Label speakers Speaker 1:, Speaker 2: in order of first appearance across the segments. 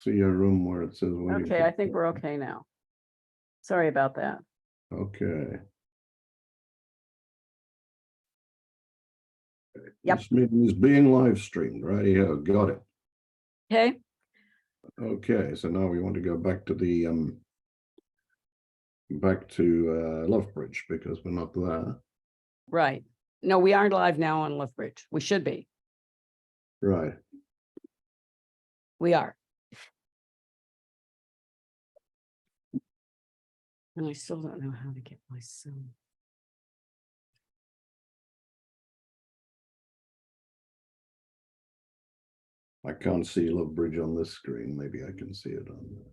Speaker 1: see a room where it says waiting.
Speaker 2: Okay, I think we're okay now. Sorry about that.
Speaker 1: Okay.
Speaker 2: Yep.
Speaker 1: This meeting is being live streamed, right here. Got it.
Speaker 2: Okay,
Speaker 1: Okay, so now we want to go back to the Lovebridge because we're not there.
Speaker 2: right. No, we aren't live now on Lethbridge. We should be.
Speaker 1: Right.
Speaker 2: We are. And I still don't know how to get my Zoom.
Speaker 1: I can't see Lovebridge on this screen. Maybe I can see it on there.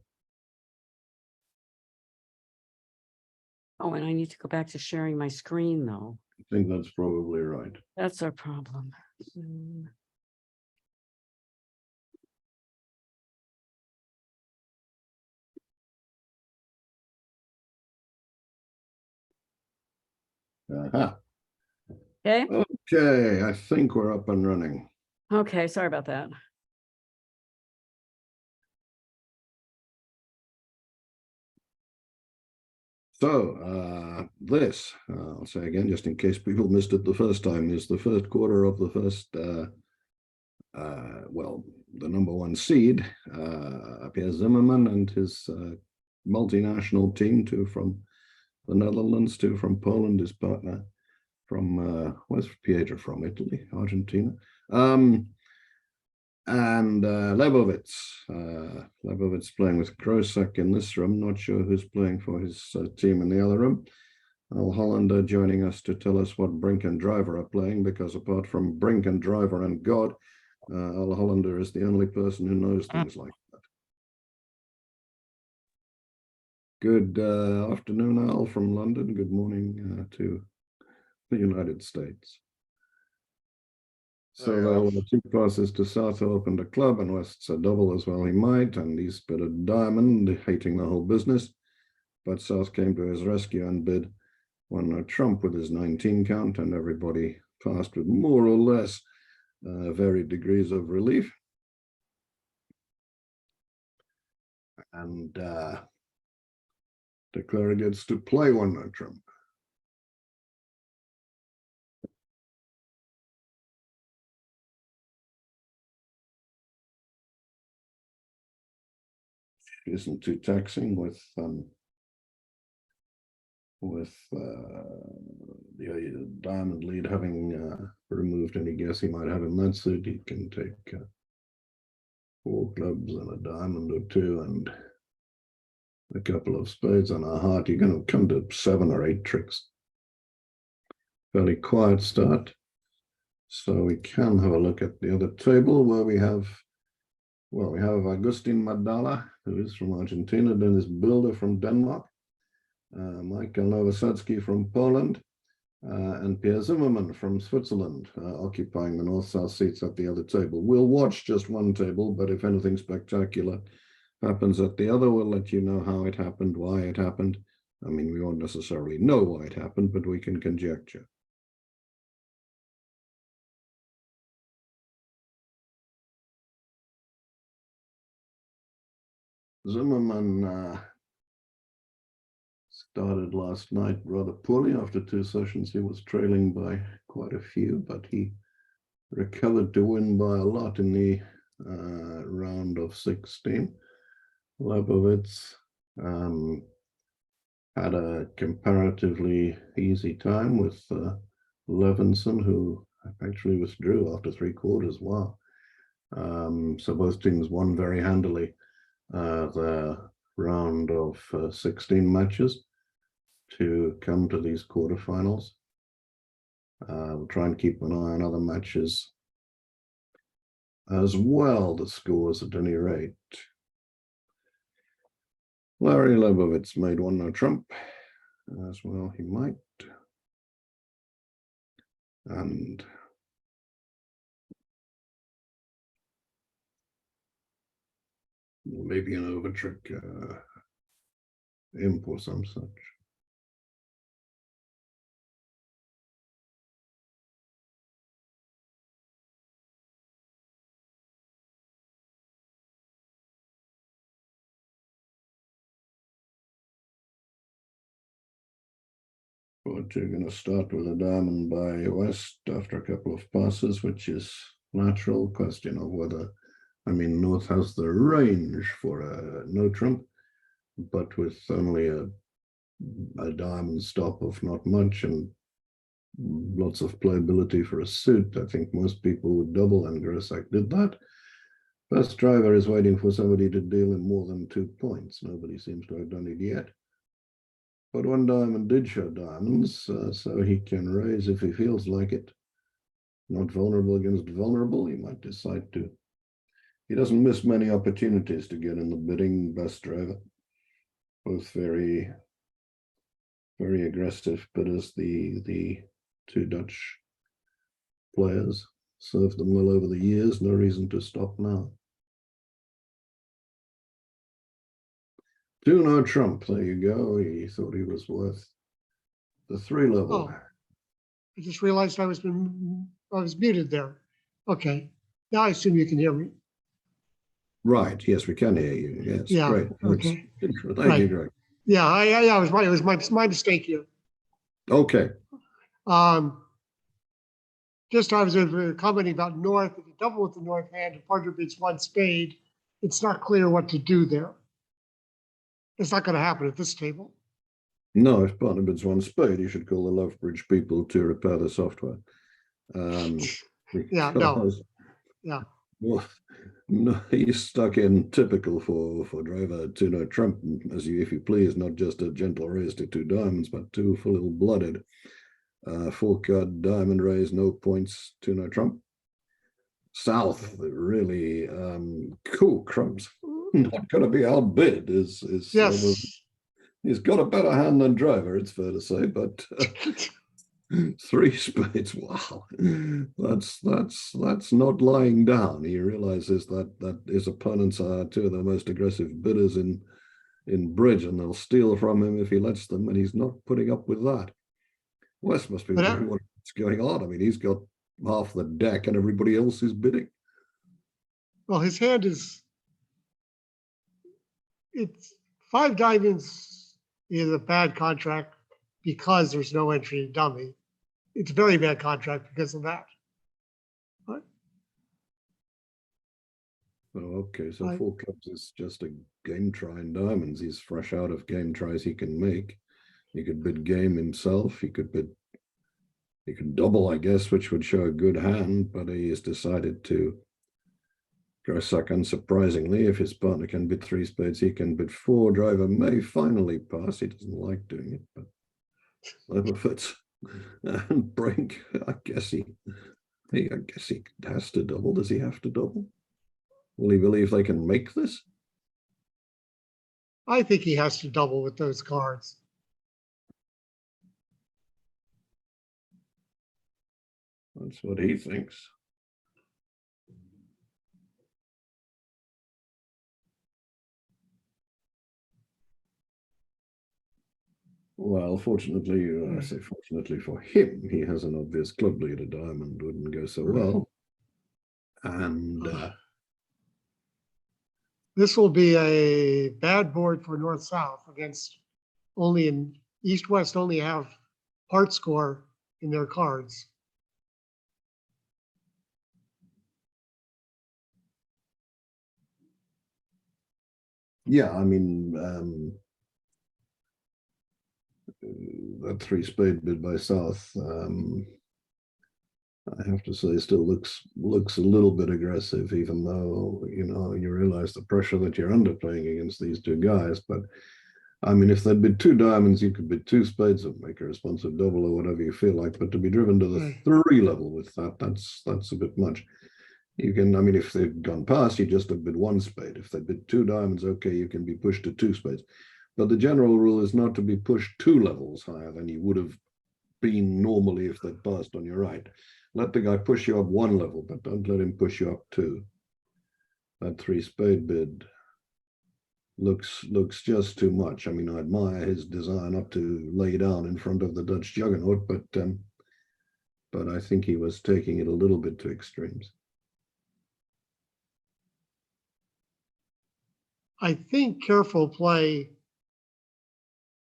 Speaker 2: Oh, and I need to go back to sharing my screen, though.
Speaker 1: I think that's probably right.
Speaker 2: That's our problem. Zoom.
Speaker 1: Aha.
Speaker 2: Okay,
Speaker 1: Okay, I think we're up and running.
Speaker 2: okay, sorry about that.
Speaker 1: So this, I'll say again, just in case people missed it the first time, is the first quarter of the first, well, the number one seed, Pierre Zimmerman and his multinational team, two from the Netherlands, two from Poland, his partner from, where's Pietro from? Italy, Argentina. And Lebovitz playing with Krosak in this room. Not sure who's playing for his team in the other room. Al Hollander joining us to tell us what Brink and Driver are playing, because apart from Brink and Driver and God, Al Hollander is the only person who knows things like that. Good afternoon, Al from London. Good morning to the United States. So there were two passes to Sato, opened a club, and West's a double as well he might, and he's bid a diamond, hating the whole business. But South came to his rescue and bid one trump with his 19 count, and everybody passed with more or less varied degrees of relief. And Declare gets to play one trump. Isn't too taxing with the diamond lead having removed any guess he might have in that suit. He can take 4 clubs and a diamond or 2 and a couple of spades and a heart. You're going to come to 7 or 8 tricks. Fairly quiet start. So we can have a look at the other table where we have, well, we have Agustin Madala, who is from Argentina, Dennis Bilder from Denmark, Michael Nowosadski from Poland, and Pierre Zimmerman from Switzerland, occupying the north-south seats at the other table. We'll watch just one table, but if anything spectacular happens at the other, we'll let you know how it happened, why it happened. I mean, we won't necessarily know why it happened, but we can conjecture. Zimmerman started last night rather poorly. After 2 sessions, he was trailing by quite a few, but he recovered to win by a lot in the round of 16. Lebovitz had a comparatively easy time with Levinson, who actually withdrew after 3 quarters. Wow. So both teams won very handily the round of 16 matches to come to these quarterfinals. We'll try and keep an eye on other matches as well, the scores at any rate. Larry Lebovitz made 1 trump as well, he might. And maybe an overtrick imp or some such. But you're going to start with a diamond by West after a couple of passes, which is natural. Question of whether, I mean, North has the range for a no trump, but with only a diamond stop of not much and lots of playability for a suit, I think most people would double, and Grossack did that. First driver is waiting for somebody to deal him more than 2 points. Nobody seems to have done it yet. But one diamond did show diamonds, so he can raise if he feels like it. Not vulnerable against vulnerable, he might decide to. He doesn't miss many opportunities to get in the bidding. Best driver. Both very, very aggressive bidders. The two Dutch players served them well over the years. No reason to stop now. Do no trump. There you go. He thought he was worth the 3 level.
Speaker 3: Oh, I just realized I was muted there. Okay, now I assume you can hear me.
Speaker 1: Right. Yes, we can hear you. Yes.
Speaker 3: Yeah.
Speaker 1: Great.
Speaker 3: Okay.
Speaker 1: Thank you,
Speaker 3: Right.
Speaker 1: Greg.
Speaker 3: Yeah, it was right. It was my mistake here.
Speaker 1: Okay.
Speaker 3: Just I was commenting about North. If you double with the North hand, if partner bids 1 spade, it's not clear what to do there. It's not going to happen at this table.
Speaker 1: No, if partner bids 1 spade, you should call the Love Bridge people to repair the software.
Speaker 3: Yeah, no. Yeah.
Speaker 1: Well, no, he's stuck in typical for driver 2 no trump, as you, if you please, not just a gentle raise to 2 diamonds, but 2 full blooded. 4-card diamond raise, no points, 2 no trump. South, really cool crumbs. Not going to be outbid.
Speaker 3: Yes.
Speaker 1: He's got a better hand than driver, it's fair to say, but 3 spades. Wow, that's not lying down. He realizes that his opponents are 2 of the most aggressive bidders in bridge, and they'll steal from him if he lets them, and he's not putting up with that. West must be wondering what's going on. I mean, he's got half the deck, and everybody else is bidding.
Speaker 3: Well, his hand is. It's 5 diamonds is a bad contract because there's no entry in dummy. It's a very bad contract because of that. But,
Speaker 1: okay, so 4 clubs is just a game try in diamonds. He's fresh out of game tries he can make. He could bid game himself. He could double, I guess, which would show a good hand, but he has decided to Grossack, unsurprisingly. If his partner can bid 3 spades, he can bid 4. Driver may finally pass. He doesn't like doing it, but whatever fits. And Brink, I guess he has to double. Does he have to double? Will he believe they can make this?
Speaker 3: I think he has to double with those cards.
Speaker 1: That's what he thinks. Well, fortunately, I say fortunately for him, he has an obvious club lead. A diamond wouldn't go so well. And
Speaker 3: this will be a bad board for North-South against only in East-West only have part score in their cards.
Speaker 1: yeah, I mean, that 3 spade bid by South, I have to say, still looks a little bit aggressive, even though, you realize the pressure that you're under playing against these 2 guys. But I mean, if they'd bid 2 diamonds, you could bid 2 spades and make a responsive double or whatever you feel like. But to be driven to the 3 level with that's a bit much. You can, I mean, if they've gone past, you just have bid 1 spade. If they bid 2 diamonds, okay, you can be pushed to 2 spades. But the general rule is not to be pushed 2 levels higher than you would have been normally if they'd passed on your right. Let the guy push you up 1 level, but don't let him push you up 2. That 3 spade bid looks just too much. I mean, I admire his desire not to lay down in front of the Dutch juggernaut, but I think he was taking it a little bit to extremes. I
Speaker 3: think careful play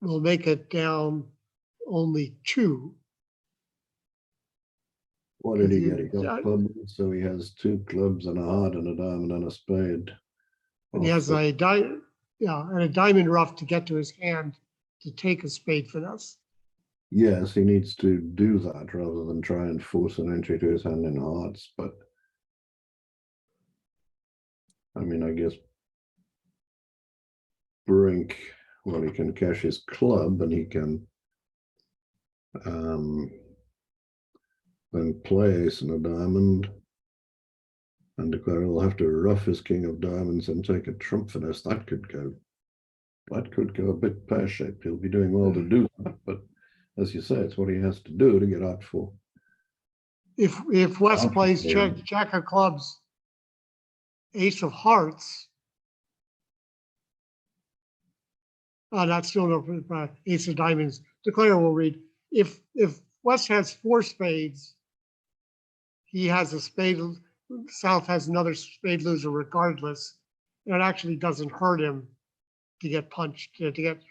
Speaker 3: will make it down only two.
Speaker 1: What did he
Speaker 3: If
Speaker 1: get? He
Speaker 3: you-
Speaker 1: got clubs, so he has two clubs and a heart and a diamond and a spade.
Speaker 3: And he
Speaker 1: Off
Speaker 3: has
Speaker 1: the-
Speaker 3: and a diamond rough to get to his hand to take a spade finesse.
Speaker 1: Yes, he needs to do that rather than try and force an entry to his hand in hearts, but I mean, I guess Brink, well, he can cash his club and he can then play ace and a diamond and declare he'll have to rough his king of diamonds and take a trump finesse. That could go a bit pear-shaped. He'll be doing well to do that, but as you say, it's what he has to do to get out for.
Speaker 3: If West
Speaker 1: Out
Speaker 3: plays
Speaker 1: for-
Speaker 3: jack of clubs, ace of hearts. That's still no, ace of diamonds. Declare will read, if West has four spades, he has a spade, South has another spade loser regardless. And it actually doesn't hurt him to get punched, to get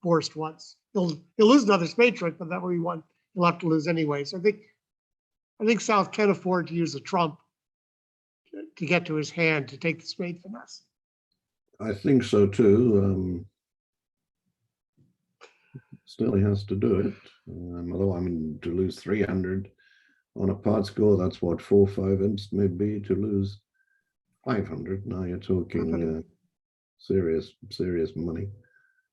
Speaker 3: forced once. He'll lose another spade trick, but that will be one he'll have to lose anyway. So I think South can afford to use a trump to get to his hand to take the spade finesse.
Speaker 1: I think so too. Still, he has to do it. Although, I mean, to lose 300 on a part score, that's what 4-5 imps may be. To lose 500, now you're talking serious money.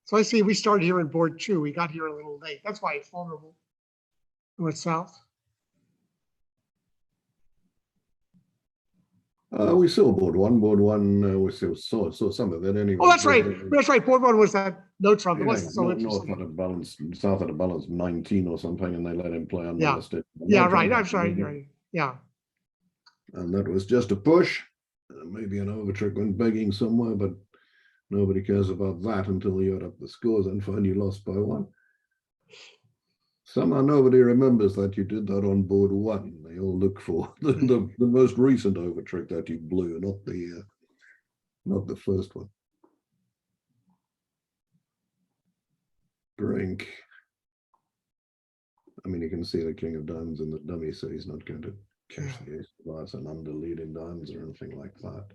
Speaker 3: So I see we started here in board 2. We got here a little late. That's why it's vulnerable. North South.
Speaker 1: We saw board one. We still saw some of it anyway.
Speaker 3: Oh, that's right. That's right. Board 1 was that no trump. It
Speaker 1: Yeah,
Speaker 3: wasn't so
Speaker 1: North
Speaker 3: interesting.
Speaker 1: had a balance, South had a balance 19 or something, and they let him play unmolested.
Speaker 3: Yeah, right. I'm sorry. Right. Yeah.
Speaker 1: And that was just a push. Maybe an overtrick went begging somewhere, but nobody cares about that until you add up the scores and find you lost by 1. Somehow nobody remembers that you did that on board 1. They all look for the most recent overtrick that you blew, not the first one. Brink. I mean, you can see the king of diamonds in the dummy, so he's not going to cash the ace of hearts and underlead in diamonds or anything like that.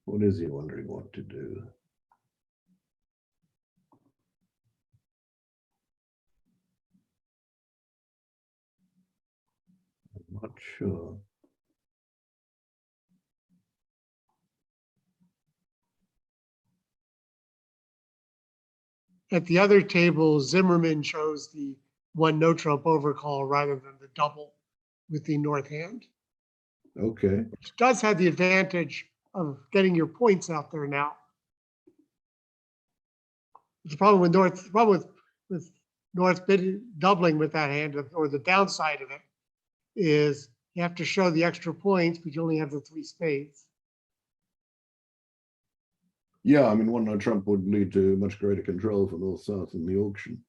Speaker 1: What is he wondering what to do? I'm not sure.
Speaker 3: At the other table, Zimmerman chose the 1 no trump overcall rather than the double with the north hand,
Speaker 1: Okay.
Speaker 3: which does have the advantage of getting your points out there now. The problem with with North doubling with that hand, or the downside of it, is you have to show the extra points, but you only have the 3 spades.
Speaker 1: Yeah, I mean, 1 no trump would lead to much greater control for North South in the auction.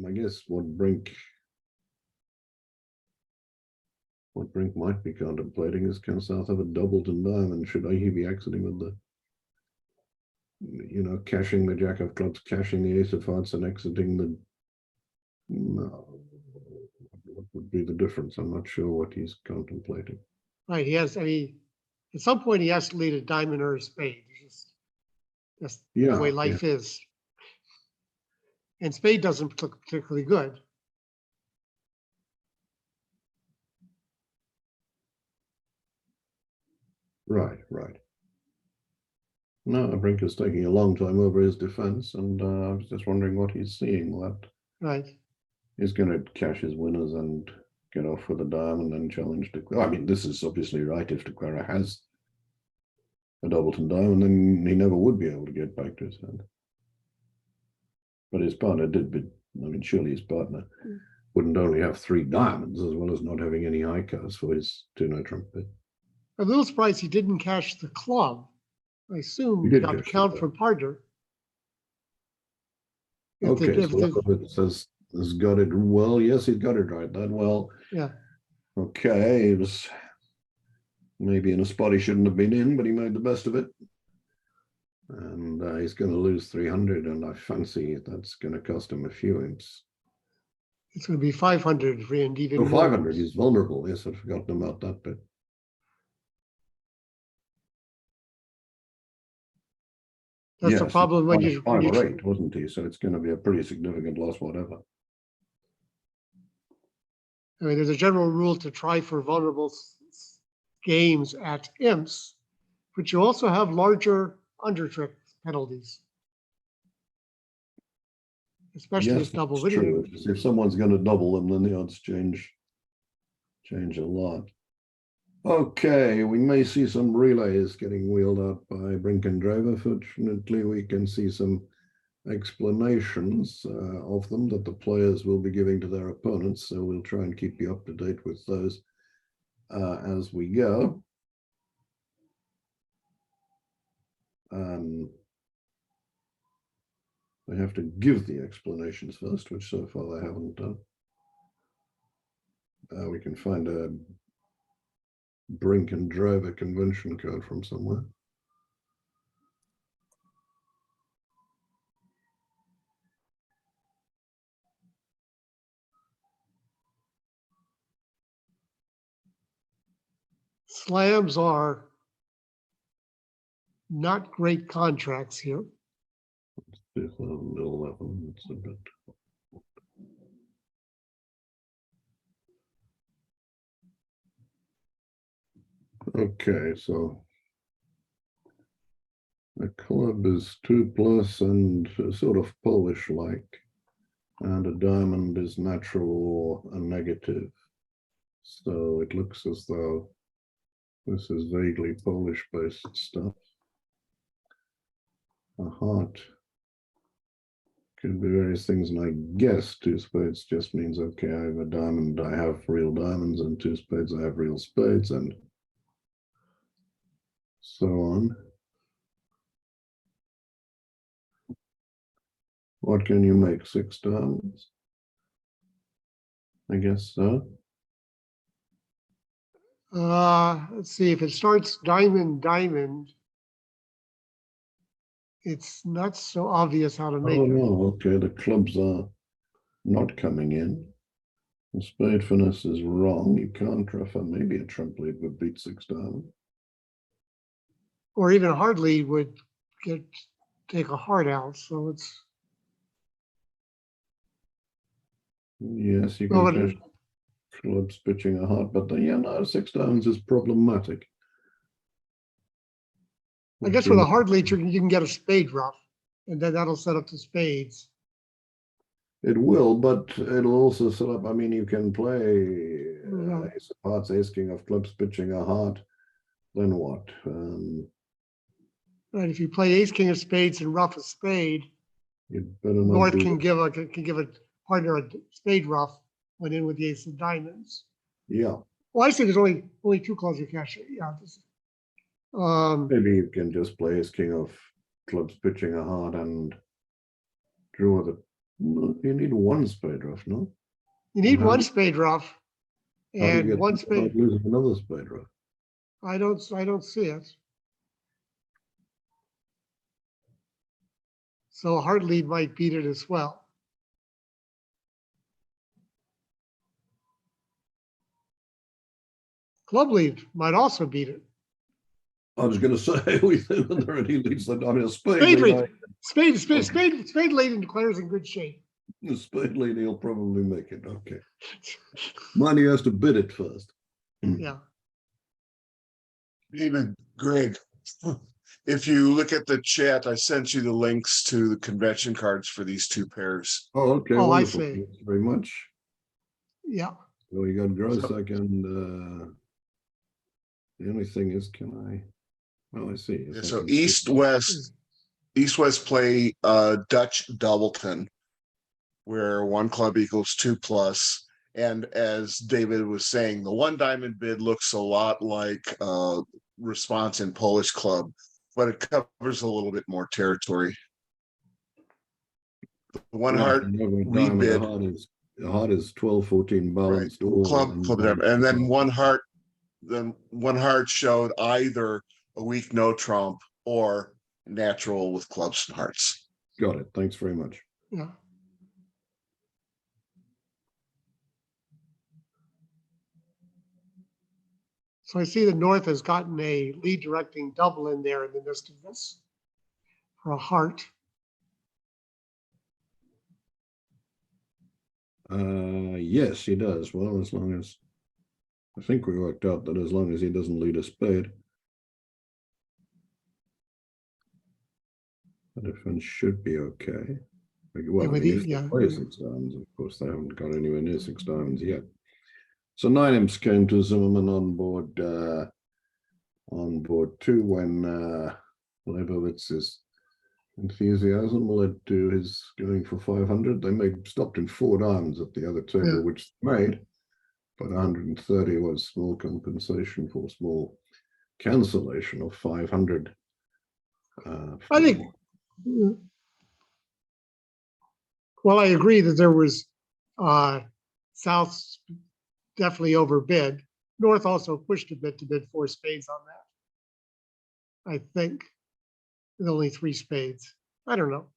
Speaker 1: I guess what Brink might be contemplating is, can South have a doubleton diamond? Should he be exiting with the, cashing the jack of clubs, cashing the ace of hearts, and exiting the? No. What would be the difference? I'm not sure what he's contemplating.
Speaker 3: Right, at some point he has to lead a diamond or a spade. That's the way life is. And spade doesn't look particularly good.
Speaker 1: Right. No, Brink is taking a long time over his defense, and I was just wondering what he's seeing. That
Speaker 3: Right.
Speaker 1: he's going to cash his winners and get off with a diamond and challenge Declara. I mean, this is obviously right. If Declara has a doubleton diamond, then he never would be able to get back to his hand. But his partner did bid. I mean, surely his partner wouldn't only have 3 diamonds as well as not having any high cards for his 2 no trump bid.
Speaker 3: I'm a little surprised he didn't cash the club. I assume
Speaker 1: He
Speaker 3: he
Speaker 1: did
Speaker 3: got the
Speaker 1: cash the
Speaker 3: count
Speaker 1: club.
Speaker 3: from partner.
Speaker 1: Okay, so it says has got it well. Yes, he's got it right. That well.
Speaker 3: Yeah.
Speaker 1: Okay, it was maybe in a spot he shouldn't have been in, but he made the best of it. And he's going to lose 300, and I fancy that's going to cost him a few imps.
Speaker 3: It's going to be 500 and even
Speaker 1: Oh,
Speaker 3: more.
Speaker 1: 500, he's vulnerable. Yes, I'd forgotten about that bit.
Speaker 3: That's the
Speaker 1: Yes,
Speaker 3: problem when
Speaker 1: he's
Speaker 3: you,
Speaker 1: five or eight, wasn't he? So it's going to be a pretty significant loss, whatever.
Speaker 3: I mean, there's a general rule to try for vulnerable games at imps, but you also have larger undertrick penalties. Especially
Speaker 1: Yes,
Speaker 3: with double
Speaker 1: that's true.
Speaker 3: winning.
Speaker 1: If someone's going to double them, then the odds change a lot. Okay, we may see some relays getting wheeled out by Brink and Drover. Fortunately, we can see some explanations of them that the players will be giving to their opponents. So we'll try and keep you up to date with those as we go. They have to give the explanations first, which so far they haven't done. We can find a Brink and Drover convention code from somewhere.
Speaker 3: Slams are not great contracts here.
Speaker 1: 2011, it's a bit. Okay, so the club is 2+ and sort of Polish-like, and a diamond is natural or a negative. So it looks as though this is vaguely Polish-based stuff. A heart could be various things, and I guess 2 spades just means, okay, I have a diamond, I have real diamonds, and 2 spades, I have real spades, and so on. What can you make? 6 diamonds? I guess so.
Speaker 3: Let's see, if it starts diamond, diamond, it's not so obvious how to make
Speaker 1: Oh
Speaker 3: it.
Speaker 1: no, okay, the clubs are not coming in. The spade finesse is wrong. You can't refer. Maybe a trump lead would beat 6 diamond.
Speaker 3: Or even a hard lead would take a heart out, so it's.
Speaker 1: Yes, you
Speaker 3: Well,
Speaker 1: can finish clubs pitching a heart, but yeah, no, 6 diamonds is problematic.
Speaker 3: I guess with a hard lead, you can get a spade ruff, and then that'll set up the spades.
Speaker 1: It will, but it'll also set up. I mean, you can play ace of hearts, ace king of clubs, pitching a heart. Then what?
Speaker 3: Right, if you play ace king of spades and ruff a spade,
Speaker 1: You'd better not
Speaker 3: North
Speaker 1: do
Speaker 3: can
Speaker 1: that.
Speaker 3: give a partner a spade ruff when in with the ace of diamonds.
Speaker 1: Yeah,
Speaker 3: Well, I see there's only 2 calls you cash. Yeah.
Speaker 1: maybe you can just play ace king of clubs, pitching a heart, and draw the. You need 1 spade ruff, no?
Speaker 3: You need
Speaker 1: How do
Speaker 3: 1
Speaker 1: you-
Speaker 3: spade ruff
Speaker 1: How do you
Speaker 3: and
Speaker 1: get
Speaker 3: 1
Speaker 1: without
Speaker 3: spade.
Speaker 1: losing another spade ruff?
Speaker 3: I don't see it. So a hard lead might beat it as well. Club lead might also beat it.
Speaker 1: I was going to say, we think that there are any leads that I mean, a spade
Speaker 3: Spade
Speaker 1: lead.
Speaker 3: lead, spade lead and declares in good shape.
Speaker 1: The spade lead, he'll probably make it. Okay. Mind he has to bid it first.
Speaker 3: Yeah.
Speaker 4: David, Greg, if you look at the chat, I sent you the links to the convention cards for these 2 pairs.
Speaker 1: Oh, okay.
Speaker 3: Oh, I
Speaker 1: Wonderful.
Speaker 3: see.
Speaker 1: Thanks very much.
Speaker 3: Yeah.
Speaker 1: So we got Grossack and the only thing is, can I? Well, I see.
Speaker 4: Yeah,
Speaker 1: Yes, I
Speaker 4: so
Speaker 1: can see.
Speaker 4: East-West play Dutch Doubleton, where 1 club equals 2+. And as David was saying, the 1 diamond bid looks a lot like response in Polish club, but it covers a little bit more territory. The 1 heart rebid.
Speaker 1: The heart is 12-14 balanced.
Speaker 4: Right. Club, and then 1 heart. Then 1 heart showed either a weak no trump or natural with clubs and hearts.
Speaker 1: Got it. Thanks very much.
Speaker 3: Yeah. So I see the North has gotten a lead directing double in there in the midst of this for a heart.
Speaker 1: Yes, he does. Well, as long as I think we worked out that as long as he doesn't lead a spade, the defense should be okay. Well, I
Speaker 3: with
Speaker 1: mean,
Speaker 3: you,
Speaker 1: if they
Speaker 3: yeah.
Speaker 1: play 6 diamonds, of course, they haven't got anywhere near 6 diamonds yet. So 9 imps came to Zimmerman on board 2 when Leibovitz's enthusiasm led to his going for 500. They stopped in 4 diamonds at the other table,
Speaker 3: Yeah.
Speaker 1: which they made, but 130 was small compensation for small cancellation of 500.
Speaker 3: I think, well, I agree that there was South definitely overbid. North also pushed a bit to bid 4 spades on that. I think with only 3 spades. I don't know.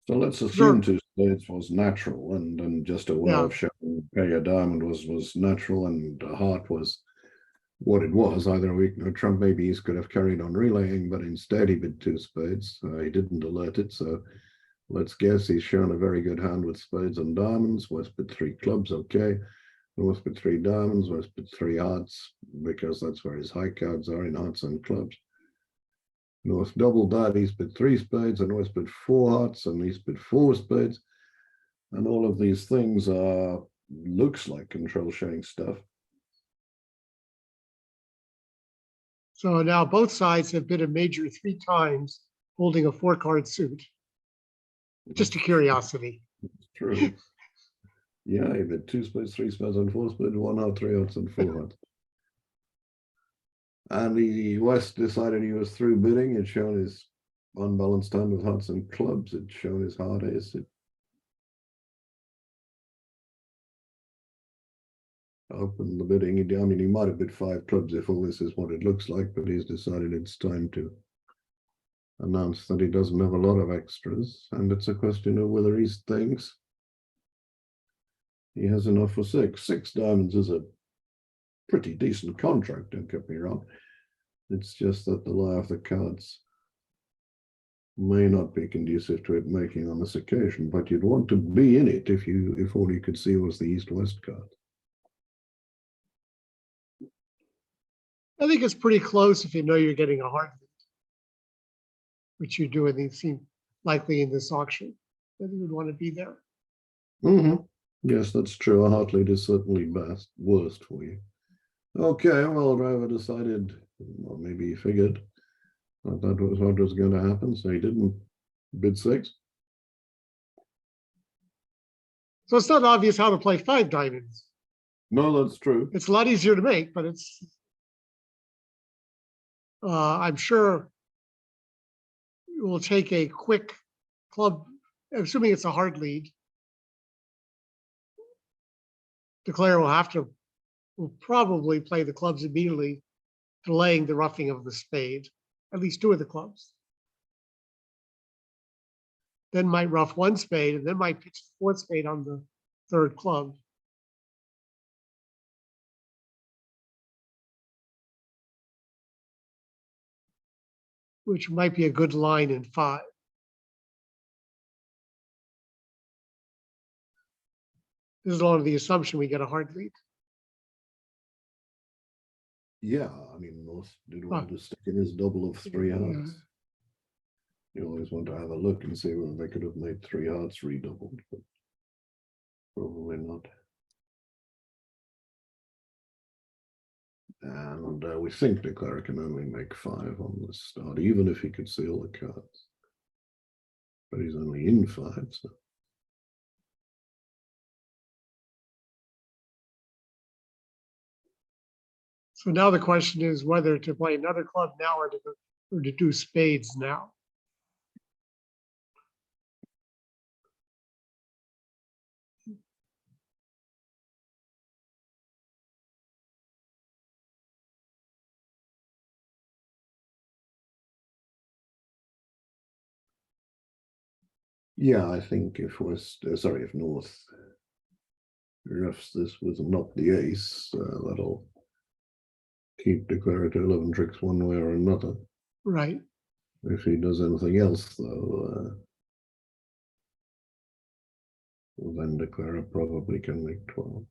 Speaker 1: So let's
Speaker 3: Sure.
Speaker 1: assume 2 spades was natural, and just a way
Speaker 3: Yeah.
Speaker 1: of showing okay, a diamond was natural and a heart was what it was, either a weak or trump. Maybe he could have carried on relaying, but instead he bid 2 spades. He didn't alert it, so let's guess he's shown a very good hand with spades and diamonds. West bid 3 clubs, okay. North bid 3 diamonds, West bid 3 hearts, because that's where his high cards are, in hearts and clubs. North doubled that, East bid 3 spades, and West bid 4 hearts, and East bid 4 spades. And all of these things are, looks like control sharing stuff.
Speaker 3: So now both sides have bid a major 3 times, holding a 4-card suit. Just a curiosity.
Speaker 1: It's true. Yeah, he bid 2 spades, 3 spades, and 4 spades, 1 heart, 3 hearts, and 4 hearts. And the West decided he was through bidding. It's shown his unbalanced hand with hearts and clubs. It's shown his heart ace. It opened the bidding. I mean, he might have bid 5 clubs if all this is what it looks like, but he's decided it's time to announce that he doesn't have a lot of extras. And it's a question of whether he thinks he has enough for 6. 6 diamonds is a pretty decent contract, don't get me wrong. It's just that the lie of the cards may not be conducive to it making on this occasion, but you'd want to be in it if all you could see was the East-West card.
Speaker 3: I think it's pretty close if you know you're getting a hard lead, which you do, and they seem likely in this auction that you would want to be there.
Speaker 1: Yes, that's true. A heart lead is certainly worst for you. Okay, well, driver decided, or maybe he figured that was what was going to happen, so he didn't bid 6.
Speaker 3: So it's not obvious how to play 5 diamonds.
Speaker 1: No, that's true.
Speaker 3: It's a lot easier to make, but it's, I'm sure it will take a quick club, assuming it's a hard lead. Declare will probably play the clubs immediately, delaying the roughing of the spade, at least 2 of the clubs. Then might rough 1 spade, and then might pitch the 4th spade on the 3rd club. Which might be a good line in 5. This is under the assumption we get a hard lead.
Speaker 1: Yeah, I mean, North did want to stick in his double of 3 hearts.
Speaker 3: Yeah.
Speaker 1: You always want to have a look and see whether they could have made 3 hearts redoubled, but probably not. And we think Declarer can only make 5 on the start, even if he could see all the cards. But he's only in 5, so.
Speaker 3: So now the question is whether to play another club now or to do spades now.
Speaker 1: Yeah, I think if West, sorry, if North roughs this with not the ace, that'll keep declare to 11 tricks one way or another.
Speaker 3: Right.
Speaker 1: If he does anything else, though, then declare probably can make 12.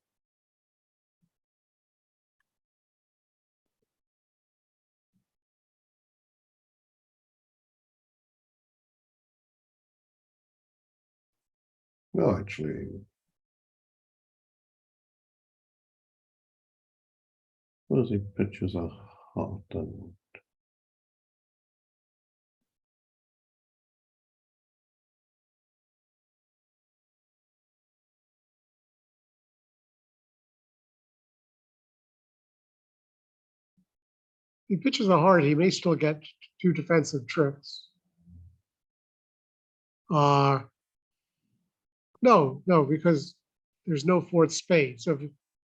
Speaker 1: No, actually, suppose he pitches a heart and
Speaker 3: He pitches a heart, he may still get 2 defensive tricks. No, because there's no 4th spade. So if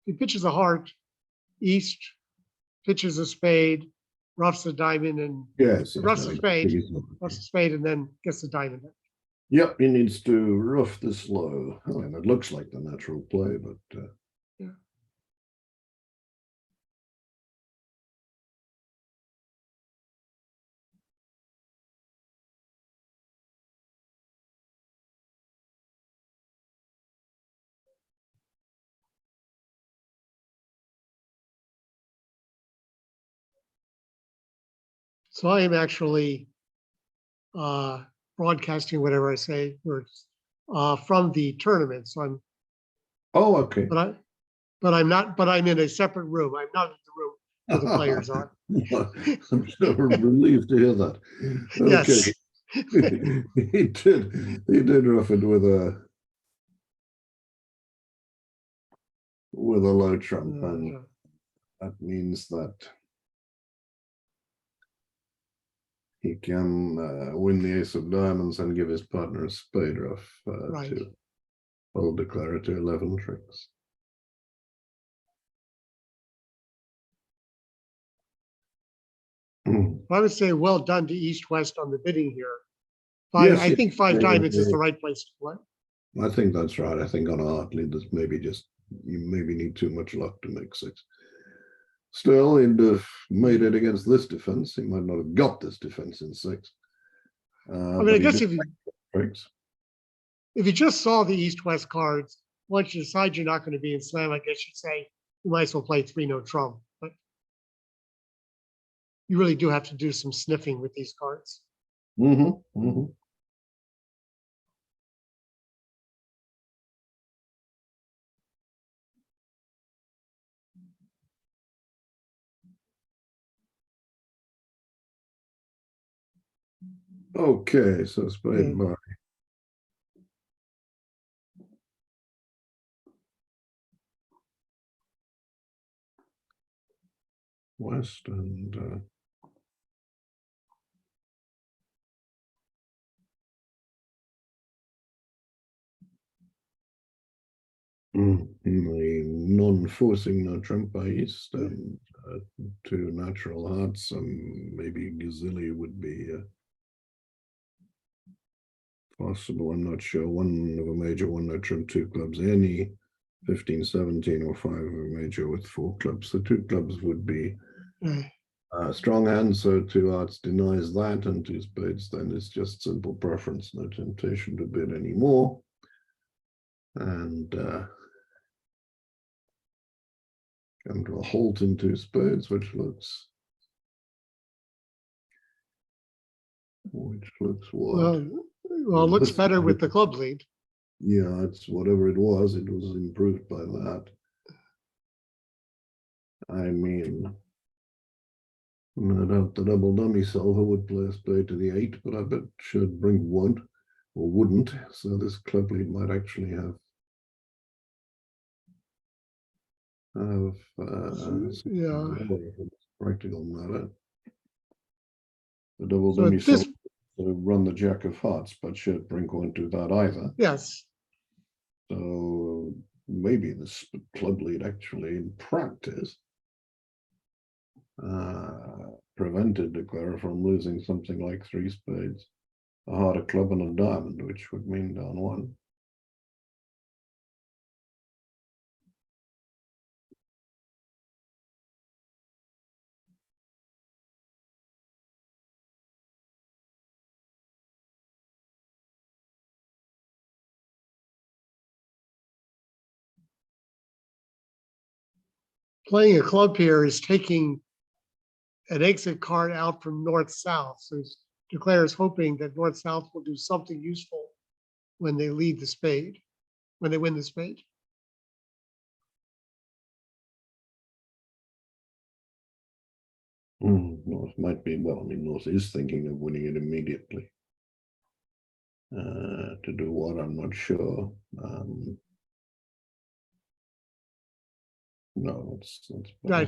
Speaker 3: he pitches a heart, East pitches a spade, roughs a diamond, and
Speaker 1: yes,
Speaker 3: roughs a spade,
Speaker 1: roughs
Speaker 3: and then gets the diamond.
Speaker 1: Yep, he needs to rough this low. I mean, it looks like the natural play, but
Speaker 3: Yeah. So I am actually broadcasting whatever I say words from the tournament. So I'm,
Speaker 1: oh, okay.
Speaker 3: but I'm in a separate room. I'm not in the room where the players are.
Speaker 1: I'm so relieved to hear that. Okay.
Speaker 3: Yes.
Speaker 1: he did rough it with a low trump, and that means that he can win the ace of diamonds and give his partner a spade rough
Speaker 3: Right.
Speaker 1: to hold declare to 11 tricks.
Speaker 3: I would say well done to East West on the bidding here.
Speaker 1: Yes,
Speaker 3: I think 5 diamonds is the right place to play.
Speaker 1: I think that's right. I think on a hard lead, there's maybe just, you maybe need too much luck to make 6. Still, he'd have made it against this defense. He might not have got this defense in 6.
Speaker 3: I mean, I guess if you just saw the East-West cards, once you decide you're not going to be in slam, I guess you'd say you might as well play 3 no trump. But you really do have to do some sniffing with these cards.
Speaker 1: Okay, so spade bar. West and the non-forcing no trump by East and 2 natural hearts. Maybe Gazilli would be possible. I'm not sure. 1 of a major, 1 no trump, 2 clubs, any 15, 17, or 5 of a major with 4 clubs. The 2 clubs would be strong hand, so 2 hearts denies that, and 2 spades then is just simple preference, no temptation to bid anymore. And come to a halt in 2 spades, which looks what?
Speaker 3: Well, it looks better with the club lead.
Speaker 1: Yeah, it's whatever it was improved by that. I mean, no doubt the double dummy solver would play a spade to the 8, but I bet should bring won't or wouldn't. So this club lead might actually have practical matter. The double dummy solver run the jack of hearts, but should bring won't do that either.
Speaker 3: Yes.
Speaker 1: So maybe this club lead actually in practice prevented declare from losing something like 3 spades. a heart, a club, and a diamond, which would mean down one.
Speaker 3: Playing a club here is taking an exit card out from north-south. So Declare is hoping that north-south will do something useful when they lead the spade, when they win the spade.
Speaker 1: North might be, well, I mean, North is thinking of winning it immediately. To do what, I'm not sure. No, that's
Speaker 3: Right.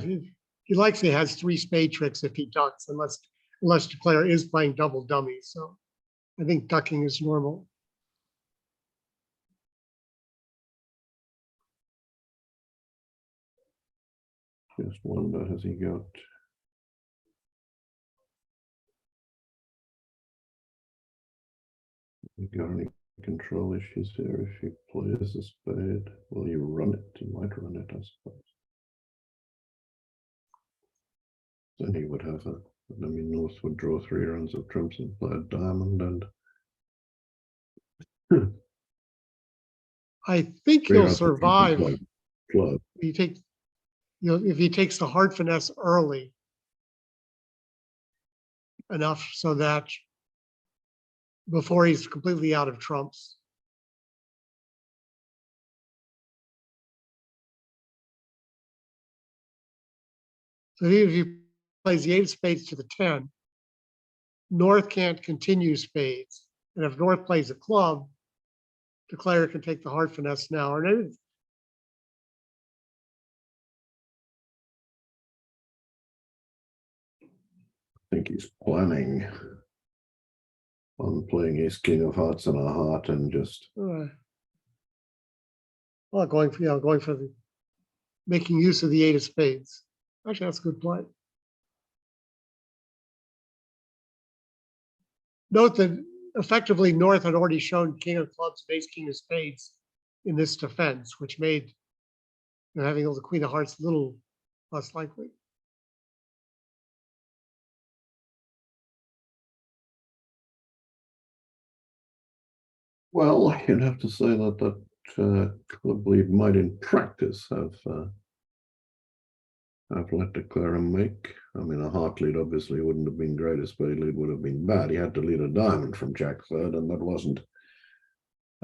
Speaker 3: He likely has 3 spade tricks if he ducks, unless Declare is playing double dummies. So I think ducking is normal.
Speaker 1: Just wonder, has he got? You got any control issues here if he plays a spade? Will you run it? You might run it, I suppose. Then he would have a, I mean, North would draw 3 rounds of trumps and play a diamond, and
Speaker 3: I think
Speaker 1: 3
Speaker 3: he'll
Speaker 1: rounds of trumps and
Speaker 3: survive.
Speaker 1: play club.
Speaker 3: If he takes the heart finesse early enough so that before he's completely out of trumps. So even if he plays the 8 of spades to the 10, North can't continue spades. And if North plays a club, Declare can take the heart finesse now. And
Speaker 1: I think he's planning on playing his king of hearts and a heart and just
Speaker 3: well, going for the making use of the 8 of spades. Actually, that's a good play. Note that effectively North had already shown king of clubs, base king of spades in this defense, which made having the queen of hearts a little less likely.
Speaker 1: Well, you'd have to say that club lead might in practice have let Declare him make. I mean, a heart lead obviously wouldn't have been great. A spade lead would have been bad. He had to lead a diamond from Jack third, and that wasn't,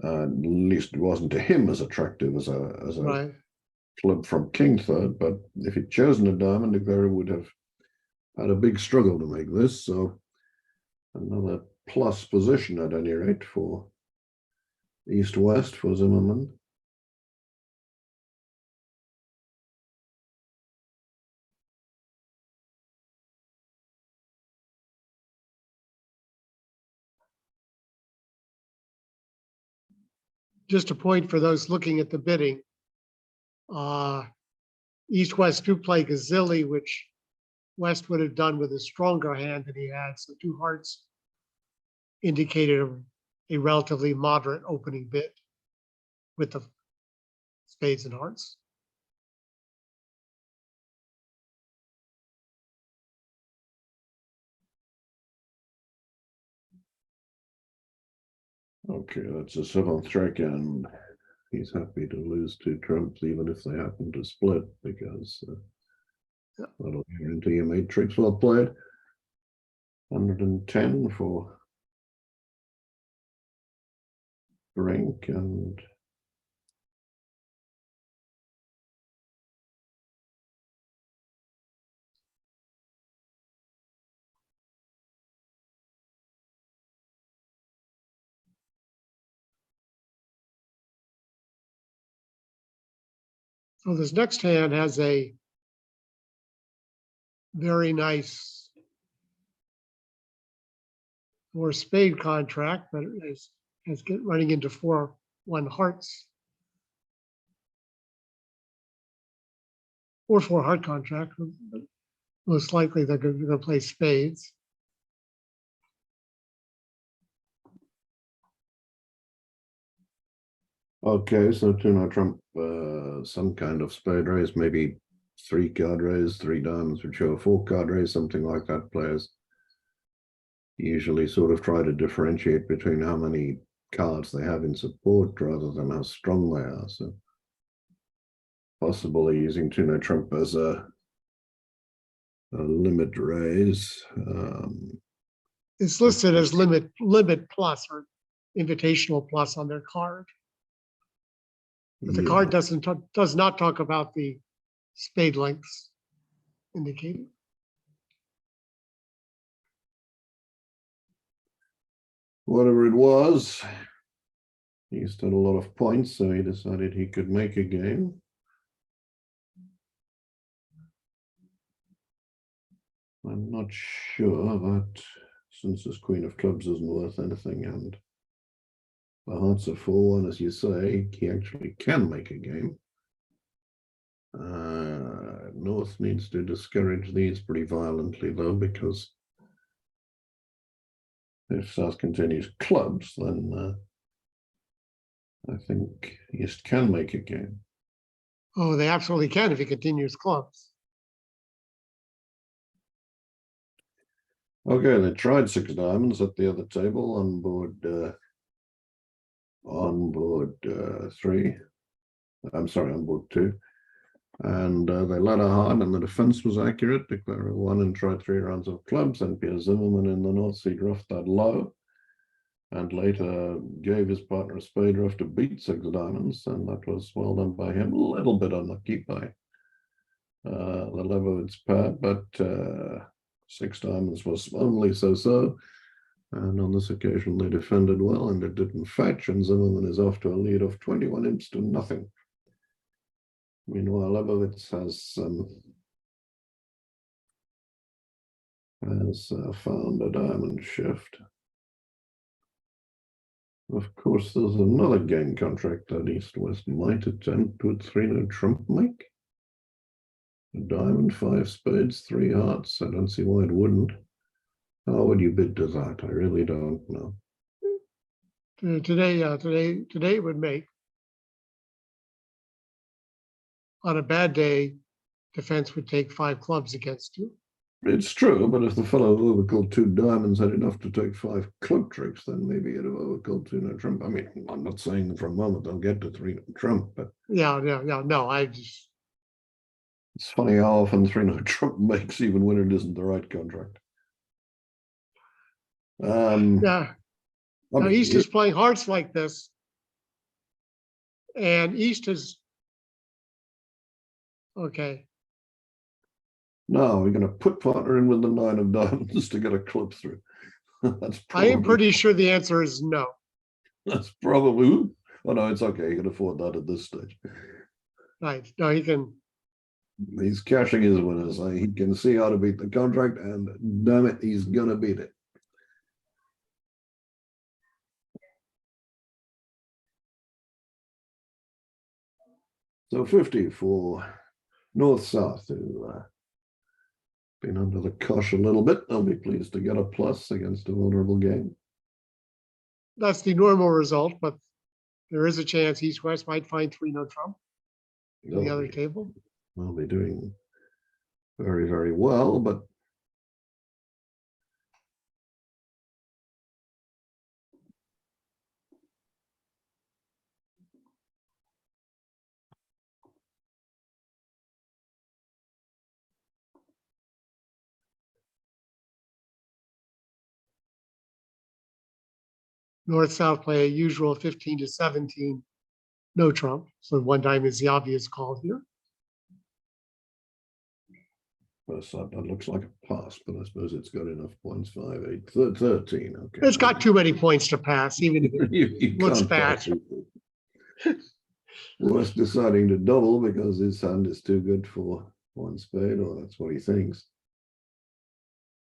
Speaker 1: at least it wasn't to him as attractive as a
Speaker 3: Right.
Speaker 1: club from king third. But if he'd chosen a diamond, Declare would have had a big struggle to make this. So another plus position at any rate for East-West for Zimmerman.
Speaker 3: Just a point for those looking at the bidding. East-West do play Gazilli, which West would have done with a stronger hand than he had. So 2 hearts indicated a relatively moderate opening bid with the spades and hearts.
Speaker 1: Okay, that's a 7th trick, and he's happy to lose 2 trumps even if they happen to split, because that'll guarantee him 8 tricks well played. 110 for Brink, and
Speaker 3: So this next hand has a very nice 4 spade contract, but it is running into 4-1 hearts. Or 4 heart contract, but most likely they're going to play spades.
Speaker 1: Okay, so two no trump, some kind of spade raise, maybe 3-card raise, 3 diamonds would show a 4-card raise, something like that. Players usually sort of try to differentiate between how many cards they have in support rather than how strong they are. So possibly using two no trump as a limit raise.
Speaker 3: It's listed as limit plus or invitational plus on their card. But the
Speaker 1: Yeah.
Speaker 3: card does not talk about the spade lengths indicated.
Speaker 1: Whatever it was, he still had a lot of points, so he decided he could make a game. I'm not sure that since his queen of clubs isn't worth anything and the hearts are 4-1, as you say, he actually can make a game. North needs to discourage these pretty violently, though, because if South continues clubs, then I think East can make a game.
Speaker 3: Oh, they absolutely can if he continues clubs.
Speaker 1: Okay, they tried 6 diamonds at the other table on board 3. I'm sorry, on board 2. And they led a hard and the defense was accurate, declare a 1 and try 3 rounds of clubs. And Pierre Zimmerman in the North Sea roughed that low and later gave his partner a spade rough to beat 6 diamonds. And that was well done by him, a little bit unlucky by the Lebowitz pair, but 6 diamonds was only so-so. And on this occasion, they defended well and it didn't fetch. And Zimmerman is off to a lead of 21 imps to nothing. Meanwhile, Lebowitz has found a diamond shift. Of course, there's another game contract that East-West might attempt with 3 no trump make. A diamond, 5 spades, 3 hearts. I don't see why it wouldn't. How would you bid to that? I really don't know.
Speaker 3: Today it would make. On a bad day, defense would take 5 clubs against you.
Speaker 1: It's true, but if the fellow who overcalled 2 diamonds had enough to take 5 club tricks, then maybe he'd have overcalled 2 no trump. I mean, I'm not saying that for a moment they'll get to 3 no trump, but
Speaker 3: Yeah, no, I just.
Speaker 1: it's funny how often 3 no trump makes even when it isn't the right contract.
Speaker 3: Yeah.
Speaker 1: I
Speaker 3: Now
Speaker 1: mean,
Speaker 3: East is playing hearts like this. And East is. Okay.
Speaker 1: no, we're going to put partner in with the 9 of diamonds to get a club through. That's
Speaker 3: I am
Speaker 1: probably,
Speaker 3: pretty sure the answer is no.
Speaker 1: that's probably, oh no, it's okay. He can afford that at this stage.
Speaker 3: Right. No, he can.
Speaker 1: He's cashing his winners. He can see how to beat the contract, and damn it, he's gonna beat it. So 50 for North-South, who been under the cosh a little bit. They'll be pleased to get a plus against a vulnerable game.
Speaker 3: That's the normal result, but there is a chance East-West might find 3 no trump in the other table.
Speaker 1: They'll be doing very, very well, but
Speaker 3: North-South play a usual 15 to 17 no trump. So 1 diamond is the obvious call here.
Speaker 1: that looks like a pass, but I suppose it's got enough points. 5, 8, 13. Okay.
Speaker 3: It's got too many points to pass, even if it
Speaker 1: you
Speaker 3: looks
Speaker 1: can't
Speaker 3: bad.
Speaker 1: pass it. West deciding to double because his hand is too good for 1 spade, or that's what he thinks.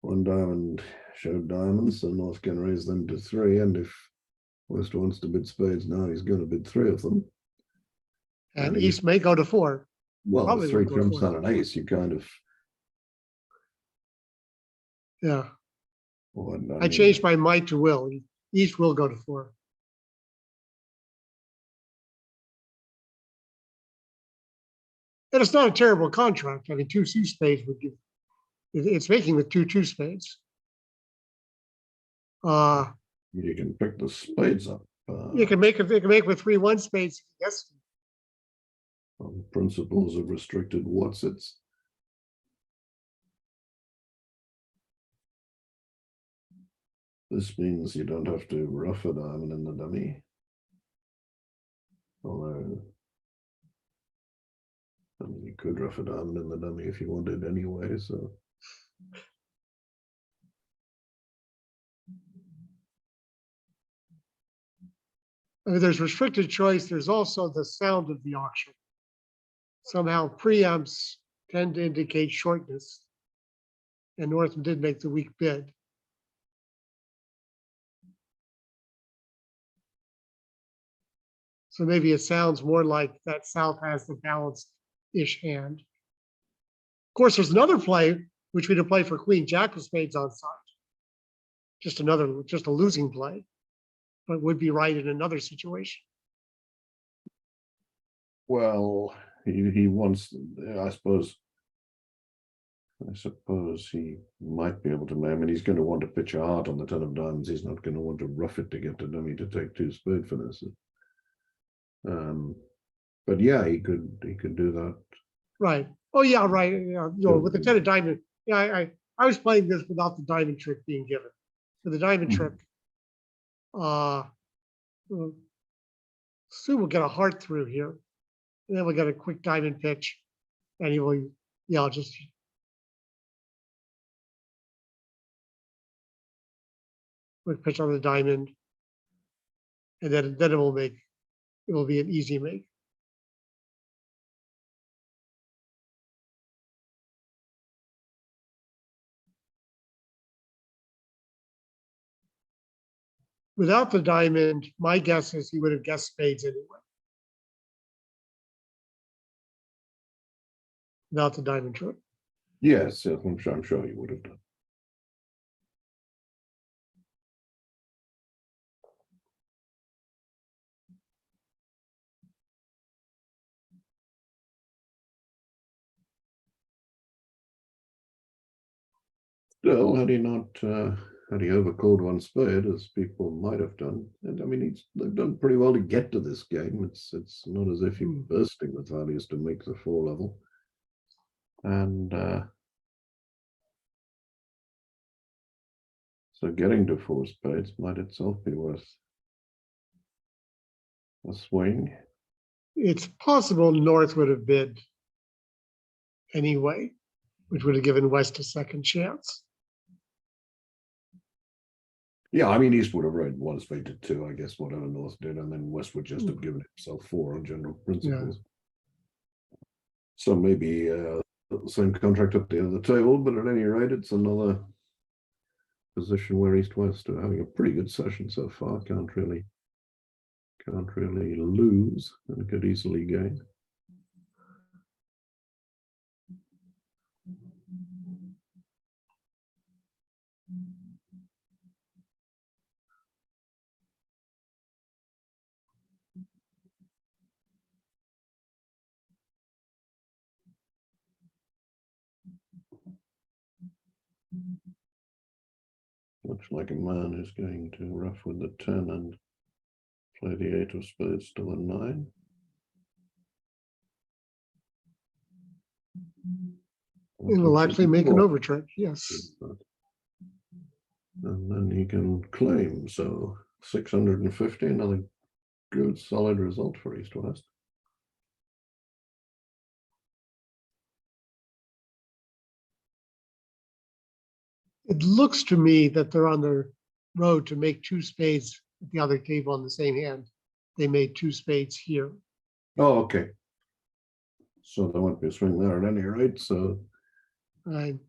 Speaker 1: 1 diamond showed diamonds, so North can raise them to 3, and if West wants to bid spades now, he's going to bid 3 of them.
Speaker 3: And East may go to 4.
Speaker 1: Well,
Speaker 3: Probably
Speaker 1: with 3
Speaker 3: will go
Speaker 1: trumps
Speaker 3: for
Speaker 1: and an ace, you kind of.
Speaker 3: Yeah.
Speaker 1: Well,
Speaker 3: I changed my might to will. East will go to 4. And it's not a terrible contract. I mean, two spades would give, it's making with two spades.
Speaker 1: You can pick the spades up.
Speaker 3: You can make it, they can make with 3-1 spades, yes.
Speaker 1: On principles of restricted Watsits. This means you don't have to rough a diamond in the dummy. Although, I mean, you could rough a diamond in the dummy if you wanted anyway, so.
Speaker 3: I mean, there's restricted choice. There's also the sound of the auction. Somehow preamps tend to indicate shortness. And Northam did make the weak bid. So maybe it sounds more like that South has the balanced-ish hand. Of course, there's another play, which we'd have played for Queen Jack of spades on side. Just a losing play, but would be right in another situation.
Speaker 1: Well, he wants, I suppose he might be able to, I mean, he's going to want to pitch a heart on the 10 of diamonds. He's not going to want to rough it to get the dummy to take 2 spade finishes. But yeah, he could do that.
Speaker 3: Right. Oh yeah, right. Yeah, with the 10 of diamond. Yeah, I was playing this without the diamond trick being given. For the diamond trick, Sue will get a heart through here. And then we'll get a quick diamond pitch. And he will, yeah, I'll just quick pitch on the diamond. And then it will be an easy make. Without the diamond, my guess is he would have guessed spades anyway. Without the diamond trick.
Speaker 1: Yes, I'm sure he would have done. Still, had he overcalled 1 spade, as people might have done, and I mean, they've done pretty well to get to this game. It's not as if you're bursting with values to make the 4 level. And so getting to 4 spades might itself be worth a swing.
Speaker 3: It's possible North would have bid anyway, which would have given West a second chance.
Speaker 1: Yeah, I mean, East would have rated 1 spade to 2, I guess, whatever North did, and then West would just have given himself 4 on general principles. Yeah. So maybe the same contract up the other table, but at any rate, it's another position where East-West are having a pretty good session so far. Can't really lose and could easily gain. Looks like a man who's going to rough with the 10 and play the 8 of spades to the 9.
Speaker 3: He will actually make an overtrick, yes.
Speaker 1: And then he can claim, so 650, another good solid result for East-West.
Speaker 3: It looks to me that they're on the road to make 2 spades at the other table on the same hand. They made 2 spades here.
Speaker 1: Oh, okay. So there won't be a swing there at any rate. So
Speaker 3: I'm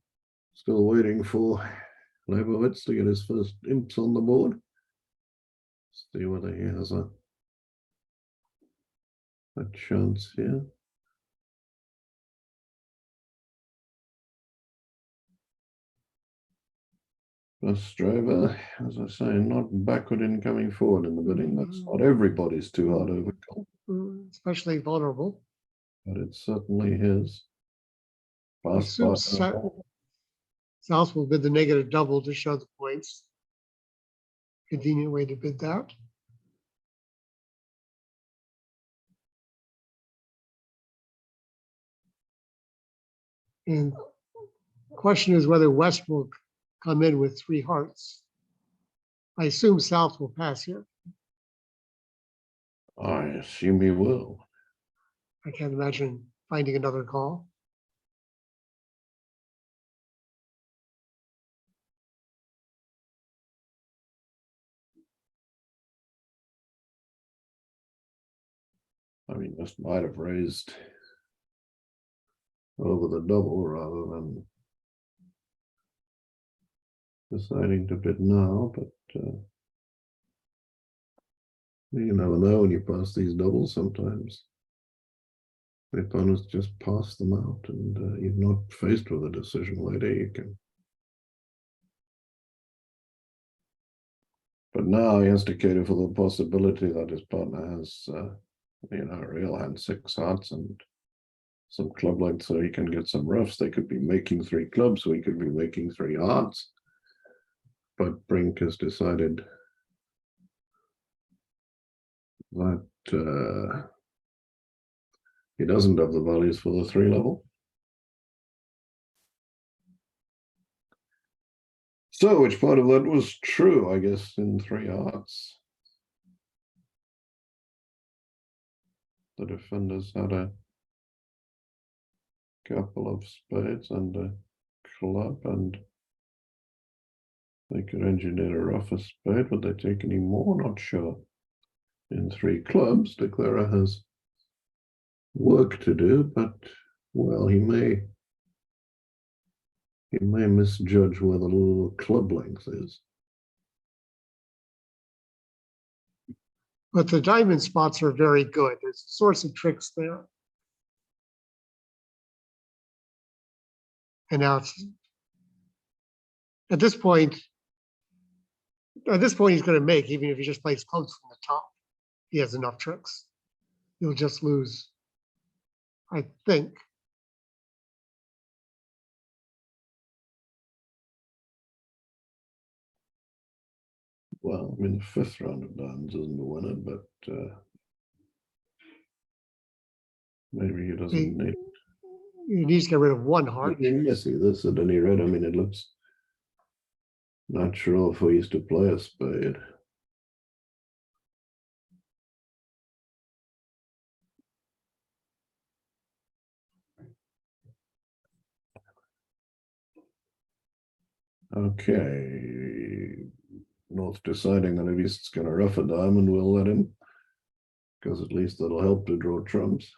Speaker 1: still waiting for Leibowitz to get his first imps on the board. See whether he has a chance here. Ostrava, as I say, not backward in coming forward in the bidding. That's not everybody's too hard overcome.
Speaker 3: especially vulnerable.
Speaker 1: but it's certainly his.
Speaker 3: I
Speaker 1: Pass
Speaker 3: assume
Speaker 1: button.
Speaker 3: South will bid the negative double to show the points. Convenient way to bid that. And question is whether West will come in with 3 hearts. I assume South will pass here.
Speaker 1: I assume he will.
Speaker 3: I can't imagine finding another call.
Speaker 1: I mean, this might have raised over the double rather than deciding to bid now, but you never know when you pass these doubles sometimes. The opponents just pass them out and you're not faced with a decision later. You can. But now he has to cater for the possibility that his partner has, a real hand 6 hearts and some club length so he can get some roughs. They could be making 3 clubs, so he could be making 3 hearts. But Brink has decided that he doesn't have the values for the 3 level. So which part of that was true, I guess, in 3 hearts? The defenders had a couple of spades and a club, and they could engineer a rougher spade. Would they take any more? Not sure. In 3 clubs, Declarer has work to do, but well, he may misjudge where the little club length is.
Speaker 3: But the diamond spots are very good. There's a source of tricks there. And now it's at this point he's going to make, even if he just plays close from the top. He has enough tricks. He'll just lose, I think.
Speaker 1: Well, I mean, the 5th round of diamonds isn't the winner, but maybe he doesn't need.
Speaker 3: He needs to get rid of 1 heart.
Speaker 1: Yes, see this at any rate. I mean, it looks natural if we used to play a spade. Okay, North deciding that if he's going to rough a diamond, we'll let him, because at least that'll help to draw trumps.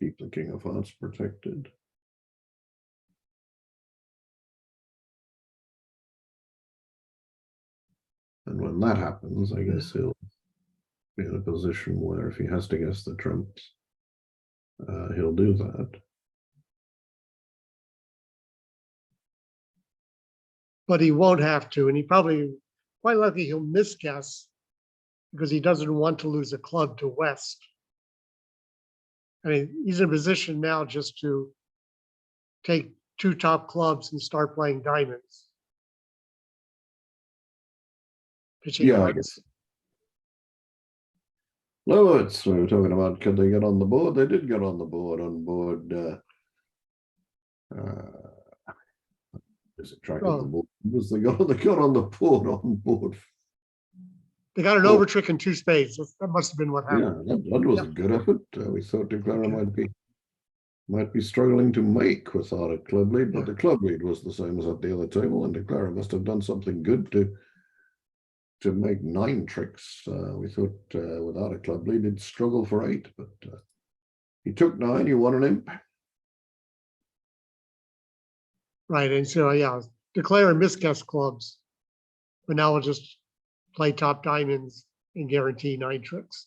Speaker 1: Keep the king of hearts protected. And when that happens, I guess he'll be in a position where if he has to guess the trumps, he'll do that.
Speaker 3: But he won't have to, and he probably, quite likely he'll misguess because he doesn't want to lose a club to West. I mean, he's in a position now just to take 2 top clubs and start playing diamonds. Pitching
Speaker 1: Yeah, I
Speaker 3: hearts.
Speaker 1: guess. Lowitz, we were talking about, could they get on the board? They did get on the board. Is it tracking the board? Was they got on the board on board?
Speaker 3: They got an over trick and 2 spades. That must have been what happened.
Speaker 1: Yeah, that was a good effort. We thought Declarer might be struggling to make without a club lead, but the club lead was the same as at the other table, and Declarer must have done something good to make 9 tricks. We thought without a club lead, he'd struggle for 8, but he took 9. He won an imp.
Speaker 3: Right, and so yeah, Declare and misguess clubs, but now we'll just play top diamonds and guarantee 9 tricks.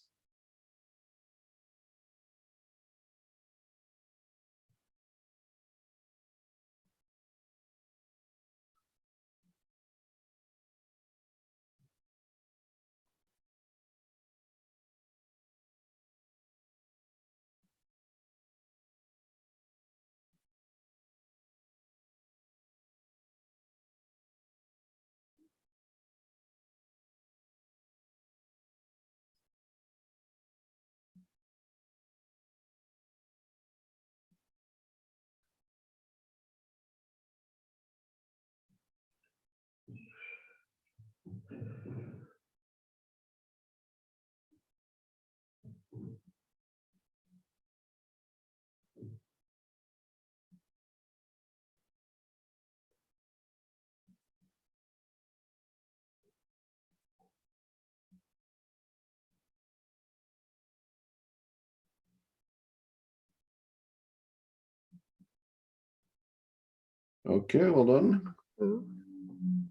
Speaker 1: Okay, well done.
Speaker 3: Mm.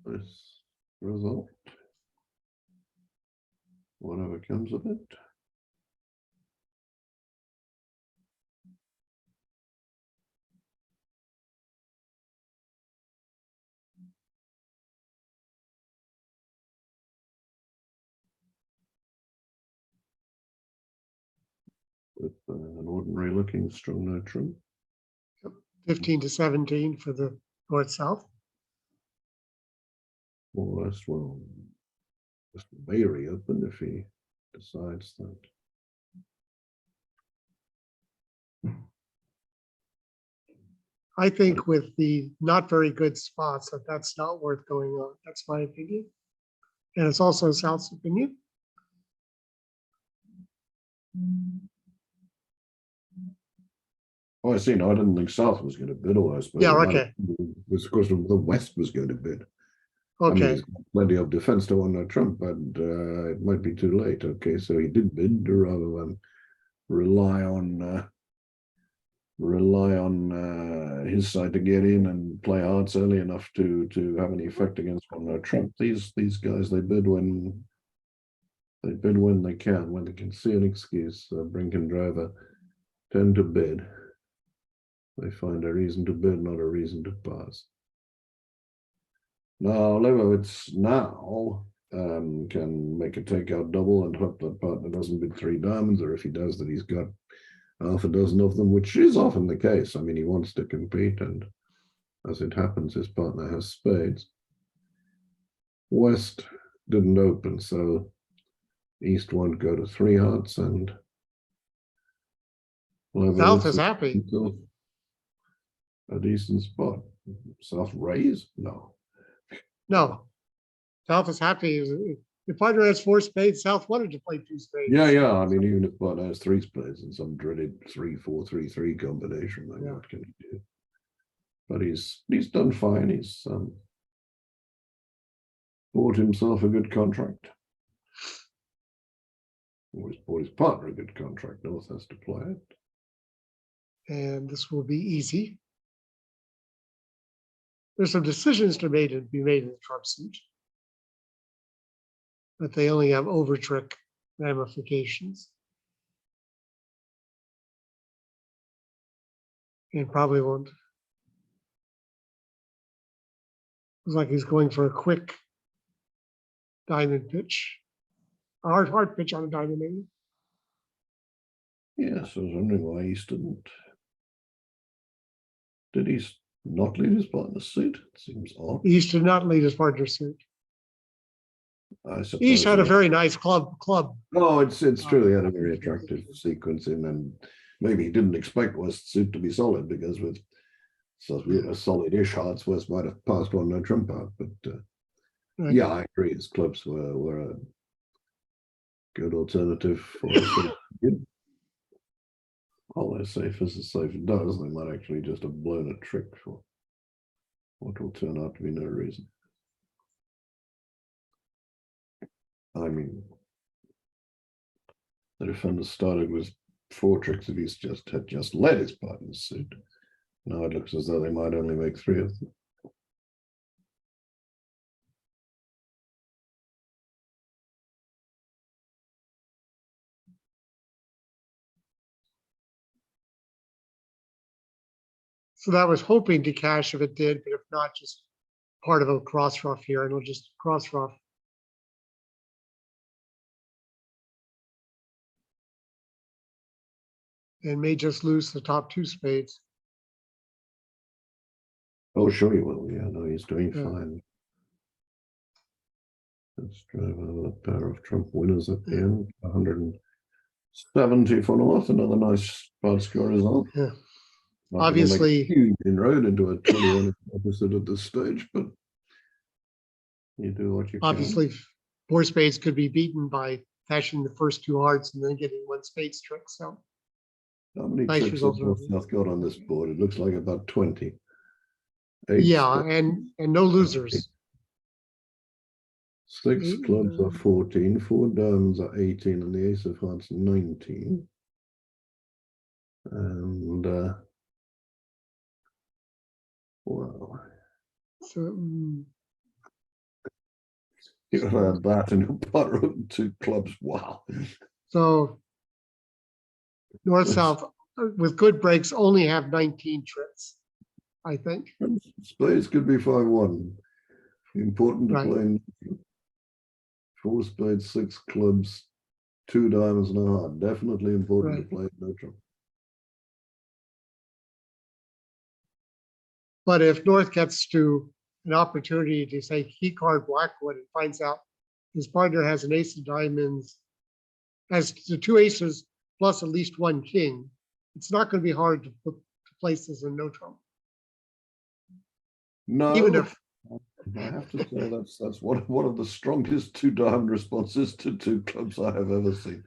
Speaker 1: Nice result. Whatever comes of it. With an ordinary looking strong no trump.
Speaker 3: 15 to 17 for the north-south.
Speaker 1: More or less, well, just may reopen if he decides that.
Speaker 3: I think with the not very good spots, that's not worth going on. That's my opinion. And it's also South's opinion.
Speaker 1: Oh, I see. No, I didn't think South was going to bid, or I suppose
Speaker 3: Yeah,
Speaker 1: it might
Speaker 3: okay.
Speaker 1: have- it was a question of the West was going to bid. I mean,
Speaker 3: Okay,
Speaker 1: he's got plenty of defense to honor Trump, but it might be too late. Okay, so he did bid rather than rely on his side to get in and play hearts early enough to have any effect against Trump. These guys, they bid when they can, when they can see an excuse. Brink and Driver tend to bid. They find a reason to bid, not a reason to pass. Now Leibowitz now can make a takeout double and hope that partner doesn't bid 3 diamonds, or if he does, that he's got half a dozen of them, which is often the case. I mean, he wants to compete, and as it happens, his partner has spades. West didn't open, so East won't go to 3 hearts, and
Speaker 3: South is happy.
Speaker 1: A decent spot. South raise? No.
Speaker 3: No, South is happy. If partner has 4 spades, South wanted to play 2 spades.
Speaker 1: Yeah. I mean, even if partner has 3 spades and some dreaded 3-4-3-3 combination, then what can he do? But he's done fine. He's bought himself a good contract. Or he's bought his partner a good contract. North has to play it.
Speaker 3: And this will be easy. There's some decisions to be made in the Trump suit, but they only have overtrick ramifications. And probably won't. Looks like he's going for a quick diamond pitch. A hard pitch on a diamond, maybe.
Speaker 1: Yes, I was wondering why East didn't. Did he not lead his partner's suit? It seems odd.
Speaker 3: East did not lead his partner suit.
Speaker 1: I suppose.
Speaker 3: East had a very nice club.
Speaker 1: Oh, it's true. He had a very attractive sequence in, and maybe he didn't expect West's suit to be solid, because with solid-ish hearts, West might have passed on no trump out. But
Speaker 3: Right.
Speaker 1: yeah, I agree. His clubs were a good alternative for us. All they're safe as a safe does. They might actually just have blown a trick for what will turn out to be no reason. I mean, the defender started with 4 tricks if he's had led his partner's suit. Now it looks as though they might only make 3 of them.
Speaker 3: So that was hoping to cash if it did, but if not, just part of a cross rough here, and we'll just cross rough. And may just lose the top 2 spades.
Speaker 1: Oh, sure he will. Yeah, no, he's doing
Speaker 3: Yeah.
Speaker 1: fine. Let's drive over a pair of Trump winners at the end. 170 for North. Another nice bad score result.
Speaker 3: Yeah.
Speaker 1: Not gonna
Speaker 3: Obviously-
Speaker 1: make a huge inroad into a 21 opposite at this stage, but you do what you can.
Speaker 3: Obviously, 4 spades could be beaten by cashing the first 2 hearts and then getting 1 spades trick. So
Speaker 1: How many
Speaker 3: nice
Speaker 1: tricks
Speaker 3: results.
Speaker 1: have North got on this board? It looks like about 20. 8
Speaker 3: yeah, and no losers.
Speaker 1: 6
Speaker 3: 8,
Speaker 1: clubs are 14, 4 diamonds are 18, and the ace of hearts 19. And wow,
Speaker 3: So,
Speaker 1: You've had that in your pot room, 2 clubs. Wow.
Speaker 3: so north-south with good breaks only have 19 trips, I think.
Speaker 1: Spades could be 5-1. Important to
Speaker 3: Right.
Speaker 1: play in 4 spades, 6 clubs, 2 diamonds and a heart. Definitely important
Speaker 3: Right.
Speaker 1: to play no trump.
Speaker 3: But if North gets to an opportunity to say key card Blackwood and finds out his partner has an ace of diamonds, has the 2 aces plus at least 1 king, it's not going to be hard to place this in no trump.
Speaker 1: No,
Speaker 3: Even if
Speaker 1: I have to say that's one of the strongest 2 diamond responses to 2 clubs I have ever seen.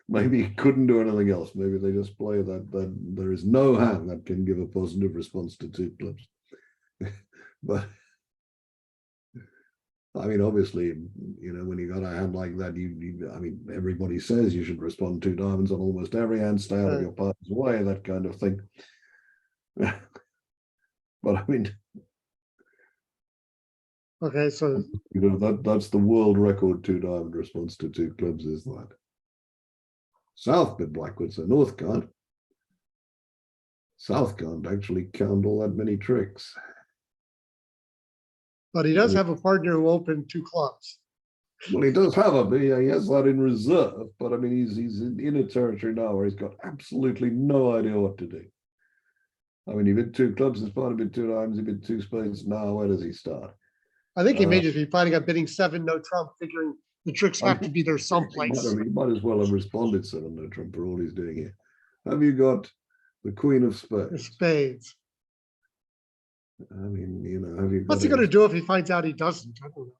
Speaker 1: Maybe he couldn't do anything else. Maybe they just play that there is no hand that can give a positive response to 2 clubs. But I mean, obviously, you know, when you got a hand like that, I mean, everybody says you should respond 2 diamonds on almost every hand, stay out of your partner's way, that kind of thing. But I mean,
Speaker 3: okay, so
Speaker 1: you know, that's the world record 2 diamond response to 2 clubs is that. South bid Blackwood, so North can't. South can't actually count all that many tricks.
Speaker 3: but he does have a partner who opened 2 clubs.
Speaker 1: Well, he does have he has that in reserve, but I mean, he's in a territory now where he's got absolutely no idea what to do. I mean, he bid 2 clubs, his partner bid 2 diamonds, he bid 2 spades. Now, where does he start?
Speaker 3: I think he may just be planning on bidding 7 no trump, figuring the tricks have to be there
Speaker 1: He
Speaker 3: someplace.
Speaker 1: might as well have responded 7 no trump for all he's doing here. Have you got the Queen of
Speaker 3: The
Speaker 1: Spades?
Speaker 3: spades.
Speaker 1: I mean, you know, have you got
Speaker 3: What's he going to do if he finds out he doesn't? I don't know.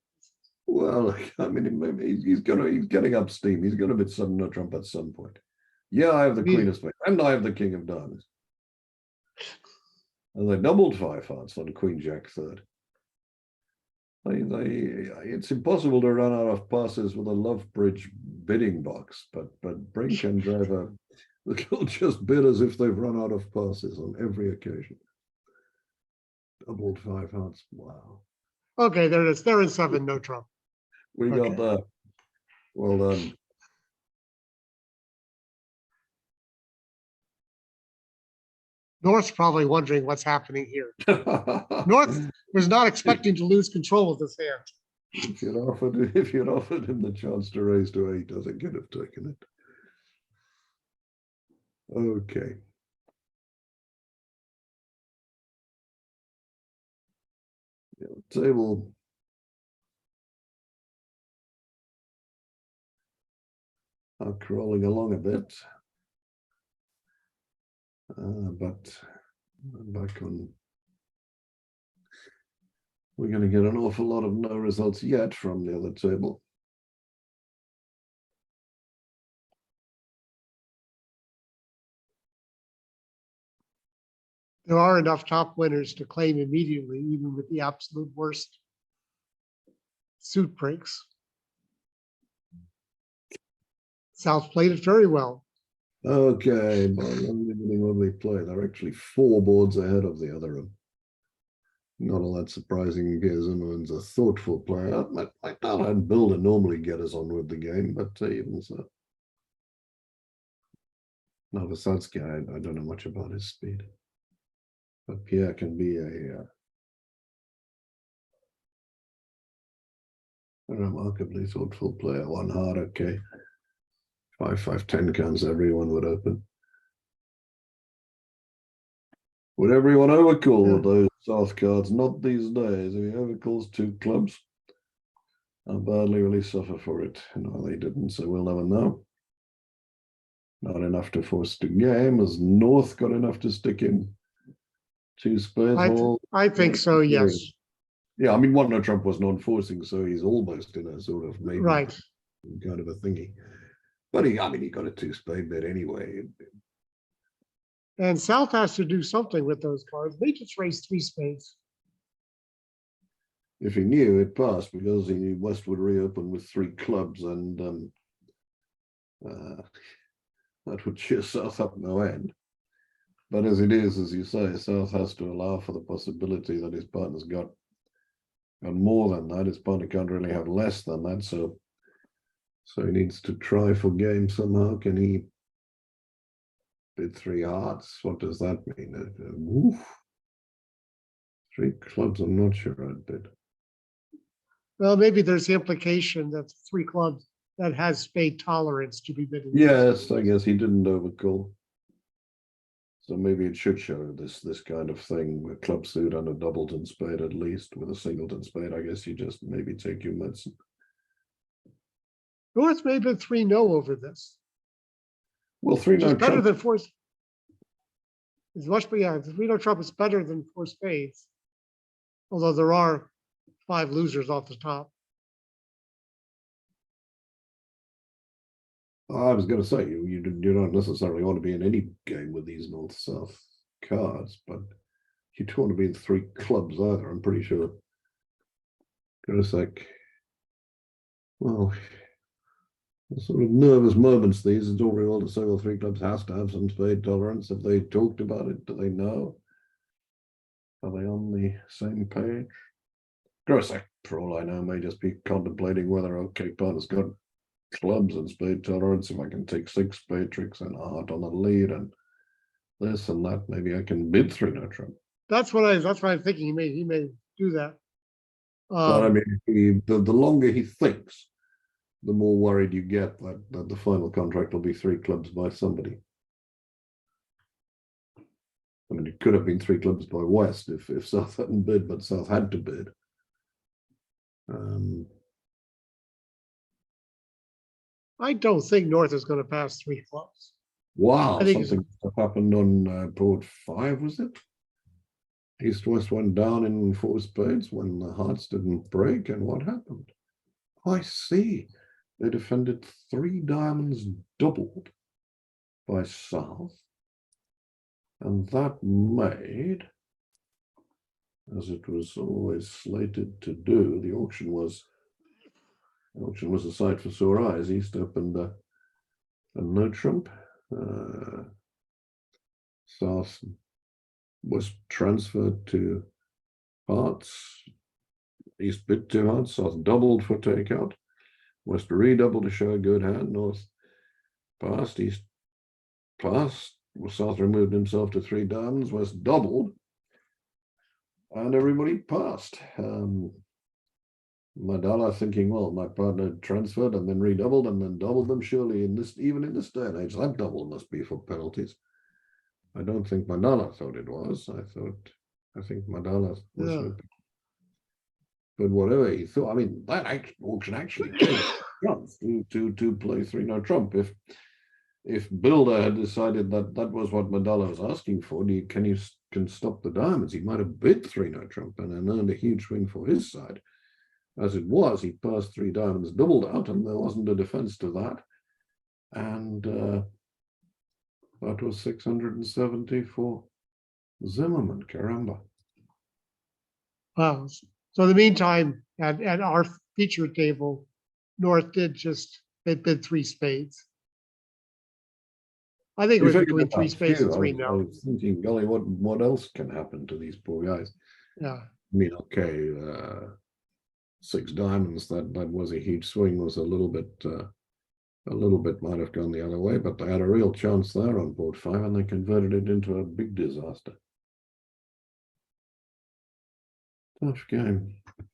Speaker 1: Well, I mean, maybe he's getting up steam. He's going to bid 7 no trump at some point. Yeah, I have the Queen of Spades and I have the King of Diamonds. And they doubled 5 hearts on Queen Jack third. It's impossible to run out of passes with a Love Bridge bidding box, but Brink and Driver will just bid as if they've run out of passes on every occasion. Doubled 5 hearts. Wow.
Speaker 3: Okay, there it is. They're in 7 no trump.
Speaker 1: We got that. Well done.
Speaker 3: North's probably wondering what's happening here. North was not expecting to lose control of this hand.
Speaker 1: If you'd offered him the chance to raise to 8, I think he'd have taken it. Okay. The table are crawling along a bit, but back on. We're going to get an awful lot of no results yet from the other table.
Speaker 3: There are enough top winners to claim immediately, even with the absolute worst suit breaks. South played it very well.
Speaker 1: Okay, by lovely play. They're actually 4 boards ahead of the other room. Not all that surprising because Zimmerman's a thoughtful player. McDonald and Builder normally get us on with the game, but even so. Novosadski, I don't know much about his speed. But Pierre can be a remarkably thoughtful player. 1 heart, okay. 5-5-10 counts, everyone would open. Would everyone overcall those South cards? Not these days. If he overcalls 2 clubs, I'll badly really suffer for it. No, they didn't, so we'll never know. Not enough to force the game, as North got enough to stick in 2 spades.
Speaker 3: I think so, yes.
Speaker 1: Yeah, I mean, 1 no trump was non-forcing, so he's almost in a sort of maybe
Speaker 3: Right.
Speaker 1: kind of a thingy. But he got a 2 spade bid anyway.
Speaker 3: And South has to do something with those cards. They just raised 3 spades.
Speaker 1: If he knew, it passed because he knew West would reopen with 3 clubs, and that would cheer South up no end. But as it is, as you say, South has to allow for the possibility that his partner's got more than that. His partner can't really have less than that, so he needs to try for game somehow. Can he bid 3 hearts? What does that mean? Oof. 3 clubs, I'm not sure I'd bid.
Speaker 3: Well, maybe there's the implication that 3 clubs that has spade tolerance to be bidding.
Speaker 1: Yes, I guess he didn't overcall. So maybe it should show this kind of thing, a club suit and a doubleton spade at least. With a singleton spade, I guess you just maybe take your medicine.
Speaker 3: North may have been 3-0 over this.
Speaker 1: Well, 3
Speaker 3: Which
Speaker 1: no
Speaker 3: is better
Speaker 1: trump.
Speaker 3: than 4. It's much, yeah, 3-0 trump is better than 4 spades. Although there are 5 losers off the top.
Speaker 1: I was going to say you don't necessarily want to be in any game with these north-south cards, but you don't want to be in 3 clubs either. I'm pretty sure. Got a sec. Well, sort of nervous moments. These, it's all very well to say, well, 3 clubs has to have some spade tolerance. Have they talked about it? Do they know? Are they on the same page? Grosek, for all I know, may just be contemplating whether okay, partner's got clubs and spade tolerance. If I can take 6 spade tricks and a heart on the lead and this and that, maybe I can bid 3 no trump.
Speaker 3: That's what I'm thinking. He may do that.
Speaker 1: But I mean, the longer he thinks, the more worried you get that the final contract will be 3 clubs by somebody. I mean, it could have been 3 clubs by West if South hadn't bid, but South had to bid.
Speaker 3: I don't think North is going to pass 3 clubs.
Speaker 1: Wow,
Speaker 3: I think
Speaker 1: something happened on board 5, was it? East-West went down in 4 spades when the hearts didn't break, and what happened? I see. They defended 3 diamonds doubled by South, and that made, as it was always slated to do, the auction was a sight for sore eyes. East opened a no trump. South was transferred to hearts. East bid 2 hearts. South doubled for takeout. West redoubled to show a good hand. North passed. East passed. South removed himself to 3 diamonds. West doubled, and everybody passed. Madala thinking, well, my partner transferred and then redoubled and then doubled them. Surely even in this day and age, that double must be for penalties. I don't think Madala thought it was. I think Madala was hoping. But whatever he thought, I mean, that auction actually gave Trump to play 3 no trump. If Builder had decided that was what Madala was asking for, can stop the diamonds, he might have bid 3 no trump and then earned a huge swing for his side. As it was, he passed 3 diamonds doubled out, and there wasn't a defense to that. And that was 670 for Zimmerman. Caramba.
Speaker 3: Wow. So in the meantime, at our feature table, North did just bid 3 spades. I think it was between 3 spades and 3
Speaker 1: I
Speaker 3: no.
Speaker 1: was thinking, golly, what else can happen to these poor guys?
Speaker 3: Yeah.
Speaker 1: I mean, okay, 6 diamonds, that was a huge swing, was a little bit might have gone the other way, but they had a real chance there on board 5 and they converted it into a big disaster. Tough game, it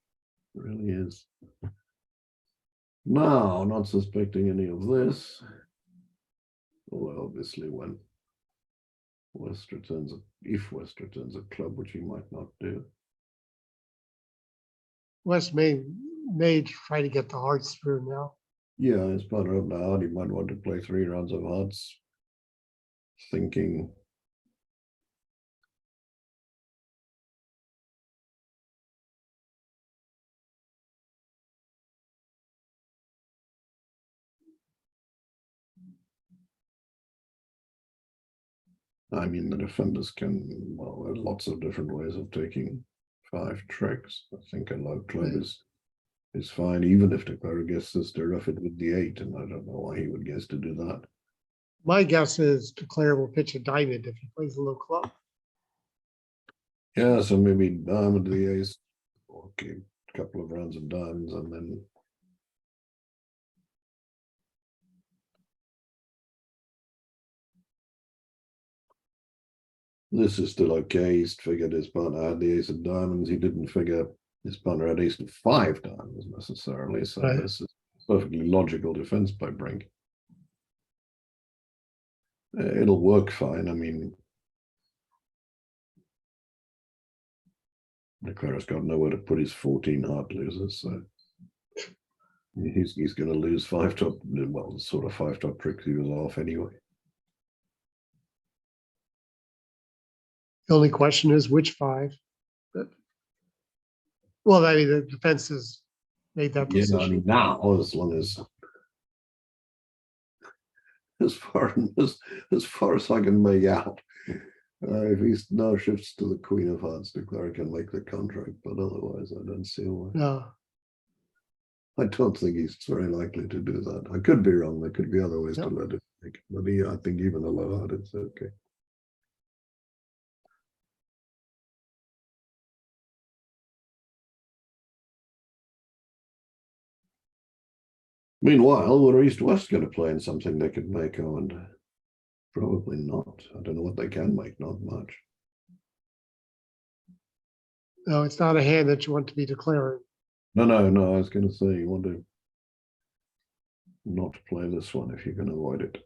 Speaker 1: really is. Now, not suspecting any of this, although obviously when West returns, if West returns a club, which he might not do.
Speaker 3: West may try to get the hearts through now.
Speaker 1: Yeah, as part of the heart, he might want to play 3 rounds of hearts, thinking. I mean, the defenders can, well, there are lots of different ways of taking 5 tricks. I think a low club is fine, even if the player guesses to rough it with the 8, and I don't know why he would guess to do that.
Speaker 3: My guess is Declare will pitch a diamond if he plays a low club.
Speaker 1: Yeah, so maybe diamond to the ace, or keep a couple of rounds of diamonds and then. This is still okay. He's figured his partner had the ace of diamonds. He didn't figure his partner had ace of 5 diamonds necessarily. So
Speaker 3: Right.
Speaker 1: this is perfectly logical defense by Brink. It'll work fine. I mean, Declare's got nowhere to put his 14 hard losers, so he's going to lose 5 top. Well, sort of 5 top tricks he was off anyway.
Speaker 3: The only question is which 5. But, well, I mean, the defense has made that
Speaker 1: Yeah,
Speaker 3: decision.
Speaker 1: I mean now, as long as far as I can make out, if he now shifts to the Queen of Hearts, Declare can make the contract, but otherwise, I don't see why.
Speaker 3: No,
Speaker 1: I don't think he's very likely to do that. I could be wrong. There could be other ways to
Speaker 3: Yep.
Speaker 1: let it make, but I think even a low heart, it's okay. Meanwhile, we're East-West going to play in something they could make, and probably not. I don't know what they can make, not much.
Speaker 3: no, it's not a hand that you want to be declaring.
Speaker 1: No, I was going to say, you want to not play this one if you can avoid it.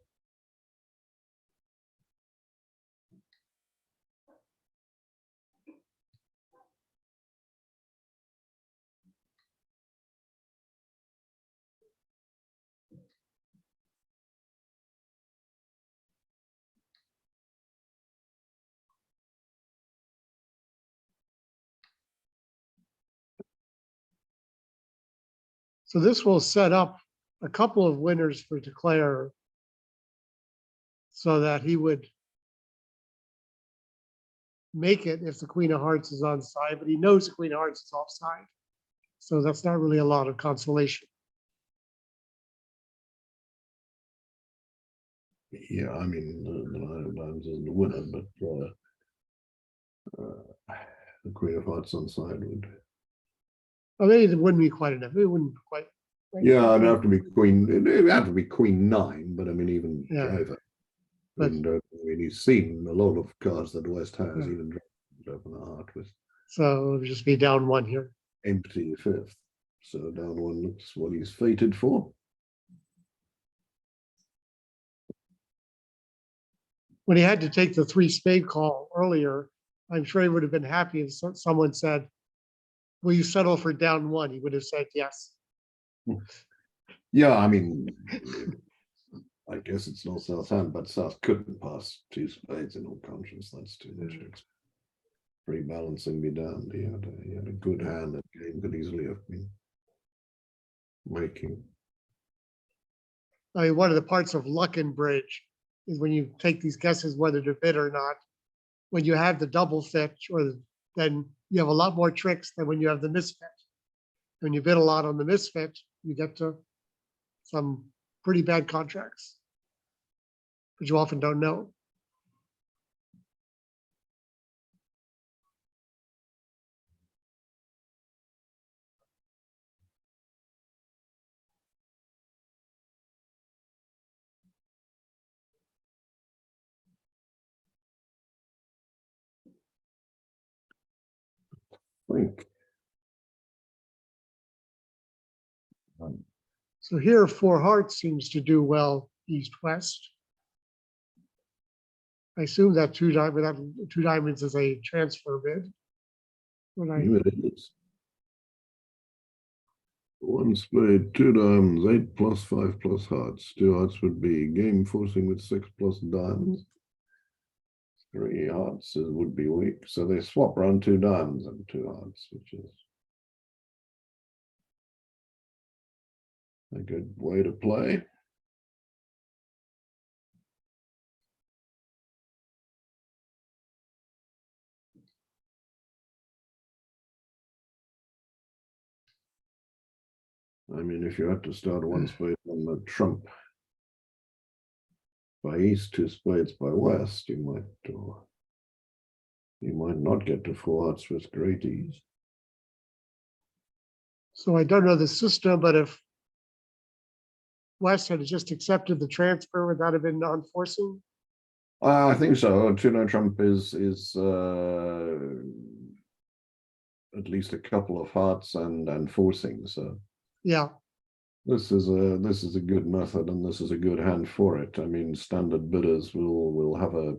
Speaker 3: So this will set up a couple of winners for Declare so that he would make it if the Queen of Hearts is on side, but he knows the Queen of Hearts is offside. So that's not really a lot of consolation.
Speaker 1: Yeah, I mean, the Nine of Diamonds isn't the winner, but the Queen of Hearts on side would.
Speaker 3: I mean, it wouldn't be quite enough. It wouldn't quite.
Speaker 1: Yeah, it'd have to be Queen. It'd have to be Queen 9, but I mean, even
Speaker 3: Yeah.
Speaker 1: Driver.
Speaker 3: But-
Speaker 1: And I mean, he's seen a lot of cards that West has,
Speaker 3: Yeah.
Speaker 1: even open the heart with
Speaker 3: So it'll just be down 1 here.
Speaker 1: empty 5th. So down 1 looks what he's fated for.
Speaker 3: When he had to take the 3 spade call earlier, I'm sure he would have been happy if someone said, will you settle for down 1? He would have said yes.
Speaker 1: Yeah, I mean, I guess it's not Southampton, but South couldn't pass 2 spades in all conscience. That's too much. Free balancing be damned. He had a good hand that game could easily have been making.
Speaker 3: I mean, one of the parts of luck in bridge is when you take these guesses whether to bid or not. When you have the double fetch, then you have a lot more tricks than when you have the misfit. When you bid a lot on the misfit, you get to some pretty bad contracts, but you often don't know.
Speaker 1: I think.
Speaker 3: So here, 4 hearts seems to do well east-west. I assume that 2 diamonds is a transfer bid.
Speaker 1: It is. 1 spade, 2 diamonds, 8 plus 5 plus hearts. 2 hearts would be game forcing with 6 plus diamonds. 3 hearts would be weak. So they swap around 2 diamonds and 2 hearts, which is a good way to play. I mean, if you had to start 1 spade on the trump, by east, two spades by west, you might not get to four hearts with great ease.
Speaker 3: So I don't know the system, but if West had just accepted the transfer, would that have been non-forcing?
Speaker 1: I think so. Two-no trump is at least a couple of hearts and forcing. So
Speaker 3: Yeah,
Speaker 1: this is a good method, and this is a good hand for it. I mean, standard bidders will have a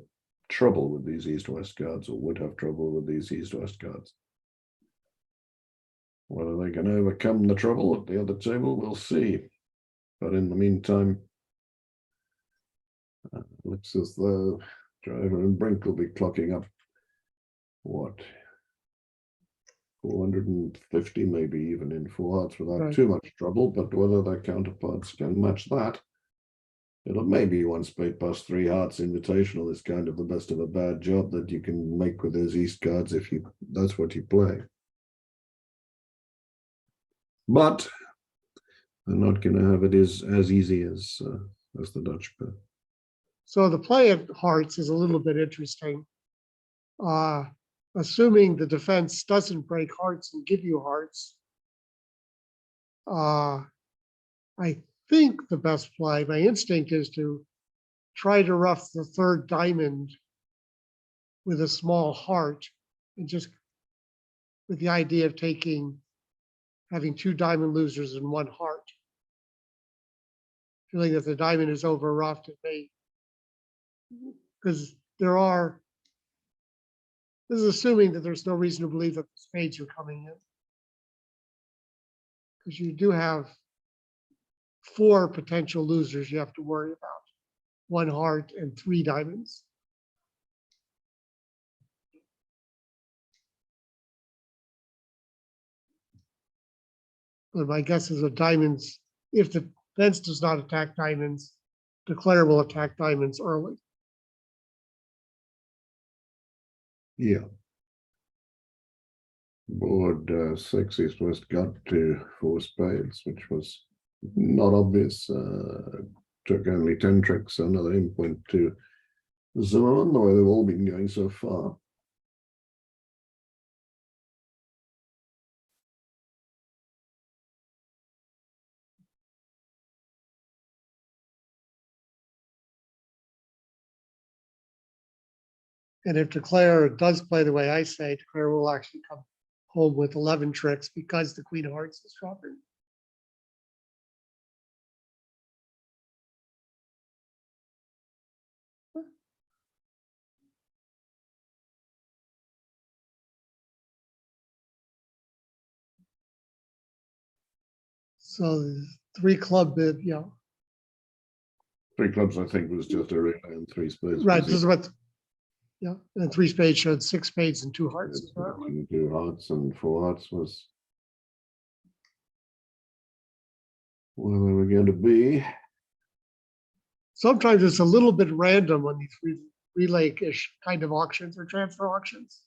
Speaker 1: trouble with these east-west cards, or would have trouble with these east-west cards. Whether they can overcome the trouble at the other table, we'll see. But in the meantime, looks as though Driver and Brink will be clocking up, what, 450, maybe even in four hearts without
Speaker 3: Right.
Speaker 1: too much trouble. But whether their counterparts can match that, it'll maybe one spade past three hearts invitational is kind of the best of a bad job that you can make with those east cards if that's what you play. But they're not going to have it as easy as the Dutch pair.
Speaker 3: so the play at hearts is a little bit interesting. Assuming the defense doesn't break hearts and give you hearts, I think the best play, my instinct is to try to rough the third diamond with a small heart, and just with the idea of having two diamond losers and one heart. Feeling that the diamond is over roughed, it may, because this is assuming that there's no reason to believe that the spades are coming in. Because you do have four potential losers you have to worry about. One heart and three diamonds. But my guess is that diamonds, if the fence does not attack diamonds, declare will attack diamonds early.
Speaker 1: Yeah. Board 6 east-west got to four spades, which was not obvious. Took only 10 tricks, so another aim point to Zimmerman, the way they've all been going so far.
Speaker 3: And if declare does play the way I say, declare will actually come home with 11 tricks because the queen of hearts is dropping. So the three club bid, yeah.
Speaker 1: Three clubs, I think, was just a relay, and three spades.
Speaker 3: Right,
Speaker 1: was
Speaker 3: this is what, yeah, and three spades showed six spades and two hearts.
Speaker 1: and two hearts and four hearts was where they were going to be.
Speaker 3: Sometimes it's a little bit random on these relay-ish kind of auctions or transfer auctions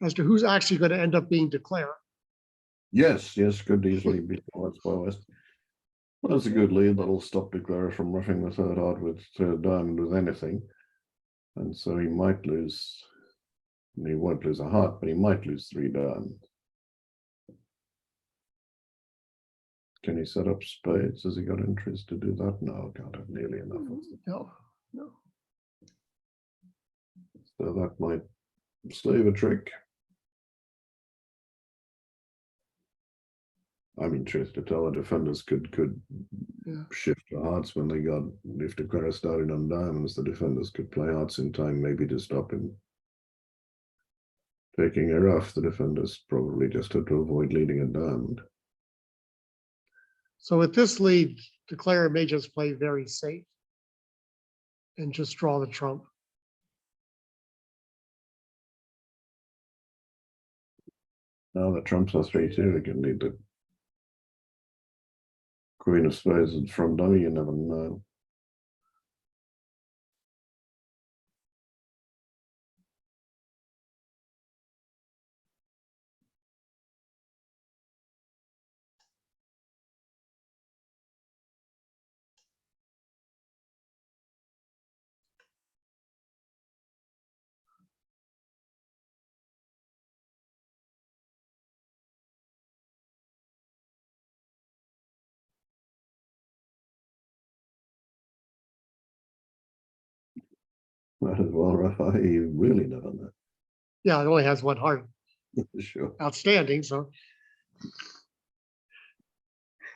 Speaker 3: as to who's actually going to end up being declared.
Speaker 1: Yes, could easily be four hearts by west. Well, that's a good lead. That'll stop declarer from roughing the third heart with diamond with anything. And so he might lose, he won't lose a heart, but he might lose three diamonds. Can he set up spades? Has he got interest to do that? No, can't have nearly enough.
Speaker 3: No.
Speaker 1: So that might save a trick. I mean, truth to tell, the defenders could
Speaker 3: Yeah.
Speaker 1: shift to hearts when they got, if declare started on diamonds, the defenders could play hearts in time, maybe to stop him taking a rough. The defenders probably just had to avoid leading a diamond.
Speaker 3: So with this lead, declare may just play very safe and just draw the trump.
Speaker 1: Now the trumps are 3-2, they can lead the queen of spades and from dummy, you never know. Might as well, Rafa, you really never know.
Speaker 3: Yeah, it only has one heart
Speaker 1: Sure.
Speaker 3: outstanding, so.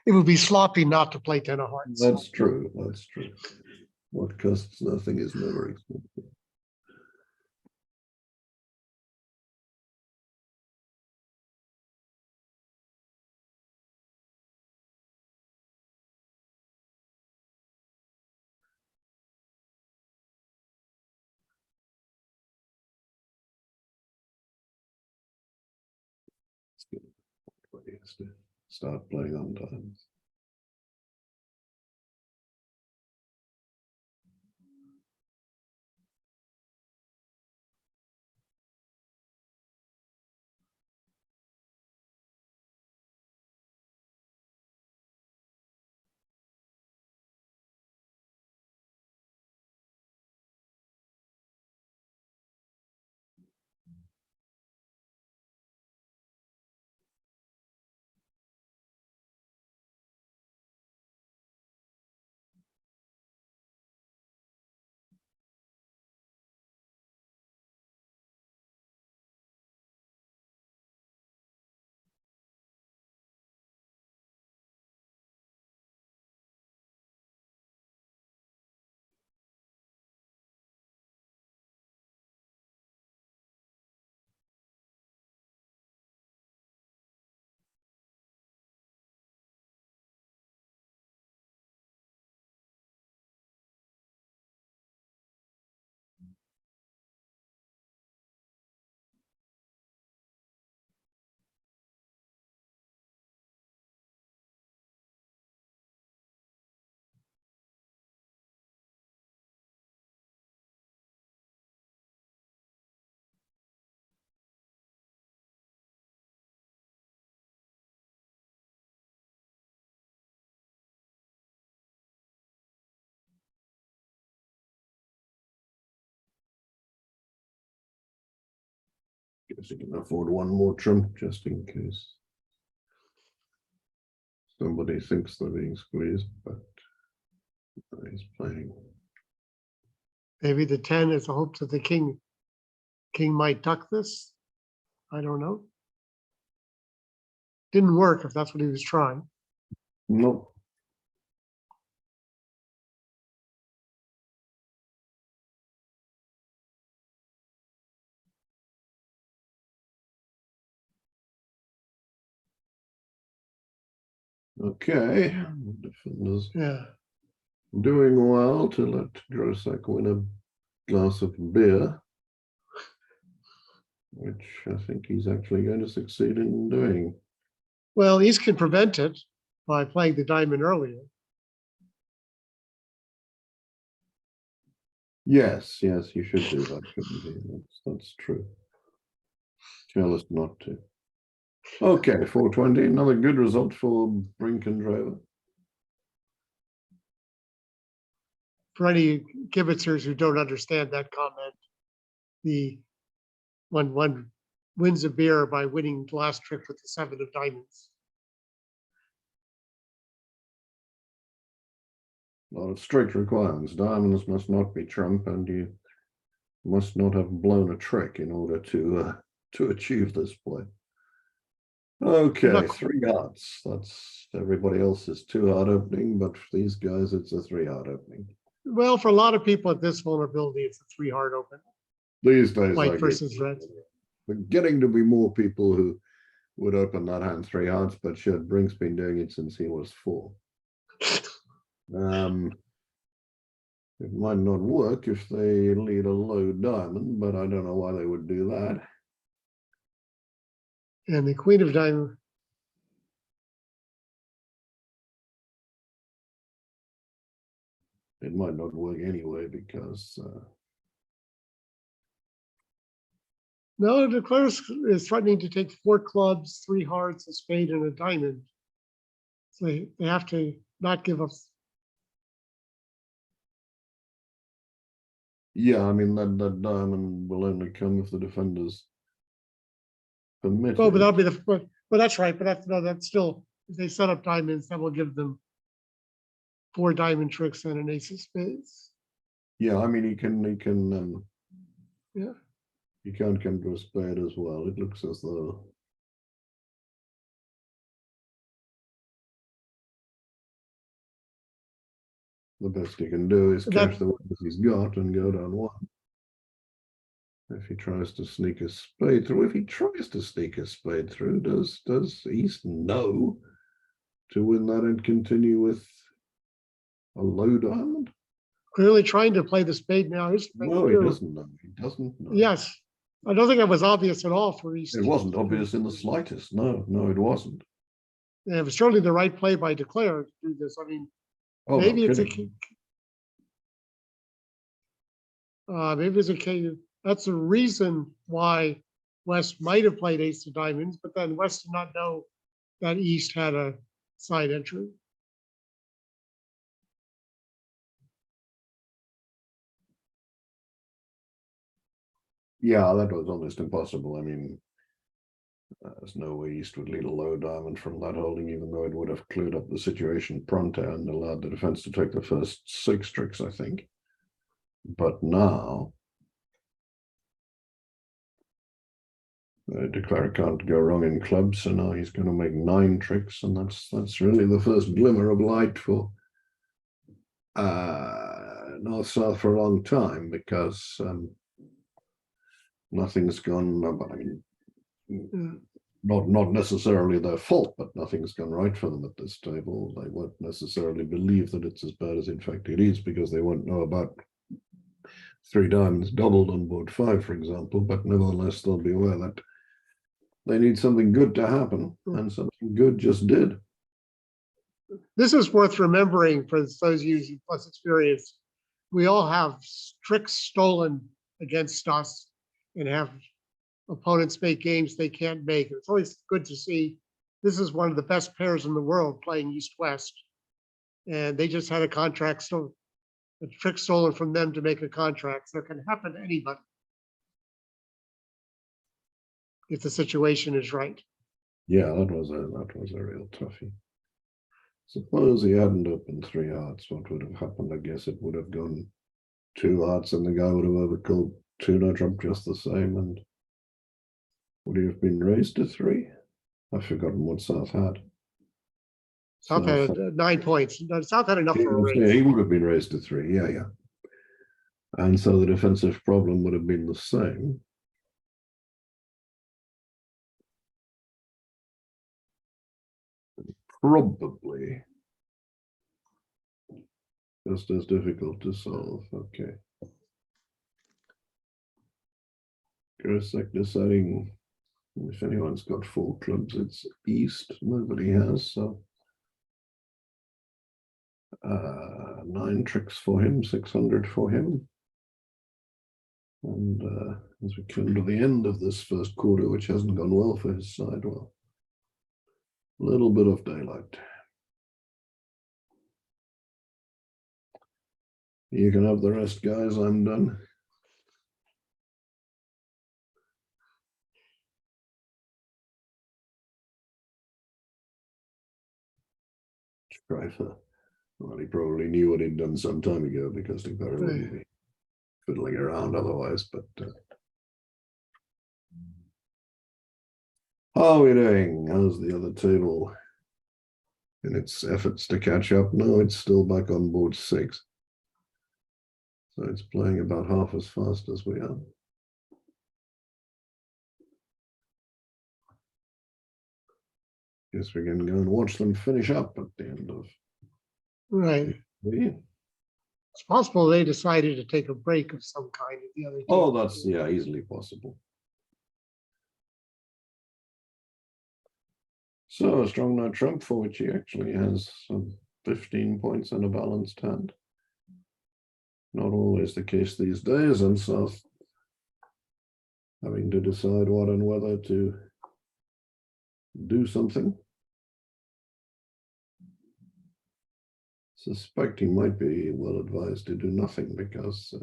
Speaker 3: It would be sloppy not to play 10 of hearts.
Speaker 1: That's true. That's true. What costs nothing is never expensive. It's good. Everybody has to start playing on times. Guess you can afford one more trump just in case somebody thinks they're being squeezed, but he's playing.
Speaker 3: Maybe the 10 is the hope that the king might duck this. I don't know. Didn't work if that's what he was trying.
Speaker 1: Nope. Okay, defenders
Speaker 3: Yeah.
Speaker 1: doing well to let Grosek win a glass of beer, which I think he's actually going to succeed in doing.
Speaker 3: Well, East can prevent it by playing the diamond earlier.
Speaker 1: Yes, yes, you should do that, shouldn't you? That's true. Tell us not to. Okay, 420, another good result for Brink and Drover.
Speaker 3: For any kibitzers who don't understand that comment, the when one wins a beer by winning the last trick with the 7 of diamonds.
Speaker 1: A lot of strict requirements. Diamonds must not be trump, and you must not have blown a trick in order to achieve this play. Okay,
Speaker 3: Not-
Speaker 1: 3 hearts. That's everybody else's 2 heart opening, but for these guys, it's a 3 heart opening.
Speaker 3: Well, for a lot of people at this vulnerability, it's a 3 heart open.
Speaker 1: These days,
Speaker 3: White versus red.
Speaker 1: We're getting to be more people who would open that hand 3 hearts, but sure, Brink's been doing it since he was 4. It might not work if they lead a low diamond, but I don't know why they would do that.
Speaker 3: And the queen of diamond.
Speaker 1: It might not work anyway because
Speaker 3: No, the clerk is threatening to take 4 clubs, 3 hearts, a spade, and a diamond. So they have to not give up.
Speaker 1: yeah, I mean that diamond will only come if the defenders permit
Speaker 3: Oh, but
Speaker 1: it.
Speaker 3: that'll be the, but that's right, but that's still, if they set up diamonds, that will give them 4 diamond tricks and an ace of spades.
Speaker 1: Yeah, I mean, he can,
Speaker 3: Yeah.
Speaker 1: he can't come to a spade as well. It looks as though. The best he can do is
Speaker 3: That-
Speaker 1: catch the ones he's got and go down one. If he tries to sneak a spade through, if he tries to sneak a spade through, does East know to win that and continue with a low diamond?
Speaker 3: Clearly trying to play the spade now.
Speaker 1: No, he doesn't know. He doesn't know.
Speaker 3: Yes. I don't think it was obvious at all for East.
Speaker 1: It wasn't obvious in the slightest. No, no, it wasn't.
Speaker 3: Yeah, it was certainly the right play by Declare to do this. I mean,
Speaker 1: Oh,
Speaker 3: maybe
Speaker 1: no
Speaker 3: it's
Speaker 1: kidding.
Speaker 3: maybe it's a case. That's the reason why West might have played ace of diamonds, but then West did not know that East had a side entry.
Speaker 1: Yeah, that was almost impossible. I mean, there's no way East would lead a low diamond from that holding, even though it would have cleared up the situation pronto and allowed the defense to take the first 6 tricks, I think. But now, Declare can't go wrong in clubs, so now he's going to make 9 tricks, and that's really the first glimmer of light for North-South for a long time, because nothing's gone. I mean, not necessarily their fault, but nothing's gone right for them at this table. They won't necessarily believe that it's as bad as in fact it is, because they won't know about 3 diamonds doubled on board 5, for example. But nevertheless, they'll be aware that they need something good to happen, and something good just did.
Speaker 3: This is worth remembering for those of you with less experience. We all have tricks stolen against us and have opponents make games they can't make. It's always good to see. This is one of the best pairs in the world playing East-West. And they just had a contract stolen, a trick stolen from them to make a contract. So it can happen to anybody if the situation is right.
Speaker 1: Yeah, that was a real toughie. Suppose he hadn't opened 3 hearts, what would have happened? I guess it would have gone 2 hearts, and the guy would have overcalled 2 no trump just the same, and would he have been raised to 3? I've forgotten what South had.
Speaker 3: South had 9 points. South had enough for a raise.
Speaker 1: Yeah, he would have been raised to 3. Yeah. And so the defensive problem would have been the same. Probably just as difficult to solve. Okay. Grosek deciding if anyone's got 4 clubs, it's East. Nobody has, so 9 tricks for him, 600 for him. And as we come to the end of this first quarter, which hasn't gone well for his side, well, a little bit of daylight. You can have the rest, guys. I'm done. Strifer. Well, he probably knew what he'd done some time ago, because he probably wouldn't be fiddling around otherwise. But how are we doing? How's the other table in its efforts to catch up? No, it's still back on board 6. So it's playing about half as fast as we are. Guess we can go and watch them finish up at the end of.
Speaker 3: Right. It's possible they decided to take a break of some kind at the other.
Speaker 1: Oh, that's, yeah, easily possible. So a strong no trump, for which he actually has some 15 points and a balanced hand. Not always the case these days, and South having to decide what and whether to do something. Suspect he might be well advised to do nothing, because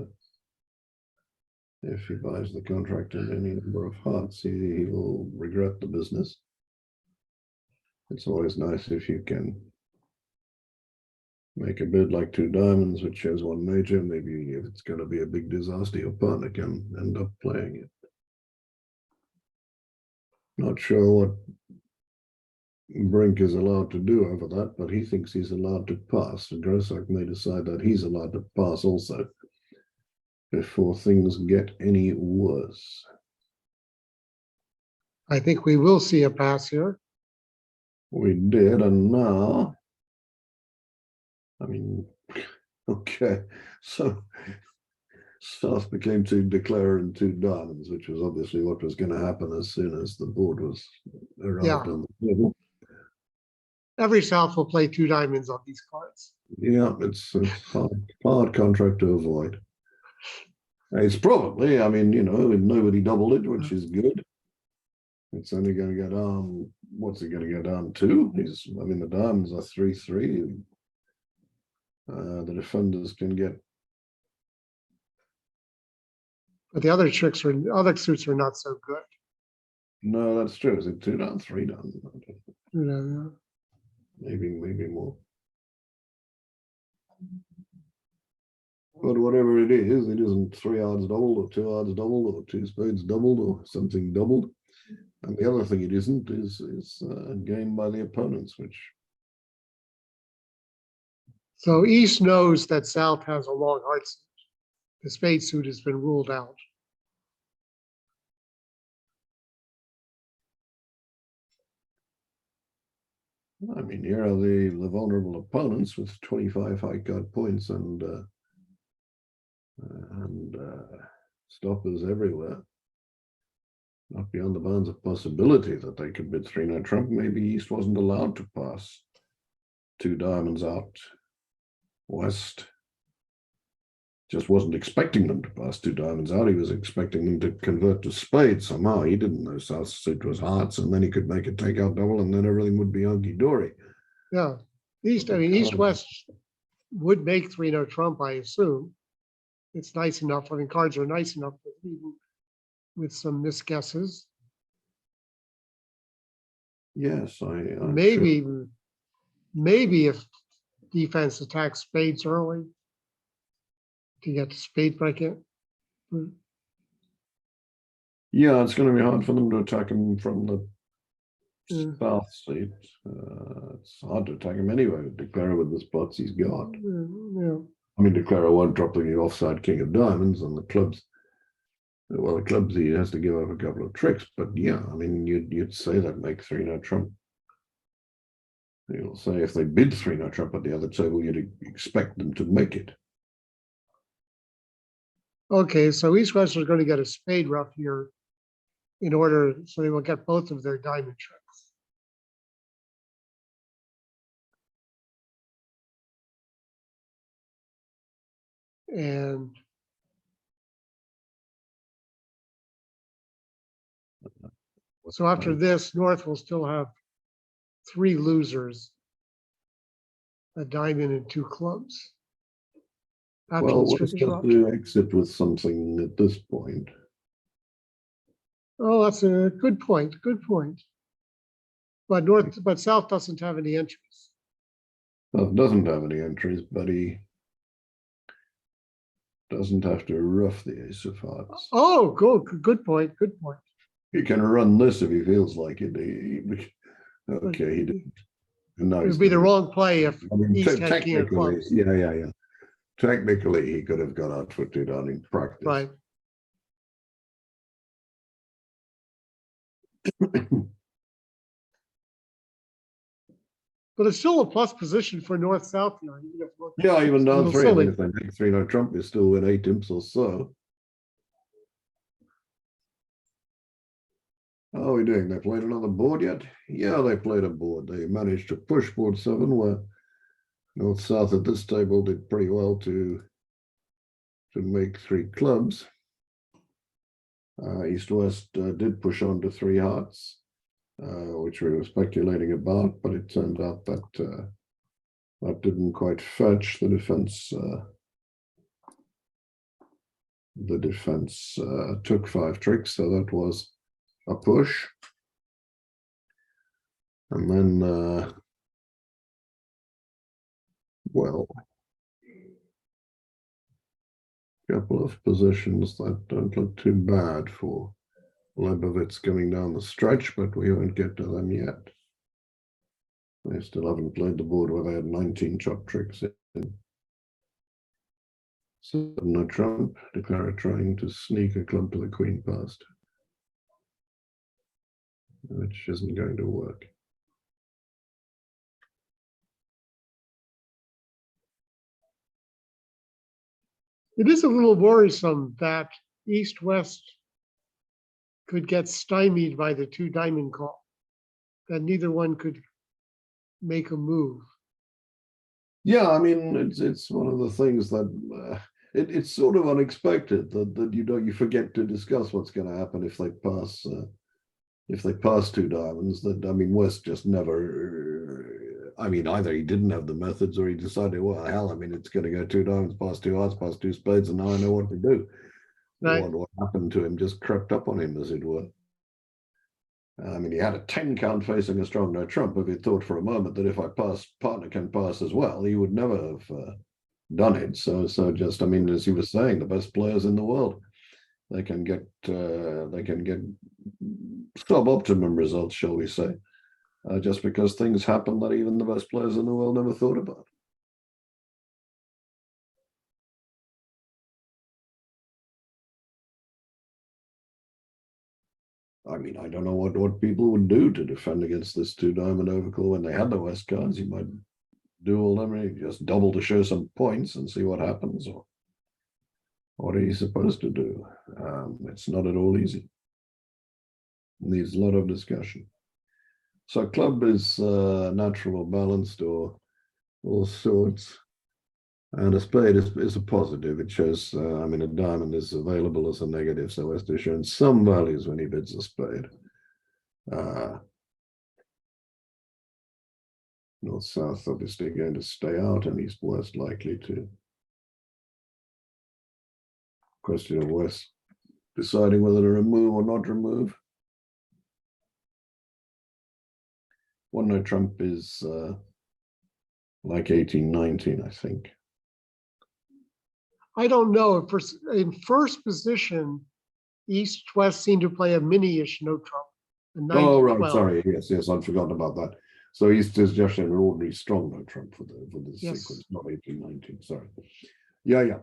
Speaker 1: if he buys the contract in any number of hearts, he will regret the business. It's always nice if you can make a bid like two diamonds, which shows one major. Maybe if it's going to be a big disaster, your partner can end up playing it. Not sure what Brink is allowed to do over that, but he thinks he's allowed to pass. And Grossack may decide that he's allowed to pass also before things get any worse.
Speaker 3: I think we will see a pass here.
Speaker 1: We did, and now, I mean, okay, so South became two declare and two diamonds, which was obviously what was going to happen as soon as the board was arrived on the table.
Speaker 3: Every South will play two diamonds on these cards.
Speaker 1: Yeah, it's hard contract to avoid. It's probably, I mean, you know, nobody doubled it, which is good. It's only going to go down. What's it going to go down to? I mean, the diamonds are 3-3. The defenders can get.
Speaker 3: But the other other suits are not so good.
Speaker 1: No, that's true. Is it 2 down, 3 down?
Speaker 3: Yeah.
Speaker 1: Maybe more. But whatever it isn't 3 odds doubled or 2 odds doubled or 2 spades doubled or something doubled. And the other thing it isn't is gained by the opponents, which.
Speaker 3: So East knows that South has a long heart suit. The spade suit has been ruled out.
Speaker 1: I mean, here are the vulnerable opponents with 25 high card points and stoppers everywhere. Not beyond the bounds of possibility that they could bid 3-no trump. Maybe East wasn't allowed to pass 2 diamonds out. West just wasn't expecting them to pass 2 diamonds out. He was expecting them to convert to spades somehow. He didn't know South's suit was hearts, and then he could make a takeout double, and then everything would be hunky-dory.
Speaker 3: Yeah. East-West would make 3-no trump, I assume. It's nice enough. I mean, cards are nice enough even with some misguesses.
Speaker 1: Yes,
Speaker 3: maybe if defense attacks spades early to get to spade bracket.
Speaker 1: Yeah, it's going to be hard for them to attack him from the south seat. It's hard to attack him anyway. Declare with the spots he's got.
Speaker 3: Yeah.
Speaker 1: I mean, Declare won't drop the offside king of diamonds on the clubs. Well, the clubs he has to give up a couple of tricks, but yeah, I mean, you'd say that make 3-no trump. You'll say if they bid 3-no trump at the other table, you'd expect them to make it.
Speaker 3: Okay, so East-West is going to get a spade rough here in order, so they will get both of their diamond tricks. And so after this, North will still have 3 losers, a diamond and 2 clubs. After
Speaker 1: Well,
Speaker 3: the
Speaker 1: we'll
Speaker 3: trick
Speaker 1: just
Speaker 3: is
Speaker 1: have
Speaker 3: roughed.
Speaker 1: to exit with something at this point.
Speaker 3: Oh, that's a good point. Good point. But South doesn't have any entries.
Speaker 1: Well, doesn't have any entries, but he doesn't have to rough the ace of hearts.
Speaker 3: Oh, good point. Good point.
Speaker 1: He can run this if he feels like it. Okay, he didn't. No,
Speaker 3: It would be the wrong play if East had king of
Speaker 1: technically,
Speaker 3: clubs.
Speaker 1: yeah. Technically, he could have got out for 2 down in practice.
Speaker 3: Right. But it's still a plus position for North-South here.
Speaker 1: Yeah, even down 3. I
Speaker 3: silly.
Speaker 1: mean, if they make 3-no trump, you still win 8 imps or so. How are we doing? They played another board yet? Yeah, they played a board. They managed to push board 7, where North-South at this table did pretty well to make 3 clubs. East-West did push on to 3 hearts, which we were speculating about, but it turned out that that didn't quite fetch. The defense took 5 tricks, so that was a push. And then well. Couple of positions that don't look too bad for Lebovitz coming down the stretch, but we won't get to them yet. They still haven't played the board where they had 19 chop tricks in. So no trump, declare trying to sneak a club to the queen past, which isn't going to work.
Speaker 3: It is a little worrisome that East-West could get stymied by the two diamond call, that neither one could make a move.
Speaker 1: Yeah, I mean, it's one of the things that it's sort of unexpected that you forget to discuss what's going to happen if they pass two diamonds. That, I mean, West just never. I mean, either he didn't have the methods or he decided, well, hell, I mean, it's going to go two diamonds, past two hearts, past two spades, and now I know what to do.
Speaker 3: Right.
Speaker 1: What happened to him just crept up on him, as it were. I mean, he had a 10 count facing a strong no trump. If he thought for a moment that if I pass, partner can pass as well, he would never have done it. So just, I mean, as he was saying, the best players in the world, they can get suboptimum results, shall we say, just because things happen that even the best players in the world never thought about. I mean, I don't know what people would do to defend against this two diamond overcall when they had the West cards. You might duel them, just double to show some points and see what happens, or what are you supposed to do? It's not at all easy. It needs a lot of discussion. So club is natural or balanced or all sorts. And a spade is a positive. It shows, I mean, a diamond is available as a negative, so West has shown some values when he bids a spade. North-south obviously going to stay out, and East-west likely to. Question of West deciding whether to remove or not remove. One no trump is like 1819, I think.
Speaker 3: I don't know. In first position, East-West seemed to play a mini-ish no trump.
Speaker 1: Oh, right. Sorry. Yes, I'd forgotten about that. So East is just an ordinary strong no trump for this sequence, not 1819. Sorry. Yeah.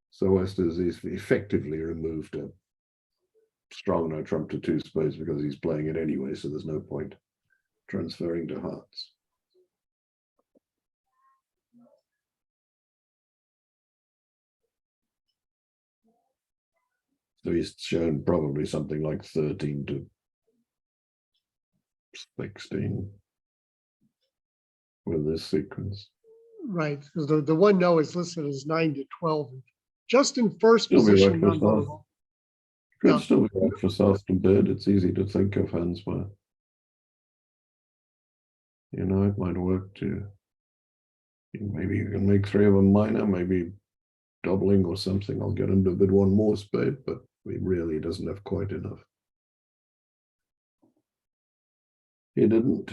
Speaker 1: So West is effectively removed a strong no trump to two spades because he's playing it anyway, so there's no point transferring to hearts. So he's shown probably something like 13 to 16 with this sequence.
Speaker 3: Right, because the one no is listed as 9 to 12, just in first
Speaker 1: Still
Speaker 3: position,
Speaker 1: right
Speaker 3: non-vulnerable.
Speaker 1: Could still be right for South to bid. It's easy to think of hands where, you know, it might work too. Maybe you can make three of them minor, maybe doubling or something. I'll get him to bid one more spade, but he really doesn't have quite enough. He didn't.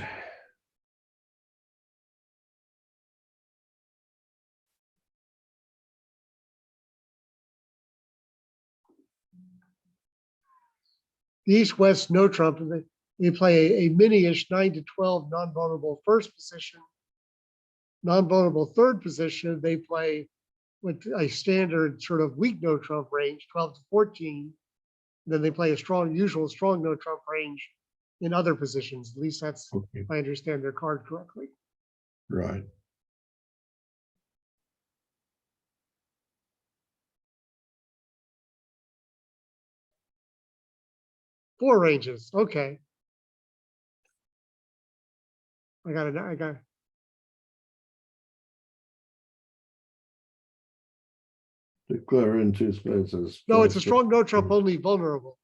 Speaker 3: The East-West no trump, and they play a mini-ish 9 to 12 non-vulnerable first position. Non-vulnerable third position, they play with a standard sort of weak no trump range, 12 to 14. And then they play a usual strong no trump range in other positions. At least that's, if I understand their card correctly.
Speaker 1: Right.
Speaker 3: Four ranges, okay. I got it.
Speaker 1: Declare in two spades as
Speaker 3: No, it's a strong no trump only vulnerable.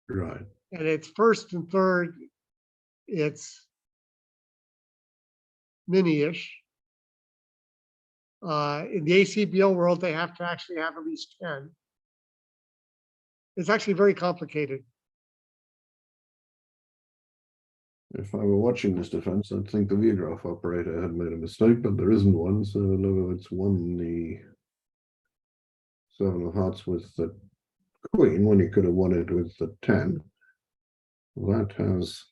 Speaker 1: Right.
Speaker 3: And it's first and third, it's mini-ish. In the ACBO world, they have to actually have at least 10. It's actually very complicated.
Speaker 1: If I were watching this defense, I'd think the view graph operator had made a mistake, but there isn't one. So in other words, won the 7 of hearts with the queen when he could have won it with the 10. That has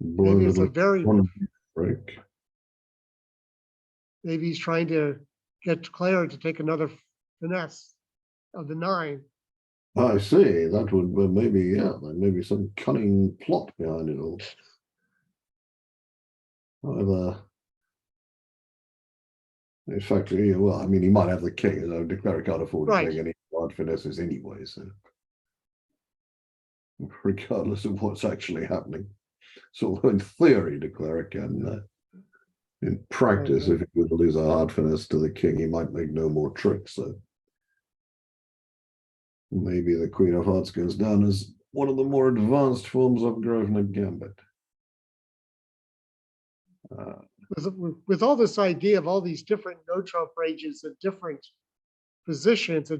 Speaker 1: blown
Speaker 3: Maybe
Speaker 1: it
Speaker 3: it's a
Speaker 1: like
Speaker 3: very,
Speaker 1: one break.
Speaker 3: maybe he's trying to get Claire to take another finesse of the 9.
Speaker 1: I see. That would maybe, yeah, there may be some cunning plot behind it all. However, in fact, yeah, well, I mean, he might have the king. So declare can't afford to
Speaker 3: Right.
Speaker 1: take any hard finesses anyway. So, regardless of what's actually happening, so in theory, declare can. In practice,
Speaker 3: Okay.
Speaker 1: if he were to lose a hard finesse to the king, he might make no more tricks. So maybe the Queen of Hearts goes down as one of the more advanced forms of Grosvenor Gambit.
Speaker 3: With all this idea of all these different no trump ranges at different positions,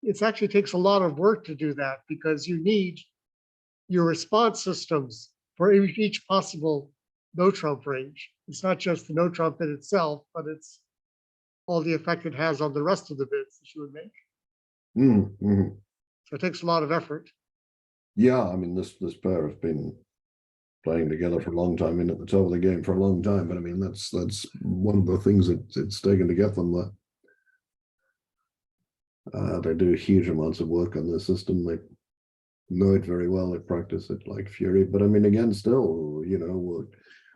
Speaker 3: it's actually takes a lot of work to do that because you need your response systems for each possible no trump range. It's not just the no trump bid itself, but it's all the effect it has on the rest of the bids that you would make.
Speaker 1: Mm-hmm.
Speaker 3: So it takes a lot of effort.
Speaker 1: Yeah, I mean, this pair have been playing together for a long time, and at the top of the game for a long time. But I mean, that's one of the things that it's taken to get them there. They do huge amounts of work on the system. They know it very well. They practice it like fury. But I mean, again, still, you know,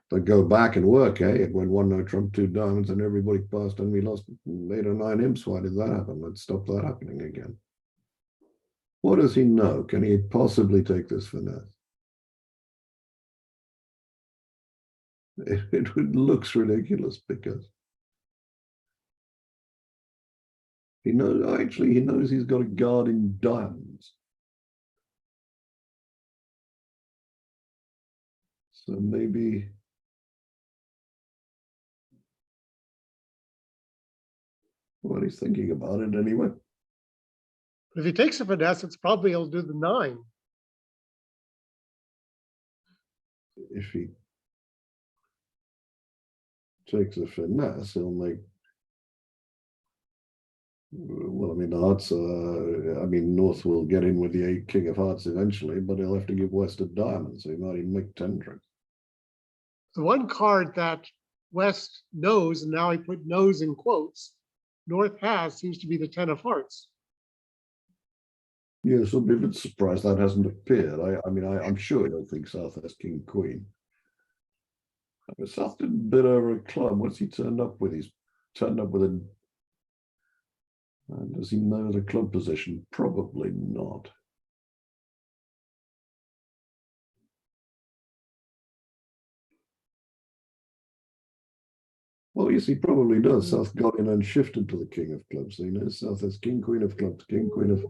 Speaker 1: they go back and work. It went 1 no trump, 2 diamonds, and everybody passed, and we lost 8 or 9 imps. Why did that happen? Let's stop that happening again. What does he know? Can he possibly take this finesse? It looks ridiculous because he knows, actually, he knows he's got a guard in diamonds. So maybe, well, he's thinking about it anyway.
Speaker 3: If he takes a finesse, it's probably he'll do the 9.
Speaker 1: If he takes a finesse, he'll make, well, I mean, the hearts, I mean, North will get in with the King of Hearts eventually, but he'll have to give West a diamond, so he might even make 10 tricks.
Speaker 3: The one card that West knows, and now I put knows in quotes, North has seems to be the 10 of hearts.
Speaker 1: Yes, I'll be a bit surprised that hasn't appeared. I'm sure he'll think South has King Queen. South didn't bid over a club. What's he turned up with? He's turned up with a. Does he know the club position? Probably not. Well, yes, he probably does. South got in and shifted to the King of Clubs. So he knows South has King, Queen of Clubs, King, Queen of.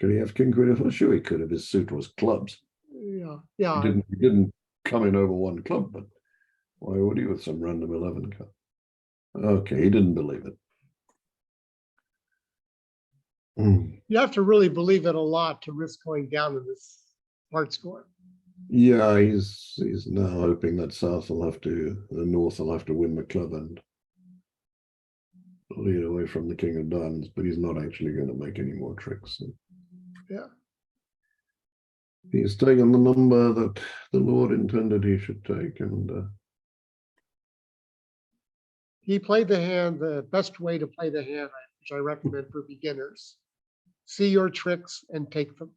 Speaker 1: Could he have King, Queen of? Sure, he could if his suit was clubs.
Speaker 3: Yeah.
Speaker 1: He didn't come in over one club, but why would he with some random 11 cup? Okay, he didn't believe it.
Speaker 3: You have to really believe it a lot to risk going down in this heart score.
Speaker 1: Yeah, he's now hoping that South will have to, the North will have to win the club and lead away from the King of Diamonds, but he's not actually going to make any more tricks. So.
Speaker 3: Yeah.
Speaker 1: He's taken the number that the Lord intended he should take, and
Speaker 3: He played the hand, the best way to play the hand, which I recommend for beginners. See your tricks and take them.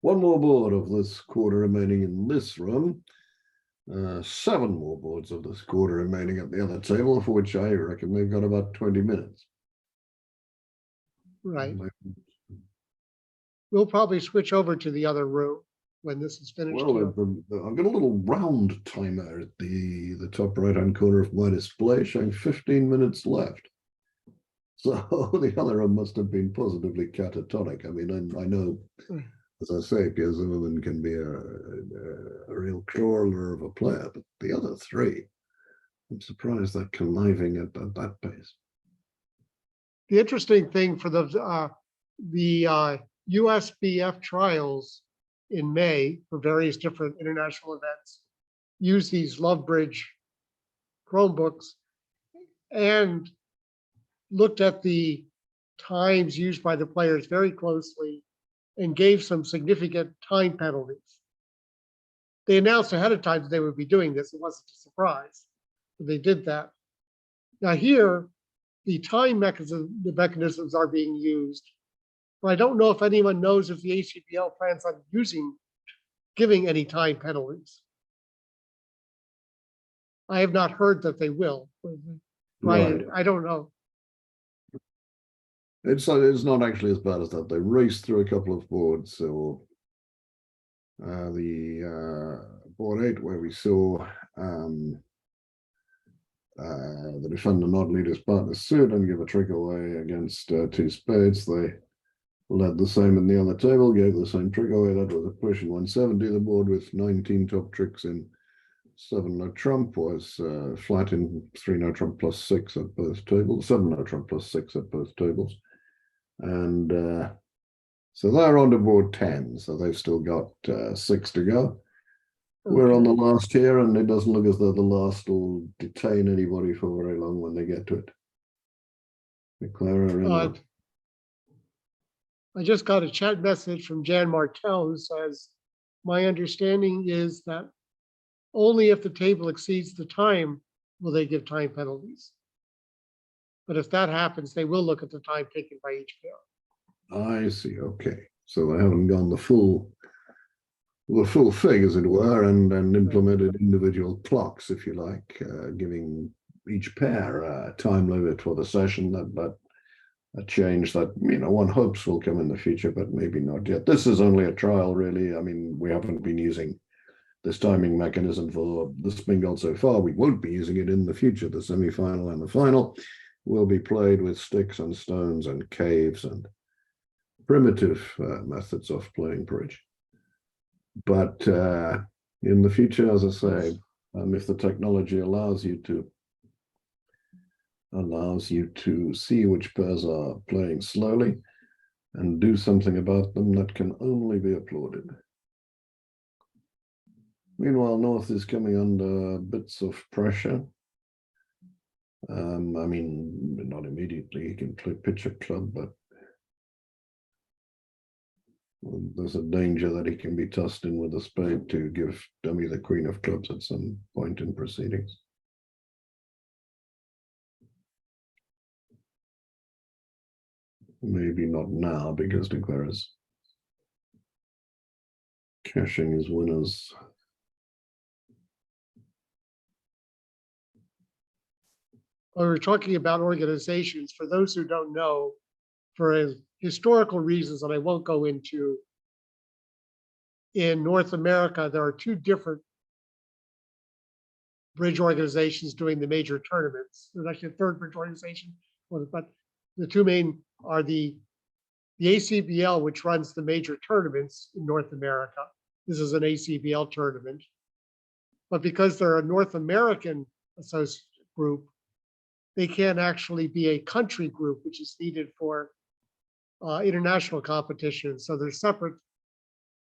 Speaker 1: One more board of this quarter remaining in this room. 7 more boards of this quarter remaining at the other table, for which I reckon we've got about 20 minutes.
Speaker 3: Right. We'll probably switch over to the other room when this is finished.
Speaker 1: Well, I've got a little round timer at the top right-hand corner of my display showing 15 minutes left. So the other room must have been positively catatonic. I mean, I know, as I say, Pierre Zimmerman can be a real crawler of a player, but the other 3, I'm surprised they're conniving at that pace.
Speaker 3: The interesting thing for the USBF trials in May for various different international events use these Lovebridge Chromebooks and looked at the times used by the players very closely and gave some significant time penalties. They announced ahead of time that they would be doing this. It wasn't a surprise, but they did that. Now here, the time mechanisms are being used, but I don't know if anyone knows if the ACBL plans on giving any time penalties. I have not heard that they will.
Speaker 1: Right.
Speaker 3: I don't know.
Speaker 1: It's not actually as bad as that. They raced through a couple of boards. So the board 8 where we saw the defender not lead his partner's suit and give a trick away against 2 spades. They led the same in the other table, gave the same trick away. That was a push in 170. The board with 19 top tricks in 7-no trump was flat in 3-no trump plus 6 at both tables, 7-no trump plus 6 at both tables. And so they're on to board 10. So they've still got 6 to go. We're on the last here, and it doesn't look as though the last will detain anybody for very long when they get to it.
Speaker 3: I just got a chat message from Jan Martel who says, my understanding is that only if the table exceeds the time will they give time penalties. But if that happens, they will look at the time taken by each pair.
Speaker 1: I see. Okay. So they haven't gone the full fig, as it were, and implemented individual clocks, if you like, giving each pair a time limit for the session. That a change that, you know, one hopes will come in the future, but maybe not yet. This is only a trial, really. I mean, we haven't been using this timing mechanism for the Spingold so far. We won't be using it in the future. The semi-final and the final will be played with sticks and stones and caves and primitive methods of playing bridge. But in the future, as I say, if the technology allows you to see which pairs are playing slowly and do something about them, that can only be applauded. Meanwhile, North is coming under bits of pressure. I mean, not immediately. He can pitch a club, but there's a danger that he can be tossed in with a spade to give dummy the queen of clubs at some point in proceedings. Maybe not now, because De Cler is cashing his winners.
Speaker 3: Well, we're talking about organizations. For those who don't know, for historical reasons that I won't go into, in North America, there are 2 different bridge organizations doing the major tournaments. There's actually a 3rd bridge organization, but the 2 main are the ACBL, which runs the major tournaments in North America. This is an ACBL tournament. But because they're a North American associate group, they can't actually be a country group, which is needed for international competition. So there's separate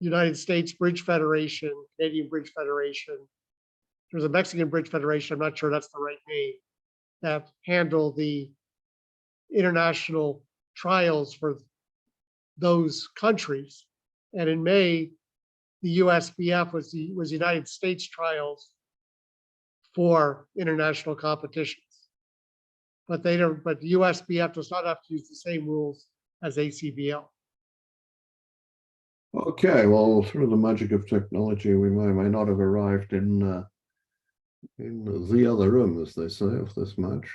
Speaker 3: United States Bridge Federation, Canadian Bridge Federation. There's a Mexican Bridge Federation, I'm not sure that's the right name, that handle the international trials for those countries. And in May, the USBF was the United States trials for international competitions. But the USBF does not have to use the same rules as ACBL.
Speaker 1: Okay, well, through the magic of technology, we may not have arrived in the other room, as they say, of this match,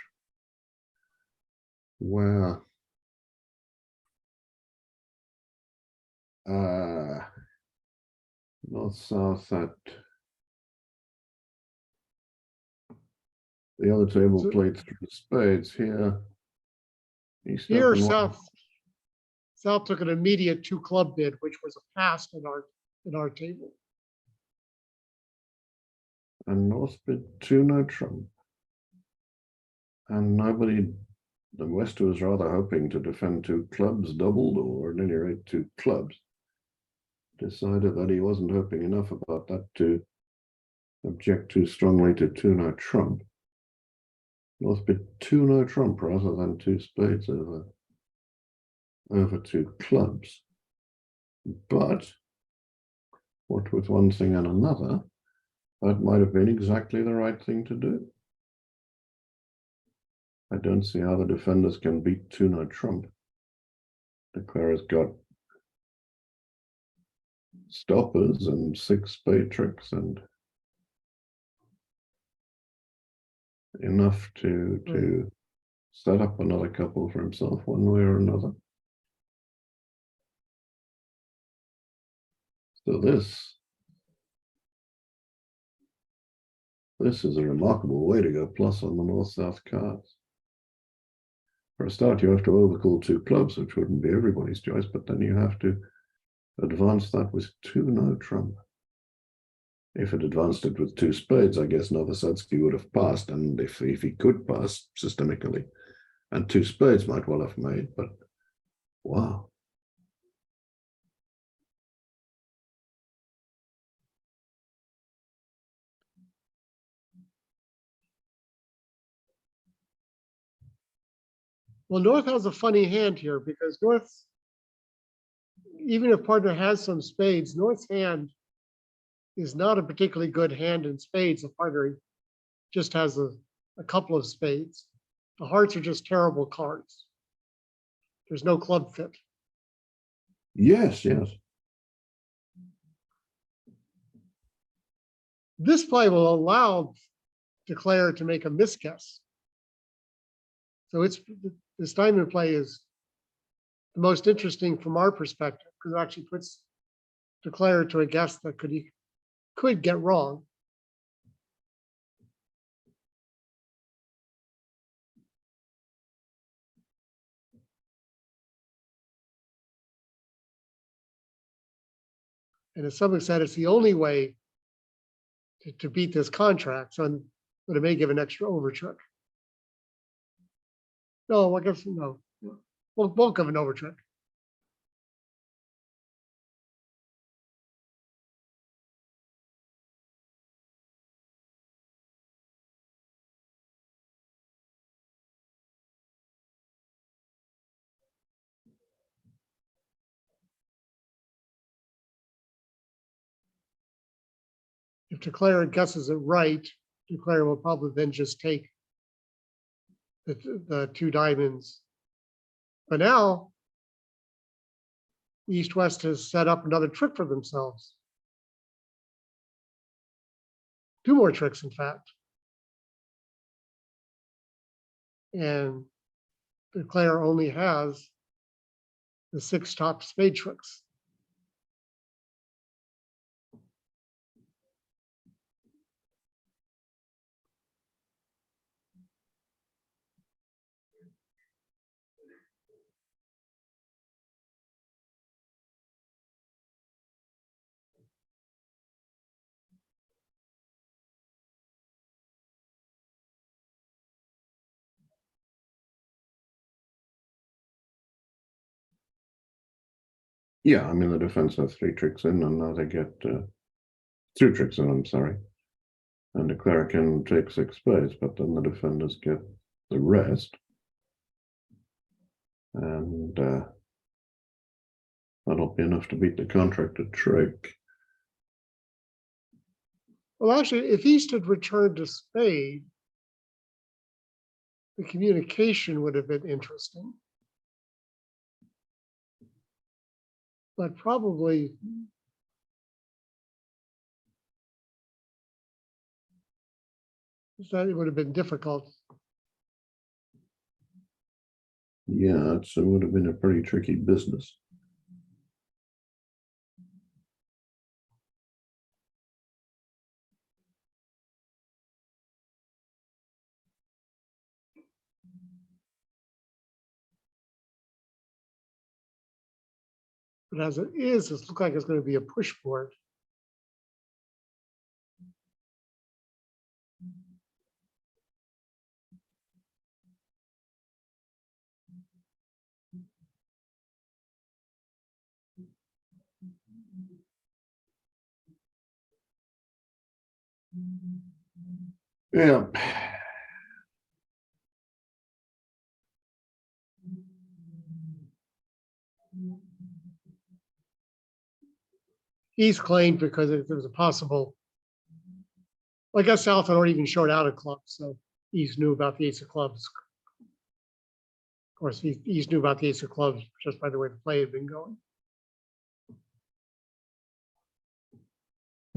Speaker 1: where north-south at the other table played 3 spades.
Speaker 3: Here, South took an immediate 2 club bid, which was a pass in our table.
Speaker 1: And North bid 2 no trump. And nobody The West was rather hoping to defend two clubs doubled, or at any rate two clubs. Decided that he wasn't hoping enough about that to object too strongly to two no trump. North bid two no trump rather than two spades over two clubs. But what with one thing and another, that might have been exactly the right thing to do. I don't see how the defenders can beat two no trump. Declarer's got stoppers and six spade tricks and enough to set up another couple for himself one way or another. So this is a remarkable way to go plus on the north-south cards. For a start, you have to overcall two clubs, which wouldn't be everybody's choice, but then you have to advance that with two no trump. If it advanced it with two spades, I guess Novoselsky would have passed, and if he could pass systemically, and two spades might well have made, but wow.
Speaker 3: Well, North has a funny hand here because North, even if partner has some spades, North's hand is not a particularly good hand in spades. If partner just has a couple of spades. The hearts are just terrible cards. There's no club fit.
Speaker 1: Yes, yes.
Speaker 3: This play will allow Declare to make a misguess. So this diamond play is the most interesting from our perspective because it actually puts Declare to a guess that could get wrong. And as some have said, it's the only way to beat this contract, so but it may give an extra overtrick. No, I guess no. Won't give an overtrick. If Declare guesses it right, Declare will probably then just take the two diamonds. But now, East-West has set up another trick for themselves. Two more tricks, in fact. And Declare only has the six top spade tricks.
Speaker 1: Yeah, I mean, the defense has three tricks in, and now they get two tricks in, I'm sorry. And Declare can take six spades, but then the defenders get the rest. And that'll be enough to beat the contracted trick.
Speaker 3: Well, actually, if East had returned to spade, the communication would have been interesting. But probably that it would have been difficult.
Speaker 1: Yeah, it would have been a pretty tricky business.
Speaker 3: But as it is, it looks like it's going to be a push board.
Speaker 1: Yeah.
Speaker 3: He's claimed because if there was a possible, I guess South had already even showed out a club, so East knew about the ace of clubs. Of course, East knew about the ace of clubs just by the way the play had been going.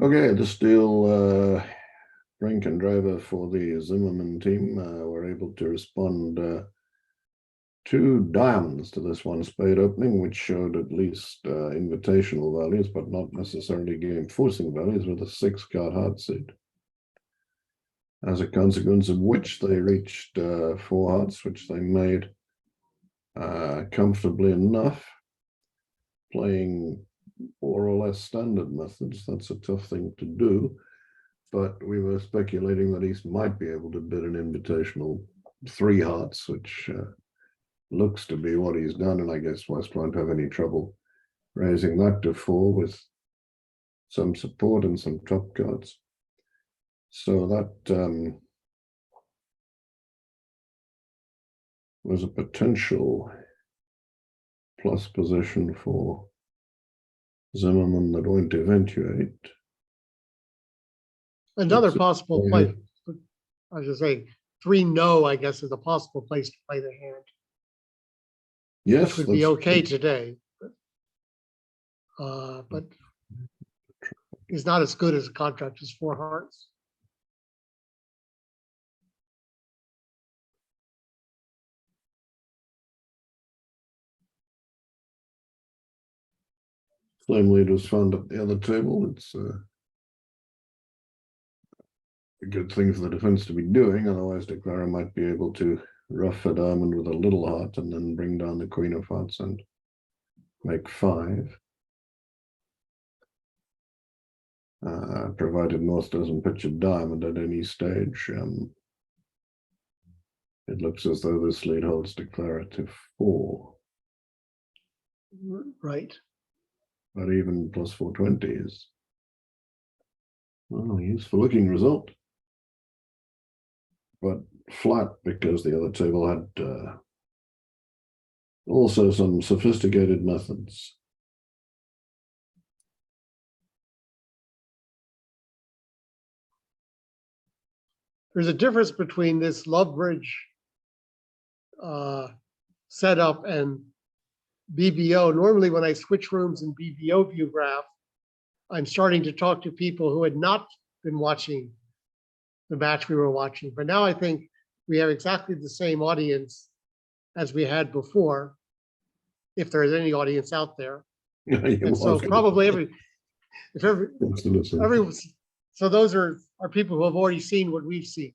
Speaker 1: Okay, the steel drink and driver for the Zimmerman team were able to respond 2 diamonds to this one spade opening, which showed at least invitational values, but not necessarily game forcing values, with a 6-card hard suit. As a consequence of which they reached 4 hearts, which they made comfortably enough, playing more or less standard methods. That's a tough thing to do, but we were speculating that East might be able to bid an invitational 3 hearts, which looks to be what he's done, and I guess West won't have any trouble raising that to 4 with some support and some top cards. So that was a potential plus position for Zimmerman that won't eventuate.
Speaker 3: Another
Speaker 1: That's it.
Speaker 3: possible play, I was just saying, 3 no, I guess, is a possible place to play the hand,
Speaker 1: Yes,
Speaker 3: which would be
Speaker 1: that's
Speaker 3: okay
Speaker 1: true.
Speaker 3: today. But is not as good as a contract as 4 hearts.
Speaker 1: Flame lead was found at the other table. It's a good thing for the defense to be doing, otherwise Declara might be able to rough a diamond with a little heart and then bring down the queen of hearts and make 5. Provided North doesn't pitch a diamond at any stage. It looks as though this lead holds Declara to 4.
Speaker 3: Right.
Speaker 1: But even plus 420 is, well, a useful looking result. But flat because the other table had also some sophisticated methods.
Speaker 3: There's a difference between this love bridge setup and BBO. Normally when I switch rooms in BBO view graph, I'm starting to talk to people who had not been watching the match we were watching. But now I think we have exactly the same audience as we had before, if there is any audience out there. And so probably so those are people who have already seen what we've seen.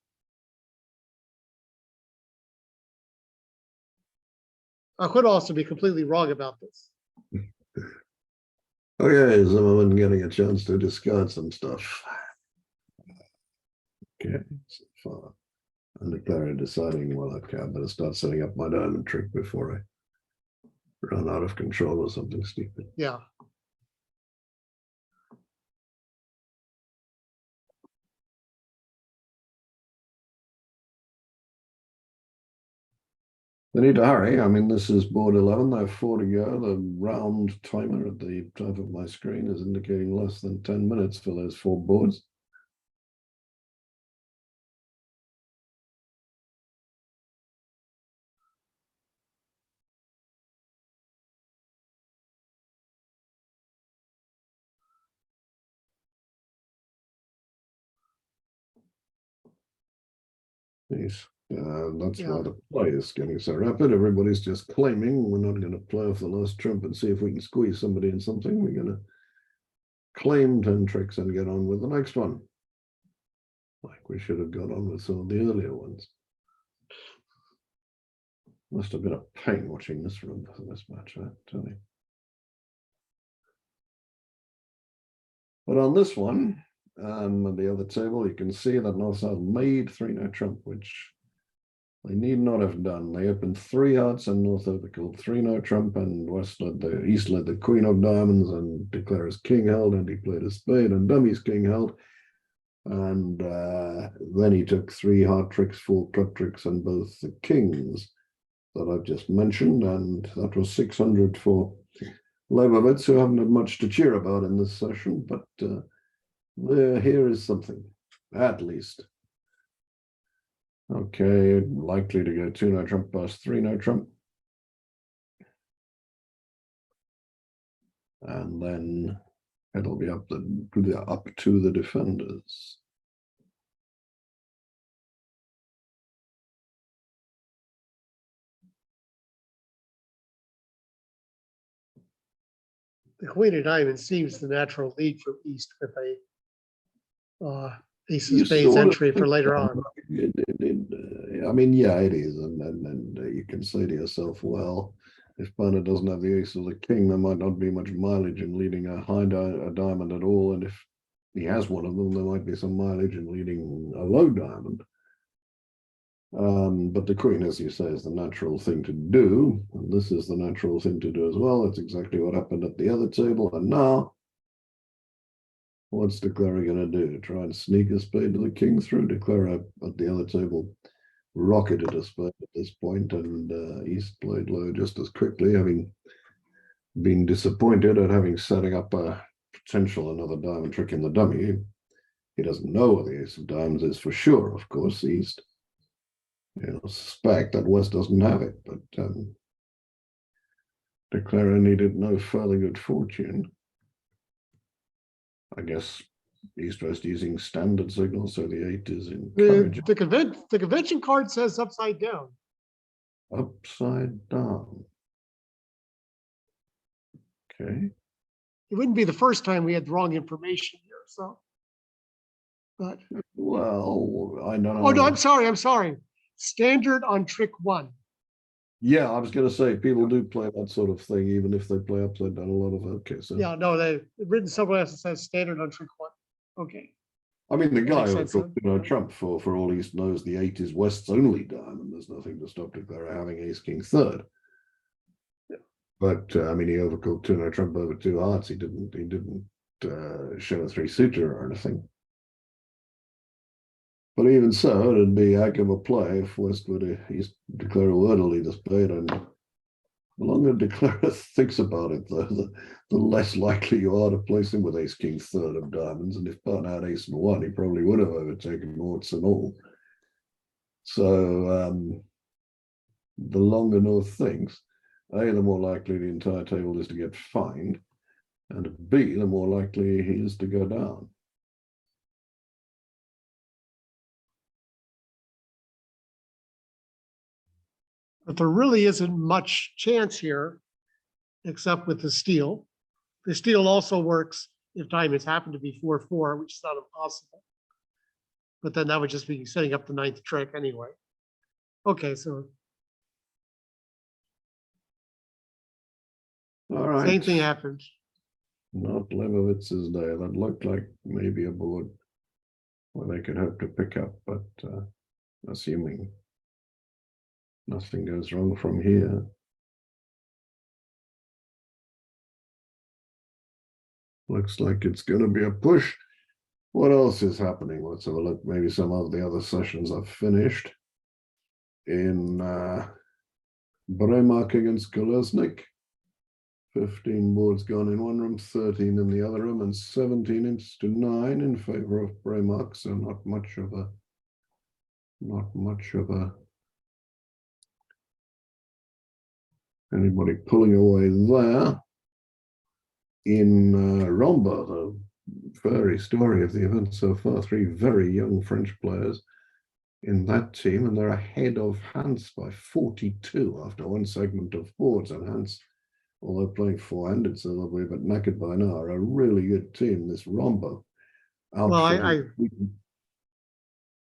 Speaker 3: I could also be completely wrong about this.
Speaker 1: Okay, Zimmerman getting a chance to discard some stuff. Okay, so far. And Declara deciding, well, okay, I better start setting up my diamond trick before I run out of control or something stupid.
Speaker 3: Yeah.
Speaker 1: They need to hurry. I mean, this is board 11. They have 4 to go. The round timer at the top of my screen is indicating less than 10 minutes for those 4 boards. Yes. That's why the play is getting so rapid. Everybody's just claiming we're not going to play off the last trump and see if we can squeeze somebody in something. We're going to claim 10 tricks and get on with the next one. Like we should have got on with some of the earlier ones. Must have been a pain watching this room for this match, I tell you. But on this one, at the other table, you can see that North-South made 3-no trump, which they need not have done. They opened 3 hearts and North overcalled 3-no trump, and East led the queen of diamonds, and Declara's king held, and he played a spade, and Dummy's king held. And then he took 3 heart tricks, 4 club tricks, and both the kings that I've just mentioned. And that was 600 for Leibovitz, who haven't had much to cheer about in this session. But here is something, at least. Okay, likely to go 2 no trump past 3 no trump. And then it'll be up to the defenders.
Speaker 3: The queen of diamonds seems the natural lead for East with a ace of
Speaker 1: You
Speaker 3: spades
Speaker 1: sort of
Speaker 3: entry for
Speaker 1: think
Speaker 3: later
Speaker 1: so.
Speaker 3: on.
Speaker 1: I mean, yeah, it is, and you can say to yourself, well, if Barnett doesn't have the ace or the king, there might not be much mileage in leading a diamond at all, and if he has one of them, there might be some mileage in leading a low diamond. But the queen, as you say, is the natural thing to do, and this is the natural thing to do as well. That's exactly what happened at the other table, and now what's Declara going to do? Try and sneak a spade to the king through? Declara at the other table rocketed a spade at this point, and East played low just as quickly, having been disappointed at having setting up a potential another diamond trick in the dummy. He doesn't know what the ace of diamonds is for sure, of course. East, suspect that West doesn't have it, but Declara needed no further good fortune. I guess East-West using standard signals, so the 8 is encouraging.
Speaker 3: The convention card says upside down.
Speaker 1: Upside down. Okay.
Speaker 3: It wouldn't be the first time we had the wrong information here, so. But,
Speaker 1: Well, I don't know.
Speaker 3: oh no, I'm sorry. Standard on trick 1.
Speaker 1: Yeah, I was going to say people do play that sort of thing, even if they play upside down. A lot of okay. So
Speaker 3: Yeah, no, they've written somewhere else that says standard on trick 1. Okay.
Speaker 1: I mean, the guy
Speaker 3: Makes
Speaker 1: who
Speaker 3: sense,
Speaker 1: took
Speaker 3: huh?
Speaker 1: Trump for all East knows the 8 is West's only diamond. There's nothing to stop Declara having ace king third.
Speaker 3: Yeah.
Speaker 1: But I mean, he overcalled Trump over 2 hearts. He didn't show a 3 suitor or anything. But even so, it'd be a heck of a play if West were to declare a word to lead a spade. And the longer Declara thinks about it, though, the less likely you are to place him with ace king third of diamonds. And if Barton had ace and 1, he probably would have overtaken Mortz and all. So the longer North thinks, A, the more likely the entire table is to get fined, and B, the more likely he is to go down.
Speaker 3: But there really isn't much chance here, except with the steal. The steal also works if diamonds happen to be 4-4, which is not impossible. But then that would just be setting up the 9th trick anyway. Okay, so
Speaker 1: All right.
Speaker 3: same thing happened.
Speaker 1: Not Leibovitz's day. That looked like maybe a board where they could hope to pick up, but assuming nothing goes wrong from here. Looks like it's going to be a push. What else is happening? Let's have a look. Maybe some of the other sessions I've finished. In Bremark against Kolesnik, 15 boards gone in one room, 13 in the other room, and 17-9 in favor of Bremark. So not much of a anybody pulling away there. In Romba, the very story of the event so far, 3 very young French players in that team, and they're ahead of Hans by 42 after one segment of boards. And Hans, although playing 4-handed, so they'll be a bit knackered by now, are a really good team, this Romba.
Speaker 3: Well,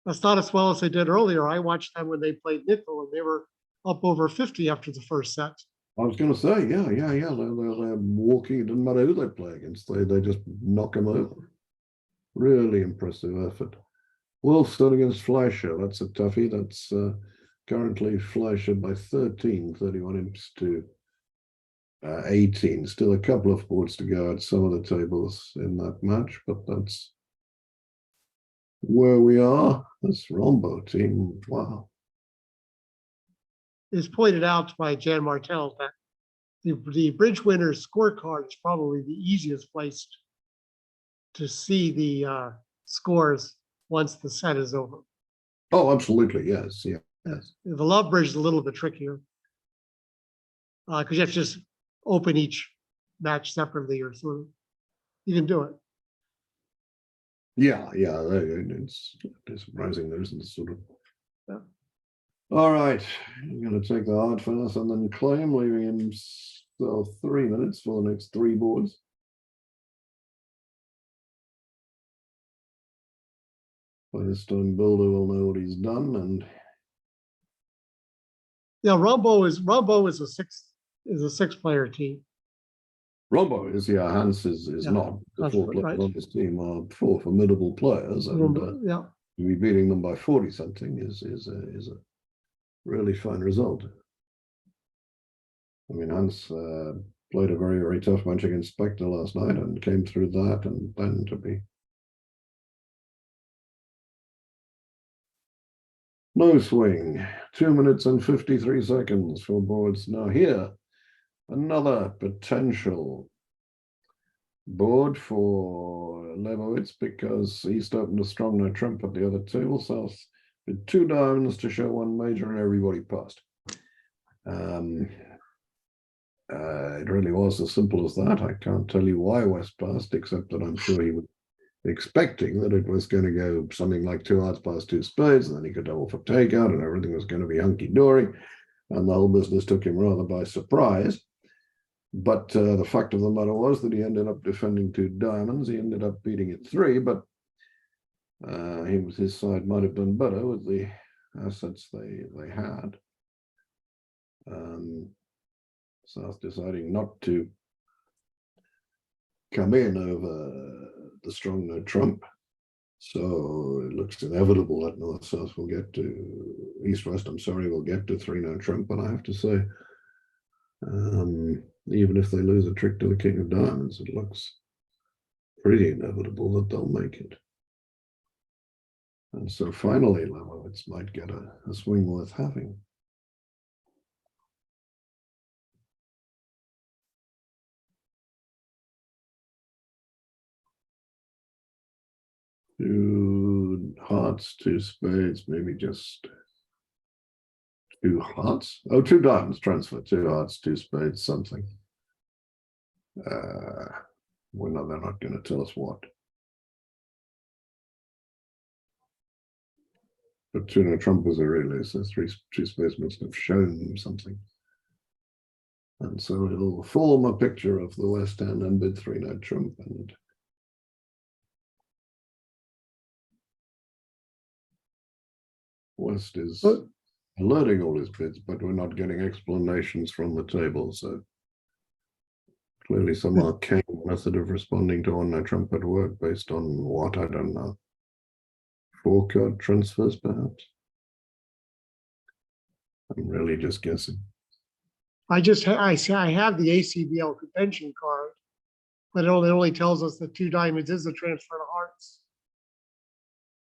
Speaker 3: that's not as well as they did earlier. I watched them when they played nickel, and they were up over 50 after the first set.
Speaker 1: I was going to say, yeah. They're walking. It doesn't matter who they play against. They just knock them over. Really impressive effort. Wolfson against Fleischer. That's a toughie. That's currently Fleischer by 13, 31 imps to 18. Still a couple of boards to go at some of the tables in that match, but that's where we are. This Rombo team, wow.
Speaker 3: It's pointed out by Jan Martell that the bridge winners scorecard is probably the easiest place to see the scores once the set is over.
Speaker 1: Oh, absolutely, yes, yeah, yes.
Speaker 3: The love bridge is a little bit trickier because you have to just open each match separately or sort of, you can do it.
Speaker 1: Yeah, it's surprising there isn't sort of.
Speaker 3: Yeah.
Speaker 1: All right, I'm going to take the hard fast and then claim, leaving him 3 minutes for the next 3 boards. By this time, Builder will know what he's done, and
Speaker 3: Yeah, Rumbo is a 6-player team.
Speaker 1: Rombo is, yeah, Hans is
Speaker 3: Yeah,
Speaker 1: not. The
Speaker 3: that's
Speaker 1: 4 players
Speaker 3: right.
Speaker 1: on his team are 4 formidable players, and
Speaker 3: Yeah,
Speaker 1: to be beating them by 40 something is a really fine result. I mean, Hans played a very, very tough match against Spectre last night and came through that, and then to be no swing, 2 minutes and 53 seconds for boards. Now here, another potential board for Lebowitz because East opened a strong no trump at the other table. South with 2 diamonds to show 1 major and everybody passed. It really was as simple as that. I can't tell you why West passed, except that I'm sure he was expecting that it was going to go something like 2 hearts past 2 spades, and then he could double for takeout, and everything was going to be hunky-dory, and the whole business took him rather by surprise. But the fact of the matter was that he ended up defending 2 diamonds. He ended up beating it 3, but his side might have done better with the assets they had. South deciding not to come in over the strong no trump. So it looks inevitable that North-South will get to, East-West, I'm sorry, will get to 3 no trump. But I have to say, even if they lose a trick to the King of Diamonds, it looks pretty inevitable that they'll make it. And so finally, Lebowitz might get a swing worth having. Two hearts, 2 spades, maybe just 2 hearts. Oh, 2 diamonds transfer, 2 hearts, 2 spades, something. They're not going to tell us what. But 2 no trump was a really, so 3 spades must have shown something. And so it'll form a picture of the West Hand and bid 3 no trump, and West is alerting all his bids, but we're not getting explanations from the table. So clearly some arcane method of responding to 1 no trump at work based on what, I don't know. 4 card transfers, perhaps. I'm really just guessing.
Speaker 3: I have the ACBL convention card, but it only tells us that 2 diamonds is a transfer to hearts.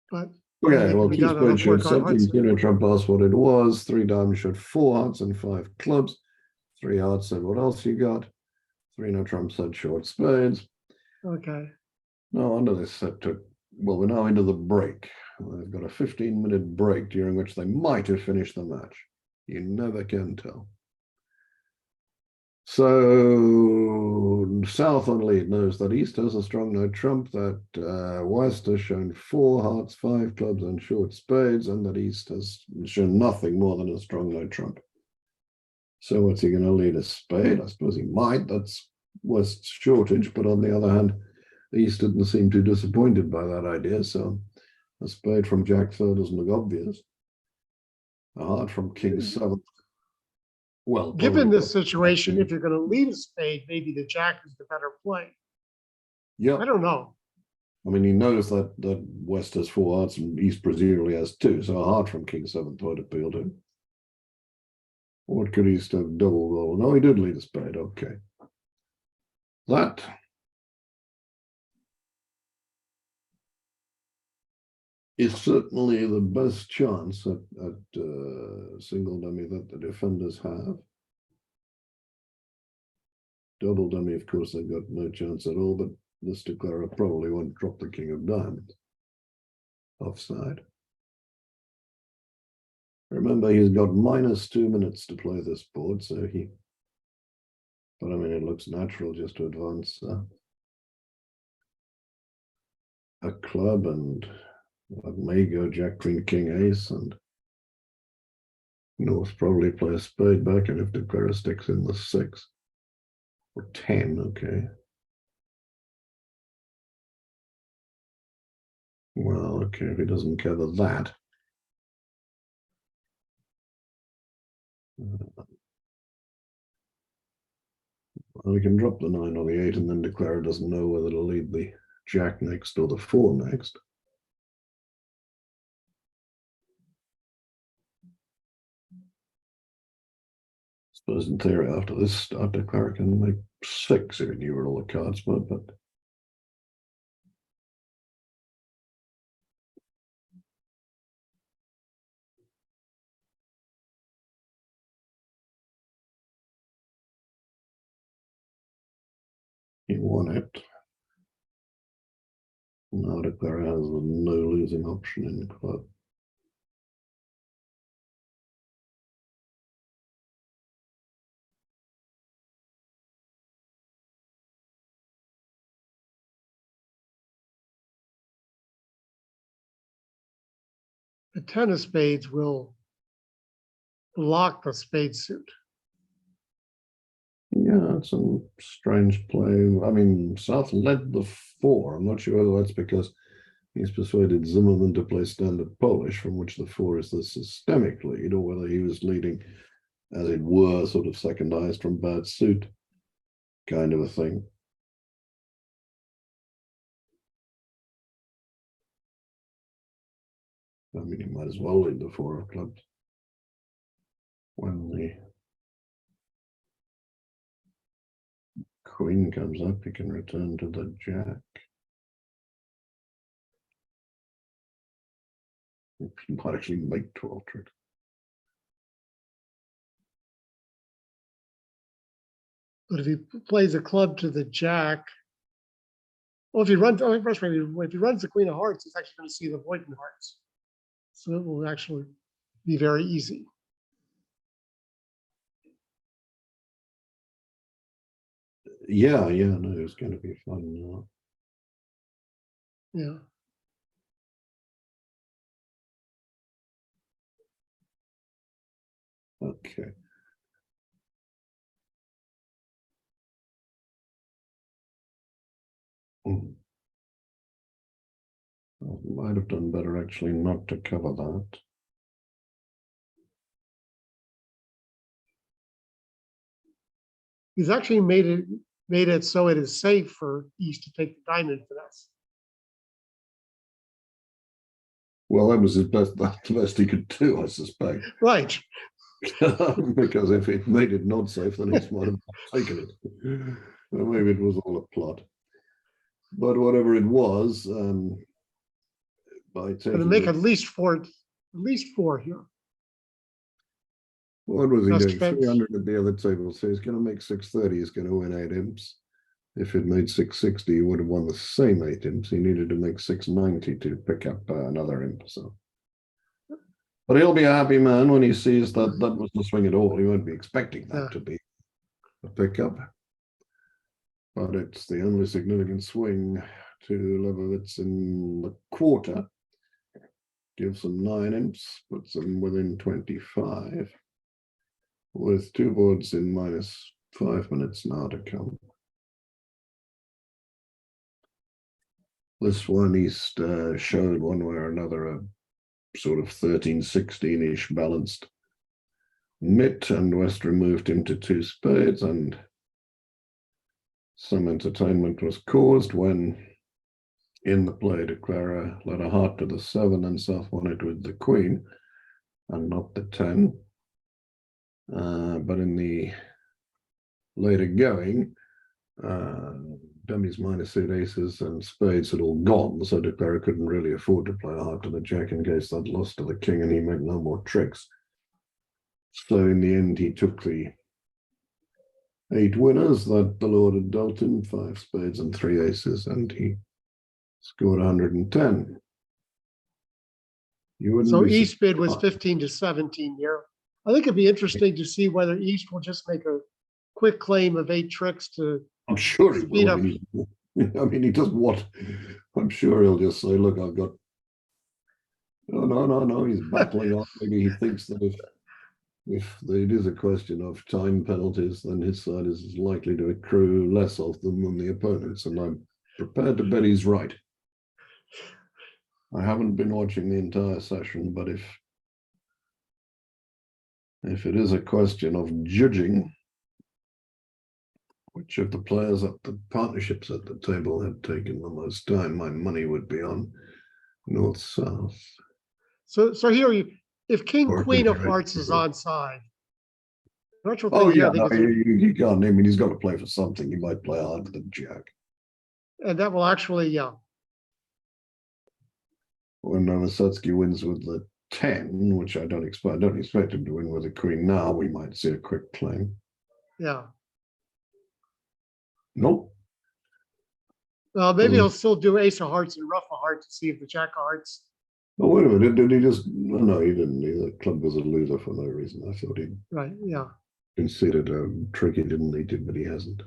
Speaker 3: But
Speaker 1: Okay, well, 2
Speaker 3: done on a
Speaker 1: spades showed
Speaker 3: 4-card hearts.
Speaker 1: something. 2 no trump asked what it was. 3 diamonds showed 4 hearts and 5 clubs. 3 hearts said, what else you got? 3 no trump said short spades.
Speaker 3: Okay.
Speaker 1: No wonder this set took, well, we're now into the break. They've got a 15-minute break during which they might have finished the match. You never can tell. So South on lead knows that East has a strong no trump, that West has shown 4 hearts, 5 clubs and short spades, and that East has shown nothing more than a strong no trump. So what's he going to lead? A spade? I suppose he might. That's West's shortage, but on the other hand, East didn't seem too disappointed by that idea, so a spade from Jack 3rd doesn't look obvious. A heart from King 7th. Well,
Speaker 3: Given this situation, if you're going to lead a spade, maybe the Jack is the better play.
Speaker 1: Yeah,
Speaker 3: I don't know.
Speaker 1: I mean, he knows that West has 4 hearts and East presumably has 2, so a heart from King 7th would appeal to him. What could East have double roll? No, he did lead a spade. Okay. That is certainly the best chance at single dummy that the defenders have. Double dummy, of course, they've got no chance at all, but this declarer probably won't drop the king of diamonds offside. Remember, he's got -2 minutes to play this board, so but I mean, it looks natural just to advance a club, and I may go Jack, Queen, King, Ace, and North probably play a spade back, and if declarer sticks in the 6 or 10, okay. Well, okay, if he doesn't cover that. Well, we can drop the 9 or the 8, and then declarer doesn't know whether to lead the Jack next or the 4 next. I suppose in theory, after this start, declarer can make 6 if he knew where all the cards were, but he won it. Now declarer has a no losing option in the club.
Speaker 3: The 10 of spades will block the spade suit.
Speaker 1: Yeah, it's a strange play. I mean, South led the 4. I'm not sure whether that's because he's persuaded Zimmerman to play standard Polish, from which the 4 is the systemic lead, or whether he was leading, as it were, sort of second highest from bad suit kind of a thing. I mean, he might as well lead the 4 of clubs. When the Queen comes up, he can return to the Jack. He might actually make 12 tricks.
Speaker 3: But if he plays a club to the Jack, well, if he runs, if he runs the Queen of Hearts, he's actually going to see the Void in Hearts. So it will actually be very easy.
Speaker 1: Yeah, no, it's going to be fun.
Speaker 3: Yeah.
Speaker 1: Okay. I might have done better actually not to cover that.
Speaker 3: He's actually made it so it is safe for East to take the diamond finesse.
Speaker 1: Well, that was his best, that's the best he could do, I suspect.
Speaker 3: Right.
Speaker 1: Because if it made it not safe, then he might have taken it. Well, maybe it was all a plot. But whatever it was, by taking
Speaker 3: Going to make
Speaker 1: it,
Speaker 3: at least four here.
Speaker 1: what was he
Speaker 3: Best
Speaker 1: doing?
Speaker 3: defense.
Speaker 1: 300 at the other table. So he's going to make 630. He's going to win 8 imps. If it made 660, he would have won the same 8 imps. He needed to make 690 to pick up another imp. So, but he'll be a happy man when he sees that that was the swing at all. He won't be expecting that to be a pickup. But it's the only significant swing to Lebowitz in the quarter. Gives them 9 imps, puts them within 25. With 2 boards in -5 minutes now to come. This one East showed one way or another a sort of 13-16-ish balanced mitt, and West removed him to 2 spades, and some entertainment was caused when in the play declarer led a heart to the 7 and South won it with the Queen and not the 10. But in the later going, dummies, minor suit aces, and spades had all gone, so declarer couldn't really afford to play hard to the jack in case they'd lost to the king and he made no more tricks. So in the end, he took the 8 winners that the Lord had dealt him, 5 spades and 3 aces, and he scored 110. You wouldn't
Speaker 3: So
Speaker 1: be
Speaker 3: East bid was
Speaker 1: surprised.
Speaker 3: 15 to 17 here. I think it'd be interesting to see whether East will just make a quick claim of 8 tricks to
Speaker 1: I'm sure he
Speaker 3: speed
Speaker 1: will.
Speaker 3: up.
Speaker 1: I mean, he doesn't want. I'm sure he'll just say, "Look, I've got." No. He's battling on. Maybe he thinks that if it is a question of time penalties, then his side is likely to accrue less of them than the opponents, and I'm prepared to bet he's right. I haven't been watching the entire session, but if it is a question of judging which of the players at the partnerships at the table had taken the most time, my money would be on North-South.
Speaker 3: So here, if King
Speaker 1: Or
Speaker 3: Queen of
Speaker 1: maybe
Speaker 3: Hearts is
Speaker 1: right.
Speaker 3: onside, natural
Speaker 1: Oh
Speaker 3: thing here,
Speaker 1: yeah,
Speaker 3: I think,
Speaker 1: no, he can't. I mean, he's got to play for something. He might play hard to the jack.
Speaker 3: and that will actually, yeah.
Speaker 1: When Novoselsky wins with the 10, which I don't expect him to win with the queen now, we might see a quick claim.
Speaker 3: Yeah.
Speaker 1: Nope.
Speaker 3: Well, maybe he'll still do Ace of Hearts and Rough of Hearts to see if the Jack of Hearts.
Speaker 1: Oh, wait a minute. Did he just? No, he didn't. The club was a loser for no reason. I thought he'd
Speaker 3: Right. Yeah.
Speaker 1: considered a trick he didn't need to, but he hasn't.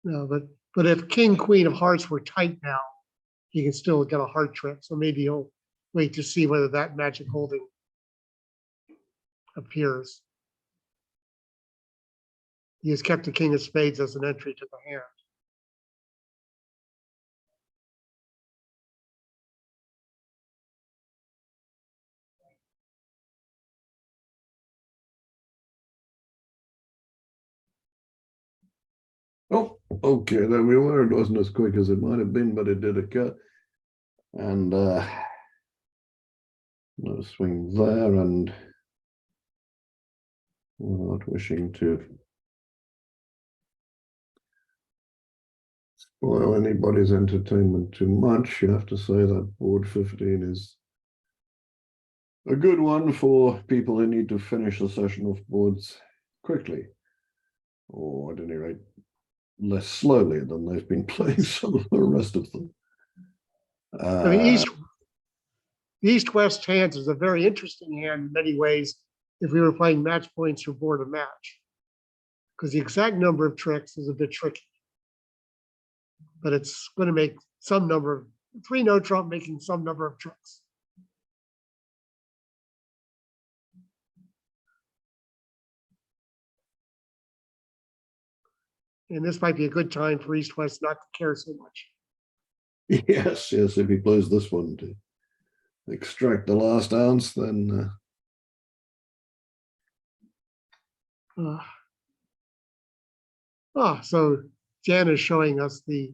Speaker 3: No, but if King Queen of Hearts were tight now, he can still get a heart trick. So maybe he'll wait to see whether that magic holding appears. He has kept the King of Spades as an entry to the hand.
Speaker 1: Oh, okay, there we were. It wasn't as quick as it might have been, but it did occur. And no swing there, and without wishing to spoil anybody's entertainment too much, you have to say that board 15 is a good one for people who need to finish the session off boards quickly, or at any rate, less slowly than they've been playing some of the rest of them.
Speaker 3: I mean, East-West hands is a very interesting hand in many ways if we were playing match points or board a match, because the exact number of tricks is a bit tricky. But it's going to make some number of 3 no trump making some number of tricks. And this might be a good time for East-West not to care so much.
Speaker 1: Yes, if he plays this one to extract the last ounce, then
Speaker 3: So Jan is showing us the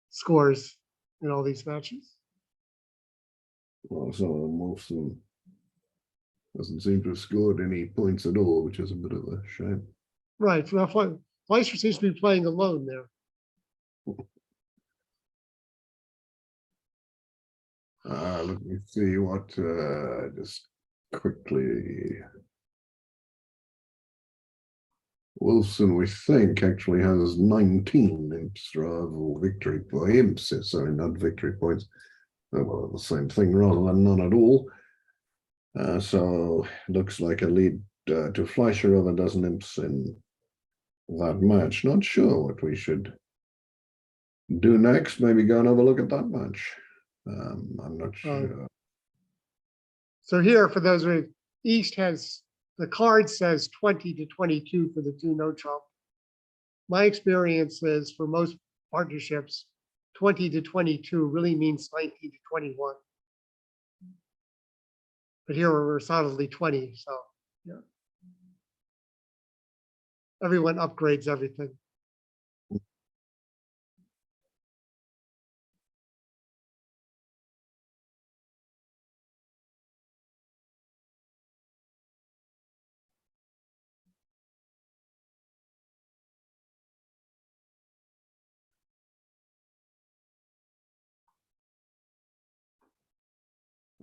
Speaker 3: scores in all these matches.
Speaker 1: well, some of them Wolfson doesn't seem to have scored any points at all, which is a bit of a shame.
Speaker 3: Right. Well, Fleischer seems to be playing alone there.
Speaker 1: Let me see what, just quickly. Wilson, we think, actually has 19 imps or victory points. Sorry, not victory points. Oh, well, the same thing rather than none at all. So looks like a lead to Fleischer of a dozen imps in that match. Not sure what we should do next. Maybe go and have a look at that match. I'm not sure.
Speaker 3: So here, for those who East has, the card says 20 to 22 for the 2 no trump. My experience is for most partnerships, 20 to 22 really means 19 to 21. But here we're solidly 20, so yeah. Everyone upgrades everything.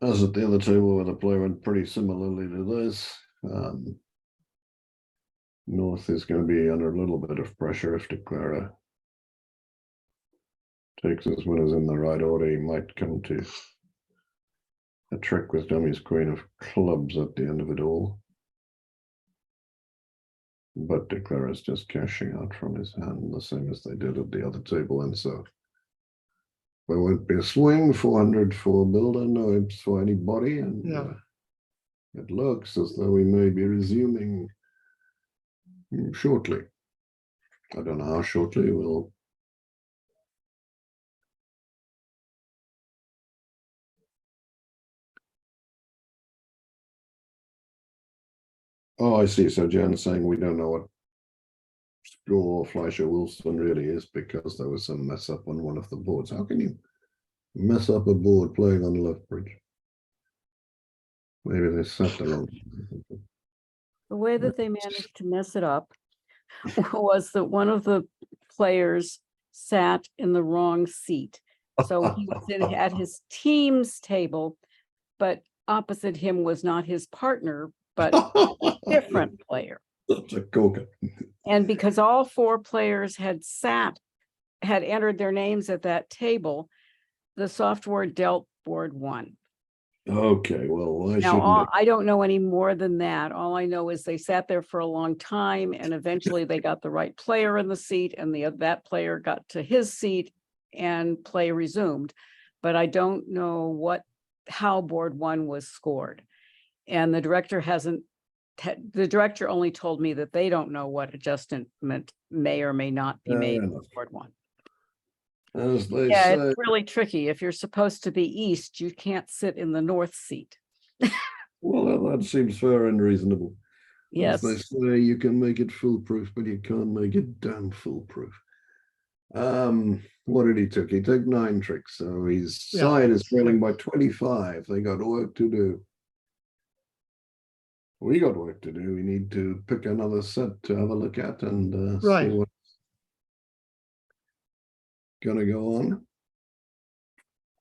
Speaker 1: As at the other table where the play went pretty similarly to this. North is going to be under a little bit of pressure if Declara takes his winners in the right order. He might come to a trick with Dummy's queen of clubs at the end of it all. But Declara's just cashing out from his hand, the same as they did at the other table, and so there won't be a swing. 400 for Builder, no imps for anybody, and
Speaker 3: Yeah.
Speaker 1: It looks as though we may be resuming shortly. I don't know how shortly. We'll Oh, I see. So Jan's saying we don't know what score Fleischer Wilson really is because there was some mess up on one of the boards. How can you mess up a board playing on left bridge? Maybe they set the wrong.
Speaker 2: The way that they managed to mess it up was that one of the players sat in the wrong seat. So he was at his team's table, but opposite him was not his partner, but a different player.
Speaker 1: That's a corker.
Speaker 2: And because all four players had entered their names at that table, the software dealt board one.
Speaker 1: Okay, well, why
Speaker 2: Now,
Speaker 1: shouldn't
Speaker 2: I don't know any more than that. All I know is they sat there for a long time and eventually they got the right player in the seat and that player got to his seat and play resumed. But I don't know how board one was scored. And the director only told me that they don't know what adjustment may or may not be made
Speaker 1: enough.
Speaker 2: on board one.
Speaker 1: As they
Speaker 2: Yeah,
Speaker 1: say,
Speaker 2: it's really tricky. If you're supposed to be east, you can't sit in the north seat.
Speaker 1: well, that seems fair and reasonable.
Speaker 2: Yes.
Speaker 1: As they say, you can make it foolproof, but you can't make it damn foolproof. What did he took? He took 9 tricks, so his side is trailing by 25. They got work to do. We got work to do. We need to pick another set to have a look at and see what's gonna go on.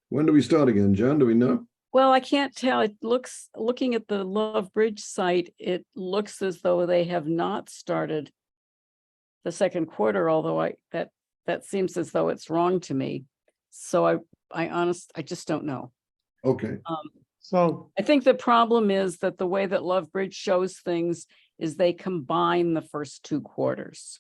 Speaker 1: When do we start again, John? Do we know?
Speaker 2: Well, I can't tell. It looks, looking at the Love Bridge site, it looks as though they have not started the second quarter, although that seems as though it's wrong to me. So I just don't know.
Speaker 1: Okay.
Speaker 3: So
Speaker 2: I think the problem is that the way that Love Bridge shows things is they combine the first 2 quarters.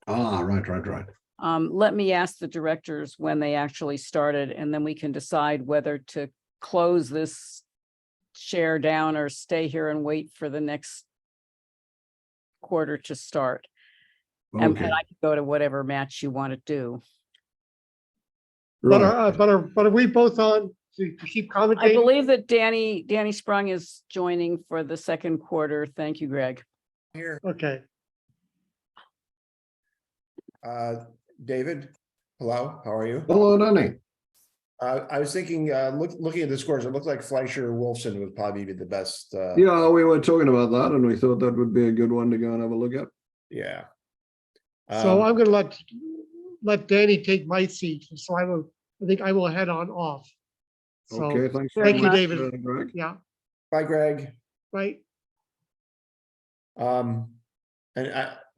Speaker 1: Right.
Speaker 2: Let me ask the directors when they actually started, and then we can decide whether to close this share down or stay here and wait for the next quarter to start.
Speaker 1: Okay.
Speaker 2: And I can go to whatever match you want to do.
Speaker 3: but
Speaker 1: Right.
Speaker 3: are we both on to keep commentating?
Speaker 2: I believe that Danny Sprung is joining for the second quarter. Thank you, Greg.
Speaker 5: Here,
Speaker 3: Okay.
Speaker 5: David, hello, how are you?
Speaker 1: Hello, Danny.
Speaker 5: I was thinking, looking at the scores, it looked like Fleischer Wolfson would probably be the best.
Speaker 1: Yeah, we were talking about that, and we thought that would be a good one to go and have a look at.
Speaker 5: Yeah.
Speaker 3: So I'm gonna let Danny take my seat. So I think I will head on off. So,
Speaker 1: Okay, thanks.
Speaker 2: very
Speaker 3: thank you,
Speaker 2: much.
Speaker 3: David.
Speaker 1: Greg.
Speaker 3: Yeah,
Speaker 5: Bye, Greg.
Speaker 3: right.
Speaker 5: And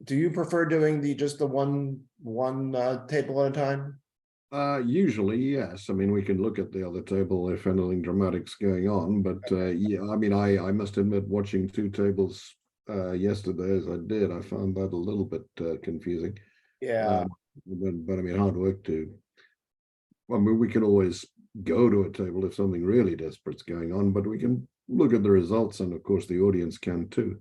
Speaker 5: do you prefer doing just the one table at a time?
Speaker 1: Usually, yes. I mean, we can look at the other table if anything dramatic's going on, but yeah, I mean, I must admit, watching 2 tables yesterday as I did, I found that a little bit confusing.
Speaker 5: Yeah.
Speaker 1: But I mean, hard work to. I mean, we can always go to a table if something really desperate's going on, but we can look at the results, and of course, the audience can too.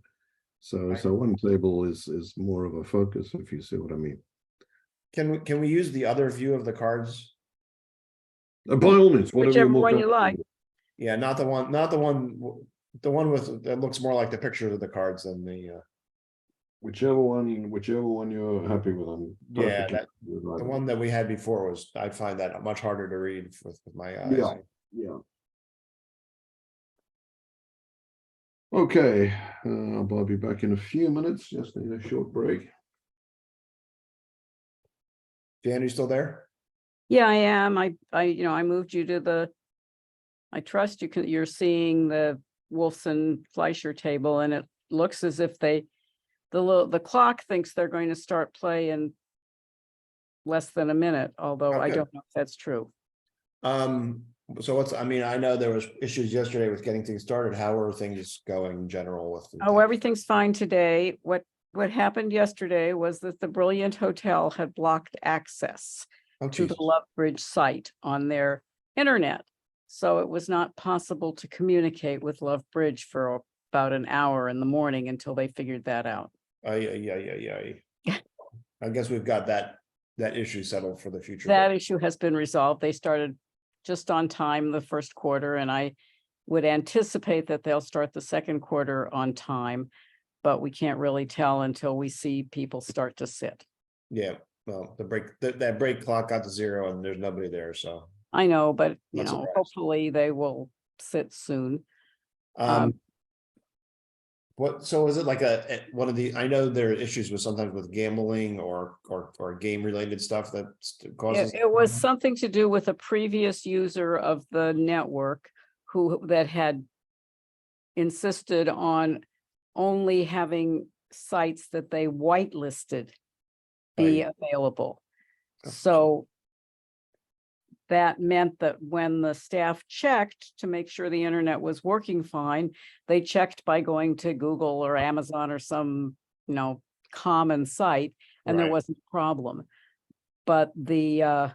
Speaker 1: So one table is more of a focus, if you see what I mean.
Speaker 5: Can we use the other view of the cards?
Speaker 1: By all means, whatever
Speaker 2: Whichever
Speaker 1: you're more
Speaker 2: one you
Speaker 1: comfortable
Speaker 2: like.
Speaker 1: with.
Speaker 5: Yeah, not the one with that looks more like the pictures of the cards than the.
Speaker 1: Whichever one you're happy with.
Speaker 5: Yeah, the one that we had before I find that much harder to read with my eyes.
Speaker 1: Yeah. Okay, I'll be back in a few minutes. Just need a short break.
Speaker 5: Dan, you still there?
Speaker 2: Yeah, I am. I moved you to the I trust you're seeing the Wolfson Fleischer table, and it looks as if the clock thinks they're going to start play in less than a minute, although I
Speaker 5: Okay.
Speaker 2: don't know if that's true.
Speaker 5: So I mean, I know there was issues yesterday with getting things started. How are things going in general with? the
Speaker 2: Oh,
Speaker 5: tech?
Speaker 2: everything's fine today. What happened yesterday was that the Brilliant Hotel had blocked access
Speaker 5: Oh,
Speaker 2: to the
Speaker 5: geez.
Speaker 2: Lovebridge site on their internet. So it was not possible to communicate with Lovebridge for about an hour in the morning until they figured that out.
Speaker 5: I guess we've got that issue settled for the future.
Speaker 2: That issue has been resolved. They started just on time the first quarter, and I would anticipate that they'll start the second quarter on time, but we can't really tell until we see people start to sit.
Speaker 5: Yeah, well, that break clock got to 0 and there's nobody there, so.
Speaker 2: I know, but
Speaker 5: Not surprised.
Speaker 2: hopefully they will sit soon.
Speaker 5: So is it like one of the, I know there are issues with sometimes with gambling or game related stuff that causes.
Speaker 2: It was something to do with a previous user of the network that had insisted on only having sites that they whitelisted be available.
Speaker 5: Oh,
Speaker 2: So that meant that when the staff checked to make sure the internet was working fine, they checked by going to Google or Amazon or some, common site, and there
Speaker 5: Right.
Speaker 2: wasn't a problem. But the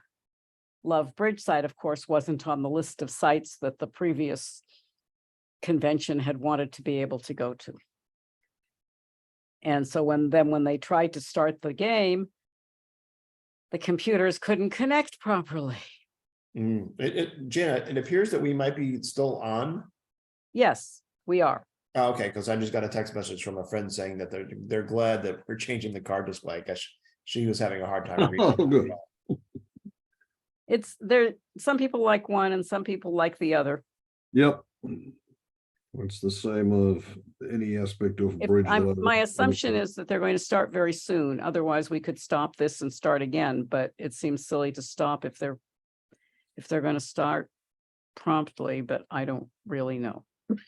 Speaker 2: Lovebridge site, of course, wasn't on the list of sites that the previous convention had wanted to be able to go to. And so when they tried to start the game, the computers couldn't connect properly.
Speaker 5: Jana, it appears that we might be still on.
Speaker 2: Yes, we are.
Speaker 5: Oh, okay, because I just got a text message from a friend saying that they're glad that we're changing the card display. I guess she was having a hard time reading.
Speaker 1: Oh, good.
Speaker 2: It's there. Some people like one and some people like the other.
Speaker 1: Yep. It's the same of any aspect of bridge.
Speaker 2: My assumption is that they're going to start very soon. Otherwise, we could stop this and start again, but it seems silly to stop if they're going to start promptly, but I don't really know.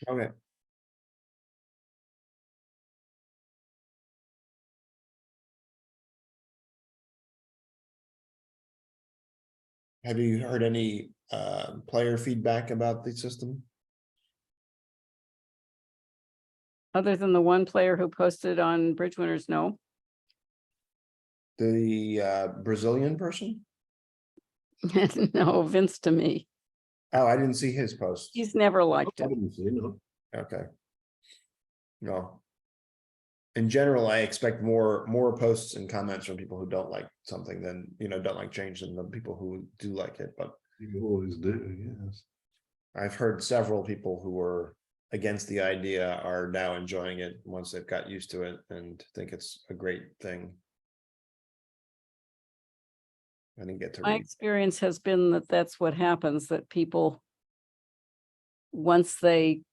Speaker 5: Okay. Have you heard any player feedback about the system?
Speaker 2: Other than the one player who posted on Bridge Winners, no.
Speaker 5: The Brazilian person?
Speaker 2: No, Vince to me.
Speaker 5: Oh, I didn't see his post.
Speaker 2: He's never liked
Speaker 1: I
Speaker 2: it.
Speaker 1: didn't see, no.
Speaker 5: Okay. No. In general, I expect more posts and comments from people who don't like something than, don't like change than the people who do like it. But
Speaker 1: You always do, yes.
Speaker 5: I've heard several people who were against the idea are now enjoying it once they've got used to it and think it's a great thing. I didn't get to
Speaker 2: My
Speaker 5: read.
Speaker 2: experience has been that that's what happens, that people, once they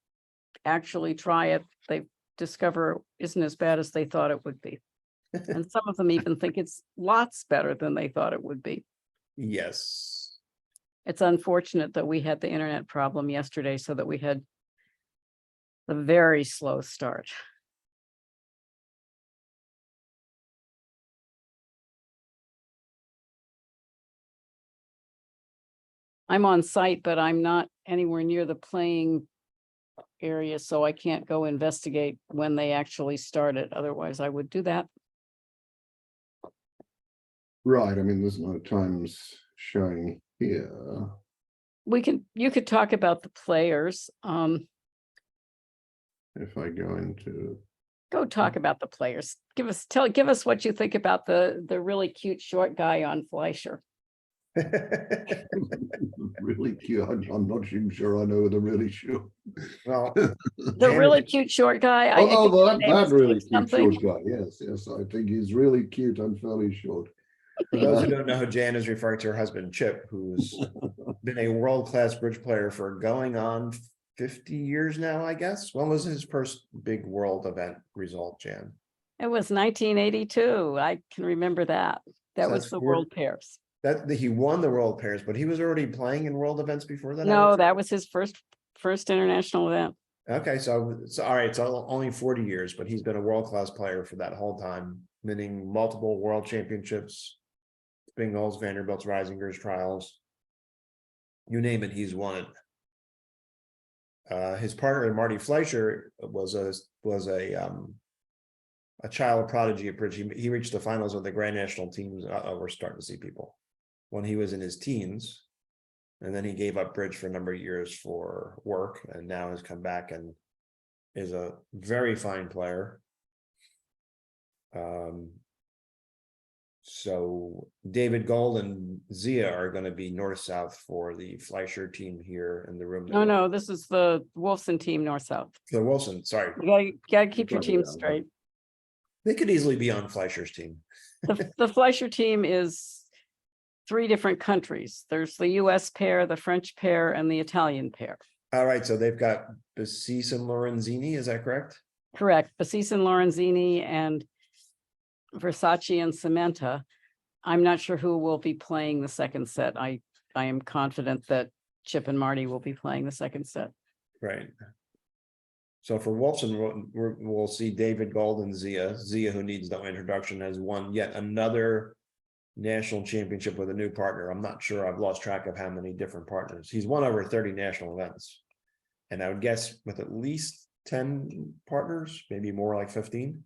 Speaker 2: actually try it, they discover it isn't as bad as they thought it would be. And some of them even think it's lots better than they thought it would be.
Speaker 5: Yes.
Speaker 2: It's unfortunate that we had the internet problem yesterday, so that we had a very slow start. I'm on site, but I'm not anywhere near the playing area, so I can't go investigate when they actually started. Otherwise, I would do that.
Speaker 1: Right, I mean, there's no times showing here.
Speaker 2: You could talk about the players.
Speaker 1: If I go into,
Speaker 2: Go talk about the players. Give us what you think about the really cute short guy on Fleischer.
Speaker 1: really cute, I'm not even sure I know the really sure.
Speaker 5: Well,
Speaker 2: The really cute short guy. I think
Speaker 1: Oh,
Speaker 2: his name
Speaker 1: that
Speaker 2: is
Speaker 1: really cute
Speaker 2: something.
Speaker 1: short guy, yes, I think he's really cute and fairly short.
Speaker 5: for those who don't know who Jan is referring to, her husband Chip, who's been a world-class bridge player for going on 50 years now, I guess. When was his first big world event result, Jan?
Speaker 2: It was 1982. I can remember that. That
Speaker 5: So
Speaker 2: was
Speaker 5: that's
Speaker 2: the
Speaker 5: 40
Speaker 2: World Pairs.
Speaker 5: That he won the world pairs, but he was already playing in world events before that. I
Speaker 2: No,
Speaker 5: would say?
Speaker 2: that was his first international event.
Speaker 5: Okay, so all right, so only 40 years, but he's been a world-class player for that whole time, winning multiple world championships, Spingolds, Vanderbilts, Risingers, trials. You name it, he's won it. His partner, Marty Fleischer, was a child prodigy at bridge. He reached the finals of the Grand National teams. We're starting to see people when he was in his teens. And then he gave up bridge for a number of years for work, and now has come back and is a very fine player. So David Gold and Zia are going to be north-south for the Fleischer team here in the room.
Speaker 2: No, this is the Wolfson team, north-south.
Speaker 5: The Wilson, sorry.
Speaker 2: You gotta keep your
Speaker 1: Probably
Speaker 2: teams
Speaker 1: out, huh?
Speaker 2: straight.
Speaker 5: They could easily be on Fleischer's team.
Speaker 2: The Fleischer team is 3 different countries. There's the US pair, the French pair, and the Italian pair.
Speaker 5: All right, so they've got Bassis and Lorenzini, is that correct?
Speaker 2: Correct. Bassis and Lorenzini and Versace and Cementa. I'm not sure who will be playing the second set. I am confident that Chip and Marty will be playing the second set.
Speaker 5: Right. So for Wolfson, we'll see David Gold and Zia. Zia, who needs no introduction, has won yet another national championship with a new partner. I'm not sure, I've lost track of how many different partners. He's won over 30 national events. And I would guess with at least 10 partners, maybe more like 15.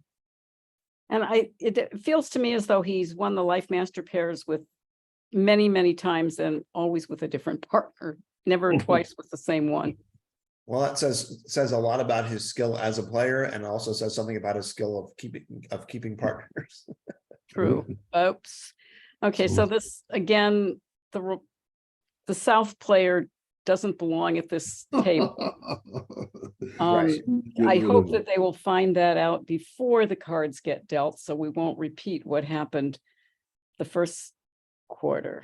Speaker 2: And it feels to me as though he's won the Life Master pairs with many, many times and always with a different partner, never twice with the same one.
Speaker 5: Well, that says a lot about his skill as a player, and also says something about his skill of keeping partners.
Speaker 2: True. Oops. Okay, so this, again, the South player doesn't belong at this table.
Speaker 5: Right.
Speaker 2: I hope that they will find that out before the cards get dealt, so we won't repeat what happened the first quarter.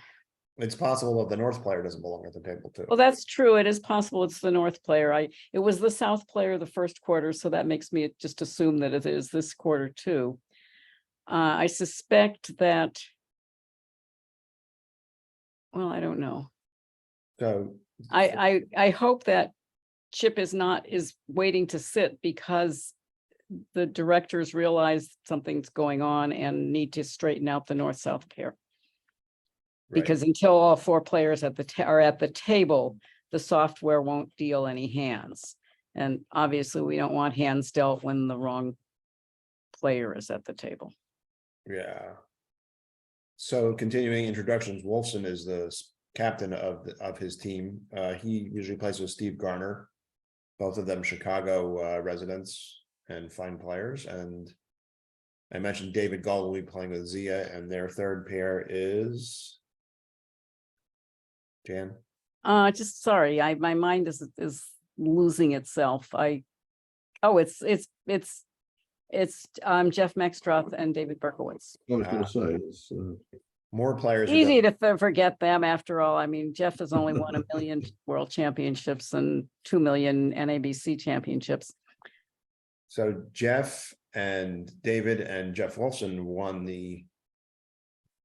Speaker 5: It's possible that the North player doesn't belong at the table too.
Speaker 2: Well, that's true. It is possible it's the North player. It was the South player the first quarter, so that makes me just assume that it is this quarter too. I suspect that, well, I don't know.
Speaker 5: So
Speaker 2: I hope that Chip is waiting to sit because the directors realize something's going on and need to straighten out the North-South pair. Because until all 4 players are at the table, the software won't deal any hands. And obviously we don't want hands dealt when the wrong player is at the table.
Speaker 5: yeah. So continuing introductions, Wolfson is the captain of his team. He usually plays with Steve Garner, both of them Chicago residents and fine players. And I mentioned David Gall will be playing with Zia, and their third pair is Jan.
Speaker 2: Just sorry, my mind is losing itself. It's Jeff Maxtroth and David Berkowitz.
Speaker 1: I was gonna say, it's,
Speaker 5: More players. who
Speaker 2: Easy
Speaker 5: don't-
Speaker 2: to forget them after all. I mean, Jeff has only won 1 million world championships and 2 million NABC championships.
Speaker 5: So Jeff and David and Jeff Wolfson won the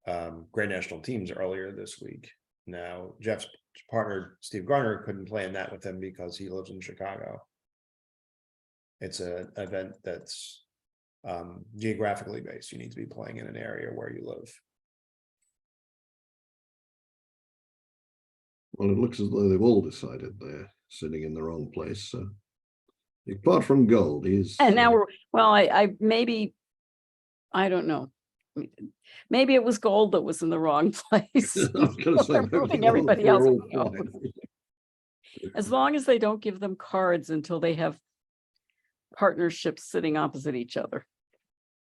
Speaker 5: Grand National teams earlier this week. Now, Jeff's partner, Steve Garner, couldn't play in that with him because he lives in Chicago. It's an event that's geographically based. You need to be playing in an area where you live.
Speaker 1: well, it looks as though they've all decided they're sitting in the wrong place. So apart from Gold, he's
Speaker 2: And now I maybe, I don't know. Maybe it was Gold that was in the wrong place.
Speaker 1: I was gonna say,
Speaker 2: They're
Speaker 1: maybe
Speaker 2: moving
Speaker 1: they're
Speaker 2: everybody else.
Speaker 1: all
Speaker 2: out.
Speaker 1: fine.
Speaker 2: As long as they don't give them cards until they have partnerships sitting opposite each other.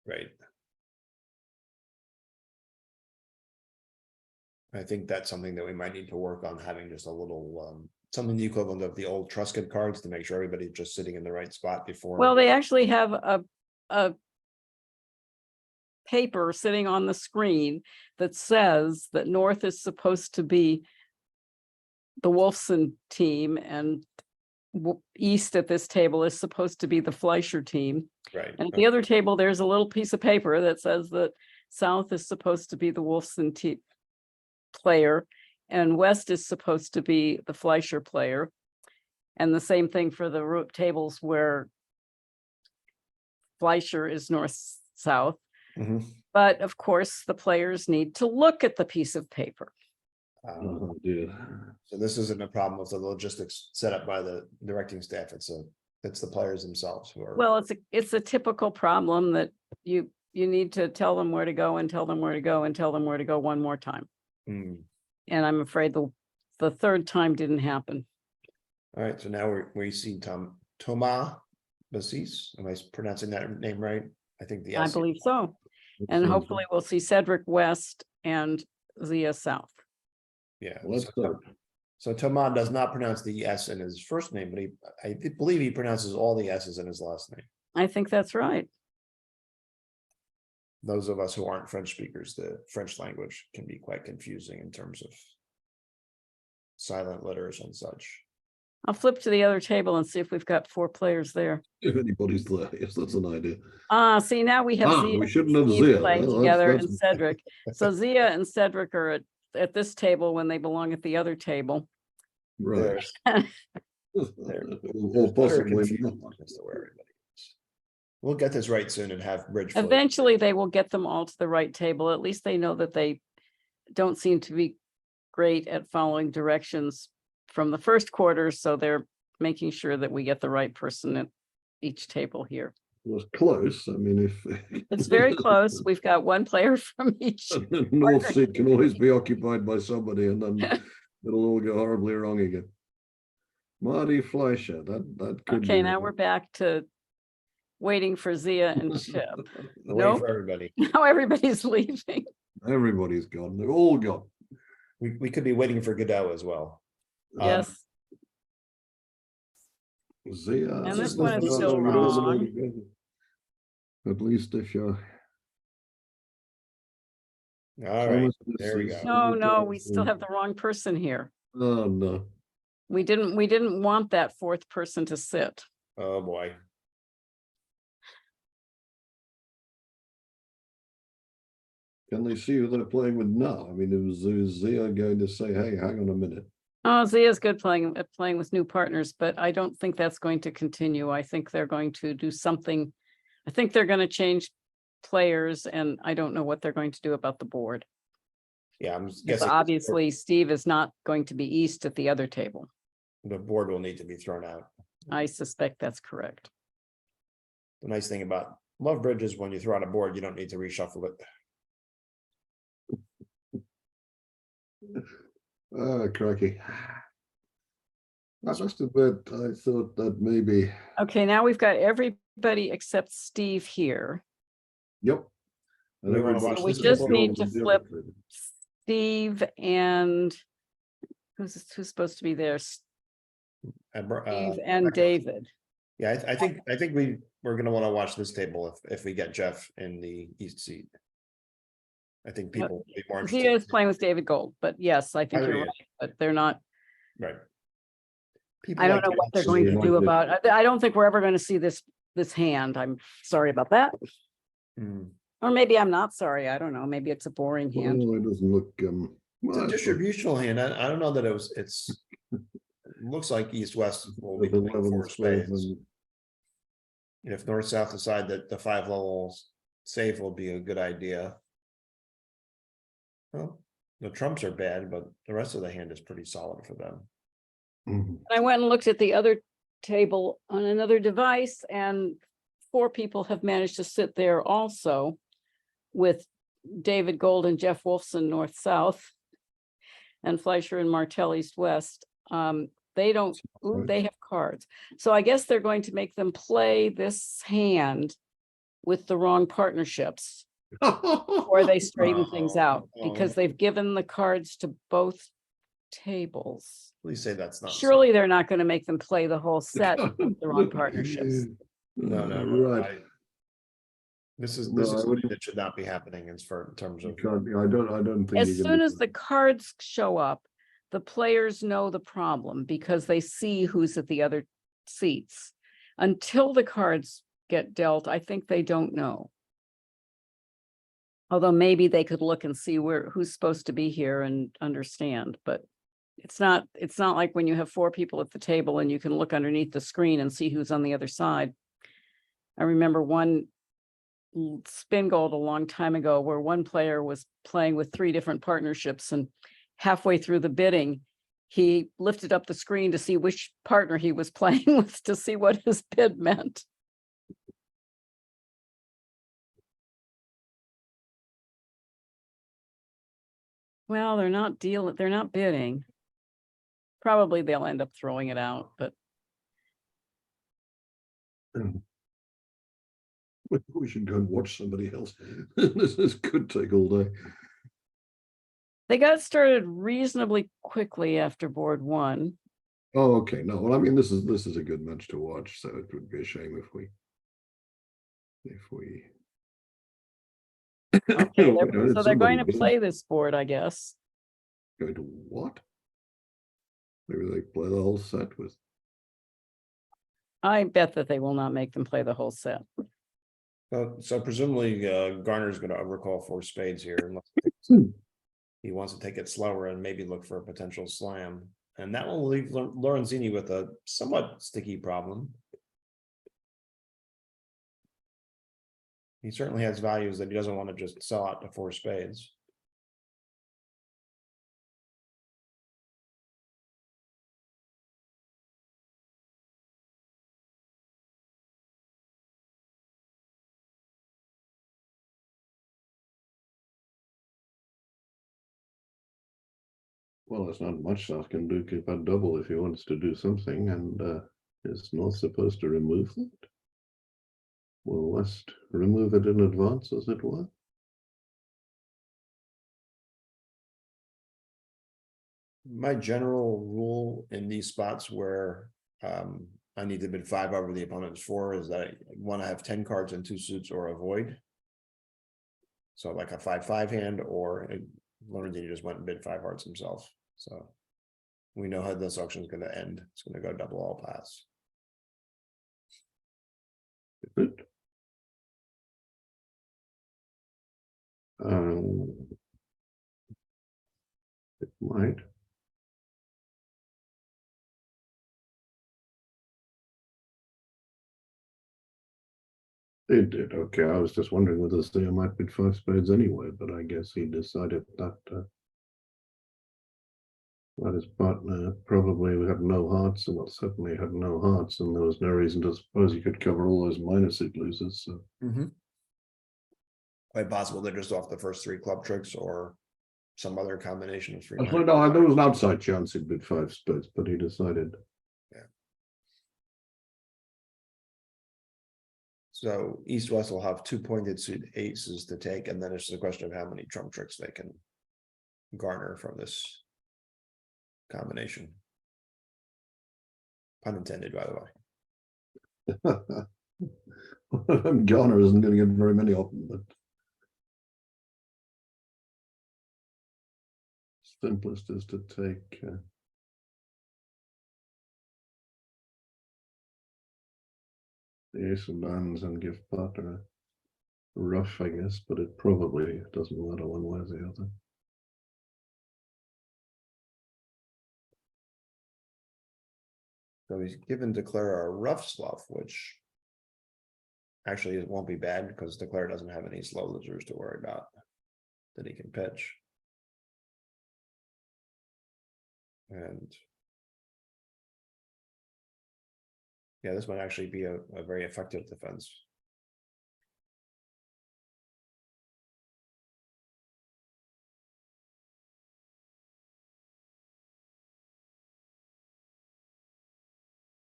Speaker 5: Right. I think that's something that we might need to work on, having just a little something the equivalent of the old Truscott cards to make sure everybody's just sitting in the right spot before.
Speaker 2: Well, they actually have a paper sitting on the screen that says that North is supposed to be the Wolfson team and East at this table is supposed to be the Fleischer team.
Speaker 5: Right.
Speaker 2: And at the other table, there's a little piece of paper that says that South is supposed to be the Wolfson team. player, and West is supposed to be the Fleischer player. And the same thing for the tables where Fleischer is north-south.
Speaker 5: Mhm.
Speaker 2: But of course, the players need to look at the piece of paper.
Speaker 1: Oh, dear.
Speaker 5: So this isn't a problem with the logistics set up by the directing staff. It's the players themselves who are.
Speaker 2: Well, it's a typical problem that you need to tell them where to go and tell them where to go and tell them where to go one more time.
Speaker 5: Mm.
Speaker 2: And I'm afraid the third time didn't happen.
Speaker 5: All right, so now we see Thomas Bassis. Am I pronouncing that name right? I think the
Speaker 2: I
Speaker 5: S.
Speaker 2: believe so.
Speaker 1: That
Speaker 2: And
Speaker 1: sounds
Speaker 2: hopefully we'll see Cedric West and Zia South.
Speaker 5: Yeah.
Speaker 1: good. Let's
Speaker 5: so,
Speaker 1: hope.
Speaker 5: so Thomas does not pronounce the S in his first name, but I believe he pronounces all the S's in his last name.
Speaker 2: I think that's right.
Speaker 5: Those of us who aren't French speakers, the French language can be quite confusing in terms of silent letters and such.
Speaker 2: I'll flip to the other table and see if we've got 4 players there.
Speaker 1: If anybody's there, yes, that's an idea.
Speaker 2: See, now we have Zia
Speaker 1: We
Speaker 2: and
Speaker 1: shouldn't have
Speaker 2: Steve
Speaker 1: Zia.
Speaker 2: playing
Speaker 1: Well,
Speaker 2: together
Speaker 1: that's-
Speaker 2: and Cedric. So Zia and Cedric are at this table when they belong at the other table.
Speaker 1: Right.
Speaker 5: There's
Speaker 1: Or
Speaker 5: utter
Speaker 1: possibly
Speaker 5: confusion
Speaker 1: not.
Speaker 5: as to where everybody is. We'll get this right soon and have bridge. float.
Speaker 2: Eventually, they will get them all to the right table. At least they know that they don't seem to be great at following directions from the first quarter, so they're making sure that we get the right person at each table here.
Speaker 1: Was close. I mean, if
Speaker 2: It's very close. We've got one player from each.
Speaker 1: the north seat can always be occupied by somebody, and then it'll all go horribly wrong again. Marty Fleischer, that could
Speaker 2: Okay,
Speaker 1: be
Speaker 2: now
Speaker 1: right.
Speaker 2: we're back to waiting for Zia and Chip.
Speaker 5: Wait
Speaker 2: Nope.
Speaker 5: for everybody.
Speaker 2: Now everybody's leaving.
Speaker 1: Everybody's gone. They're all gone.
Speaker 5: We could be waiting for Godot as well.
Speaker 2: Yes,
Speaker 1: Zia.
Speaker 2: And
Speaker 5: this one is still
Speaker 2: wrong.
Speaker 1: At least if you're.
Speaker 5: All right, there we go.
Speaker 2: no, we still have the wrong person here.
Speaker 1: Oh, no.
Speaker 2: We didn't want that 4th person to sit.
Speaker 5: Oh, boy.
Speaker 1: Can they see who they're playing with now? I mean, is Zia going to say, hey, hang on a minute?
Speaker 2: Oh, Zia's good playing with new partners, but I don't think that's going to continue. I think they're going to do something. I think they're going to change players, and I don't know what they're going to do about the board.
Speaker 5: Yeah, I'm
Speaker 2: Because
Speaker 5: guessing.
Speaker 2: obviously Steve is not going to be east at the other table.
Speaker 5: The board will need to be thrown out.
Speaker 2: I suspect that's correct.
Speaker 5: The nice thing about Love Bridge is when you throw out a board, you don't need to reshuffle it.
Speaker 1: Ah, crikey. I must admit, I thought that maybe,
Speaker 2: Okay, now we've got everybody except Steve here.
Speaker 1: yep.
Speaker 5: We wanna watch
Speaker 2: We
Speaker 5: this
Speaker 2: just
Speaker 5: table
Speaker 2: need to
Speaker 1: The
Speaker 2: flip
Speaker 1: other table.
Speaker 2: Steve and who's supposed to be there?
Speaker 5: And,
Speaker 2: Steve and David.
Speaker 5: Yeah, I think we're gonna want to watch this table if we get Jeff in the east seat. I think people will be more
Speaker 2: He is
Speaker 5: interested.
Speaker 2: playing with David Gold, but yes, I think
Speaker 5: Oh,
Speaker 2: you're
Speaker 5: yeah.
Speaker 2: right, but they're not,
Speaker 5: Right. People
Speaker 2: I don't
Speaker 5: like
Speaker 2: know
Speaker 5: to
Speaker 2: what they're
Speaker 5: actually-
Speaker 2: going to
Speaker 1: like
Speaker 2: do
Speaker 1: it.
Speaker 2: about, I don't think we're ever going to see this hand. I'm sorry about that.
Speaker 5: Hmm.
Speaker 2: Or maybe I'm not sorry. I don't know. Maybe it's a boring hand.
Speaker 1: Well, it doesn't look,
Speaker 5: It's
Speaker 1: well,
Speaker 5: a
Speaker 1: it's not-
Speaker 5: distributional hand. I don't know that it's looks like east-west will be
Speaker 1: with
Speaker 5: playing
Speaker 1: 11
Speaker 5: 4 spades.
Speaker 1: and-
Speaker 5: If north-south decide that the 5 levels save will be a good idea. Well, the trumps are bad, but the rest of the hand is pretty solid for them.
Speaker 1: Mhm.
Speaker 2: I went and looked at the other table on another device, and 4 people have managed to sit there also with David Gold and Jeff Wolfson north-south and Fleischer and Martell east-west. They don't, ooh,
Speaker 1: Right.
Speaker 2: they have cards. So I guess they're going to make them play this hand with the wrong partnerships, or they straighten things out, because they've given the cards to both tables.
Speaker 5: Please say that's not. so.
Speaker 2: Surely they're not going to make them play the whole set with the wrong partnerships.
Speaker 5: No.
Speaker 1: Right.
Speaker 5: This is
Speaker 1: No, I
Speaker 5: something
Speaker 1: wouldn't-
Speaker 5: that should not be happening in terms
Speaker 1: You
Speaker 5: of.
Speaker 1: can't, I don't think.
Speaker 2: As
Speaker 1: you can
Speaker 2: soon
Speaker 1: do
Speaker 2: as
Speaker 1: that.
Speaker 2: the cards show up, the players know the problem because they see who's at the other seats. Until the cards get dealt, I think they don't know. Although maybe they could look and see who's supposed to be here and understand, but it's not like when you have 4 people at the table and you can look underneath the screen and see who's on the other side. I remember one Spingold a long time ago where one player was playing with 3 different partnerships, and halfway through the bidding, he lifted up the screen to see which partner he was playing with to see what his bid meant. Well, they're not bidding. Probably they'll end up throwing it out, but
Speaker 1: We should go and watch somebody else. This could take all day.
Speaker 2: they got started reasonably quickly after board 1.
Speaker 1: Oh, okay. No, well, I mean, this is a good match to watch, so it would be a shame if we
Speaker 2: Okay,
Speaker 1: Wait, I did
Speaker 2: so they're going
Speaker 1: somebody
Speaker 2: to
Speaker 1: bid.
Speaker 2: play this board, I guess.
Speaker 1: Going to what? Maybe they play the whole set with.
Speaker 2: I bet that they will not make them play the whole set.
Speaker 5: So presumably Garner's going to overcall 4 spades here unless he wants to take it slower and maybe look for a potential slam. And that will leave Lorenzini with a somewhat sticky problem. He certainly has values that he doesn't want to just sell out to 4 spades.
Speaker 1: Well, there's not much South can do but double if he wants to do something, and is North supposed to remove that? Will West remove it in advance, as it were?
Speaker 5: My general rule in these spots where I need to bid 5 over the opponent's 4 is that I want to have 10 cards and 2 suits or avoid. So like a 5-5 hand, or Lorenzini just went and bid 5 hearts himself. So we know how this auction is going to end. It's going to go double all pass.
Speaker 1: Is it? It might. It did. Okay, I was just wondering whether Steer might bid 5 spades anyway, but I guess he decided that that his partner probably had no hearts, and well, certainly had no hearts, and there was no reason to suppose he could cover all those minor suit losers. So.
Speaker 5: Quite possible they're just off the first 3 club tricks or some other combination of 3.
Speaker 1: Actually, no, there was an outside chance he'd bid 5 spades, but he decided.
Speaker 5: Yeah. So East West will have 2 pointed suit aces to take, and then it's the question of how many trump tricks they can garner from this combination. Pun intended, by the way.
Speaker 1: Garner isn't going to get very many of them, but simplest is to take the ace of diamonds and give partner a rough, I guess, but it probably doesn't matter one way or the other.
Speaker 5: So he's given Declare a rough slough, which actually it won't be bad because Declare doesn't have any slow losers to worry about that he can pitch. And yeah, this might actually be a very effective defense.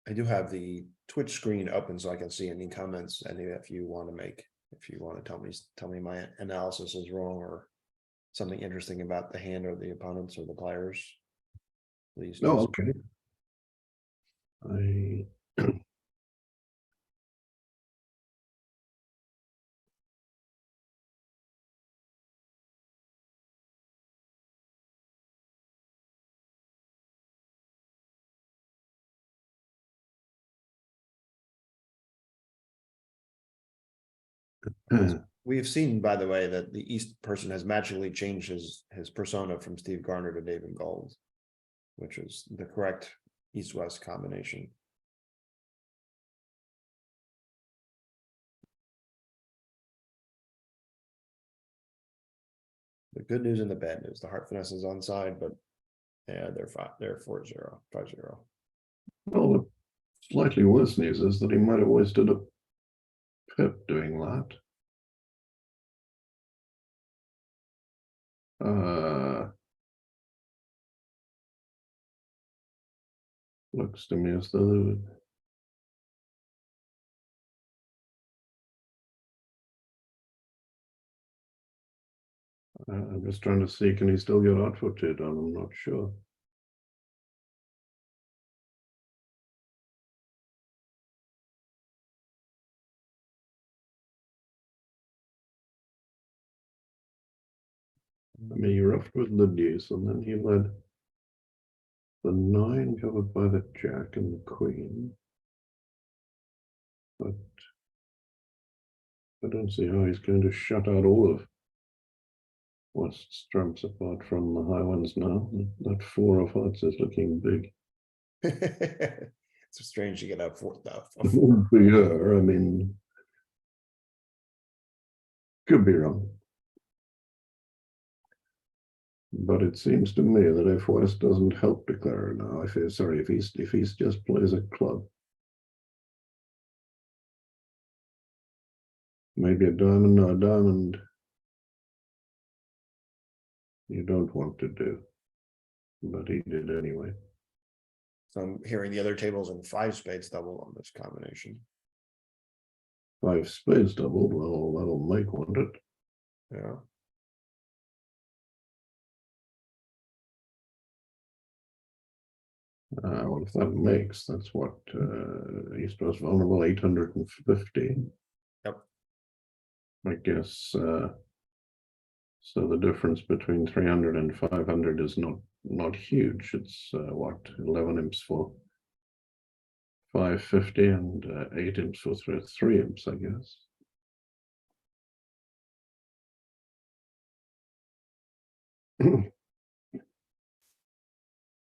Speaker 5: I do have the Twitch screen open so I can see any comments, any if you want to make, if you want to tell me my analysis is wrong or something interesting about the hand or the opponents or the players. Please.
Speaker 1: No, okay.
Speaker 5: We have seen, by the way, that the East person has magically changed his persona from Steve Garner to David Gold, which is the correct East-West combination. The good news and the bad news. The heart finesse is onside, but yeah, they're 4-0, 5-0.
Speaker 1: Well, the slightly worse news is that he might have wasted a pip doing that. Looks to me as though I'm just trying to see, can he still get outfooted? I'm not sure. I mean, he roughed with the deuce, and then he led the 9 covered by the jack and the queen. But I don't see how he's going to shut out all of West's trumps apart from the high ones now. That 4 of hearts is looking big.
Speaker 5: It's strange to get out fourth now.
Speaker 1: Yeah, I mean, could be wrong. But it seems to me that if West doesn't help declare now, if he's just plays a club, maybe a diamond, no, a diamond you don't want to do, but he did anyway.
Speaker 5: So I'm hearing the other tables and 5 spades double on this combination.
Speaker 1: 5 spades doubled, well, that'll make, won't it?
Speaker 5: Yeah.
Speaker 1: Well, if that makes, that's what East West vulnerable 850.
Speaker 5: Yep.
Speaker 1: I guess so the difference between 300 and 500 is not huge. It's what, 11 imps for 550 and 8 imps for 3 imps, I guess.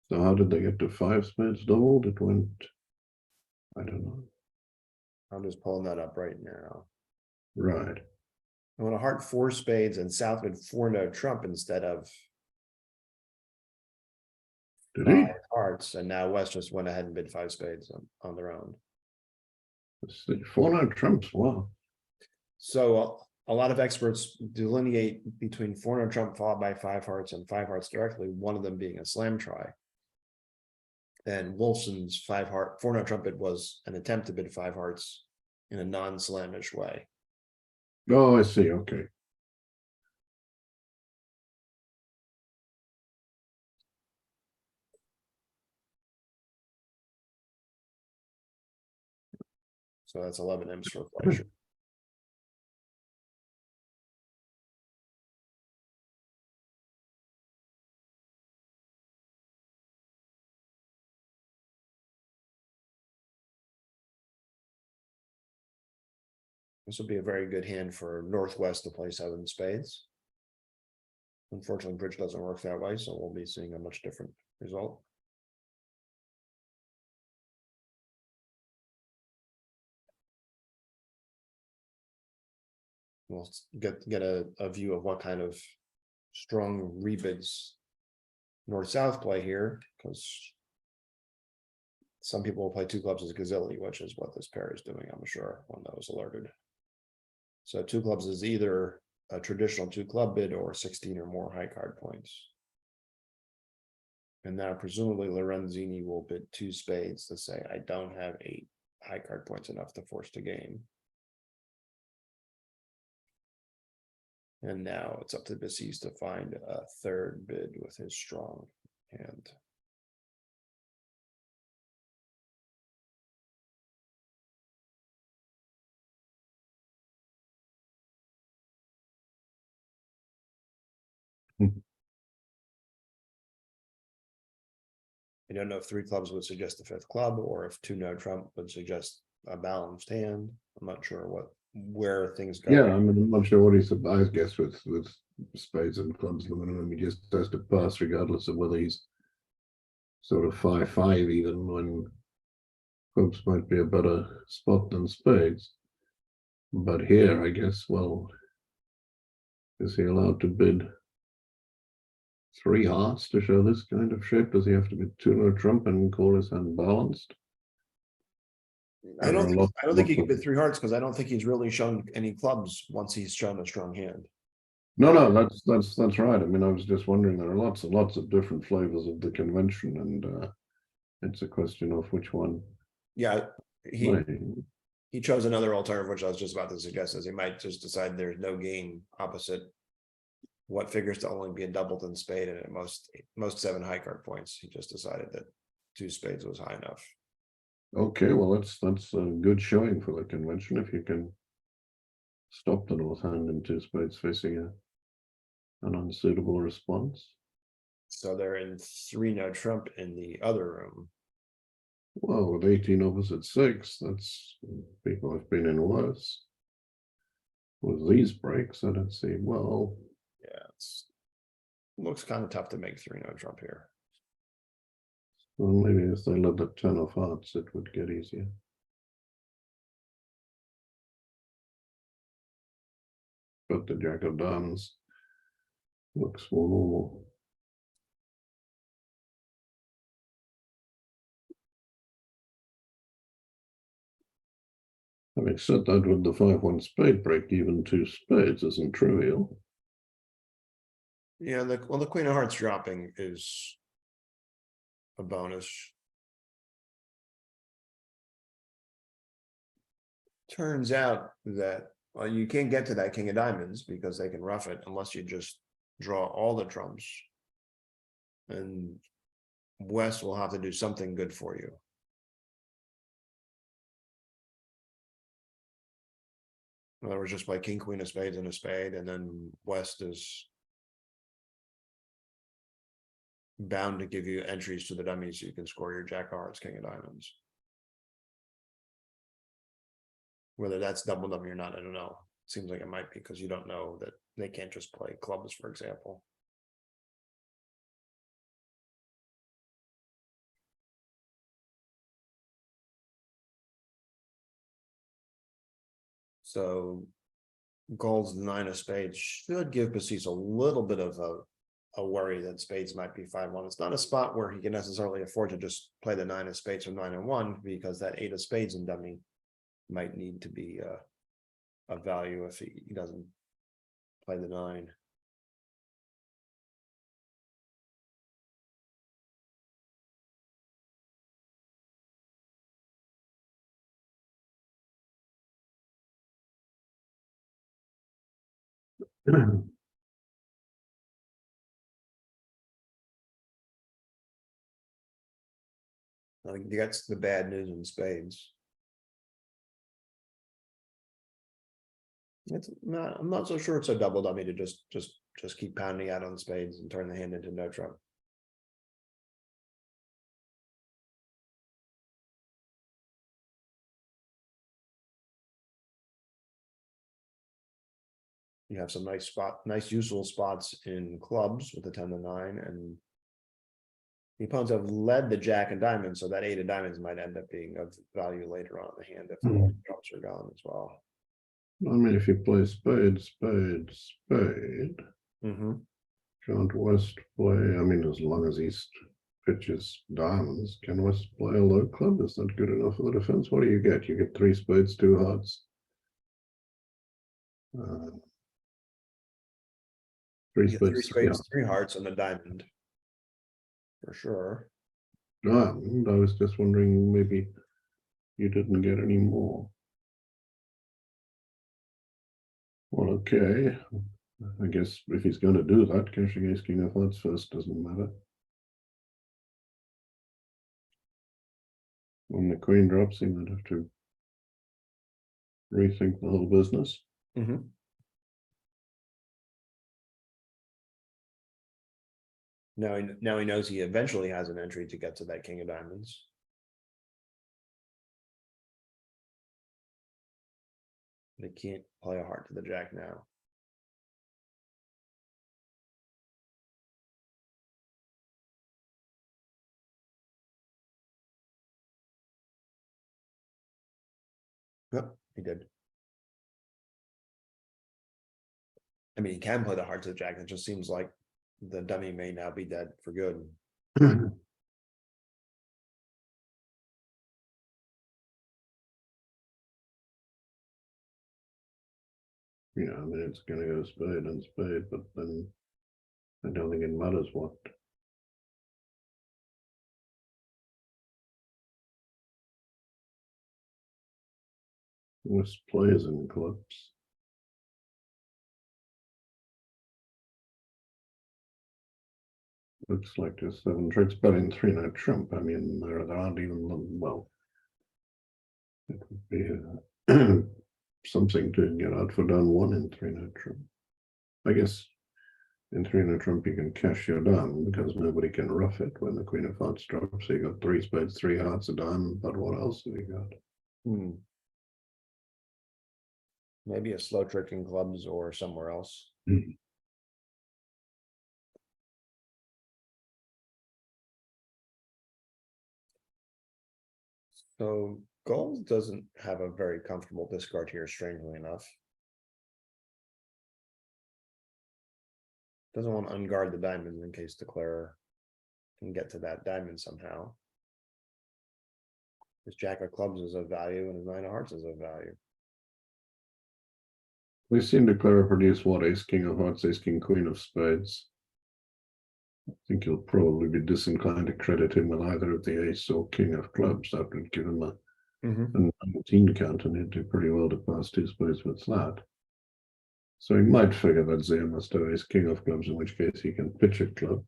Speaker 1: So how did they get to 5 spades doubled? It went, I don't know.
Speaker 5: I'm just pulling that up right now.
Speaker 1: Right.
Speaker 5: I want a heart 4 spades and Southwood 4-note trump instead of
Speaker 1: Did he?
Speaker 5: 5 hearts, and now West just went ahead and bid 5 spades on their own.
Speaker 1: Let's see, 4-note trumps, wow.
Speaker 5: So a lot of experts delineate between 4-note trump followed by 5 hearts and 5 hearts directly, one of them being a slam try. And Wolfson's 4-note trump bid was an attempt to bid 5 hearts in a non-slamish way.
Speaker 1: Oh, I see, okay.
Speaker 5: So that's 11 imps for Fleischer. This would be a very good hand for Northwest to play 7 spades. Unfortunately, bridge doesn't work that way, so we'll be seeing a much different result. We'll get a view of what kind of strong rebids North-South play here, because some people will play 2 clubs as Gazilli, which is what this pair is doing, I'm sure, when that was alerted. So 2 clubs is either a traditional 2 club bid or 16 or more high card points. And now presumably Lorenzini will bid 2 spades to say, I don't have 8 high card points enough to force the game. And now it's up to Besies to find a 3rd bid with his strong hand. I don't know if 3 clubs would suggest the 5th club, or if 2-note trump would suggest a balanced hand. I'm not sure what where things go.
Speaker 1: Yeah, I mean, I'm not sure what he's, I guess with spades and clubs, the minimum, he just has to pass regardless of whether he's sort of 5-5 even when clubs might be a better spot than spades. But here, I guess, well, is he allowed to bid 3 hearts to show this kind of shape? Does he have to be 2-no trump and call his hand balanced?
Speaker 5: I don't
Speaker 1: There are
Speaker 5: think he
Speaker 1: lots
Speaker 5: can
Speaker 1: of-
Speaker 5: bid 3 hearts because I don't think he's really shown any clubs once he's shown a strong hand.
Speaker 1: No, that's right. I mean, I was just wondering, there are lots and lots of different flavors of the convention, and it's a question of which one.
Speaker 5: Yeah,
Speaker 1: might-
Speaker 5: he chose another alternative, which I was just about to suggest, is he might just decide there's no gain opposite what figures to only be a doubleton spade, and at most 7 high card points. He just decided that 2 spades was high enough.
Speaker 1: Okay, well, that's a good showing for the convention if you can stop the north hand in 2 spades facing an unsuitable response.
Speaker 5: So they're in 3-no trump in the other room.
Speaker 1: Well, with 18 opposite 6, that's people have been in worse. With these breaks, I don't see, well,
Speaker 5: Yeah, looks kind of tough to make 3-no trump here.
Speaker 1: well, maybe if they let the 10 of hearts, it would get easier. But the jack of diamonds looks more normal. Having said that, with the 5-1 spade break, even 2 spades isn't trivial.
Speaker 5: Yeah, the queen of hearts dropping is a bonus. Turns out that, well, you can't get to that king of diamonds because they can rough it unless you just draw all the trumps. And West will have to do something good for you. In other words, just play king, queen of spades and a spade, and then West is bound to give you entries to the dummy so you can score your jack of hearts, king of diamonds. Whether that's double dummy or not, I don't know. Seems like it might be because you don't know that they can't just play clubs, for example. So Gold's 9 of spades should give Basis a little bit of a worry that spades might be 5-1. It's not a spot where he can necessarily afford to just play the 9 of spades or 9-1 because that 8 of spades in dummy might need to be a value if he doesn't play the 9. I think that's the bad news in spades. I'm not so sure it's a double dummy to just keep pounding out on spades and turn the hand into no trump. You have some nice useful spots in clubs with the 10 to 9, and the opponents have led the jack and diamonds, so that 8 of diamonds might end up being of value later on in the hand if the drops are gone as well.
Speaker 1: I mean, if you play spade, spade, spade, can't West play? I mean, as long as East pitches diamonds, can West play a low club? Is that good enough for the defense? What do you get? You get 3 spades, 2 hearts. 3
Speaker 5: You get 3
Speaker 1: spades,
Speaker 5: spades, 3 hearts, and a diamond. For sure.
Speaker 1: diamond. I was just wondering, maybe you didn't get any more. Well, okay. I guess if he's going to do that, cashing ace king of hearts first doesn't matter. When the queen drops, he might have to rethink the whole business.
Speaker 5: Now he knows he eventually has an entry to get to that king of diamonds. They can't play a heart to the jack now. Yep, he did. I mean, he can play the heart to the jack. It just seems like the dummy may now be dead for good.
Speaker 1: Yeah, I mean, it's gonna go spade and spade, but then I don't think it matters what. West plays in clubs. Looks like there's 7 tricks betting 3-night trump. I mean, there aren't even, well, it would be something to get out for down 1 in 3-night trump. I guess in 3-night trump you can cash your diamond because nobody can rough it when the queen of hearts drops. So you got 3 spades, 3 hearts, a diamond, but what else have you got?
Speaker 5: Maybe a slow trick in clubs or somewhere else. So gold doesn't have a very comfortable discard here, strangely enough. Doesn't want to unguard the diamonds in case declarer can get to that diamond somehow. His jack of clubs is of value and his 9 of hearts is of value.
Speaker 1: We've seen declarer produce what? Ace king of hearts, ace king queen of spades. I think you'll probably be disinclined to credit him with either of the ace or king of clubs. That would give him a 19 count, and he'd do pretty well to pass 2 spades with that. So he might figure that Zia must have ace king of clubs, in which case he can pitch a club.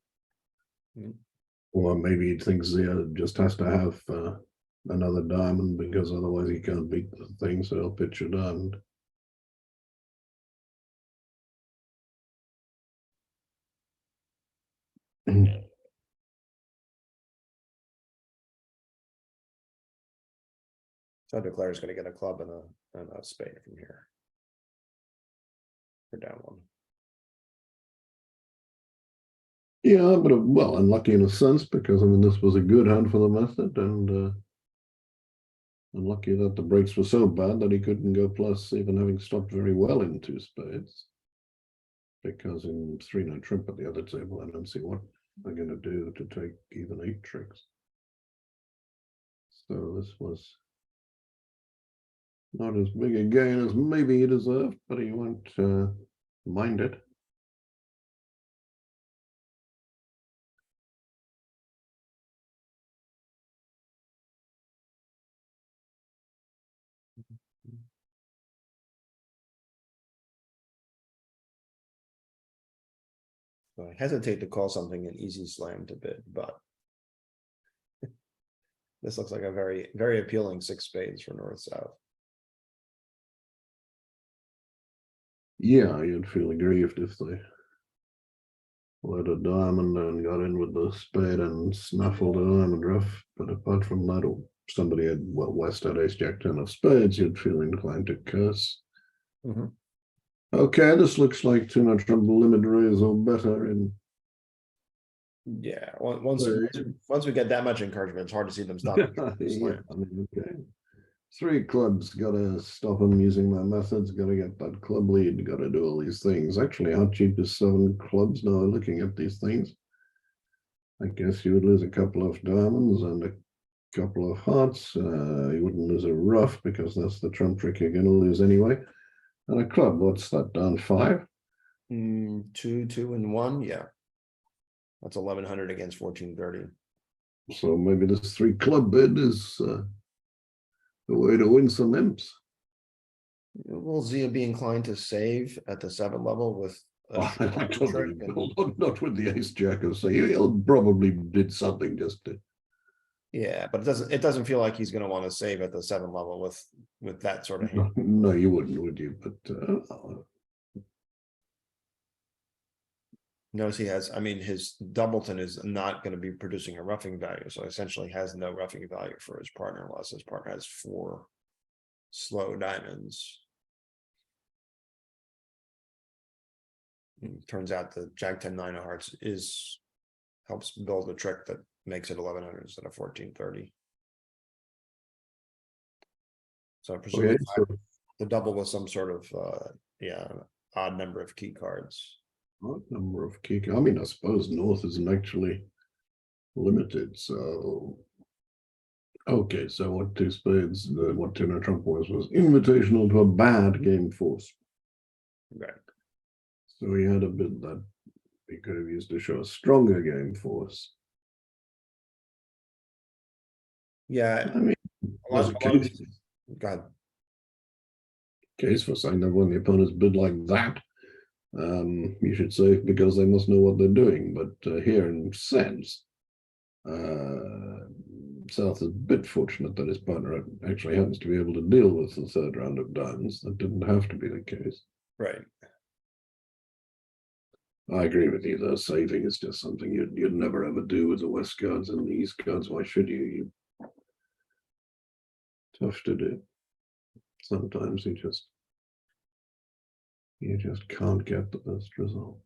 Speaker 1: Or maybe he thinks Zia just has to have another diamond because otherwise he can't beat the thing, so he'll pitch a diamond.
Speaker 5: So declarer's going to get a club and a spade from here. For down 1.
Speaker 1: Yeah, but well, unlucky in a sense, because I mean this was a good hand for the method, and unlucky that the breaks were so bad that he couldn't go plus, even having stopped very well in 2 spades. Because in 3-night trump at the other table, I don't see what they're going to do to take even 8 tricks. So this was not as big a gain as maybe he deserved, but he won't mind it.
Speaker 5: So I hesitate to call something an easy slam to bid, but this looks like a very, very appealing 6 spades for north-south.
Speaker 1: Yeah, you'd feel aggrieved if they let a diamond and got in with the spade and snaffled a diamond rough. But apart from that, or somebody had, well, West had ace jack 10 of spades, you'd feel inclined to curse. Okay, this looks like 2-night trump limit raise or better in.
Speaker 5: Yeah, once we get that much encouragement, it's hard to see them stop.
Speaker 1: Yeah, I mean, okay. 3 clubs, gotta stop them using my methods, gotta get that club lead, gotta do all these things. Actually, how cheap is 7 clubs now looking at these things? I guess you would lose a couple of diamonds and a couple of hearts. You wouldn't lose a rough because that's the trump trick you're gonna lose anyway. And a club, what's that, down 5?
Speaker 5: 2, 2, and 1, yeah. That's 1100 against 1430.
Speaker 1: So maybe this 3 club bid is the way to win some imps.
Speaker 5: Will Zia be inclined to save at the 7 level with
Speaker 1: not with the ace jack of say he'll probably did something just to.
Speaker 5: Yeah, but it doesn't feel like he's going to want to save at the 7 level with that sort of hand.
Speaker 1: No, you wouldn't, would you? But
Speaker 5: Notice he has, I mean, his doubleton is not going to be producing a roughing value, so essentially has no roughing value for his partner unless his partner has 4 slow diamonds. Turns out the Jack 10 9 of hearts helps build a trick that makes it 1100 instead of 1430. So I presume
Speaker 1: Okay, so
Speaker 5: the double was some sort of odd number of key cards.
Speaker 1: what number of kick? I mean, I suppose North isn't actually limited, so. Okay, so what two spades, what Turner Trump was invitational to a bad game force.
Speaker 5: Right.
Speaker 1: So he had a bit that he could have used to show a stronger game force.
Speaker 5: Yeah.
Speaker 1: I mean, there's a case,
Speaker 5: Go ahead.
Speaker 1: case for saying that when the opponents bid like that, you should say because they must know what they're doing. But here in sense, South is a bit fortunate that his partner actually happens to be able to deal with the third round of diamonds. That didn't have to be the case.
Speaker 5: Right.
Speaker 1: I agree with you, though. Saving is just something you'd never ever do with the West cards and the East cards. Why should you? Tough to do. Sometimes you just can't get the best result.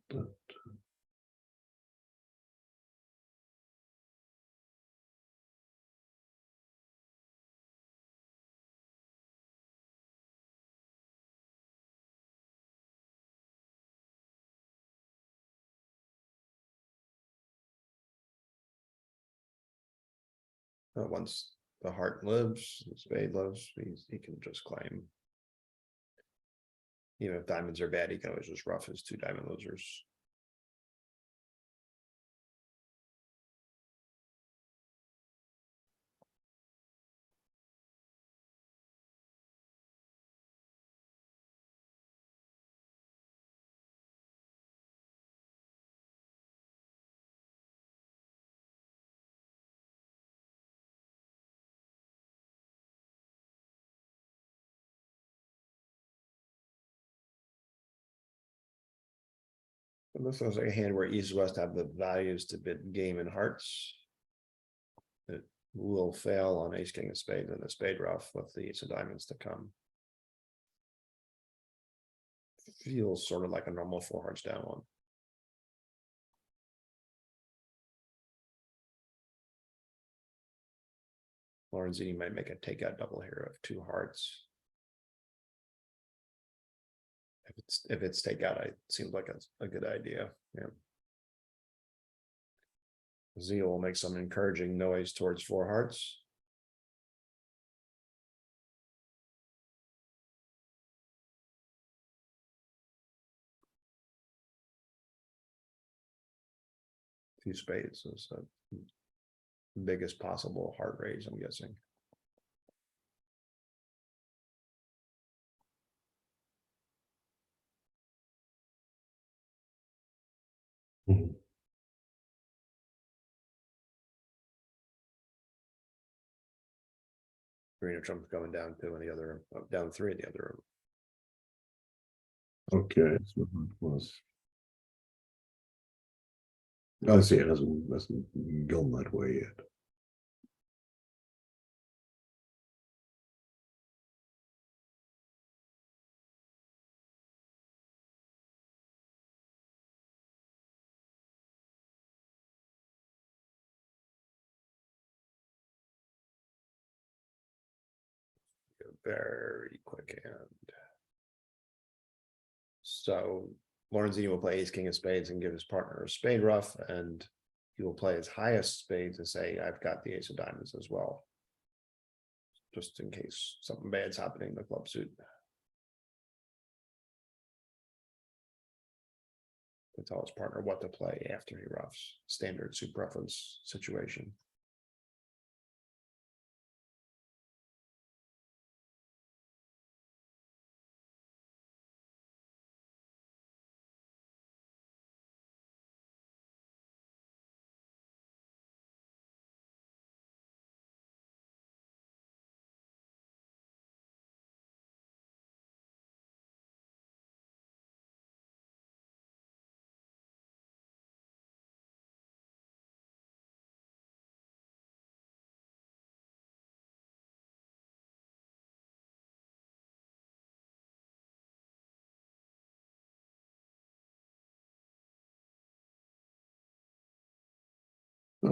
Speaker 5: Once the heart lives, the spade lives, he can just claim. Even if diamonds are bad, he can always just rough his 2 diamond losers. And this looks like a hand where East West have the values to bid game and hearts. It will fail on ace king of spades and the spade rough with the ace of diamonds to come. Feels sort of like a normal 4 hearts down one. Lorenzini might make a takeout double here of 2 hearts. If it's takeout, it seems like a good idea. Yeah. Zeal will make some encouraging noise towards 4 hearts. Two spades is the biggest possible heart raise, I'm guessing.
Speaker 1: Mhm.
Speaker 5: Green of Trump's going down 2 in the other, down 3 in the other room.
Speaker 1: Okay, so that was. I see it hasn't gone that way yet.
Speaker 5: Very quick hand. So Lorenzini will play ace king of spades and give his partner a spade rough, and he will play his highest spade to say, I've got the ace of diamonds as well. Just in case something bad's happening in the club suit. To tell his partner what to play after he roughs. Standard suit preference situation.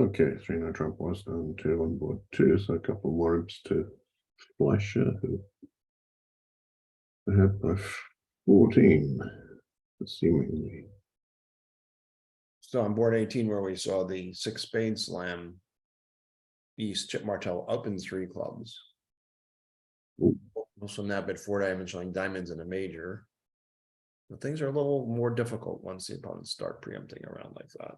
Speaker 1: Okay, 3-9 trump was down 2 on board 2, so a couple more imps to Fleischer, who ahead by 14, seemingly.
Speaker 5: So on board 18, where we saw the 6 spade slam, East Chip Martell opens 3 clubs.
Speaker 1: Ooh.
Speaker 5: Also now bet 4 diamonds showing diamonds in a major. But things are a little more difficult once the opponents start preempting around like that.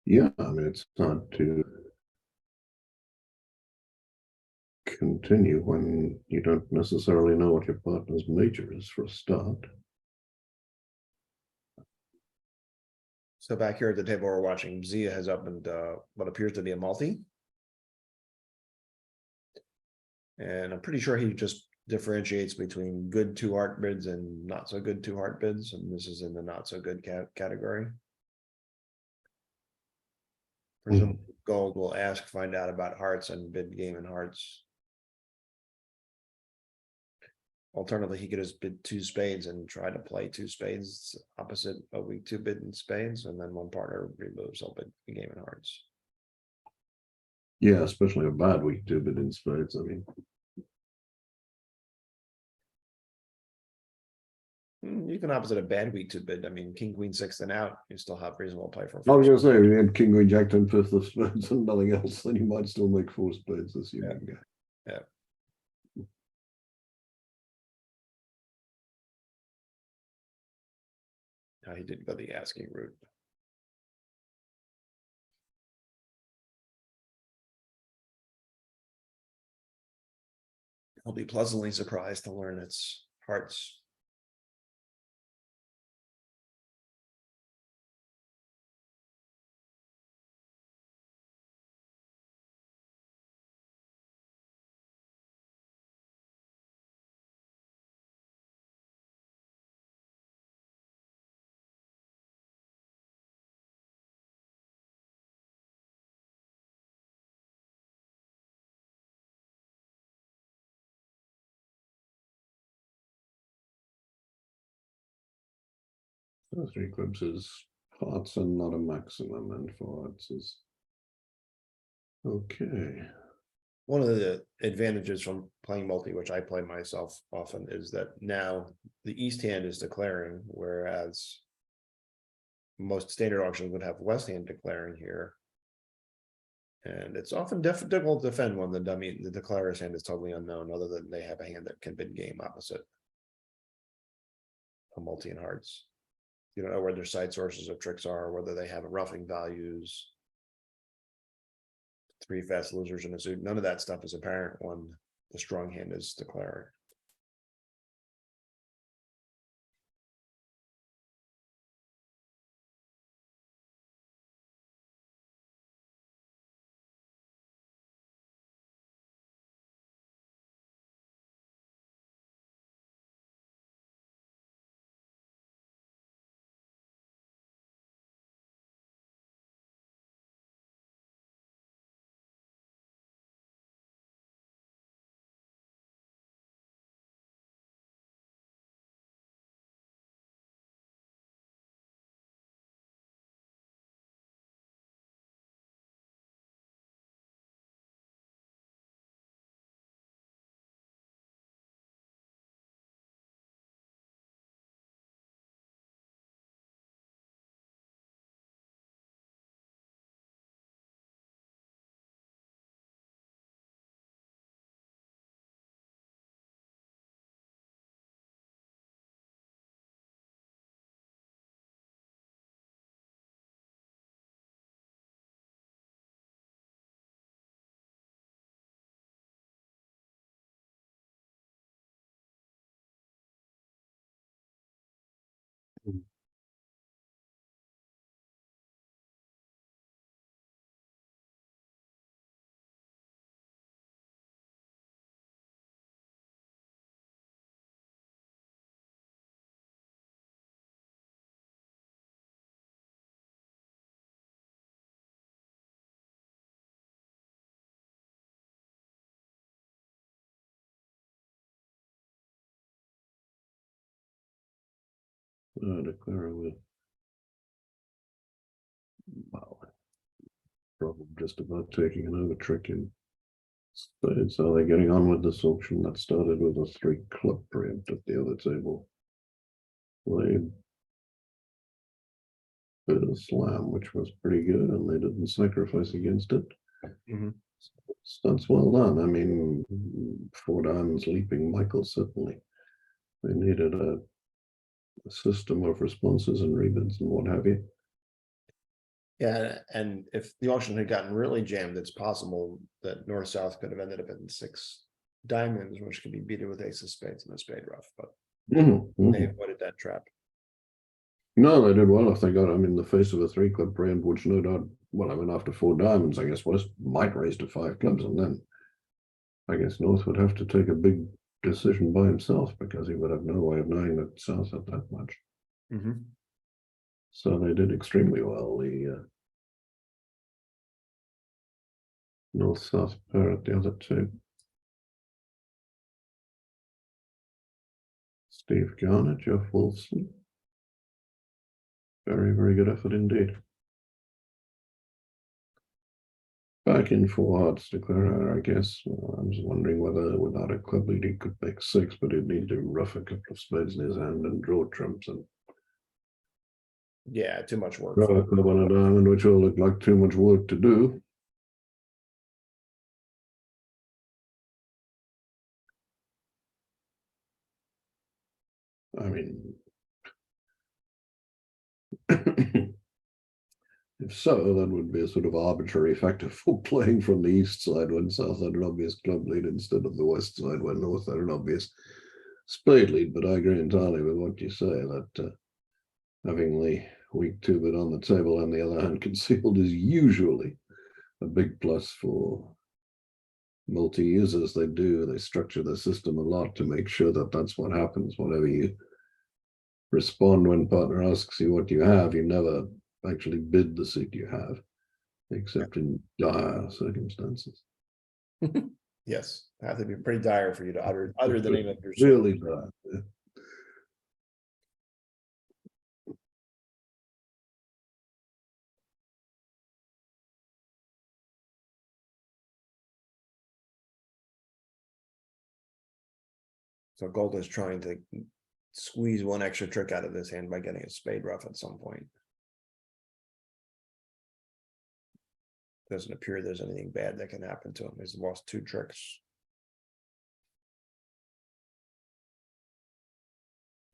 Speaker 1: Yeah, I mean, it's hard to continue when you don't necessarily know what your partner's major is for a start.
Speaker 5: So back here at the table, we're watching Zia has opened what appears to be a multi. And I'm pretty sure he just differentiates between good 2 heart bids and not so good 2 heart bids. And this is in the not so good category. Presumably Gold will ask, find out about hearts and bid game and hearts. Alternatively, he could just bid 2 spades and try to play 2 spades opposite a weak 2 bid in spades, and then one partner removes, he'll bid the game in hearts.
Speaker 1: Yeah, especially a bad week 2 bid in spades. I mean,
Speaker 5: You can opposite a bad week 2 bid. I mean, king, queen, 6th and out, you still have reasonable play for.
Speaker 1: I was going to say, if you had king, queen, jack, 10, 5th of spades and nothing else, then you might still make 4 spades, assuming.
Speaker 5: Yeah. He did go the asking route. I'll be pleasantly surprised to learn it's hearts.
Speaker 1: So 3 clubs is hearts and not a maximum, and 4 hearts is okay.
Speaker 5: One of the advantages from playing multi, which I play myself often, is that now the east hand is declaring, whereas most standard auctions would have west hand declaring here. And it's often difficult to defend when the declarer's hand is totally unknown, other than they have a hand that can bid game opposite a multi and hearts. You don't know where their side sources of tricks are, whether they have roughing values. 3 fast losers in a suit. None of that stuff is apparent when the strong hand is declaring.
Speaker 1: Declare with problem just about taking an over trick in spades. So they're getting on with this auction that started with a 3 club preempt at the other table. Played bit of slam, which was pretty good, and they didn't sacrifice against it.
Speaker 5: Mhm.
Speaker 1: That's well done. I mean, 4 diamonds leaping Michael, certainly. They needed a system of responses and rebids and what have you.
Speaker 5: Yeah, and if the auction had gotten really jammed, it's possible that north-south could have ended up in 6 diamonds, which could be beaten with ace of spades and a spade rough, but they avoided that trap.
Speaker 1: No, they did well if they got him in the face of a 3 club preempt, which no doubt, well, I mean, after 4 diamonds, I guess West might raise to 5 clubs, and then I guess North would have to take a big decision by himself because he would have no way of knowing that South had that much.
Speaker 5: Mhm.
Speaker 1: So they did extremely well. The North-South pair at the other 2. Steve Garner, Jeff Wolfson. Very, very good effort indeed. Back in 4 hearts declarer, I guess. I was wondering whether without a club lead he could make 6, but he'd need to rough a couple of spades in his hand and draw trumps and
Speaker 5: Yeah, too much work.
Speaker 1: draw a club on a diamond, which all looked like too much work to do. I mean, if so, that would be a sort of arbitrary factor for playing from the east side when South had an obvious club lead instead of the west side when North had an obvious spade lead. But I agree entirely with what you say, that having the weak 2-bit on the table and the other hand concealed is usually a big plus for multi-users. They structure the system a lot to make sure that that's what happens. Whatever you respond when partner asks you what you have, you never actually bid the suit you have, except in dire circumstances.
Speaker 5: Yes, have to be pretty dire for you to utter the name of your suit.
Speaker 1: Really dire. Yeah.
Speaker 5: So Gold is trying to squeeze one extra trick out of this hand by getting a spade rough at some point. Doesn't appear there's anything bad that can happen to him. He's lost 2 tricks.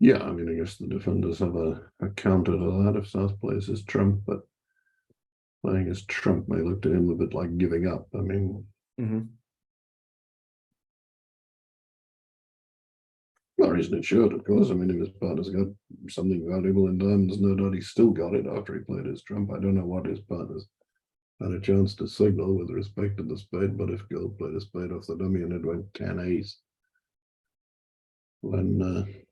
Speaker 1: Yeah, I mean, I guess the defenders have a counter to that if South plays his trump, but playing his trump may look to him a bit like giving up. I mean, no reason it should, of course. I mean, if his partner's got something valuable in diamonds, no doubt he still got it after he played his trump. I don't know what his partner's had a chance to signal with respect to the spade, but if Gold played a spade off the dummy and it went 10 ace, then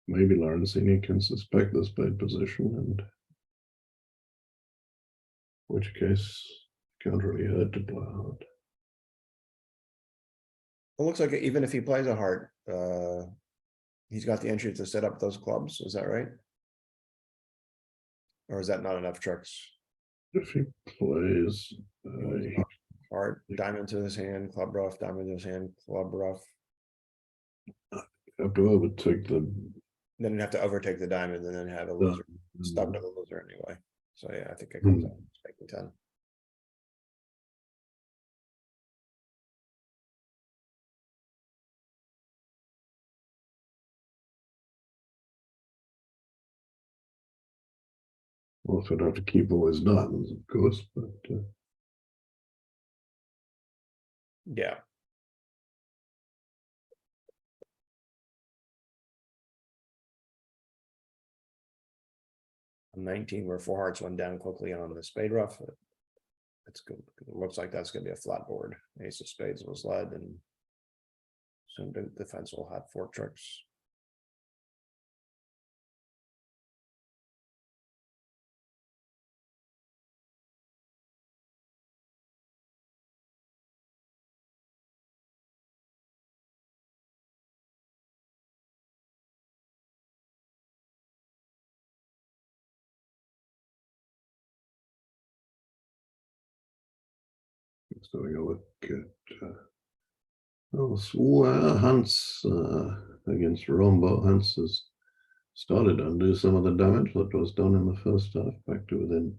Speaker 1: maybe Lorenzini can suspect the spade position, and in which case can't really hurt to play hard.
Speaker 5: It looks like even if he plays a heart, he's got the entry to set up those clubs. Is that right? Or is that not enough tricks?
Speaker 1: If he plays
Speaker 5: Heart, diamond to his hand, club rough, diamond to his hand, club rough.
Speaker 1: you have to overtake the
Speaker 5: Then you have to overtake the diamond and then have a loser, stub to the loser anyway. So yeah, I think it comes out making 10.
Speaker 1: Also would have to keep all his diamonds, of course, but
Speaker 5: Yeah. On 19, where 4 hearts went down quickly on the spade rough. It's good. It looks like that's going to be a flat board. Ace of spades was led, and soon the defense will have 4 tricks.
Speaker 1: Just having a look at Hans against Rombo. Hans has started to undo some of the damage that was done in the first half, back to within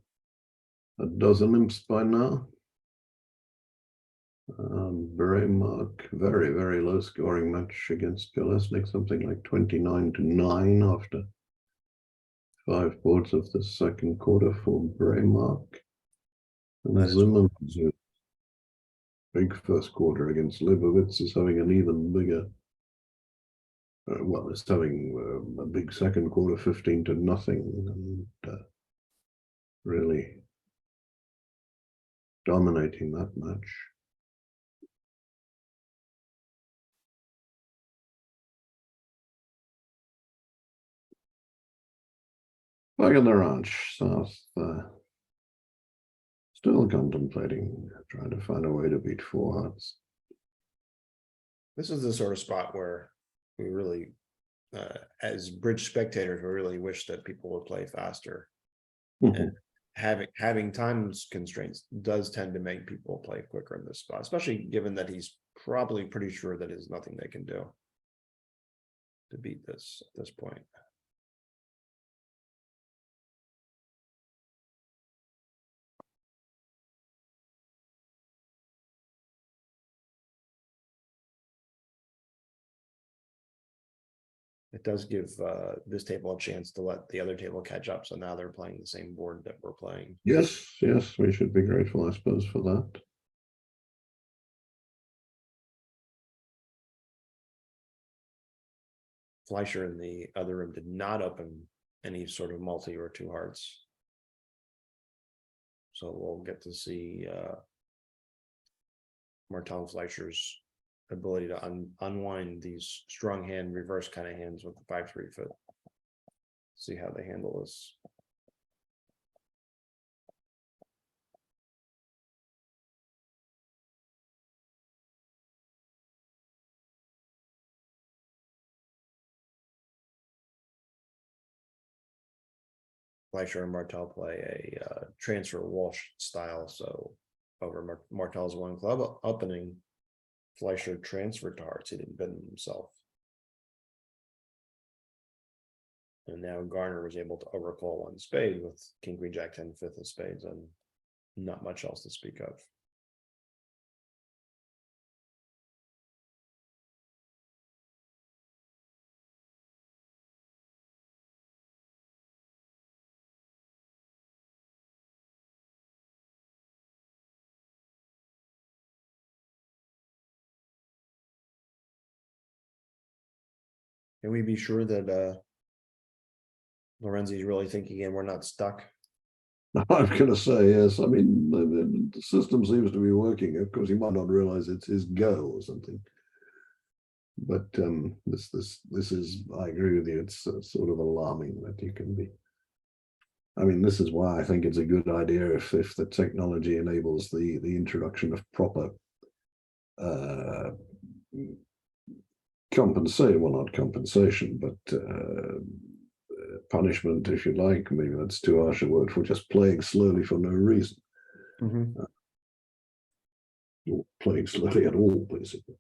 Speaker 1: a dozen imps by now. Bremark, very, very low scoring match against Kolesnik, something like 29-9 after 5 boards of the second quarter for Bremark. And Zimmerman's big first quarter against Leibowitz is having an even bigger, well, it's having a big second quarter, 15-0, and really dominating that match. Back in the ranch, South still contemplating trying to find a way to beat 4 hearts.
Speaker 5: This is the sort of spot where we really, as bridge spectators, we really wish that people would play faster. And having time constraints does tend to make people play quicker in this spot, especially given that he's probably pretty sure that there's nothing they can do to beat this at this point. It does give this table a chance to let the other table catch up. So now they're playing the same board that we're playing.
Speaker 1: Yes, we should be grateful, I suppose, for that.
Speaker 5: Fleischer in the other room did not open any sort of multi or 2 hearts. So we'll get to see Martel and Fleischer's ability to unwind these strong hand reverse kind of hands with the 5-3 foot. See how they handle this. Fleischer and Martel play a transfer Walsh style, so over Martel's 1 club opening, Fleischer transferred to hearts. He didn't bend them himself. And now Garner was able to overcall 1 spade with King, Queen, Jack, 10, 5th of spades, and not much else to speak of. Can we be sure that Lorenzi is really thinking and we're not stuck?
Speaker 1: I'm going to say yes. I mean, the system seems to be working. Of course, he might not realize it's his go or something. But this is, I agree with you, it's sort of alarming that you can be. I mean, this is why I think it's a good idea if the technology enables the introduction of proper compensation, well, not compensation, but punishment, if you like. Maybe that's too harsh a word for just playing slowly for no reason. Or playing slowly at all, basically.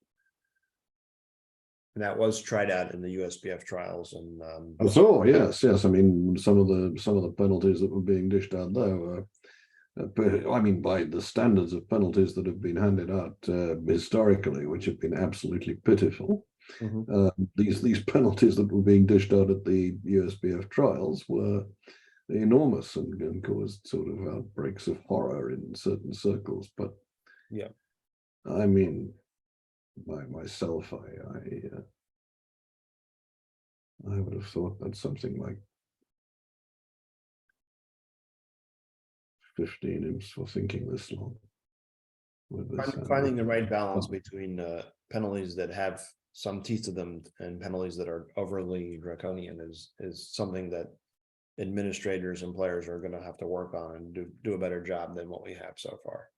Speaker 5: And that was tried out in the USBF trials, and
Speaker 1: so yes. I mean, some of the penalties that were being dished out there were, I mean, by the standards of penalties that have been handed out historically, which have been absolutely pitiful. These penalties that were being dished out at the USBF trials were enormous and caused sort of outbreaks of horror in certain circles. But
Speaker 5: yeah,
Speaker 1: I mean, myself, I would have thought that something like 15 imps for thinking this long.
Speaker 5: Finding the right balance between penalties that have some teeth to them and penalties that are overly draconian is something that administrators and players are going to have to work on and do a better job than what we have so far.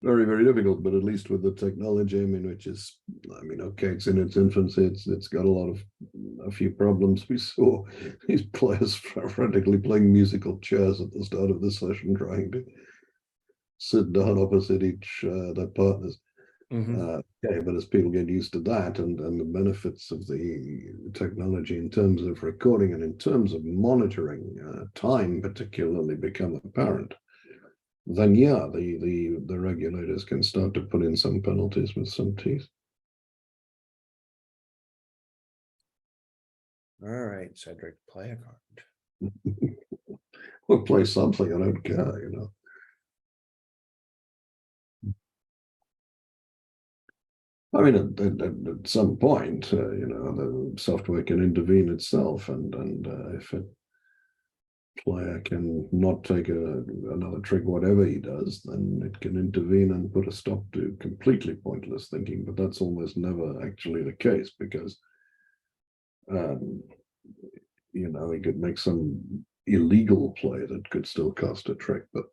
Speaker 1: Very, very difficult, but at least with the technology, I mean, which is, I mean, okay, it's in its infancy, it's got a few problems. We saw these players frantically playing musical chairs at the start of this session, trying to sit down opposite each their partners. Okay, but as people get used to that and the benefits of the technology in terms of recording and in terms of monitoring time particularly become apparent, then yeah, the regulators can start to put in some penalties with some teeth.
Speaker 5: All right, Cedric, play a card.
Speaker 1: We'll play something, I don't care, you know. I mean, at some point, you know, the software can intervene itself, and if a player can not take another trick, whatever he does, then it can intervene and put a stop to completely pointless thinking. But that's almost never actually the case because, you know, he could make some illegal play that could still cost a trick. But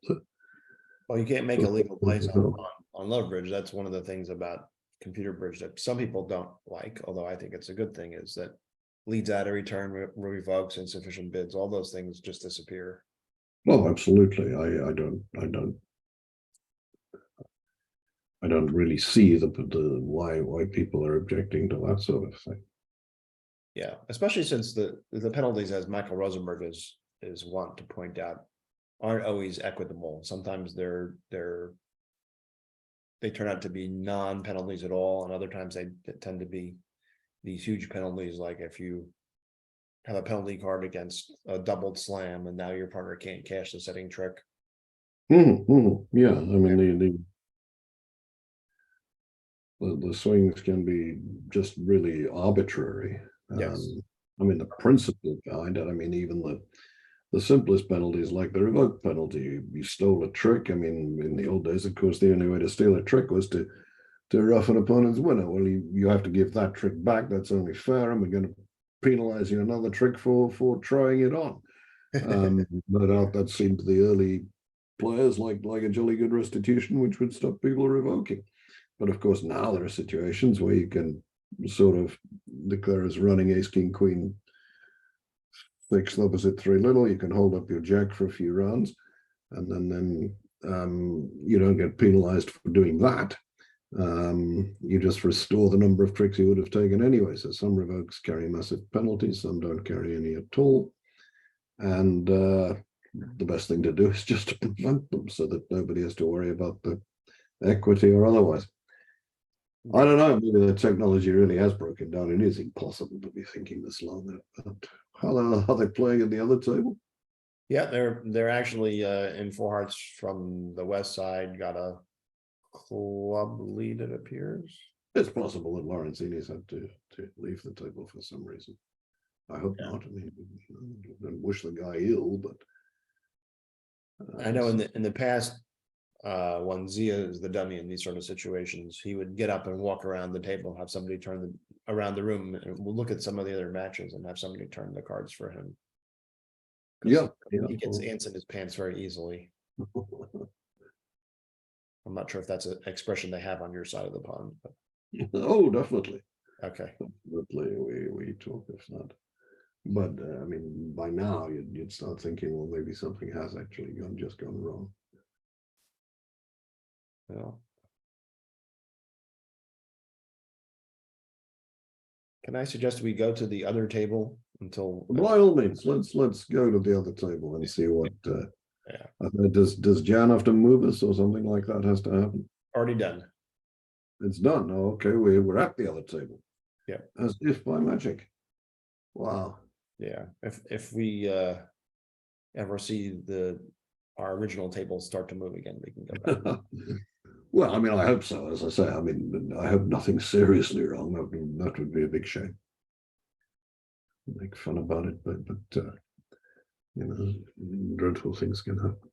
Speaker 5: Well, you can't make illegal plays on low bridge. That's one of the things about computer bridge that some people don't like, although I think it's a good thing, is that leads out of return, revokes, insufficient bids, all those things just disappear.
Speaker 1: well, absolutely, I don't really see the why people are objecting to that sort of thing.
Speaker 5: Yeah, especially since the penalties, as Michael Rosenberg is wont to point out, aren't always equitable. Sometimes they turn out to be non-penalties at all, and other times they tend to be these huge penalties, like if you have a penalty card against a doubled slam and now your partner can't cash the setting trick.
Speaker 1: Yeah, I mean the swings can be just really arbitrary.
Speaker 5: Yes.
Speaker 1: I mean the principle behind it. I mean even the simplest penalties like the revoke penalty. You stole a trick. I mean in the old days, of course, the only way to steal a trick was to rough an opponent's winner. Well, you have to give that trick back. That's only fair, and we're going to penalize you another trick for trying it on. No doubt that seemed to the early players like a jolly good restitution, which would stop people revoking. But of course, now there are situations where you can sort of declare as running ace, king, queen, fixed opposite 3 little. You can hold up your jack for a few rounds, and then you don't get penalized for doing that. You just restore the number of tricks you would have taken anyway. So some revokes carry massive penalties, some don't carry any at all. And the best thing to do is just to prevent them so that nobody has to worry about the equity or otherwise. I don't know, maybe the technology really has broken down. It is impossible to be thinking this long. But how are they playing at the other table?
Speaker 5: Yeah, they're actually in 4 hearts from the west side, got a club lead, it appears.
Speaker 1: It's possible that Lorenzini's had to leave the table for some reason. I hope not. I mean, I don't wish the guy ill, but
Speaker 5: I know in the past, when Zia is the dummy in these sort of situations, he would get up and walk around the table, have somebody turn around the room, and we'll look at some of the other matches and have somebody turn the cards for him.
Speaker 1: yeah,
Speaker 5: He gets ants in his pants very easily. I'm not sure if that's an expression they have on your side of the pond, but
Speaker 1: oh, definitely.
Speaker 5: okay.
Speaker 1: Definitely, we talk if not. But I mean, by now you'd start thinking, well, maybe something has actually gone wrong.
Speaker 5: Well, can I suggest we go to the other table until?
Speaker 1: By all means, let's go to the other table and see what. Does Jan have to move us or something like that has to happen?
Speaker 5: Already done.
Speaker 1: It's done. Oh, okay, we're at the other table.
Speaker 5: Yeah.
Speaker 1: As if by magic. Wow.
Speaker 5: Yeah. If we ever see our original table start to move again, we can go back.
Speaker 1: Well, I mean, I hope so. As I say, I mean, I hope nothing seriously wrong. That would be a big shame. Make fun about it, but you know, dreadful things can happen.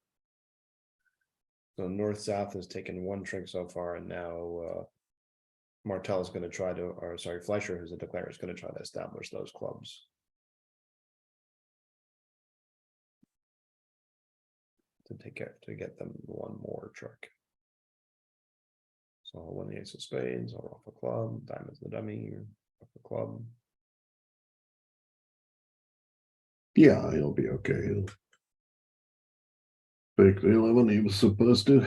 Speaker 5: So north-south has taken 1 trick so far, and now Martel is going to try to, or sorry, Fleischer, who's a declarer, is going to try to establish those clubs. To get them 1 more trick. So I'll win the ace of spades, I'll rough a club, diamond's the dummy, rough a club.
Speaker 1: Yeah, he'll be okay. He'll take the 11 he was supposed to.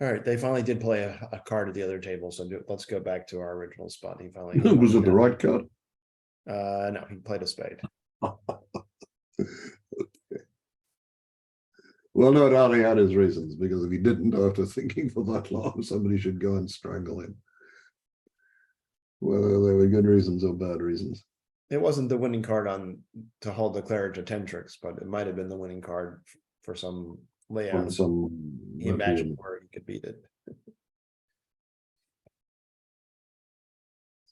Speaker 5: All right, they finally did play a card at the other table, so let's go back to our original spot. He finally.
Speaker 1: Was it the right card?
Speaker 5: No, he played a spade.
Speaker 1: Well, no doubt he had his reasons, because if he didn't, after thinking for that long, somebody should go and strangle him. Whether they were good reasons or bad reasons.
Speaker 5: It wasn't the winning card on to hold the declare to 10 tricks, but it might have been the winning card for some
Speaker 1: On
Speaker 5: layout.
Speaker 1: some
Speaker 5: He imagined where he could beat it.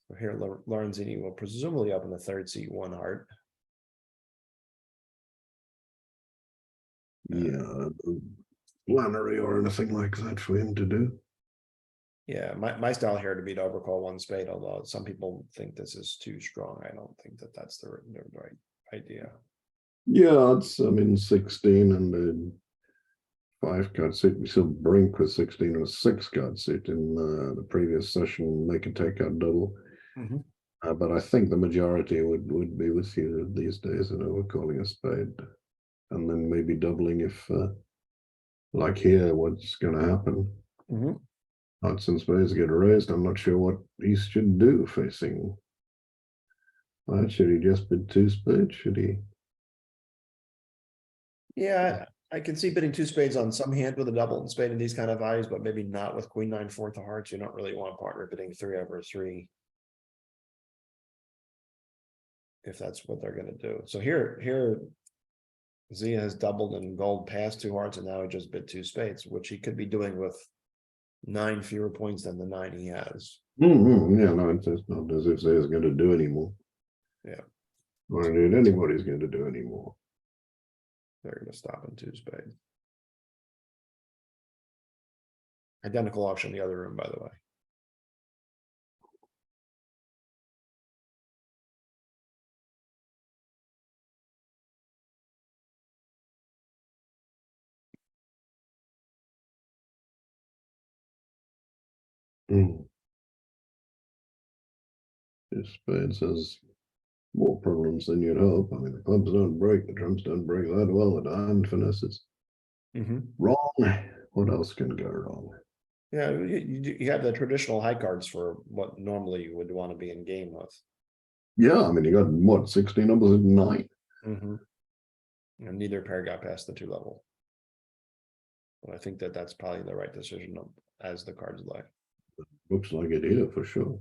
Speaker 5: So here, Lorenzini will presumably open the third seat, one heart.
Speaker 1: Yeah, Flannery or anything like that for him to do.
Speaker 5: Yeah, my style here to beat overcall one spade, although some people think this is too strong. I don't think that that's the right idea.
Speaker 1: Yeah, it's, I mean, 16 and a 5-card suit. We saw Brink with 16 and a 6-card suit in the previous session, make a take-out double.
Speaker 5: Mhm.
Speaker 1: But I think the majority would be with you these days, and we're calling a spade. And then maybe doubling if, like here, what's going to happen.
Speaker 5: Mhm.
Speaker 1: Hearts and spades get raised. I'm not sure what he should do facing. Should he just bid 2 spades? Should he?
Speaker 5: Yeah, I can see bidding 2 spades on some hand with a double and spade in these kind of values, but maybe not with queen 9 4 of hearts. You don't really want a partner bidding 3 over 3. If that's what they're going to do. So here Zia has doubled and gold past 2 hearts, and now he just bid 2 spades, which he could be doing with 9 fewer points than the 9 he has.
Speaker 1: Yeah, no, it's not as if Zia's going to do anymore.
Speaker 5: Yeah.
Speaker 1: Or indeed anybody's going to do anymore.
Speaker 5: They're going to stop in 2 spades. Identical option in the other room, by the way.
Speaker 1: If spades has more problems than you'd hope. I mean, the clubs don't break, the trumps don't break that well, the diamond finesses. Wrong. What else can go wrong?
Speaker 5: Yeah, you have the traditional high cards for what normally you would want to be in game with.
Speaker 1: Yeah, I mean, you got what, 16 numbers and 9.
Speaker 5: And neither pair got past the 2 level. But I think that that's probably the right decision as the cards lie.
Speaker 1: Looks like it here for sure.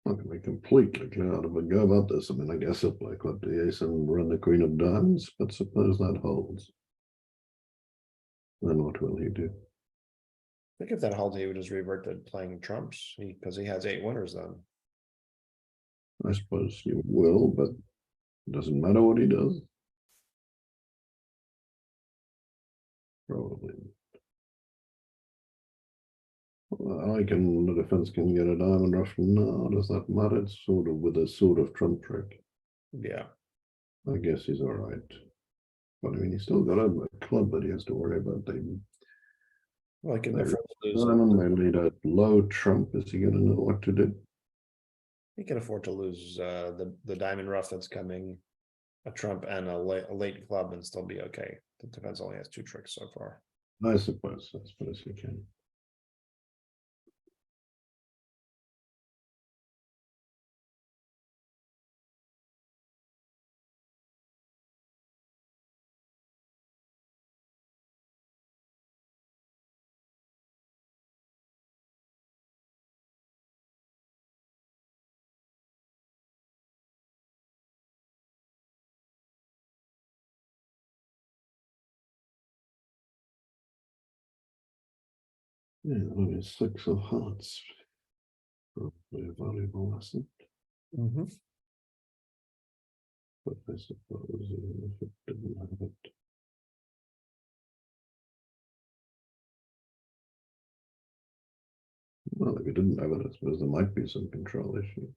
Speaker 1: Not gonna be completely clear how to go about this. I mean, I guess he'll play club the ace and run the queen of diamonds, but suppose that holds. Then what will he do?
Speaker 5: I think if that holds, he would just revert to playing trumps because he has 8 winners then.
Speaker 1: I suppose you will, but it doesn't matter what he does. Probably. I can, the defense can get a diamond rush. No, does that matter? It's sort of with a sort of trump trick.
Speaker 5: Yeah.
Speaker 1: I guess he's all right. But I mean, he's still got a club that he has to worry about.
Speaker 5: Well, I can afford to lose.
Speaker 1: Diamond, they lead a low trump. Is he going to know what to do?
Speaker 5: He can afford to lose the diamond rough that's coming, a trump and a late club, and still be okay. The defense only has 2 tricks so far.
Speaker 1: I suppose he can. Yeah, only 6 of hearts. Probably a valuable lesson. But I suppose if it didn't have it. Well, if it didn't have it, I suppose there might be some control issue.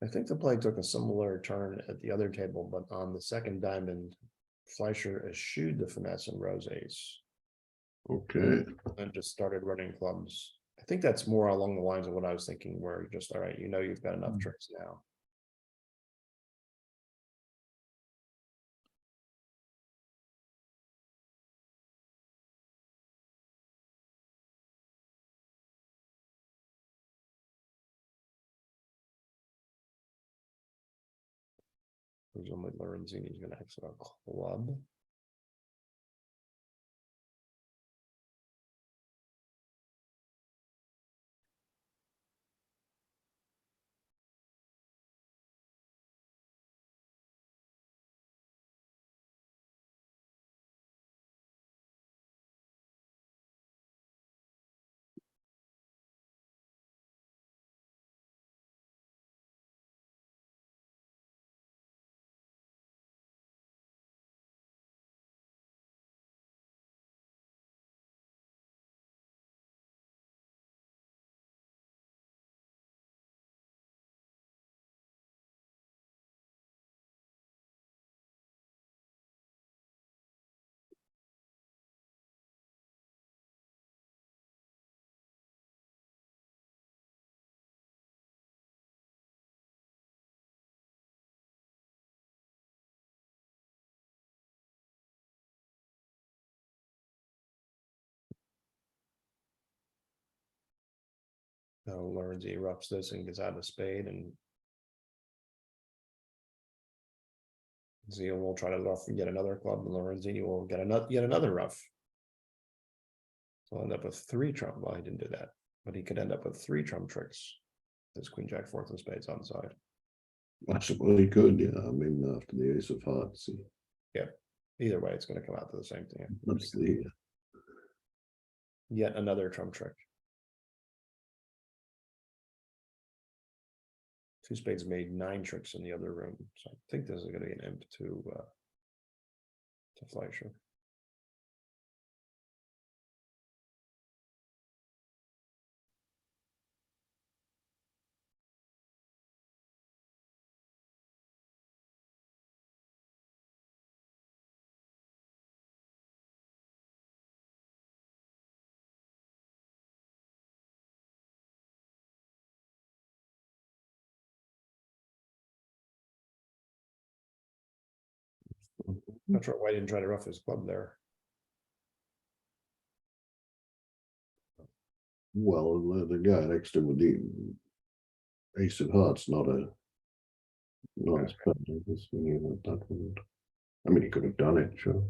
Speaker 5: I think the play took a similar turn at the other table, but on the second diamond, Fleischer eschewed the finesse and rose ace
Speaker 1: Okay,
Speaker 5: and just started running clubs. I think that's more along the lines of what I was thinking, where you just, all right, you know, you've got enough tricks now. Presumably Lorenzini's gonna exit a club. So Lorenzi roughs this and gets out a spade, and Zia will try to rough and get another club, and Lorenzini will get yet another rough. So he'll end up with 3 trump. Well, he didn't do that, but he could end up with 3 trump tricks. This queen jack fourth of spades on the side.
Speaker 1: possibly he could, yeah, I mean, after the ace of hearts,
Speaker 5: Either way, it's going to come out to the same thing.
Speaker 1: that's the,
Speaker 5: Yet another trump trick. 2 spades made 9 tricks in the other room, so I think this is going to be an imp to Fleischer. Not sure why he didn't try to rough his club there.
Speaker 1: well, the guy next to him with the ace of hearts, not as bad as this one, that one. I mean, he could have done it, sure.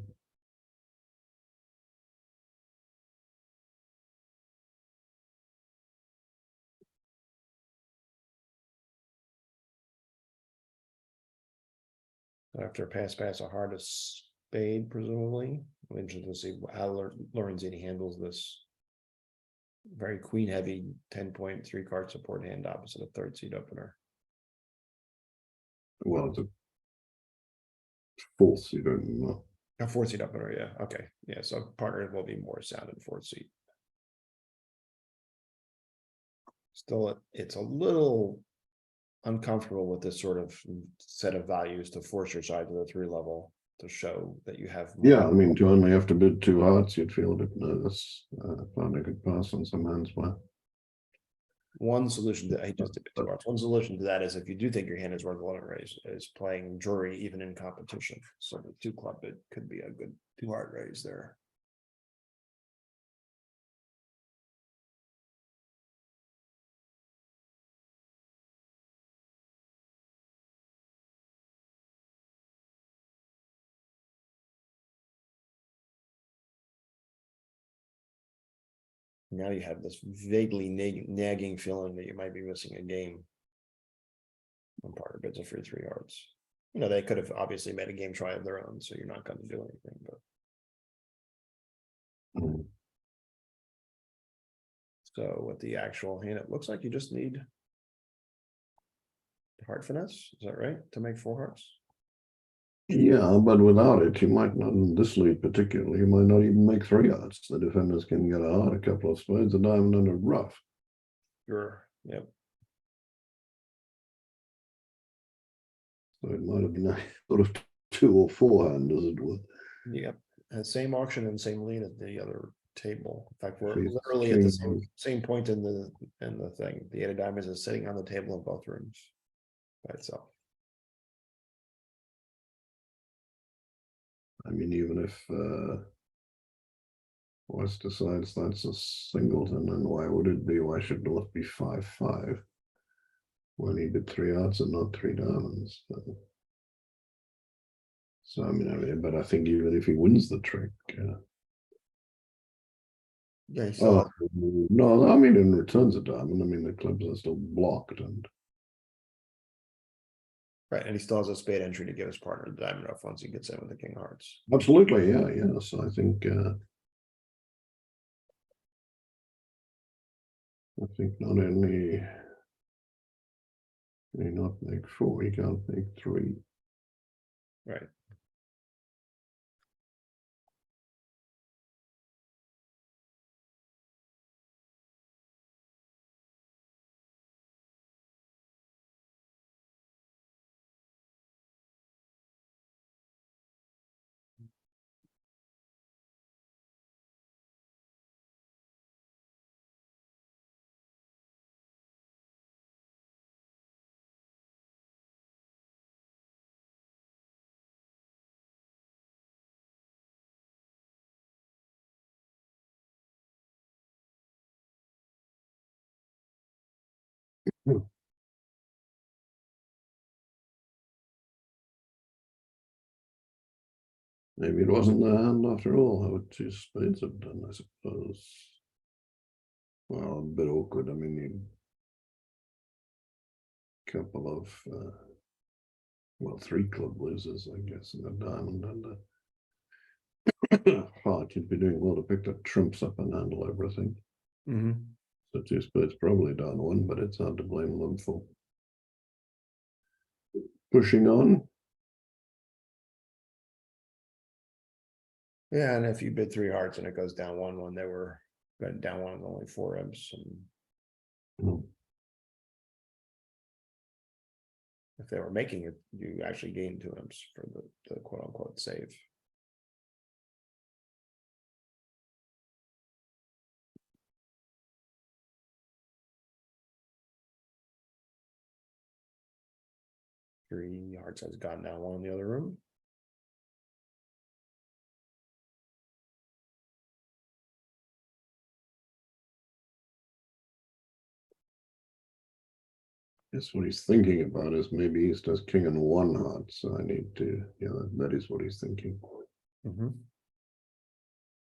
Speaker 5: After pass, a heart of spade, presumably. I'm interested to see how Lorenzini handles this very queen heavy 10.3 card support hand opposite a third seed opener.
Speaker 1: Well, it's a fourth, you don't know.
Speaker 5: A 4th seed opener, yeah. Okay. Yeah, so partner will be more sound in 4th seed. Still, it's a little uncomfortable with this sort of set of values to force your side to the 3 level to show that you have more.
Speaker 1: Yeah, I mean, to only have to bid 2 hearts, you'd feel a bit nervous. Find a good pass on some hands, well.
Speaker 5: One solution to one solution to that is, if you do think your hand is worth a limit raise, is playing jury even in competition. So the 2 club bid could be a good 2 heart raise there. Now you have this vaguely nagging feeling that you might be missing a game. When partner bids a free 3 hearts. You know, they could have obviously made a game try of their own, so you're not going to do anything. But
Speaker 1: Mm.
Speaker 5: so with the actual hand, it looks like you just need heart finesse. Is that right? To make 4 hearts.
Speaker 1: Yeah, but without it, you might not, in this lead particularly, you might not even make 3 hearts. The defenders can get a heart, a couple of spades, a diamond, and a rough.
Speaker 5: Sure. Yep.
Speaker 1: So it might have been sort of 2 or 4 hand, as it were.
Speaker 5: Yep, and same auction and same lead at the other table. In fact, we're
Speaker 1: If he's
Speaker 5: literally at the
Speaker 1: king,
Speaker 5: same point in the thing. The 8 of diamonds is sitting on the table in both rooms by itself.
Speaker 1: I mean, even if West decides that's a singleton, then why would it be? Why should North be 5-5? When he did 3 outs and not 3 diamonds. So I mean, but I think even if he wins the trick,
Speaker 5: Yeah, so
Speaker 1: oh no, I mean, in returns a diamond, I mean the clubs are still blocked, and
Speaker 5: right, and he still has a spade entry to give his partner the diamond off once he gets in with the king of hearts.
Speaker 1: absolutely, yeah. So I think not only can he not make 4, he can't make 3.
Speaker 5: Right.
Speaker 1: Maybe it wasn't the hand after all. How would 2 spades have done, I suppose. Well, a bit awkward. I mean, a couple of, well, 3 club losers, I guess, and a diamond and a heart. You'd be doing well to pick the trumps up and handle everything.
Speaker 5: Mm-hmm.
Speaker 1: So 2 spades probably down 1, but it's hard to blame them for pushing on.
Speaker 5: Yeah, and if you bid 3 hearts and it goes down 1 when they were going down 1 with only 4 imps, and
Speaker 1: Mm.
Speaker 5: if they were making it, you actually gained 2 imps for the quote unquote save. Three hearts has gotten down 1 in the other room.
Speaker 1: Guess what he's thinking about is maybe East does king and 1 heart, so I need to, that is what he's thinking.
Speaker 5: Mm-hmm.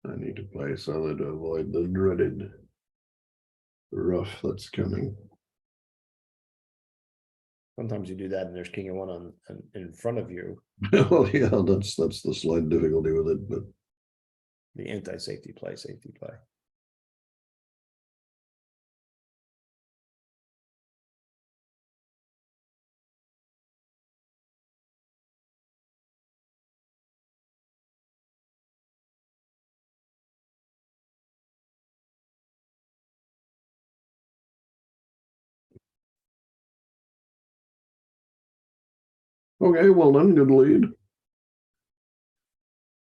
Speaker 1: I need to play solid to avoid the dreaded rough that's coming.
Speaker 5: Sometimes you do that and there's king and 1 on in front of you,
Speaker 1: Oh yeah, that's the slight difficulty with it, but
Speaker 5: the anti-safety play, safety play.
Speaker 1: okay, well done, good lead.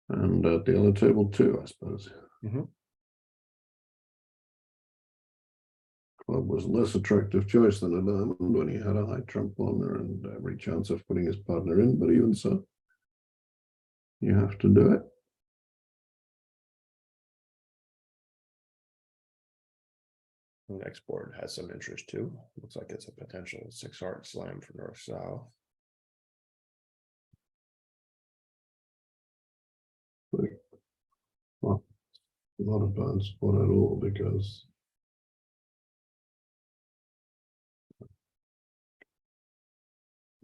Speaker 1: And at the other table too, I suppose.
Speaker 5: Mm-hmm.
Speaker 1: Club was a less attractive choice than a diamond when he had a high trump on there and every chance of putting his partner in, but even so, you have to do it.
Speaker 5: The next board has some interest too. Looks like it's a potential 6 heart slam for north south.
Speaker 1: Well, not a bad spot at all because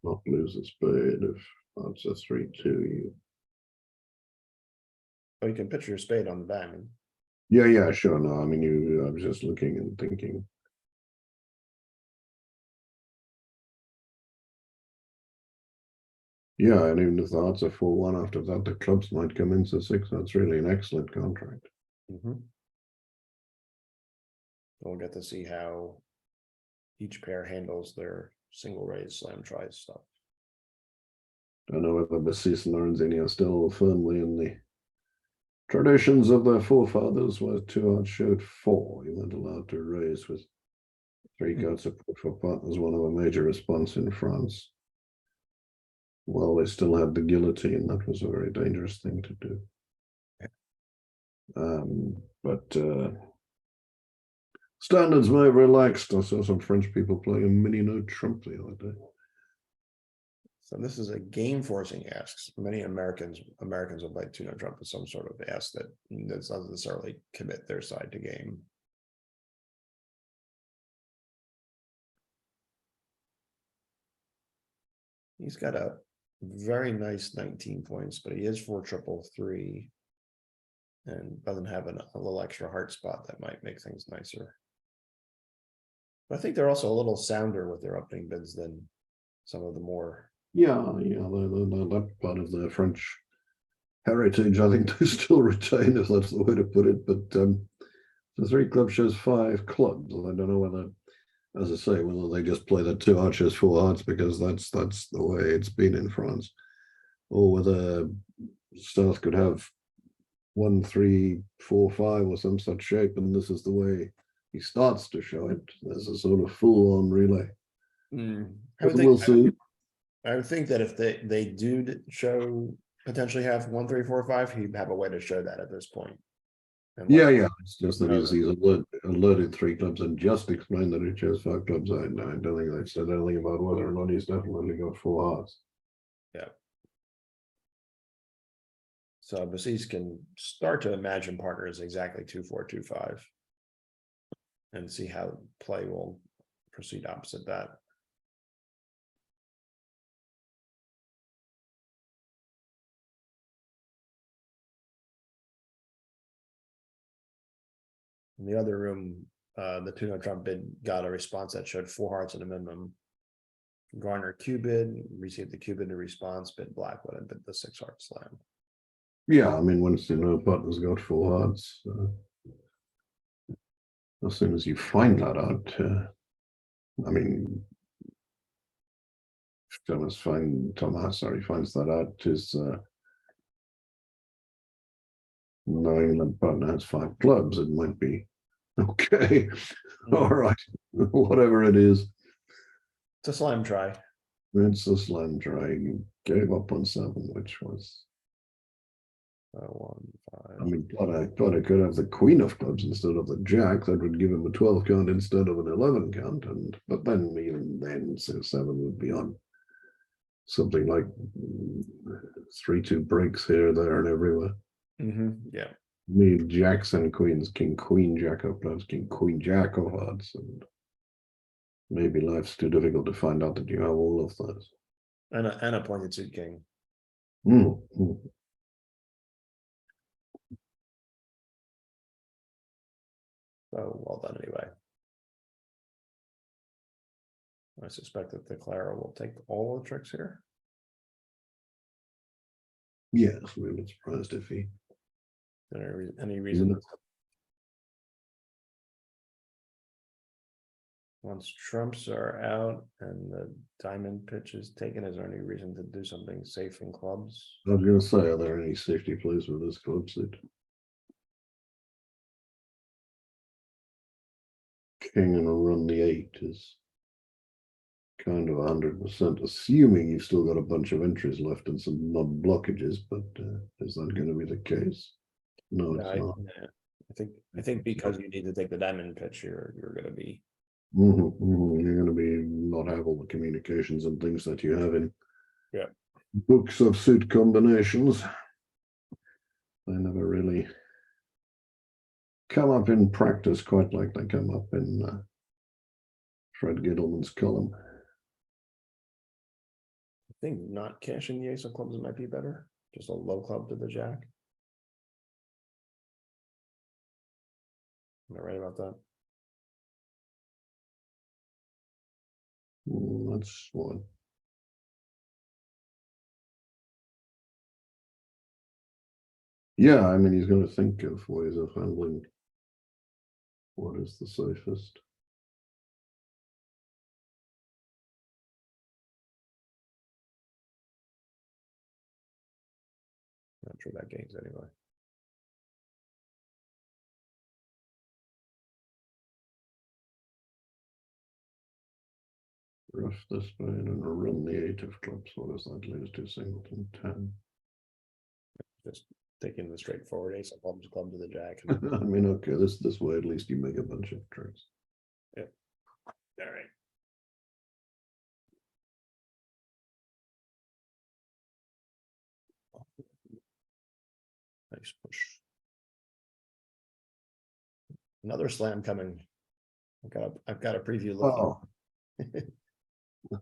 Speaker 1: not lose a spade if that's a 3-2.
Speaker 5: Oh, you can pitch your spade on the diamond.
Speaker 1: Yeah, sure. No, I mean, I was just looking and thinking. Yeah, and even if the odds are 4-1 after that, the clubs might come into 6. That's really an excellent contract.
Speaker 5: Mm-hmm. We'll get to see how each pair handles their single raise slam tries stuff.
Speaker 1: don't know whether Basis and Lorenzini are still firmly in the traditions of their forefathers, where two hearts showed four. You weren't allowed to raise with three cards support for partners, one of a major response in France. Well, they still had the guillotine. That was a very dangerous thing to do. But standards may have relaxed. I saw some French people playing a mini no trump the other day.
Speaker 5: So this is a game forcing ask. Many Americans will play 2-no trump with some sort of ask that doesn't necessarily commit their side to game. He's got a very nice 19 points, but he is 4-3-3 and doesn't have a little extra heart spot that might make things nicer. But I think they're also a little sounder with their opening bids than some of the more.
Speaker 1: Yeah, that part of their French heritage, I think they still retain, if that's the way to put it. But the three club shows 5 clubs. I don't know whether, as I say, whether they just play the 2 archers, 4 hearts, because that's the way it's been in France, or whether South could have 1, 3, 4, 5 or some such shape, and this is the way he starts to show it. There's a sort of full-on relay. We'll see.
Speaker 5: I would think that if they do show potentially have 1, 3, 4, 5, he'd have a way to show that at this point.
Speaker 1: Yeah. It's just that he's alerted 3 clubs and just explained that he chose 5 clubs. I don't think they've said anything about whether or not he's definitely got 4 hearts.
Speaker 5: Yeah. So Basis can start to imagine partners exactly 2, 4, 2, 5, and see how play will proceed opposite that. In the other room, the 2-no trump bid got a response that showed 4 hearts at a minimum. Garner Q bid, received the Q bid in response, bid Blackwood and bid the 6 heart slam.
Speaker 1: Yeah, I mean, once you know partner's got 4 hearts, as soon as you find that out, I mean, if Thomas finds that out, is knowing that partner has 5 clubs, it might be okay. All right, whatever it is.
Speaker 5: It's a slam try.
Speaker 1: It's a slam try. He gave up on 7, which was
Speaker 5: 1, 5.
Speaker 1: I mean, Potter could have the queen of clubs instead of the jack. That would give him a 12 count instead of an 11 count. But then even then, so 7 would be on something like 3-2 breaks here, there, and everywhere.
Speaker 5: Yeah.
Speaker 1: Need jacks and queens, king, queen, jack of clubs, king, queen, jack of hearts, and maybe life's too difficult to find out that you have all of those.
Speaker 5: And a pointed suit king. So well done anyway. I suspect that the Clara will take all the tricks here.
Speaker 1: Yes, we were surprised if he.
Speaker 5: Any reason? Once trumps are out and the diamond pitch is taken, is there any reason to do something safe in clubs?
Speaker 1: I was going to say, are there any safety plays with this club suit? King and a run the 8 is kind of 100%, assuming you've still got a bunch of entries left and some non-blockages, but is that going to be the case? No, it's not.
Speaker 5: I think because you need to take the diamond pitch, you're going to be.
Speaker 1: You're going to be not have all the communications and things that you have in books of suit combinations. They never really come up in practice quite like they come up in Fred Gittleman's column.
Speaker 5: I think not cashing the ace of clubs might be better. Just a low club to the jack. Am I right about that?
Speaker 1: That's one. Yeah, I mean, he's going to think of ways of handling what is the safest.
Speaker 5: sure that gains anyway.
Speaker 1: Rough the spade and run the 8 of clubs. What does that lose to? Singleton 10.
Speaker 5: Just taking the straightforward ace of clubs, club to the jack.
Speaker 1: I mean, okay, this way at least you make a bunch of tricks.
Speaker 5: All right. Nice push. Another slam coming. I've got a preview look.
Speaker 1: Oh,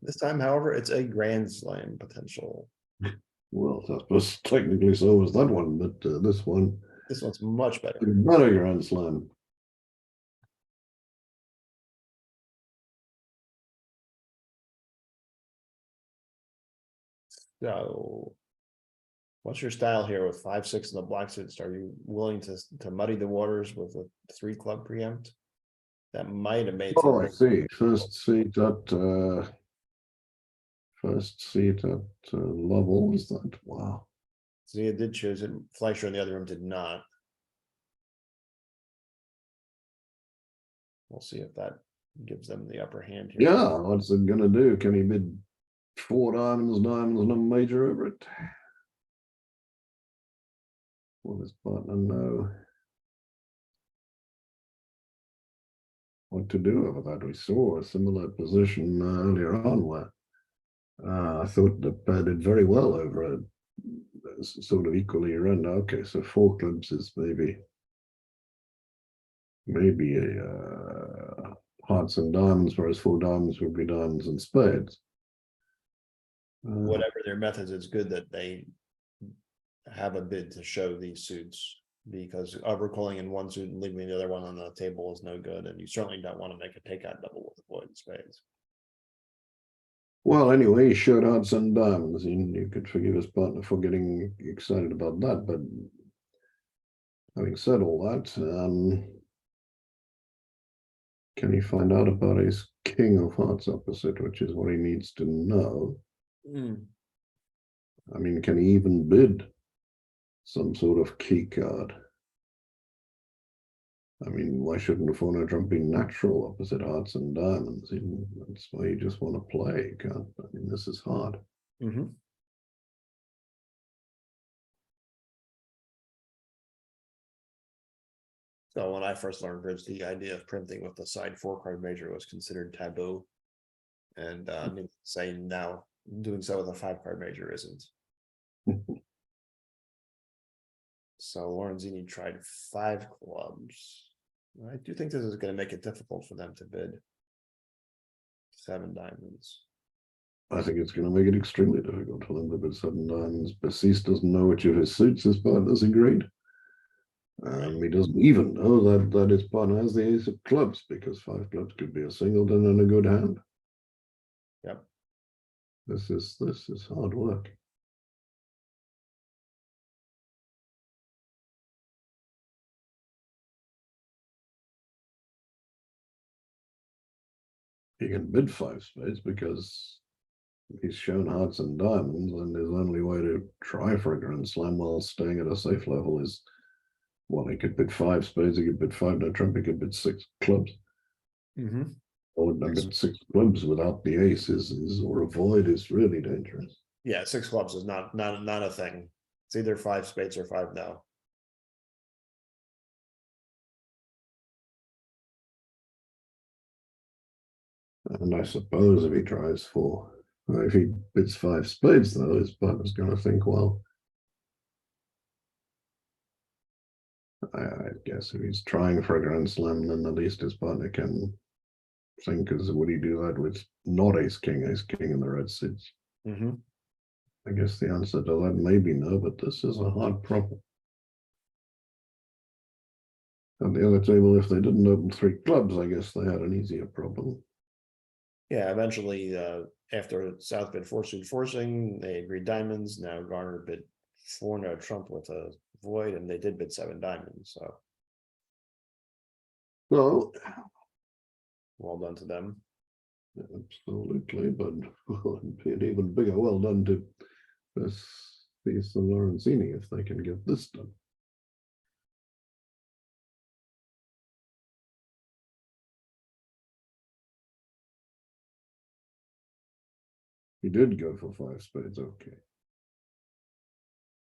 Speaker 5: This time, however, it's a grand slam potential.
Speaker 1: well, I suppose technically so was that one, but this one,
Speaker 5: This one's much better.
Speaker 1: better grand slam.
Speaker 5: So, what's your style here with 5-6 in the black suits? Are you willing to muddy the waters with a 3 club preempt? That might have made.
Speaker 1: Oh, I see. First seat at Lovell, is that? Wow.
Speaker 5: Zia did choose it. Fleischer in the other room did not. We'll see if that gives them the upper hand here.
Speaker 1: Yeah, what's it gonna do? Can he bid 4 diamonds, and a major over it? Will his partner know what to do over that? We saw a similar position earlier on where I thought the pair did very well over a sort of equally around. Okay, so 4 clubs is maybe a hearts and diamonds, whereas 4 diamonds would be diamonds and spades.
Speaker 5: Whatever their methods, it's good that they have a bid to show these suits, because overcalling in one suit and leaving the other one on the table is no good, and you certainly don't want to make a takeout double with the void and spades.
Speaker 1: Well, anyway, he showed hearts and diamonds. You could forgive his partner for getting excited about that, but having said all that, can he find out about his king of hearts opposite, which is what he needs to know? I mean, can he even bid some sort of key card? I mean, why shouldn't a 4-no trump be natural opposite hearts and diamonds? That's why you just want to play. You can't. I mean, this is hard.
Speaker 5: So when I first learned bridge, the idea of printing with the side 4-card major was considered taboo. And needless to say, now doing so with a 5-card major isn't. So Lorenzini tried 5 clubs. I do think this is going to make it difficult for them to bid 7 diamonds.
Speaker 1: I think it's going to make it extremely difficult for them to bid 7 diamonds. Bassiste doesn't know which of his suits his partner's agreed. He doesn't even know that his partner has the ace of clubs, because 5 clubs could be a singleton and a good hand.
Speaker 5: Yep.
Speaker 1: This is hard work. He can bid 5 spades because he's shown hearts and diamonds, and his only way to try for a grand slam while staying at a safe level is, well, he could bid 5 spades, he could bid 5-no trump, he could bid 6 clubs. Or bid 6 clubs without the aces or a void is really dangerous.
Speaker 5: Yeah, 6 clubs is not a thing. It's either 5 spades or 5 no.
Speaker 1: And I suppose if he tries 4, if he bids 5 spades, though, his partner's going to think, well, I guess if he's trying for a grand slam, then at least his partner can think, as would he do that with not ace king in the red suits? I guess the answer to that may be no, but this is a hard problem. At the other table, if they didn't open 3 clubs, I guess they had an easier problem.
Speaker 5: Yeah, eventually, after South bid 4 suit forcing, they agreed diamonds. Now Garner bid 4-no trump with a void, and they did bid 7 diamonds. So well done to them.
Speaker 1: Absolutely, but well, it'd be an even bigger well done to piece than Lorenzini if they can get this done. He did go for 5 spades, okay.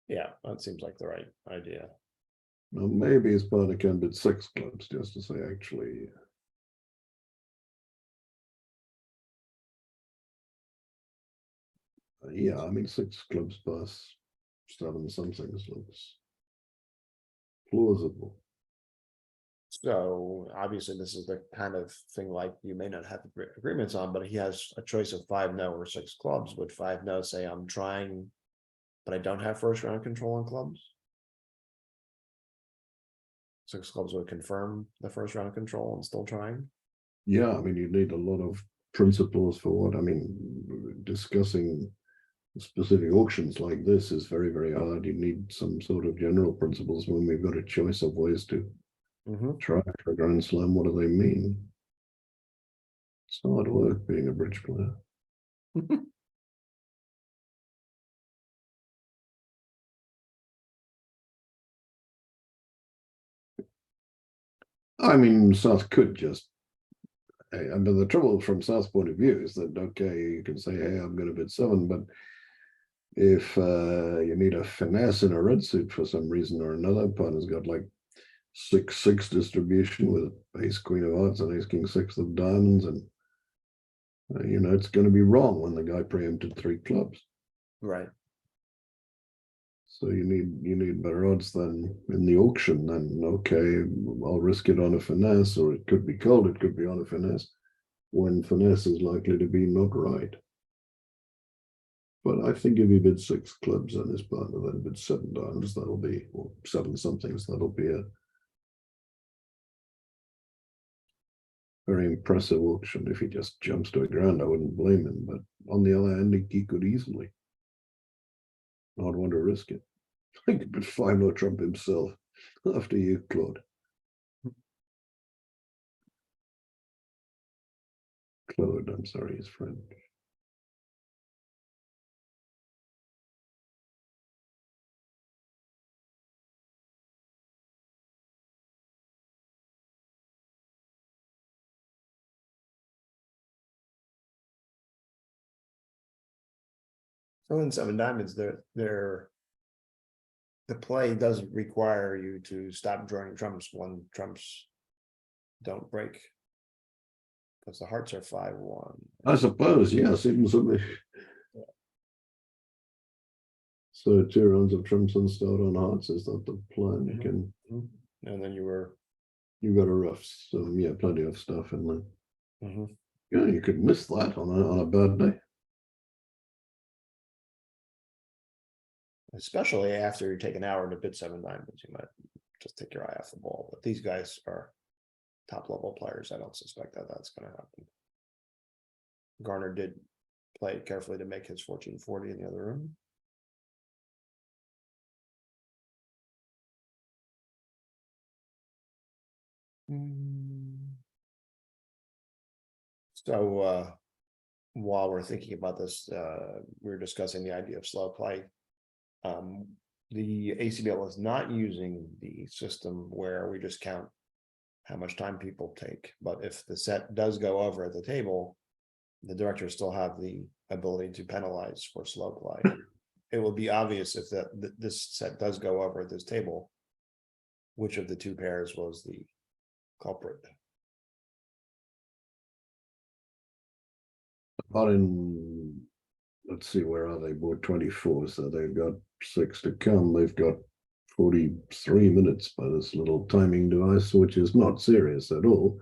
Speaker 5: Yeah, that seems like the right idea.
Speaker 1: Now maybe his partner can bid 6 clubs just to say actually. Yeah, I mean 6 clubs plus 7 somethings looks plausible.
Speaker 5: So obviously this is the kind of thing like you may not have agreements on, but he has a choice of 5 no or 6 clubs. Would 5 no say I'm trying, but I don't have first round control on clubs? 6 clubs would confirm the first round control and still trying.
Speaker 1: Yeah, I mean you need a lot of principles for what I mean. Discussing specific auctions like this is very, very hard. You need some sort of general principles when we've got a choice of ways to try for a Grand Slam. What do they mean? It's hard work being a bridge player. I mean, South could just. I mean, the trouble from South's point of view is that okay, you can say, "Hey, I'm going to bid 7," but if you need a finesse in a red suit for some reason or another, partner's got like 6-6 distribution with ace queen of hearts and ace king 6 of diamonds, and you know it's going to be wrong when the guy preempted 3 clubs.
Speaker 5: Right.
Speaker 1: So you need better odds than in the auction. Then okay, I'll risk it on a finesse, or it could be cold. It could be on a finesse, when finesse is likely to be not right. But I think if he bids 6 clubs and his partner then bids 7 diamonds, that'll be, or 7 somethings, that'll be a very impressive auction. If he just jumps to a grand, I wouldn't blame him. But on the other hand, he could easily not want to risk it. I could bid 5 no Trump himself after you, Claude. Claude, I'm sorry, his friend.
Speaker 5: So in 7 diamonds, the play doesn't require you to stop drawing trumps when trumps don't break, because the hearts are 5-1.
Speaker 1: I suppose, yes, even so. So 2 rounds of trumps and start on hearts, is that the plan? You can,
Speaker 5: And then
Speaker 1: you got a rough, so yeah, plenty of stuff in there. Yeah, you could miss that on a bad day.
Speaker 5: especially after you take an hour to bid 7 diamonds, you might just take your eye off the ball. But these guys are top level players. I don't suspect that that's going to happen. Garner did play it carefully to make his 1440 in the other room. So while we're thinking about this, we're discussing the idea of slow play. The ACBL is not using the system where we just count how much time people take, but if the set does go over at the table, the directors still have the ability to penalize for slow play. It will be obvious if this set does go over at this table, which of the 2 pairs was the culprit.
Speaker 1: But in, let's see, where are they? Board 24, so they've got 6 to come. They've got 43 minutes by this little timing device, which is not serious at all.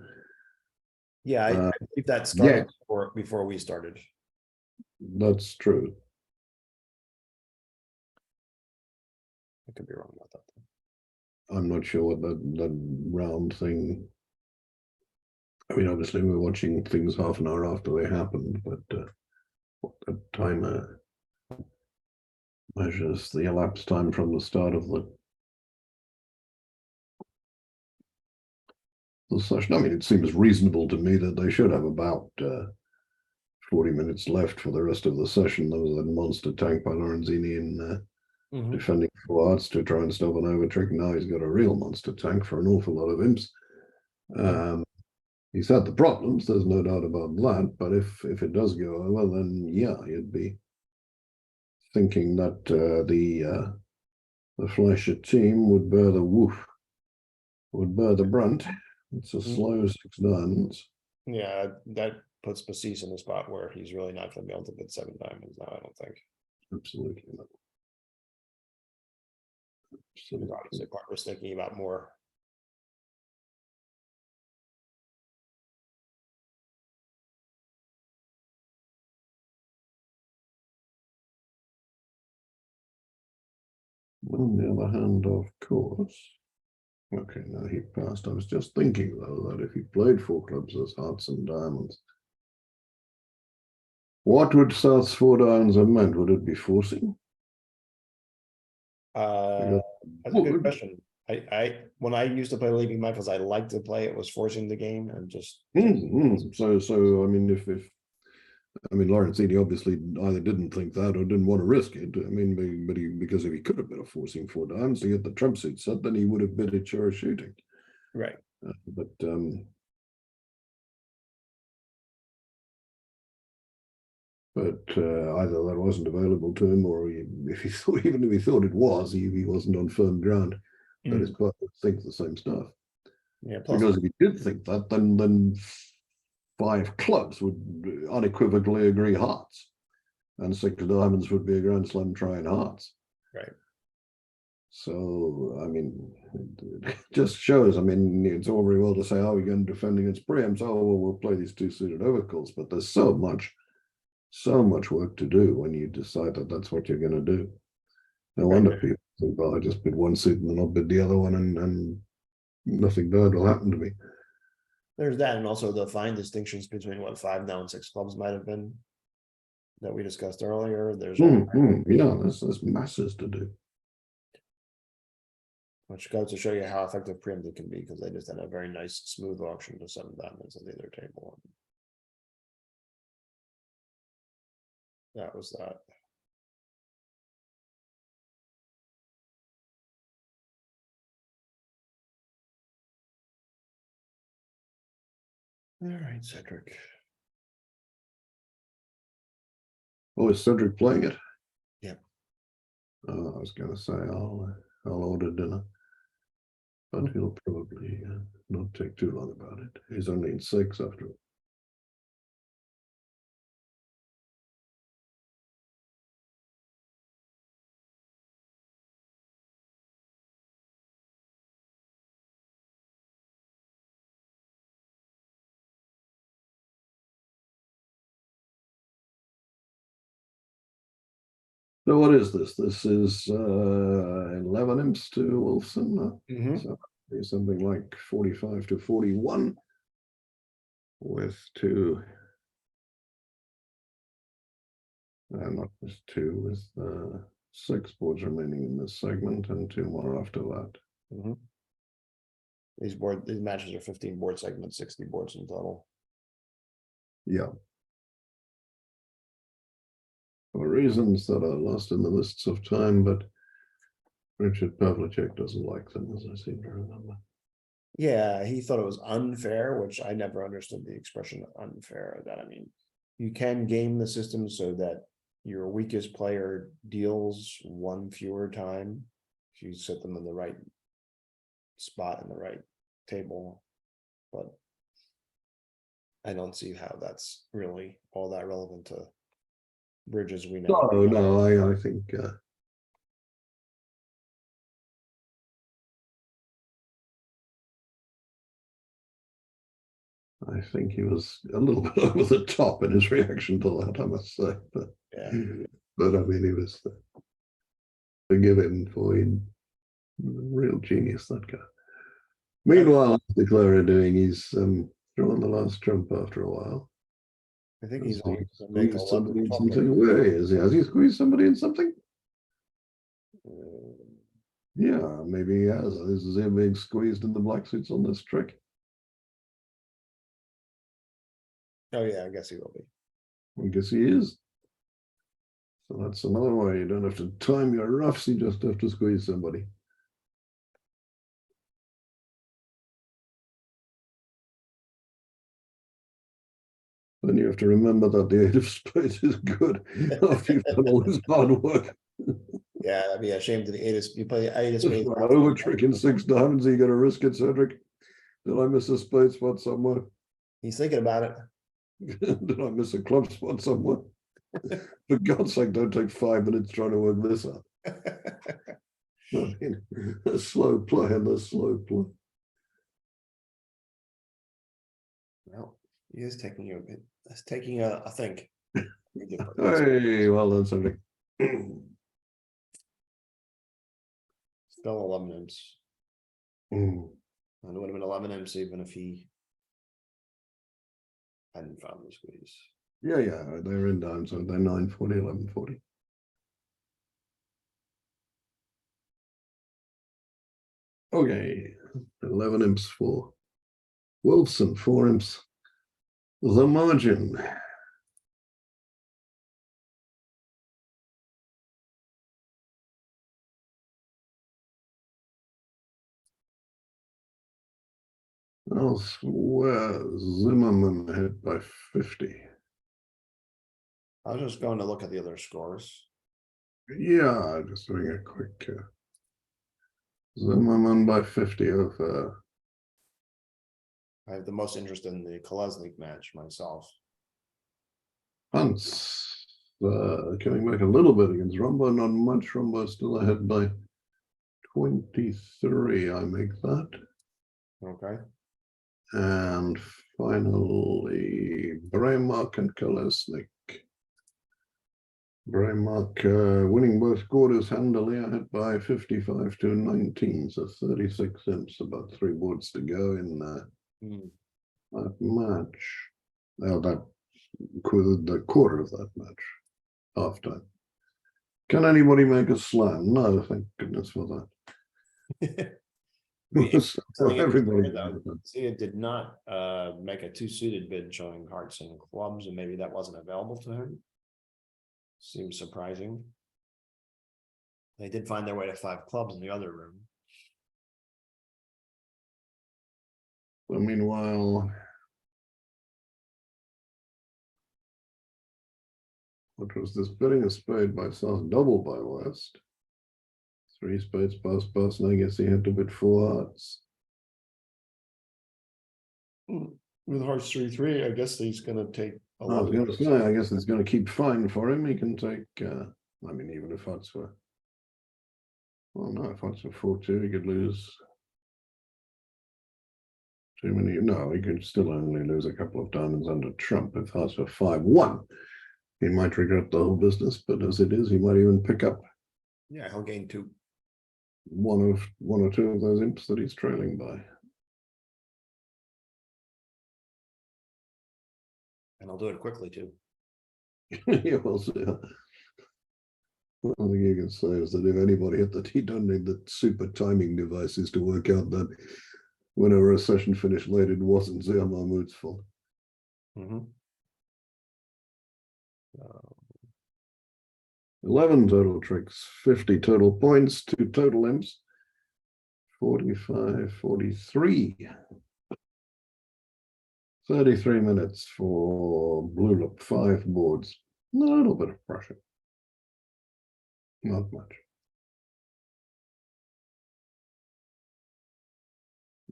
Speaker 5: Yeah, I believe that started before we started.
Speaker 1: That's true.
Speaker 5: I could be wrong about that.
Speaker 1: I'm not sure what that round thing. I mean, obviously, we're watching things half an hour after they happened, but what the timer measures the elapsed time from the start of the session. I mean, it seems reasonable to me that they should have about 40 minutes left for the rest of the session. There was that monster tank by Lorenzini in
Speaker 5: Mhm.
Speaker 1: defending 4 hearts to try and stop an overtrick. Now he's got a real monster tank for an awful lot of imps. He's had the problems, there's no doubt about that, but if it does go over, then yeah, you'd be thinking that the Fleischer team would bear the brunt. It's a slow 6 diamonds.
Speaker 5: Yeah, that puts Basis in a spot where he's really not going to be able to bid 7 diamonds now, I don't think.
Speaker 1: Absolutely not.
Speaker 5: Because obviously Clark was thinking about more.
Speaker 1: On the other hand, of course. Okay, now he passed. I was just thinking though that if he played 4 clubs as hearts and diamonds, what would South's 4 diamonds have meant? Would it be forcing?
Speaker 5: That's a good question. I when I used to play Leaping Michaels, I liked to play it was forcing the game and just
Speaker 1: So I mean, if Lorenzini obviously either didn't think that or didn't want to risk it. I mean, but because if he could have been a forcing 4 diamonds to get the trump suit set, then he would have bid a chore shooting.
Speaker 5: right.
Speaker 1: But either that wasn't available to him, or if he thought, even if he thought it was, he wasn't on firm ground. That his partner would think the same stuff.
Speaker 5: Yeah, plus
Speaker 1: Because if he did think that, then 5 clubs would unequivocally agree hearts, and 6 diamonds would be a grand slam trying hearts.
Speaker 5: right.
Speaker 1: So I mean, it just shows. I mean, it's all very well to say, "Oh, we're going to defend against preempts." Oh, well, we'll play these 2 suited overcalls, but there's so much work to do when you decide that that's what you're going to do. No wonder people think, "Well, I just bid 1 suit and then I'll bid the other one, and nothing bad will happen to me."
Speaker 5: There's that, and also the fine distinctions between what 5 now and 6 clubs might have been that we discussed earlier. There's
Speaker 1: Yeah, there's masses to do.
Speaker 5: which goes to show you how effective preemptive can be, because they just had a very nice smooth auction to 7 diamonds at the other table. That was that. All right, Cedric.
Speaker 1: Oh, is Cedric playing it?
Speaker 5: Yeah.
Speaker 1: I was going to say I'll order dinner, but he'll probably not take too long about it. He's only in 6 after all. So what is this? This is 11 imps to Wolfson. So something like 45 to 41 with 2. Not just 2, with 6 boards remaining in this segment and 2 more after that.
Speaker 5: These matches are 15 board segments, 60 boards in total.
Speaker 1: Yeah. For reasons that are lost in the mists of time, but Richard Pavlicek doesn't like them, as I seem to remember.
Speaker 5: Yeah, he thought it was unfair, which I never understood the expression unfair. That I mean, you can game the system so that your weakest player deals 1 fewer time if you set them in the right spot in the right table, but I don't see how that's really all that relevant to bridges we know.
Speaker 1: No, I think I think he was a little bit over the top in his reaction to that, I must say. But,
Speaker 5: Yeah.
Speaker 1: But I mean, he was forgive him for him. Real genius, that guy. Meanwhile, what's the Clara doing? He's drawn the last trump after a while.
Speaker 5: I think he's
Speaker 1: Has
Speaker 5: on
Speaker 1: he squeezed somebody in something? Where is he? Has he squeezed somebody in something? Yeah, maybe he has. This is him being squeezed in the black suits on this trick.
Speaker 5: Oh yeah, I guess he will be.
Speaker 1: I guess he is. So that's another way. You don't have to time your roughs, you just have to squeeze somebody. Then you have to remember that the 8 of spades is good after you've done all this hard work.
Speaker 5: Yeah, that'd be a shame to the eight of, you play eight of
Speaker 1: Just
Speaker 5: spades.
Speaker 1: for over tricking 6 diamonds, you got to risk it, Cedric. Did I miss a spade spot somewhere?
Speaker 5: He's thinking about it.
Speaker 1: Did I miss a club spot somewhere? For God's sake, don't take 5 minutes trying to work this out. I mean, a slow play and a slow play.
Speaker 5: Well, he is taking a, it's taking a think.
Speaker 1: Hey, well done, Cedric.
Speaker 5: Still 11 imps.
Speaker 1: Mm.
Speaker 5: And it would have been 11 imps even if he hadn't found the squeeze.
Speaker 1: Yeah, they're in down, so they're 940, 1140. Okay, 11 imps for Wilson, 4 imps. The margin. I'll swear Zimmerman hit by 50.
Speaker 5: I was just going to look at the other scores.
Speaker 1: Yeah, just doing a quick Zimmerman by 50 over.
Speaker 5: I have the most interest in the Kolesnik match myself.
Speaker 1: Hunts coming back a little bit against Rumbo, not much. Rumbo still ahead by 23. I make that.
Speaker 5: Okay.
Speaker 1: And finally, Braymark and Kolesnik. Braymark winning both quarters handily, ahead by 55 to 19, so 36 imps, about 3 boards to go in that match. Well, the quarter of that match, half time. Can anybody make a slam? No, thank goodness for that. So everybody.
Speaker 5: See, it did not make a 2-suited bid showing hearts and clubs, and maybe that wasn't available to him. Seems surprising. They did find their way to 5 clubs in the other room.
Speaker 1: So meanwhile, what was this betting a spade by South, double by West? 3 spades pass, and I guess he had to bid 4 hearts.
Speaker 5: With hearts 3-3, I guess he's going to take.
Speaker 1: I was going to say, I guess it's going to keep fine for him. He can take, I mean, even if hearts were, well, no, if hearts were 4-2, he could lose too many. No, he could still only lose a couple of diamonds under Trump. If hearts were 5-1, he might regret the whole business, but as it is, he might even pick up.
Speaker 5: Yeah, he'll gain 2.
Speaker 1: One or two of those imps that he's trailing by.
Speaker 5: And I'll do it quickly too.
Speaker 1: Yeah, well, so, one thing you can say is that if anybody at that, you don't need the super timing devices to work out that whenever a session finished late, it wasn't Zia Mahmood's fault. 11 total tricks, 50 total points, 2 total imps, 45, 43. 33 minutes for blue look, 5 boards. A little bit of pressure. Not much.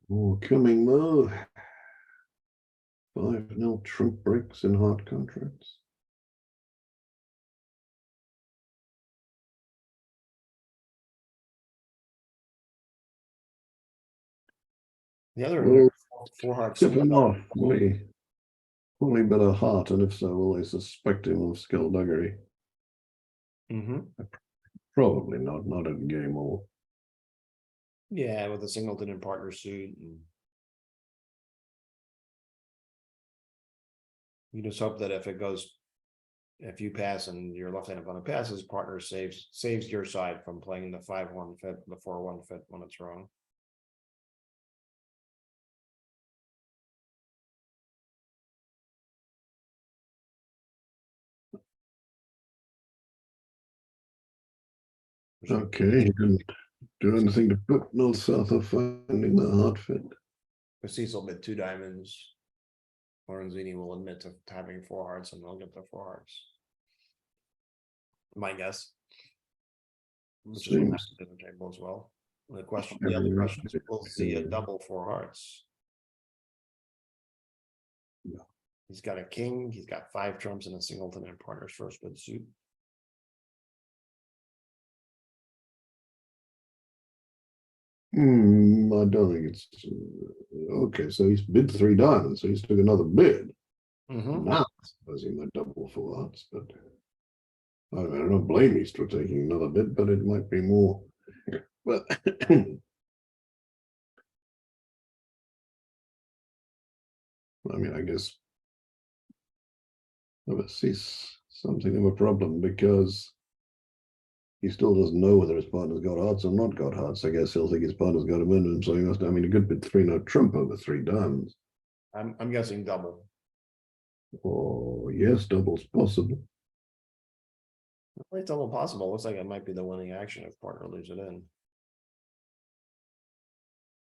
Speaker 1: More coming though. 5-0 Trump breaks in hard contracts.
Speaker 5: The other
Speaker 1: Well,
Speaker 5: 4 hearts.
Speaker 1: tip him off. Only bit of heart, and if so, will they suspect him of skullduggery? Probably not at game all.
Speaker 5: Yeah, with a singleton and partner suit. And you just hope that if it goes, if you pass and your left-handed opponent passes, partner saves your side from playing the 5-1 fit, the 4-1 fit when it's wrong.
Speaker 1: Okay, he didn't do anything to put north south of finding the hard fit.
Speaker 5: Cecil bid 2 diamonds. Lorenzini will admit to having 4 hearts and they'll get the 4 hearts. My guess. Which is what
Speaker 1: Seems
Speaker 5: happened to the table as well. The question,
Speaker 1: Every
Speaker 5: the other
Speaker 1: round
Speaker 5: question is,
Speaker 1: is
Speaker 5: we'll see a
Speaker 1: every-
Speaker 5: double 4 hearts.
Speaker 1: Yeah.
Speaker 5: He's got a king, he's got 5 trumps and a singleton and partner's first bid suit.
Speaker 1: I don't think it's okay. So he's bid 3 diamonds, so he's took another bid. Now I suppose he might double 4 hearts, but I mean, I don't blame he's for taking another bid, but it might be more. But I mean, I guess I see something of a problem because he still doesn't know whether his partner's got hearts or not got hearts. I guess he'll think his partner's got him in, and so he must. I mean, a good bid 3 no trump over 3 diamonds.
Speaker 5: I'm guessing double.
Speaker 1: Oh yes, double's possible.
Speaker 5: It's double possible. Looks like it might be the winning action if partner leaves it in.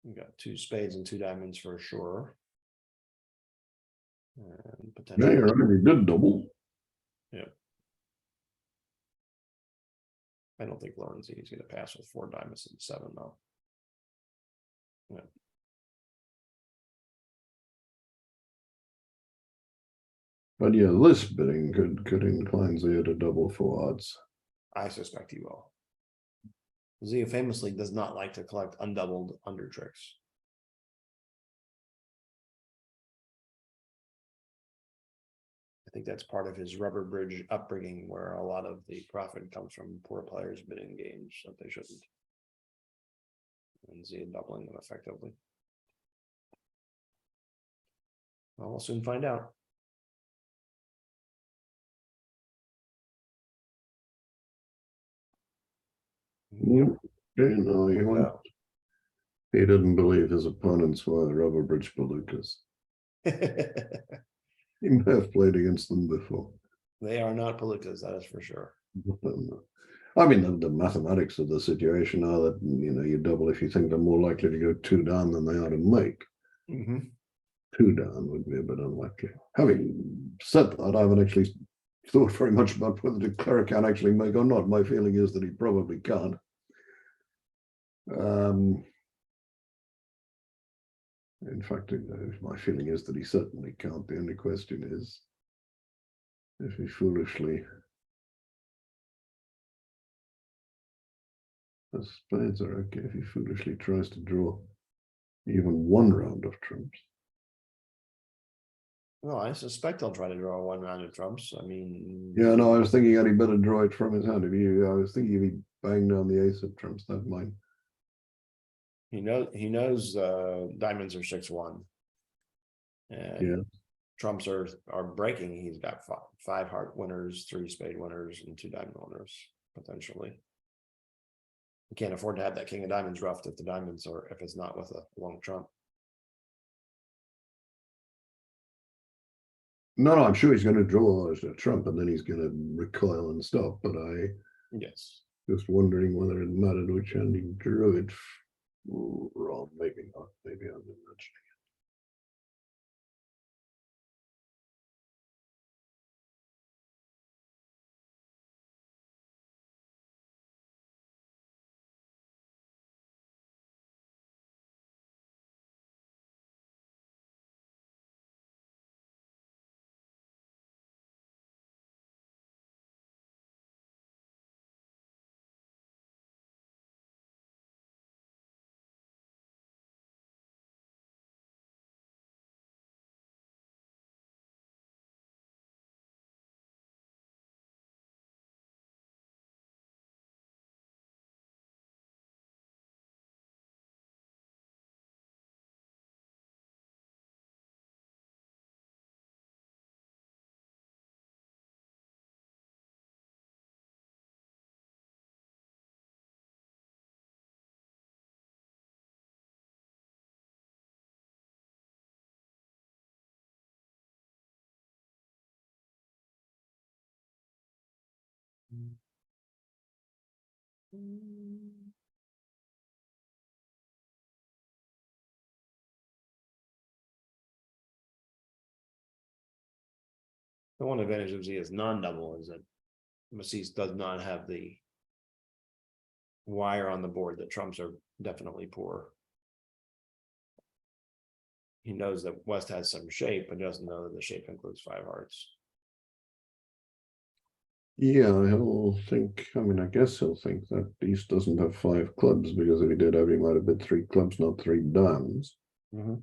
Speaker 5: You got 2 spades and 2 diamonds for sure. And
Speaker 1: Yeah,
Speaker 5: potentially.
Speaker 1: you're right. He did double.
Speaker 5: I don't think Lorenzini's going to pass with 4 diamonds and 7 though.
Speaker 1: But yeah, this bidding could incline Zia to double 4 odds.
Speaker 5: I suspect he will. Zia famously does not like to collect undoubled under tricks. I think that's part of his rubber bridge upbringing, where a lot of the profit comes from poor players bidding games that they shouldn't. And Zia doubling them effectively. Well, we'll soon find out.
Speaker 1: Yep. Okay, no, he went.
Speaker 5: Wow.
Speaker 1: He didn't believe his opponents were rubber bridge palookas. He may have played against them before.
Speaker 5: They are not palookas, that is for sure.
Speaker 1: I mean, the mathematics of the situation are that, you know, you double if you think they're more likely to go 2 down than they are to make. 2 down would be a bit unlikely. Having said that, I haven't actually thought very much about whether the cleric can actually make or not. My feeling is that he probably can't. In fact, my feeling is that he certainly can't. The only question is if he foolishly. The spades are okay if he foolishly tries to draw even 1 round of trumps.
Speaker 5: Well, I suspect he'll try to draw 1 round of trumps. I mean,
Speaker 1: Yeah, no, I was thinking that he better draw it from his hand. I was thinking if he banged down the ace of trumps, that might.
Speaker 5: he knows diamonds are 6-1. And
Speaker 1: Yeah.
Speaker 5: trumps are breaking. He's got 5 heart winners, 3 spade winners, and 2 diamond winners, potentially. You can't afford to have that king of diamonds roughed if the diamonds are, if it's not with a long trump.
Speaker 1: No, I'm sure he's going to draw as a trump and then he's going to recoil and stop. But I
Speaker 5: Yes.
Speaker 1: just wondering whether it mattered which hand he drew it wrong. Maybe not. Maybe I'm imagining.
Speaker 5: The one advantage of Z is non-double is that Macis does not have the wire on the board that trumps are definitely poor. He knows that West has some shape, but doesn't know that the shape includes 5 hearts.
Speaker 1: Yeah, he'll think, I mean, I guess he'll think that East doesn't have 5 clubs, because if he did have, he might have bid 3 clubs, not 3 diamonds.
Speaker 5: Mhm.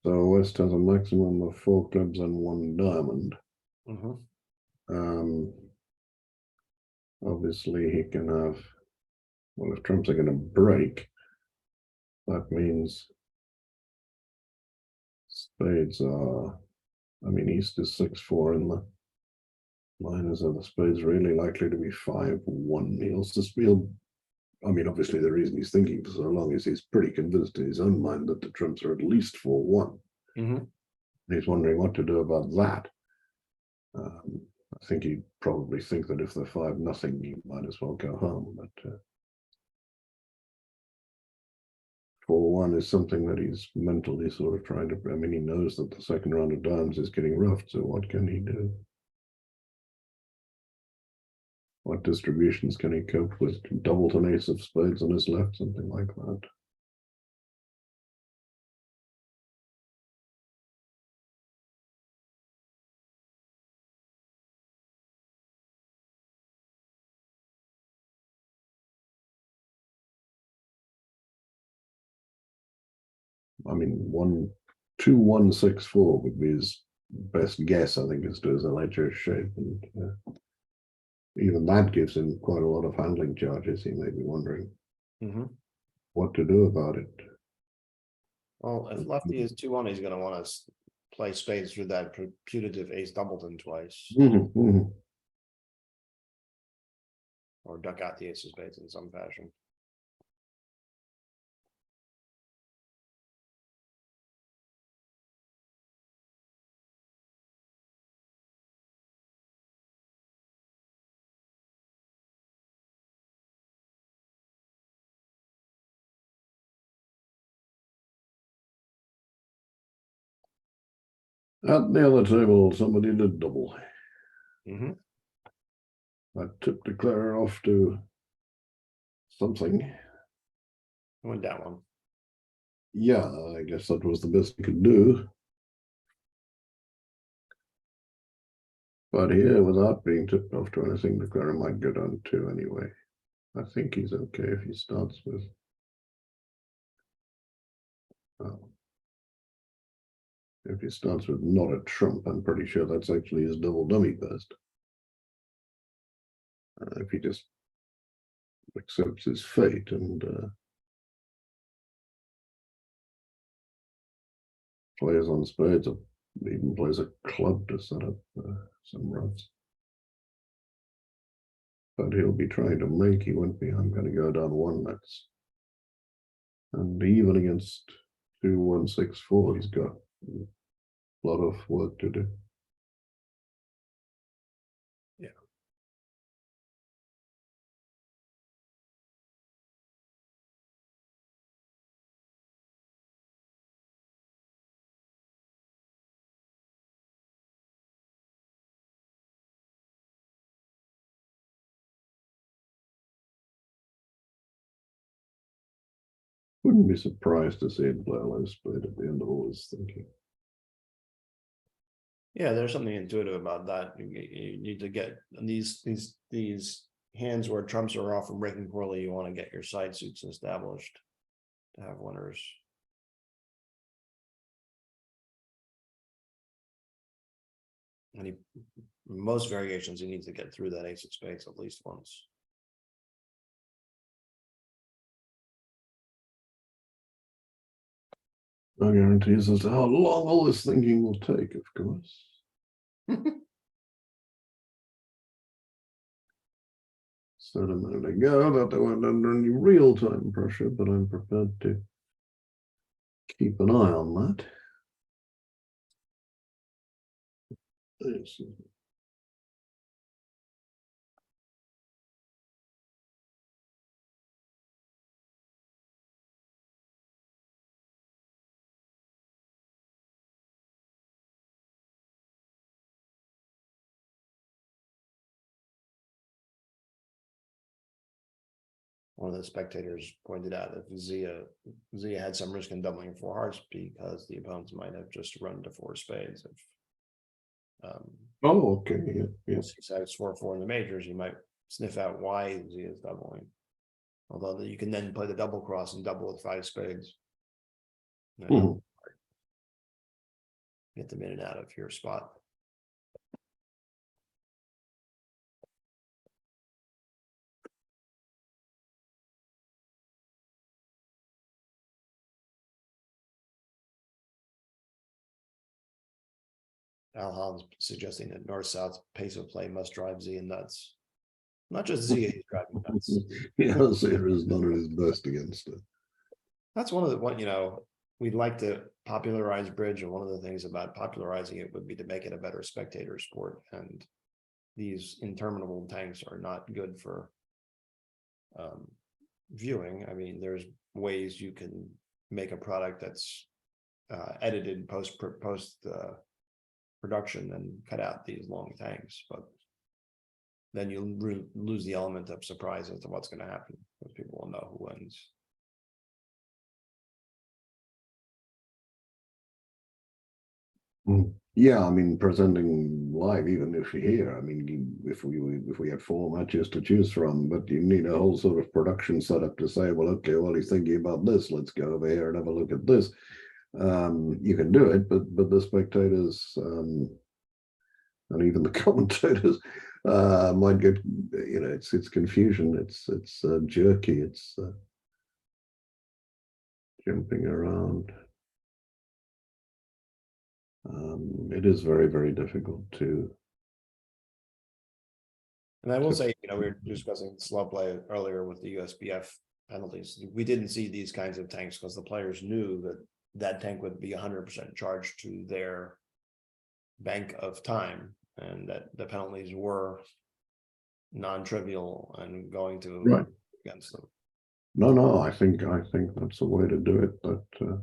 Speaker 1: So West has a maximum of 4 clubs and 1 diamond.
Speaker 5: Mhm.
Speaker 1: Obviously he can have, well, if trumps are going to break, that means spades are, I mean, East is 6-4 in the minors, are the spades really likely to be 5-1. He'll, I mean, obviously the reason he's thinking for so long is he's pretty convinced in his own mind that the trumps are at least 4-1.
Speaker 5: Mhm.
Speaker 1: He's wondering what to do about that. I think he'd probably think that if they're 5-0, he might as well go home. But 4-1 is something that he's mentally sort of trying to. I mean, he knows that the second round of diamonds is getting roughed. So what can he do? What distributions can he cope with? Doubleton ace of spades on his left, something like that. I mean, 2-1-6-4 would be his best guess, I think, as to his ledger shape, and even that gives him quite a lot of handling charges. He may be wondering
Speaker 5: Mhm.
Speaker 1: what to do about it.
Speaker 5: Well, if lefty is 2-1, he's going to want to play spades through that putative ace doubleton twice, or duck out the ace of spades in some fashion.
Speaker 1: At the other table, somebody did double.
Speaker 5: Mhm.
Speaker 1: I tipped the declare off to something.
Speaker 5: Went down one.
Speaker 1: Yeah, I guess that was the best he could do. But here, without being tipped off to anything, the declare might go down 2 anyway. I think he's okay if he starts with. If he starts with not a trump, I'm pretty sure that's actually his double dummy first. If he just accepts his fate and plays on spades, or even plays a club to set up some runs. But he'll be trying to make, he won't be, I'm going to go down 1 next. And even against 2-1-6-4, he's got a lot of work to do.
Speaker 5: Yeah.
Speaker 1: Wouldn't be surprised to see him play a low spade at the end of all his thinking.
Speaker 5: Yeah, there's something intuitive about that. You need to get these hands where trumps are off and breaking poorly. You want to get your side suits established to have winners. And most variations, he needs to get through that ace of spades at least once.
Speaker 1: No guarantees as to how long all this thinking will take, of course. Said a minute ago that they weren't under any real-time pressure, but I'm prepared to keep an eye on that. Yes.
Speaker 5: one of the spectators pointed out that Zia had some risk in doubling 4 hearts because the opponents might have just run to 4 spades. If
Speaker 1: Oh, okay, yeah, yeah.
Speaker 5: once he says 4-4 in the majors, you might sniff out why Zia is doubling. Although you can then play the double cross and double with 5 spades.
Speaker 1: Mhm.
Speaker 5: Get them in and out of your spot. Al Holland's suggesting that north-south pace of play must drive Zia nuts. Not just Zia is driving nuts.
Speaker 1: Yeah, Zia is not at his best against it.
Speaker 5: That's one of the we'd like to popularize bridge, and one of the things about popularizing it would be to make it a better spectator sport. And these interminable tanks are not good for viewing. I mean, there's ways you can make a product that's edited post production and cut out these long tanks, but then you lose the element of surprise as to what's going to happen, because people will know who wins.
Speaker 1: Yeah, I mean, presenting live, even if you're here, I mean, if we had 4 matches to choose from, but you need a whole sort of production setup to say, well, okay, well, he's thinking about this, let's go over here and have a look at this. You can do it, but the spectators and even the commentators might get, it's confusion, it's jerky, it's jumping around. It is very, very difficult to.
Speaker 5: And I will say, we were discussing slow play earlier with the USBF penalties. We didn't see these kinds of tanks because the players knew that tank would be 100% charged to their bank of time, and that the penalties were non-trivial and going to
Speaker 1: Right.
Speaker 5: against them.
Speaker 1: No, I think that's the way to do it, but I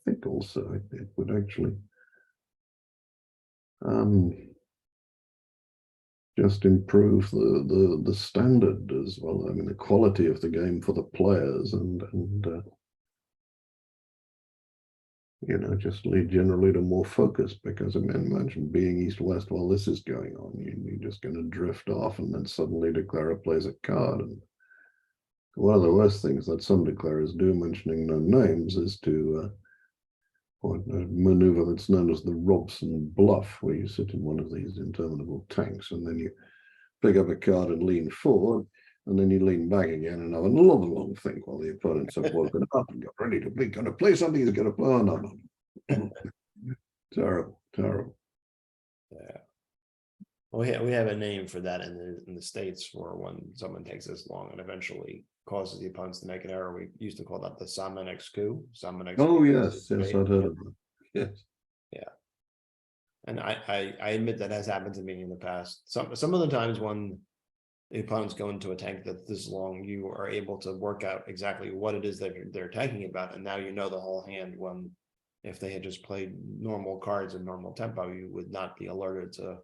Speaker 1: think also it would actually just improve the standard as well. I mean, the quality of the game for the players, and just lead generally to more focus, because I mean, imagine being east-west while this is going on, you're just going to drift off and then suddenly declarer plays a card. And one of the worst things that some declarers do, mentioning no names, is to a maneuver that's known as the Robson bluff, where you sit in one of these interminable tanks and then you pick up a card and lean forward, and then you lean back again and have another long think while the opponents have woken up and got ready to be going to play something. He's going to play. Oh, no. Terrible.
Speaker 5: Yeah. Well, we have a name for that in the States, for when someone takes this long and eventually causes the opponents to make an error. We used to call that the Samenex coup.
Speaker 1: Oh, yes, I've heard of that. Yes.
Speaker 5: Yeah. And I admit that has happened to me in the past. Some of the times when the opponents go into a tank that's this long, you are able to work out exactly what it is that they're tanking about, and now you know the whole hand. When if they had just played normal cards in normal tempo, you would not be alerted to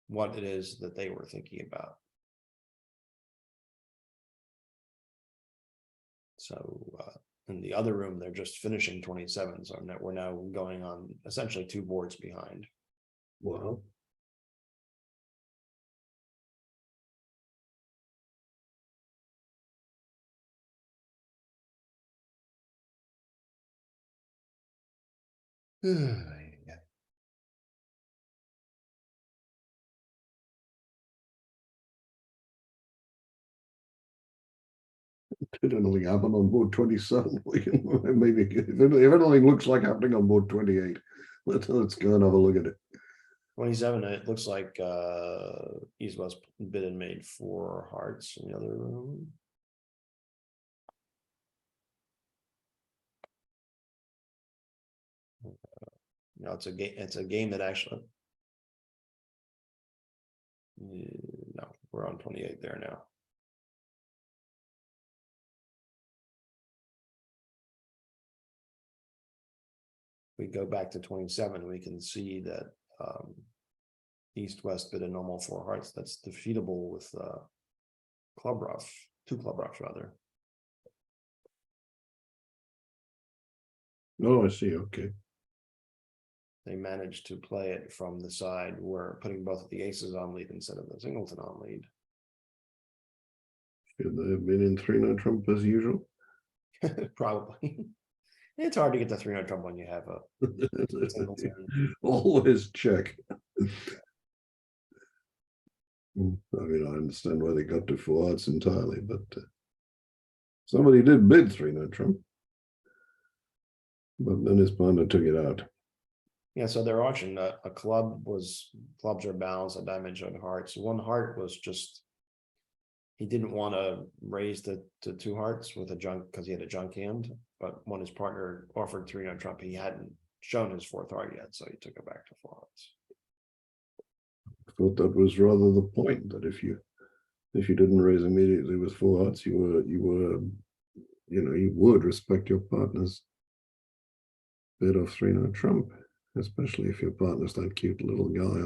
Speaker 5: what it is that they were thinking about. So in the other room, they're just finishing 27, so we're now going on essentially 2 boards behind.
Speaker 1: Wow.
Speaker 5: Yeah.
Speaker 1: Did anything happen on board 27? We can maybe, if anything looks like happening on board 28, let's go and have a look at it.
Speaker 5: 27, it looks like East West bid and made 4 hearts in the other room. It's a game that actually. No, we're on 28 there now. We go back to 27, we can see that East West bid a normal 4 hearts. That's defeatable with club rush, 2 club rush rather.
Speaker 1: Oh, I see, okay.
Speaker 5: They managed to play it from the side where putting both of the aces on lead instead of the singleton on lead.
Speaker 1: Should they have been in 3-0 trump as usual?
Speaker 5: Probably. It's hard to get the 3-0 trump when you have a singleton.
Speaker 1: Always check. I mean, I understand why they got to 4 hearts entirely, but somebody did bid 3-0 trump. But then his partner took it out.
Speaker 5: Yeah, so their auction, a clubs are balanced, a diamond showed hearts. One heart was just, he didn't want to raise to 2 hearts with a junk because he had a junk hand. But when his partner offered 3-0 trump, he hadn't shown his 4th heart yet, so he took it back to 4 hearts.
Speaker 1: I thought that was rather the point, that if you didn't raise immediately with 4 hearts, you would respect your partner's bid of 3-0 trump, especially if your partner's that cute little guy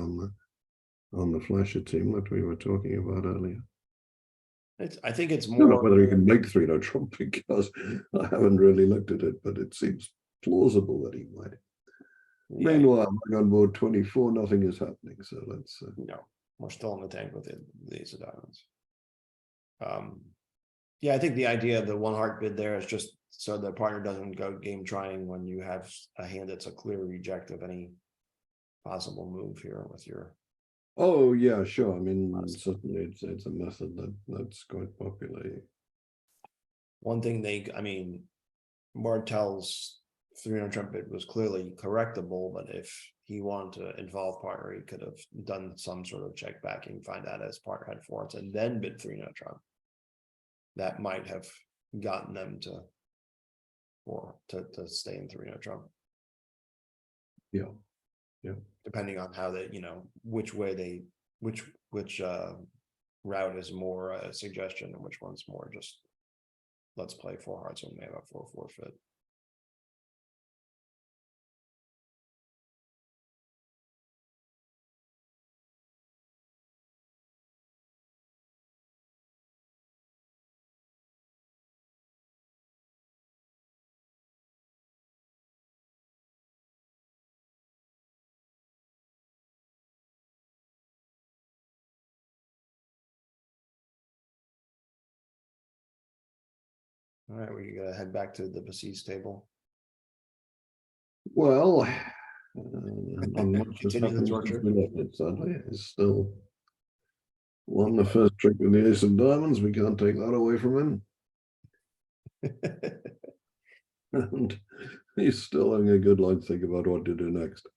Speaker 1: on the flasher team that we were talking about earlier.
Speaker 5: I think it's
Speaker 1: I don't know
Speaker 5: more
Speaker 1: whether he can make 3-0 trump because I haven't really looked at it, but it seems plausible that he might.
Speaker 5: yeah,
Speaker 1: Meanwhile, I'm on board 24, nothing is happening. So let's.
Speaker 5: no, we're still in the tank with the ace of diamonds. Yeah, I think the idea of the 1 heart bid there is just so the partner doesn't go game trying when you have a hand that's a clear reject of any possible move here with your.
Speaker 1: Oh yeah, sure. I mean, certainly it's a method that's quite popular.
Speaker 5: One thing Martel's 3-0 trump bid was clearly correctable, but if he wanted to involve partner, he could have done some sort of check backing, find out his partner had 4 hearts, and then bid 3-0 trump. That might have gotten them to stay in 3-0 trump.
Speaker 1: Yeah.
Speaker 5: Depending on how they, which way which route is more a suggestion and which one's more just let's play 4 hearts when they have a 4 forfeit. All right, we gotta head back to the besieged table.
Speaker 1: Well, not much has
Speaker 5: Continue the
Speaker 1: happened
Speaker 5: torture.
Speaker 1: since we left it, sadly. It's still won the first trick with the ace of diamonds. We can't take that away from him. And he's still having a good long think about what to do next.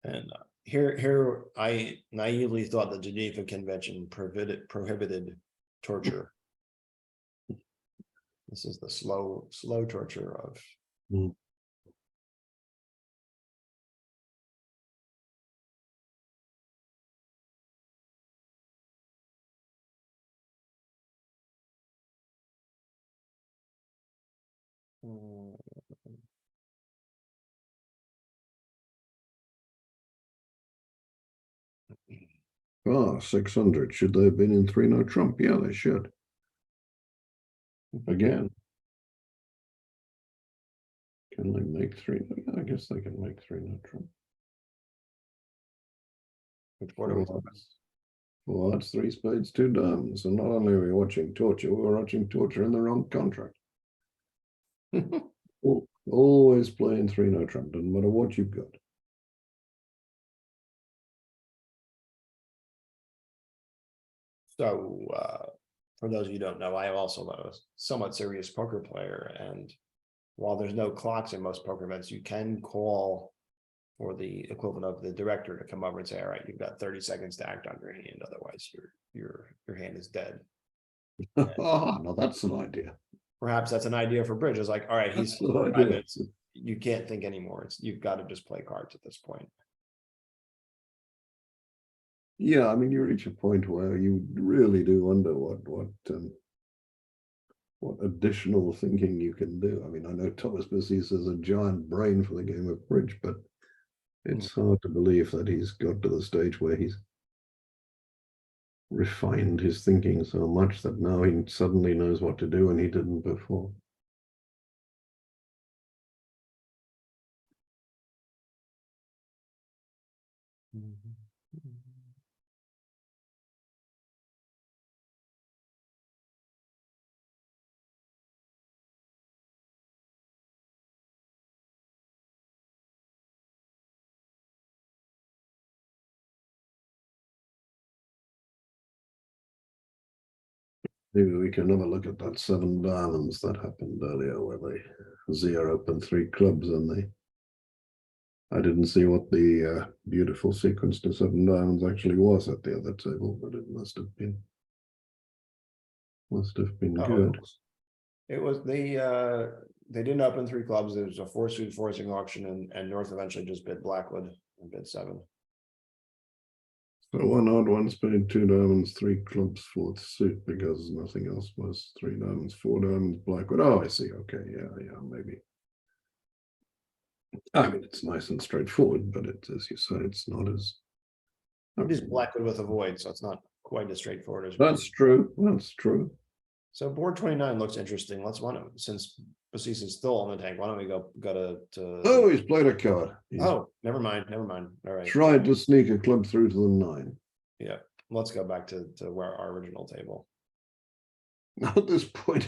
Speaker 5: And here I naively thought the Geneva Convention prohibited torture. This is the slow torture of.
Speaker 1: Ah, 600. Should they have been in 3-0 trump? Yeah, they should. Again. Can they make 3? I guess they can make 3-0 trump.
Speaker 5: Which board are we
Speaker 1: 4
Speaker 5: talking
Speaker 1: hearts. 4 hearts, 3 spades, 2 diamonds. And not only are we watching torture, we're watching torture in the wrong contract.
Speaker 5: about?
Speaker 1: Always playing 3-0 trump, doesn't matter what you've got.
Speaker 5: So for those of you who don't know, I am also a somewhat serious poker player, and while there's no clocks in most poker events, you can call for the equivalent of the director to come over and say, all right, you've got 30 seconds to act on your hand, otherwise your hand is dead.
Speaker 1: No, that's an idea.
Speaker 5: Perhaps that's an idea for bridge. It's like, all right, he's
Speaker 1: That's an
Speaker 5: 5
Speaker 1: idea.
Speaker 5: minutes. You can't think anymore. You've got to just play cards at this point.
Speaker 1: Yeah, I mean, you reach a point where you really do wonder what additional thinking you can do. I mean, I know Thomas Missy's has a giant brain for the game of bridge, but it's hard to believe that he's got to the stage where he's refined his thinking so much that now he suddenly knows what to do and he didn't before. Maybe we can have a look at that 7 diamonds that happened earlier where they zero up and 3 clubs and they. I didn't see what the beautiful sequence to 7 diamonds actually was at the other table, but it must have been
Speaker 5: Oh,
Speaker 1: good.
Speaker 5: It was they didn't open 3 clubs. There was a 4-suit forcing auction, and North eventually just bid Blackwood and bid 7.
Speaker 1: So 1 odd, 1 spade, 2 diamonds, 3 clubs, 4th suit because nothing else was 3 diamonds, 4 diamonds, Blackwood. Oh, I see. Okay, yeah, maybe. I mean, it's nice and straightforward, but it, as you say, it's not as.
Speaker 5: It is Blackwood with a void, so it's not quite as straightforward as.
Speaker 1: That's true. That's true.
Speaker 5: So board 29 looks interesting. Let's since Basis is still on the tank, why don't we go to
Speaker 1: Oh, he's played a card. He's
Speaker 5: oh, never mind. All right.
Speaker 1: tried to sneak a club through to the 9.
Speaker 5: Yeah, let's go back to where our original table.
Speaker 1: Now at this point,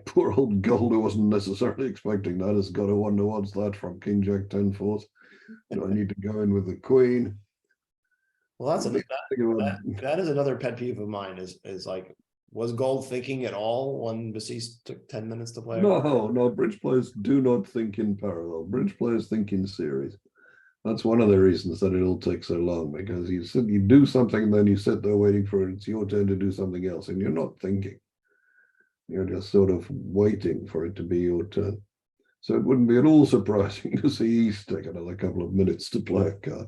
Speaker 1: poor old Gold, who wasn't necessarily expecting that, has got to wonder what's that from King Jack 10 4. Do I need to go in with the Queen?
Speaker 5: Well, that's
Speaker 1: Think
Speaker 5: that is another pet peeve of mine is like, was Gold thinking at all when Basis took 10 minutes to play?
Speaker 1: No, bridge players do not think in parallel. Bridge players think in series. That's one of the reasons that it all takes so long, because you do something and then you sit there waiting for it's your turn to do something else, and you're not thinking. You're just sort of waiting for it to be your turn. So it wouldn't be at all surprising to see East take another couple of minutes to play a card.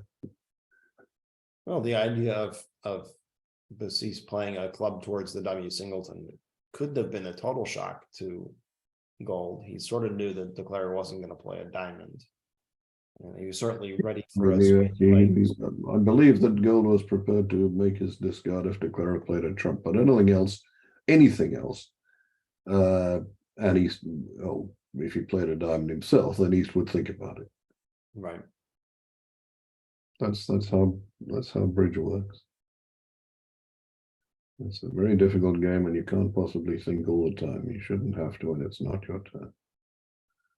Speaker 5: Well, the idea of Basis playing a club towards the W singleton could have been a total shock to Gold. He sort of knew that Declare wasn't going to play a diamond. And he was certainly ready for us.
Speaker 1: I believe that Gold was prepared to make his discard if Declare played a trump, but anything else. And East, if he played a diamond himself, then East would think about it.
Speaker 5: Right.
Speaker 1: That's how bridge works. It's a very difficult game, and you can't possibly think all the time. You shouldn't have to, and it's not your turn.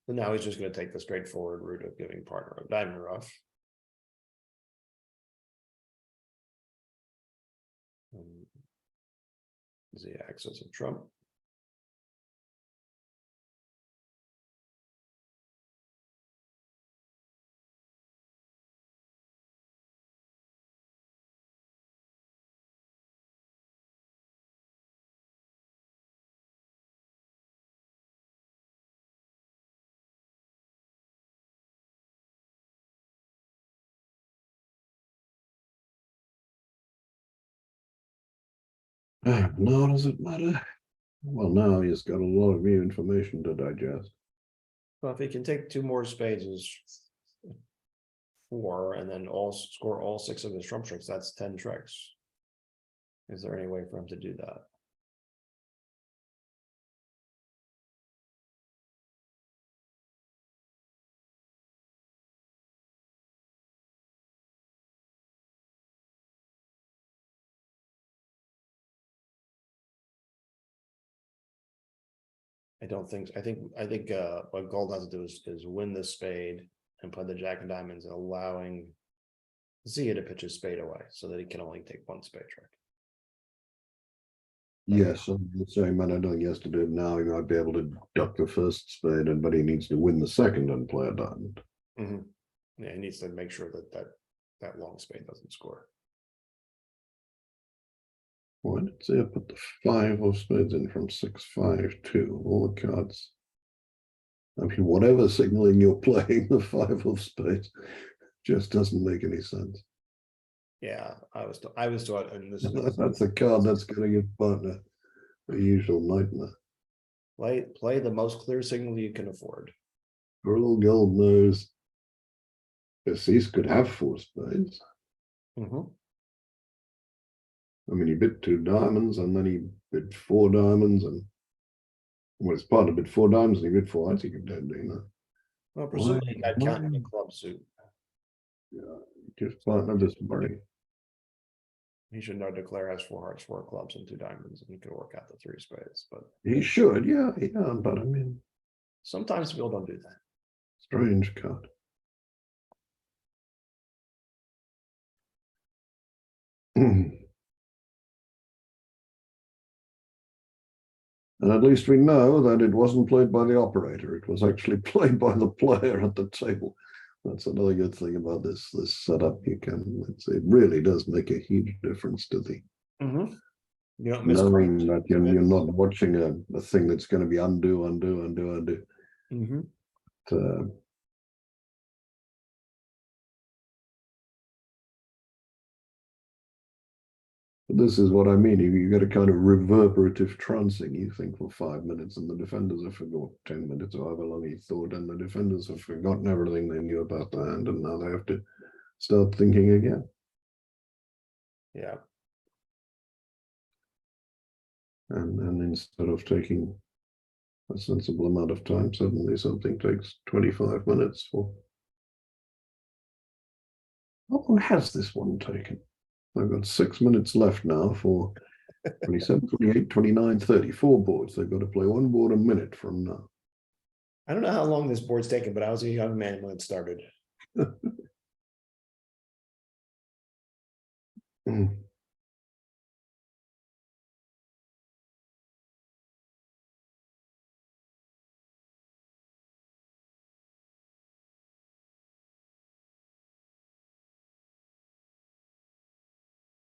Speaker 5: So now he's just going to take the straightforward route of giving partner a diamond rough. The access of trump.
Speaker 1: Now does it matter? Well, now he's got a lot of new information to digest.
Speaker 5: Well, if he can take 2 more spades is 4, and then score all 6 of his trump tricks, that's 10 tricks. Is there any way for him to do that? I don't think. I think what Gold has to do is win this spade and play the jack of diamonds, allowing Zia to pitch his spade away so that he can only take 1 spade trick.
Speaker 1: Yes, in the same manner done yesterday. Now he might be able to duck the first spade, but he needs to win the second and play a diamond.
Speaker 5: Mm-hmm. Yeah, he needs to make sure that long spade doesn't score.
Speaker 1: Why did Zia put the 5 of spades in from 6-5 2? All the cards. I mean, whatever signaling you're playing, the 5 of spades just doesn't make any sense.
Speaker 5: Yeah, I was taught, and this
Speaker 1: That's a card that's going to give partner the usual nightmare.
Speaker 5: play the most clear signal you can afford.
Speaker 1: Earl Gold knows Basis could have 4 spades.
Speaker 5: Mm-hmm.
Speaker 1: I mean, he bid 2 diamonds and then he bid 4 diamonds, and well, his partner bid 4 diamonds and he bid 4 hearts. He could do that.
Speaker 5: Well, presumably he got counting a club suit.
Speaker 1: Yeah, his partner this morning.
Speaker 5: He should know Declare has 4 hearts, 4 clubs, and 2 diamonds, and he could work out the 3 spades. But
Speaker 1: He should, yeah, but I mean,
Speaker 5: sometimes people don't do that.
Speaker 1: strange card. And at least we know that it wasn't played by the operator. It was actually played by the player at the table. That's another good thing about this setup. It really does make a huge difference to the
Speaker 5: You don't miss
Speaker 1: knowing
Speaker 5: cards.
Speaker 1: that you're not watching a thing that's going to be undo. This is what I mean. You get a kind of reverberative trancing. You think for 5 minutes, and the defenders have forgotten 10 minutes, or however long he thought, and the defenders have forgotten everything they knew about the hand, and now they have to start thinking again.
Speaker 5: Yeah.
Speaker 1: And instead of taking a sensible amount of time, suddenly something takes 25 minutes for. How long has this one taken? I've got 6 minutes left now for 27, 28, 29, 30, 4 boards. They've got to play one board a minute from now.
Speaker 5: I don't know how long this board's taken, but I was a young man when it started.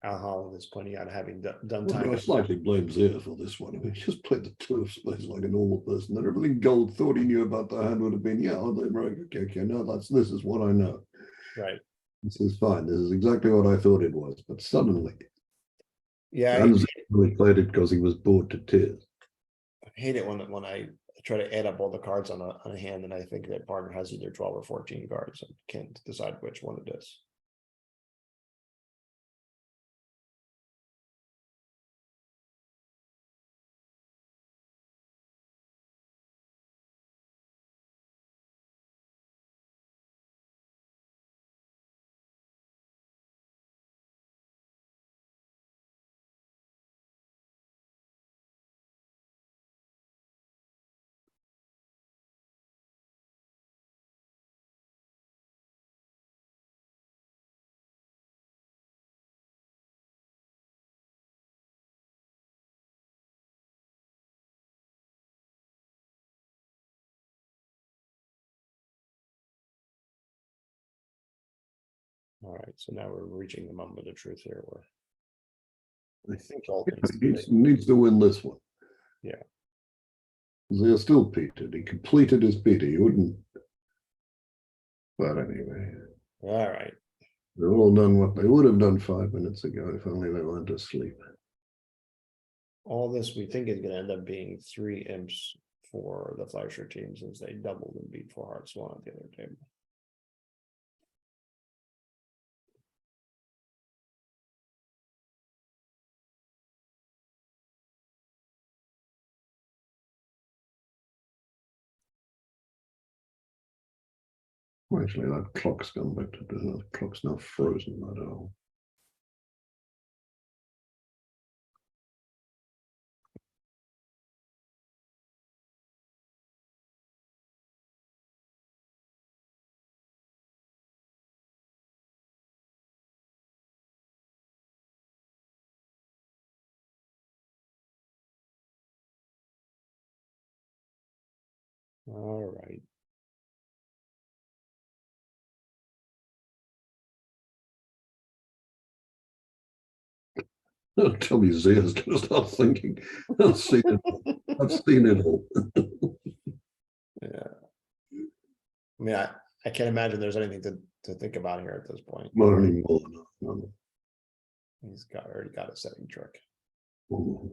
Speaker 5: Al Holland is pointing out having done time.
Speaker 1: I slightly blame Zia for this one. I mean, he just played the 2 of spades like a normal person. And everything Gold thought he knew about the hand would have been, yeah, right, okay, no, this is what I know.
Speaker 5: Right.
Speaker 1: This is fine. This is exactly what I thought it was. But suddenly,
Speaker 5: Yeah,
Speaker 1: and really played it because he was bored to tears.
Speaker 5: I hate it when I try to add up all the cards on a hand, and I think that partner has either 12 or 14 cards and can't decide which one it is. All right, so now we're reaching the moment of truth here. Where
Speaker 1: I think
Speaker 5: all
Speaker 1: he needs to win this one.
Speaker 5: Yeah.
Speaker 1: Zia still peated. He completed his peater. He wouldn't. But anyway.
Speaker 5: All right.
Speaker 1: They're all done what they would have done 5 minutes ago if only they went to sleep.
Speaker 5: All this we think is going to end up being 3 imps for the Fleischer team, since they doubled and beat 4 hearts 1 at the other table.
Speaker 1: Actually, that clock's gone back to the clock's now frozen. I don't know.
Speaker 5: All right.
Speaker 1: Don't tell me Zia's going to start thinking. I've seen it. I've seen it all.
Speaker 5: Yeah. I mean, I can't imagine there's anything to think about here at this point.
Speaker 1: Not anymore. No.
Speaker 5: He's already got a setting trick.
Speaker 1: Mm.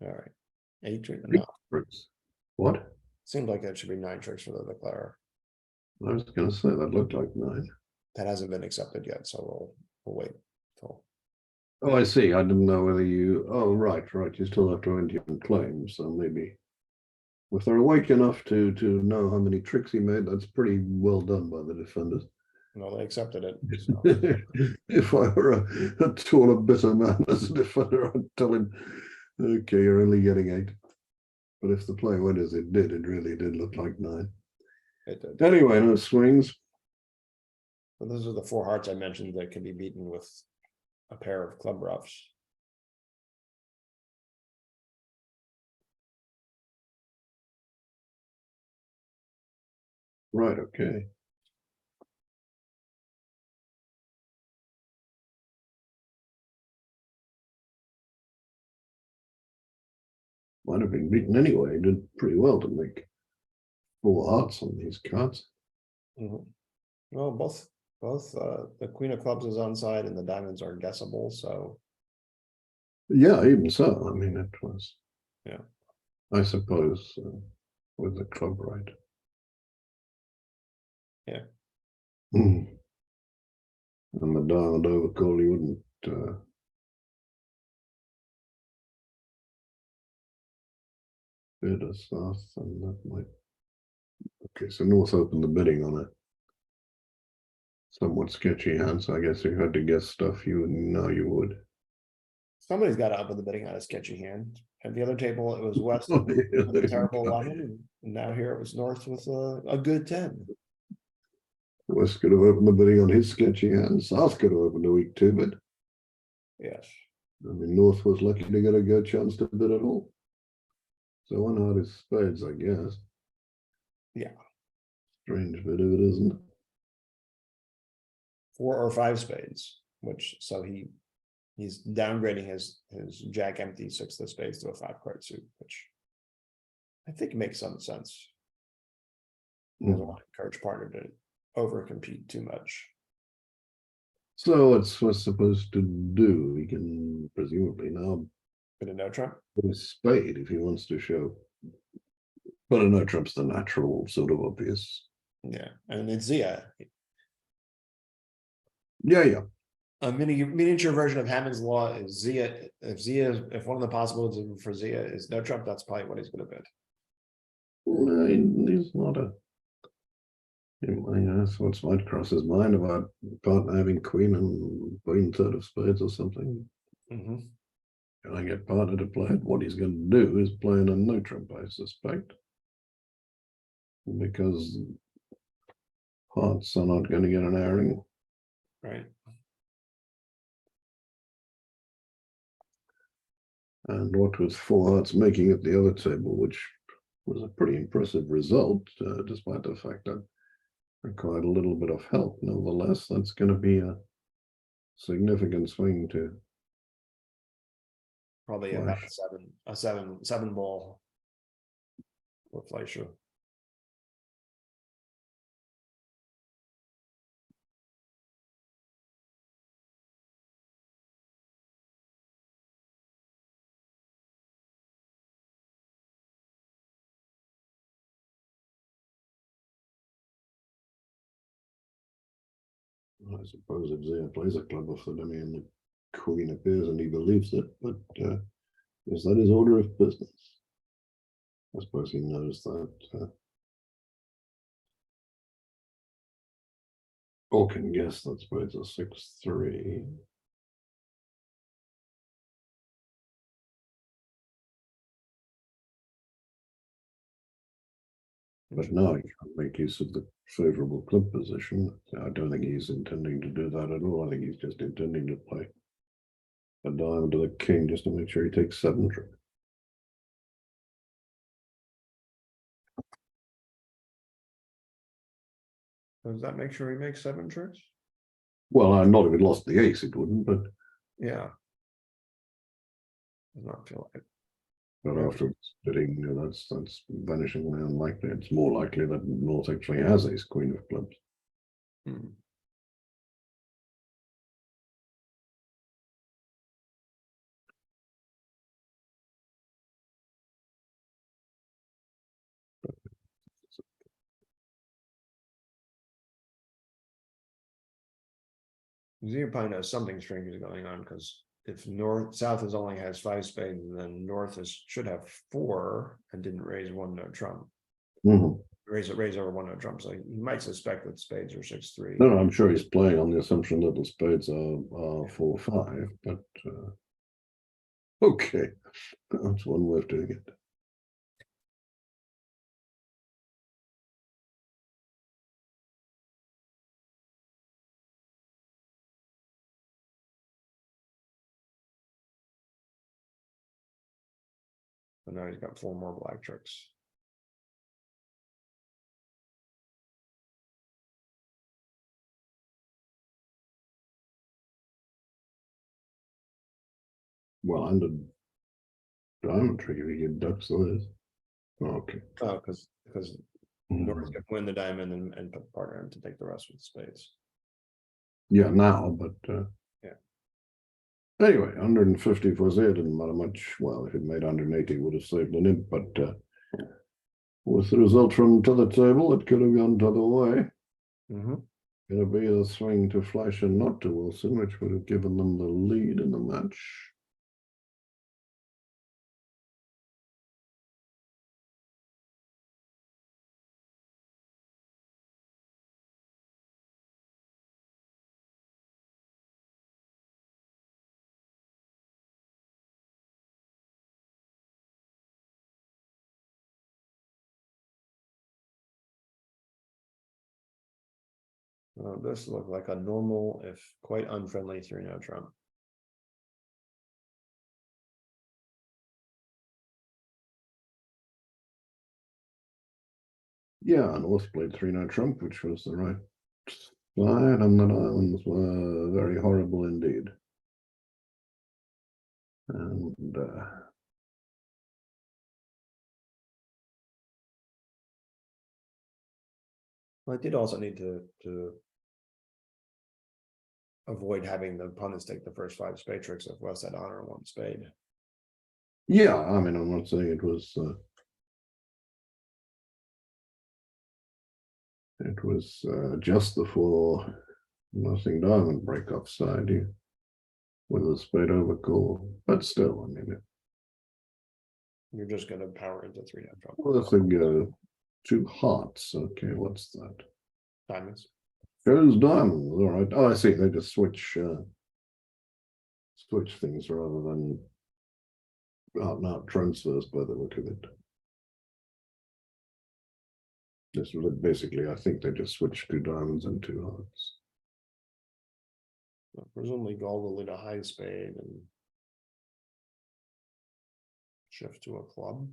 Speaker 5: All right. 8 tricks. No,
Speaker 1: What?
Speaker 5: seems like that should be 9 tricks for the declarer.
Speaker 1: I was going to say that looked like 9.
Speaker 5: That hasn't been accepted yet, so we'll wait till.
Speaker 1: Oh, I see. I didn't know whether you. Oh, right. You still have to enter your claims, so maybe if they're awake enough to know how many tricks he made, that's pretty well done by the defenders.
Speaker 5: No, they accepted it. So.
Speaker 1: If I were a taller, bitter man as a defender, I'd tell him, "Okay, you're only getting 8." But if the play went as it did, it really did look like 9.
Speaker 5: It did.
Speaker 1: Anyway, no swings.
Speaker 5: But those are the 4 hearts I mentioned that can be beaten with a pair of club roughs.
Speaker 1: Right, okay. Might have been beaten anyway. He did pretty well to make 4 hearts on these cards.
Speaker 5: Mhm. Well, both the queen of clubs is on side and the diamonds are guessable, so
Speaker 1: Yeah, even so, I mean, it was.
Speaker 5: Yeah.
Speaker 1: I suppose with the club right.
Speaker 5: Yeah.
Speaker 1: And the diamond overcall, you wouldn't. Bid a south, and that might. Okay, so North opened the bidding on it. Somewhat sketchy hand, so I guess if you had to guess stuff, you would know you would.
Speaker 5: somebody's got to open the bidding on a sketchy hand. At the other table, it was West
Speaker 1: Oh, yeah,
Speaker 5: with a terrible 11, and now here it was North with a good 10.
Speaker 1: West could have opened the bidding on his sketchy hand. South could have opened a weak 2-bid.
Speaker 5: Yes.
Speaker 1: I mean, North was lucky to get a good chance to bid at all. So one heart is spades, I guess.
Speaker 5: Yeah.
Speaker 1: Strange bit if it isn't.
Speaker 5: 4 or 5 spades, which so he's downgrading his jack empty 6 of spades to a 5 card suit, which I think makes some sense. He doesn't want to encourage partner to over compete too much.
Speaker 1: So what's West supposed to do? He can presumably now
Speaker 5: But a no trump.
Speaker 1: put a spade if he wants to show. But a no trump's the natural, sort of obvious.
Speaker 5: Yeah, and it's Zia,
Speaker 1: Yeah.
Speaker 5: a miniature version of Hammond's law is Zia. If one of the possibilities for Zia is no trump, that's probably what he's going to bid.
Speaker 1: No, he's not a. That's what might cross his mind about partner having queen third of spades or something.
Speaker 5: Mm-hmm.
Speaker 1: Can I get partner to play it? What he's going to do is play in a no trump, I suspect. Because hearts are not going to get an airing.
Speaker 5: Right.
Speaker 1: And what with 4 hearts making at the other table, which was a pretty impressive result, despite the fact that required a little bit of help. Nevertheless, that's going to be a significant swing to
Speaker 5: Probably
Speaker 1: Flash.
Speaker 5: about a seven ball for Fleischer.
Speaker 1: I suppose if Zia plays a club off the dummy and the queen appears and he believes it, but is that his order of business? I suppose he knows that. Or can guess that spades are 6-3. But now he can't make use of the favorable club position. I don't think he's intending to do that at all. I think he's just intending to play a diamond to the king just to make sure he takes 7 tricks.
Speaker 5: Does that make sure he makes 7 tricks?
Speaker 1: Well, not if it lost the ace, it wouldn't, but
Speaker 5: Yeah. Does not feel like it.
Speaker 1: but after bidding, that's vanishingly unlikely. It's more likely that North actually has ace queen of clubs.
Speaker 5: Hmm. Zia probably knows something strange is going on because if south is only has 5 spades, and then north should have 4 and didn't raise 1 no trump.
Speaker 1: Mm-hmm.
Speaker 5: Raise over 1 no trump, so he might suspect that spades are 6-3.
Speaker 1: No, I'm sure he's playing on the assumption that the spades are 4-5, but okay, that's one way of doing it.
Speaker 5: And now he's got 4 more black tricks.
Speaker 1: Well, under diamond trick, if you ducks this. Okay.
Speaker 5: Oh, because North can win the diamond and put partner in to take the rest with spades.
Speaker 1: Yeah, now, but
Speaker 5: Yeah.
Speaker 1: Anyway, 150 for there didn't matter much. Well, if it made 180, would have saved the nib, but with the result from to the table, it could have gone the other way. Gonna be the swing to Flash and not to Wilson, which would have given them the lead in the match.
Speaker 5: This looked like a normal, if quite unfriendly 3-note trump.
Speaker 1: Yeah, North played 3-note trump, which was the right side, and the diamonds were very horrible indeed. And
Speaker 5: I did also need to avoid having the opponents take the first 5 spade tricks if West had honor 1 spade.
Speaker 1: yeah, I mean, I'm not saying it was just the 4 nothing diamond break off side here with a spade overcall, but still, I mean,
Speaker 5: You're just going to power into 3-note trump.
Speaker 1: well, that's a go 2 hearts. Okay, what's that?
Speaker 5: Diamonds.
Speaker 1: Goes diamonds. All right. Oh, I see. They just switch things rather than out and out transfers by the look of it. This was basically, I think they just switched 2 diamonds and 2 hearts.
Speaker 5: Presumably gold will lead a high spade and shift to a club.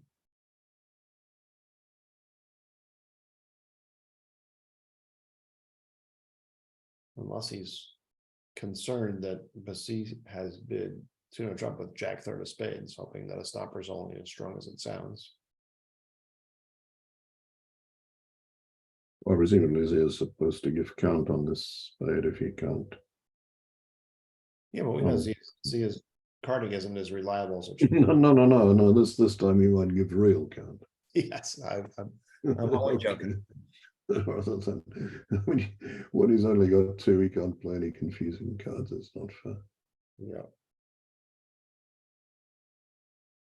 Speaker 5: Unless he's concerned that Bassi has bid 2-note trump with Jack 3rd of spades, hoping that a stopper is only as strong as it sounds.
Speaker 1: Well, presumably he is supposed to give count on this spade if he can't.
Speaker 5: Yeah, but we know see his carding isn't as reliable as it should.
Speaker 1: No. This time he might give real count.
Speaker 5: Yes, I'm only joking.
Speaker 1: Rather than when he's only got 2, he can't play any confusing cards. It's not fair.
Speaker 5: Yeah.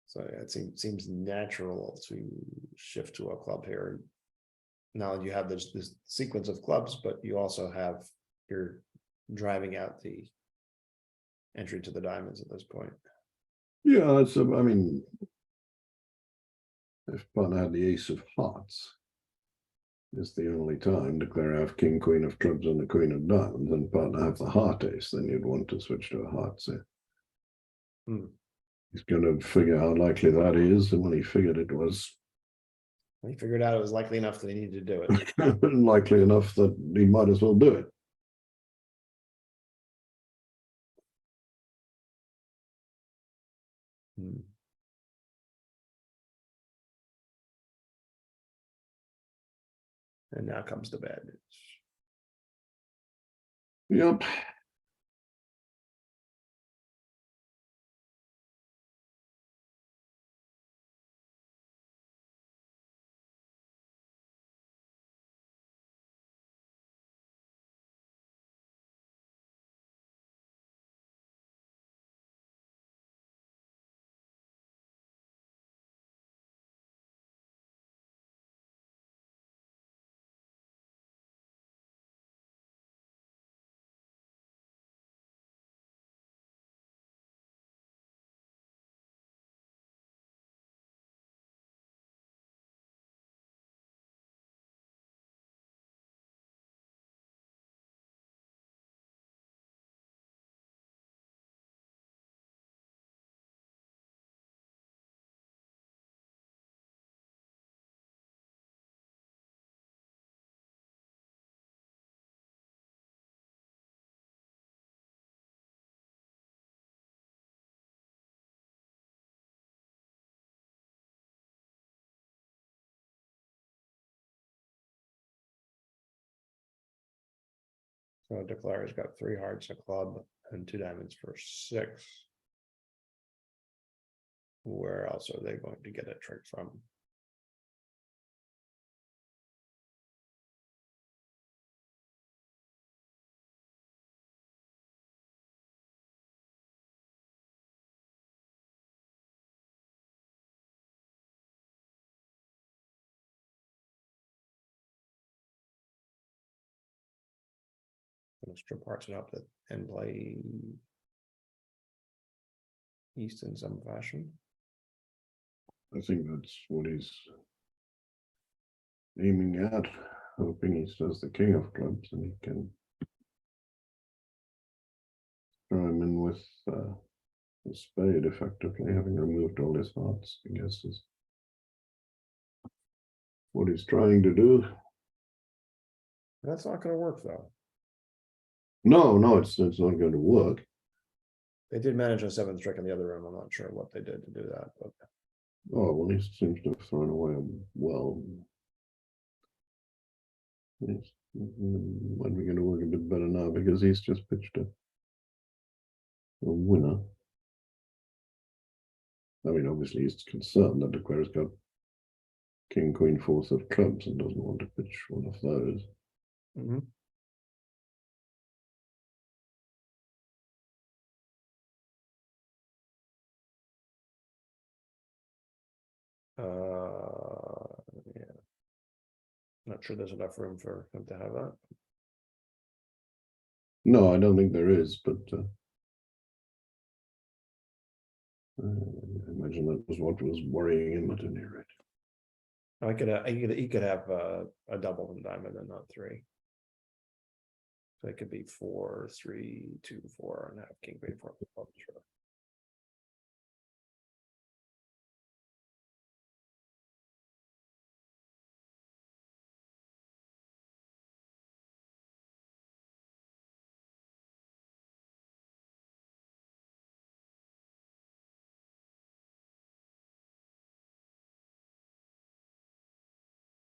Speaker 5: So it seems natural to shift to a club here. Now you have this sequence of clubs, but you also have you're driving out the entry to the diamonds at this point.
Speaker 1: Yeah, it's I mean, if partner had the ace of hearts, it's the only time declare have king, queen of clubs, and the queen of diamonds, and partner have the heart ace, then you'd want to switch to a heart set. He's going to figure how likely that is, and when he figured it was
Speaker 5: He figured out it was likely enough that he needed to do it.
Speaker 1: likely enough that he might as well do it.
Speaker 5: And now comes the bad news.
Speaker 1: Yep.
Speaker 5: So declare's got 3 hearts, a club, and 2 diamonds for 6. Where else are they going to get a trick from? Gonna strip hearts it up and play east in some fashion.
Speaker 1: I think that's what he's aiming at, hoping he does the king of clubs and he can throw him in with the spade, effectively having removed all his hearts, I guess is what he's trying to do.
Speaker 5: That's not gonna work though.
Speaker 1: No, it's not going to work.
Speaker 5: They did manage a 7th trick in the other room. I'm not sure what they did to do that, but
Speaker 1: Oh, well, he seems to have thrown away well. Yes. Might be going to work a bit better now because he's just pitched a winner. I mean, obviously he's concerned that the Aquarius got king, queen, 4th of clubs and doesn't want to pitch one of those.
Speaker 5: yeah. Not sure there's enough room for him to have that.
Speaker 1: No, I don't think there is, but I imagine that was what was worrying him at any rate.
Speaker 5: He could have a double and diamond and not 3. So it could be 4, 3, 2, 4, and have king, queen, 4. Sure.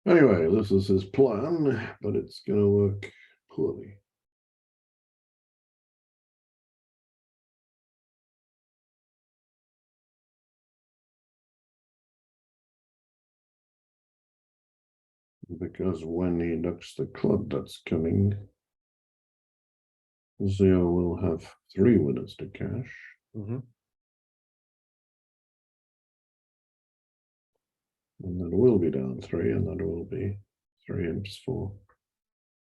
Speaker 1: Anyway, this is his plan, but it's going to work poorly. Because when he ducks the club that's coming, Zio will have 3 winners to cash. And that will be down 3, and that will be 3 imps for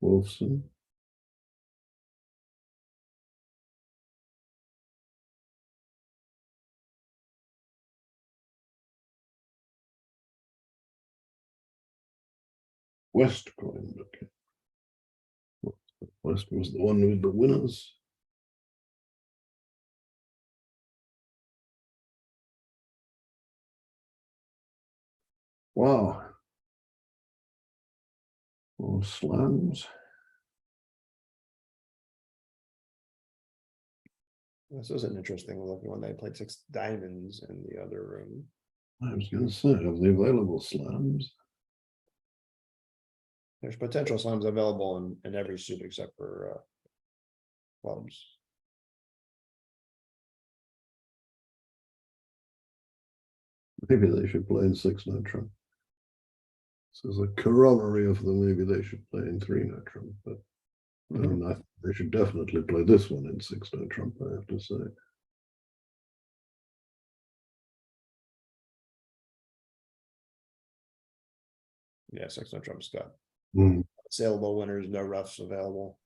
Speaker 1: Wolfson. West coin, okay. West was the one with the winners. Wow. More slams.
Speaker 5: This is an interesting look when they played 6 diamonds in the other room.
Speaker 1: I was going to say, of the available slams.
Speaker 5: There's potential slams available in every suit except for clubs.
Speaker 1: Maybe they should play in 6-note trump. This is a corollary of them. Maybe they should play in 3-note trump, but I think they should definitely play this one in 6-note trump, I have to say.
Speaker 5: Yeah, 6-note trump's got
Speaker 1: Mm.
Speaker 5: saleable winners, no roughs available.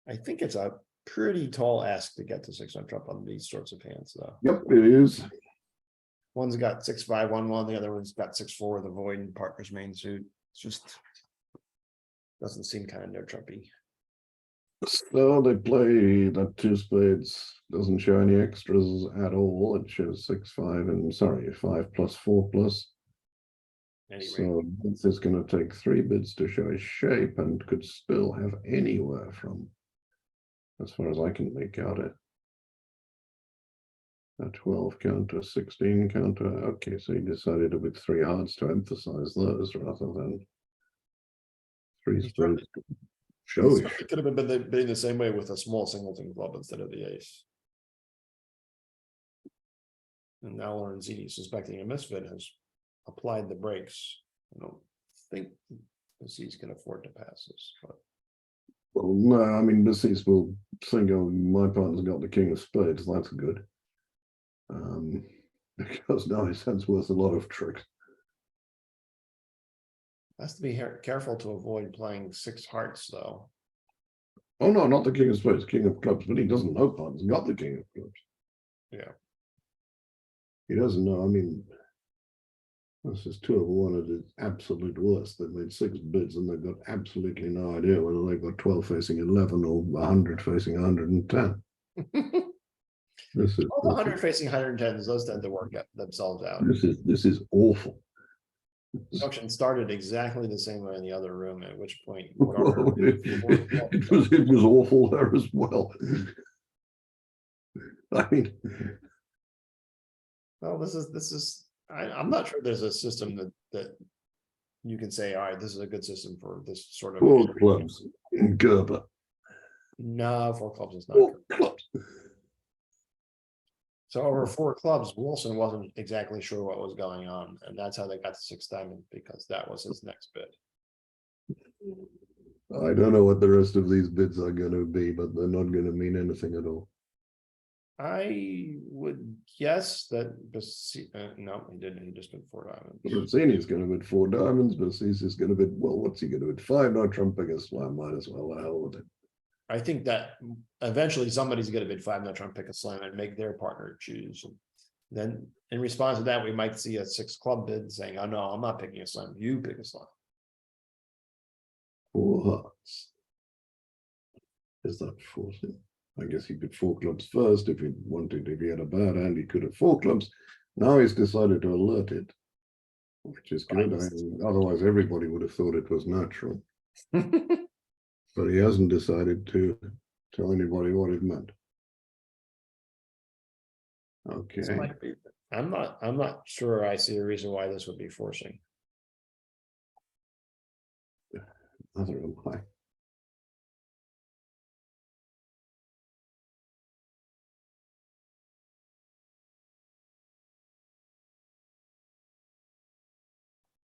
Speaker 5: I think it's a pretty tall ask to get to 6-note trump on these sorts of hands, though.
Speaker 1: Yep, it is.
Speaker 5: One's got 6-5, 1-1, the other one's got 6-4 with a void and partner's main suit. It's just doesn't seem kind of no trumpy.
Speaker 1: So they play that 2 spades doesn't show any extras at all. It shows 6-5 and 5 plus 4 plus.
Speaker 5: Anyway,
Speaker 1: So this is going to take 3 bids to show his shape and could still have anywhere from, as far as I can make out it, a 12 counter, 16 counter. Okay, so he decided with 3 hearts to emphasize those rather than 3 spades. showish.
Speaker 5: It could have been the same way with a small singleton club instead of the ace. And now Lorenzini, suspecting a misfit, has applied the brakes. I don't think he's can afford to pass this, but
Speaker 1: Well, no, I mean, Bassis will think, oh, my partner's got the king of spades, that's good. Because now his hand's worth a lot of tricks.
Speaker 5: has to be careful to avoid playing 6 hearts, though.
Speaker 1: Oh, no, not the king of spades, king of clubs, but he doesn't know partner's got the king of clubs.
Speaker 5: Yeah.
Speaker 1: He doesn't know, I mean, this is 2 of 1 at its absolute worst. They've made 6 bids and they've got absolutely no idea whether they've got 12 facing 11 or 100 facing 110. This is
Speaker 5: All the 100 facing 110s, those tend to work themselves out.
Speaker 1: this is awful.
Speaker 5: Production started exactly the same way in the other room, at which point
Speaker 1: Well, it was awful there as well. I mean,
Speaker 5: well, this is I'm not sure there's a system that you can say, all right, this is a good system for this sort of
Speaker 1: 4 clubs in Gerber.
Speaker 5: No, 4 clubs is not
Speaker 1: 4
Speaker 5: good.
Speaker 1: clubs.
Speaker 5: So over 4 clubs, Wilson wasn't exactly sure what was going on, and that's how they got to 6 diamond, because that was his next bid.
Speaker 1: I don't know what the rest of these bids are going to be, but they're not going to mean anything at all.
Speaker 5: I would guess that no, he didn't. He just bid 4 diamonds.
Speaker 1: Rossini's going to bid 4 diamonds. Bassis is going to bid, well, what's he going to bid? 5, no trump biggest slam, might as well, the hell with it.
Speaker 5: I think that eventually somebody's going to bid 5, no trump, pick a slam, and make their partner choose. And then in response to that, we might see a 6 club bid saying, "Oh no, I'm not picking a slam. You pick a slam."
Speaker 1: 4 hearts. Is that forcing? I guess he bid 4 clubs first. If he wanted, if he had a bad hand, he could have 4 clubs. Now he's decided to alert it, which is good. Otherwise, everybody would have thought it was natural. But he hasn't decided to tell anybody what it meant. Okay.
Speaker 5: This might be, I'm not sure I see a reason why this would be forcing.
Speaker 1: Neither am I.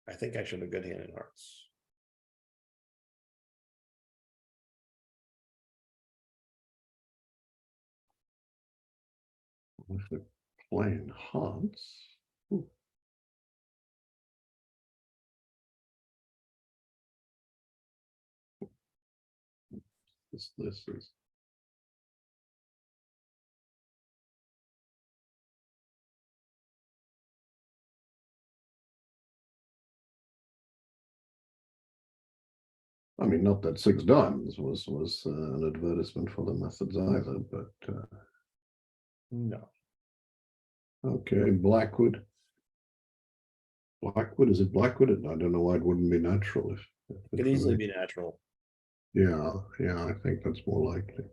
Speaker 5: I think I should have a good hand in hearts.
Speaker 1: If they're playing hearts. Ooh. This is. I mean, not that 6 diamonds was an advertisement for the methods either, but
Speaker 5: No.
Speaker 1: okay, Blackwood. Blackwood, is it Blackwood? I don't know why it wouldn't be natural if
Speaker 5: It could easily be natural.
Speaker 1: Yeah, I think that's more likely.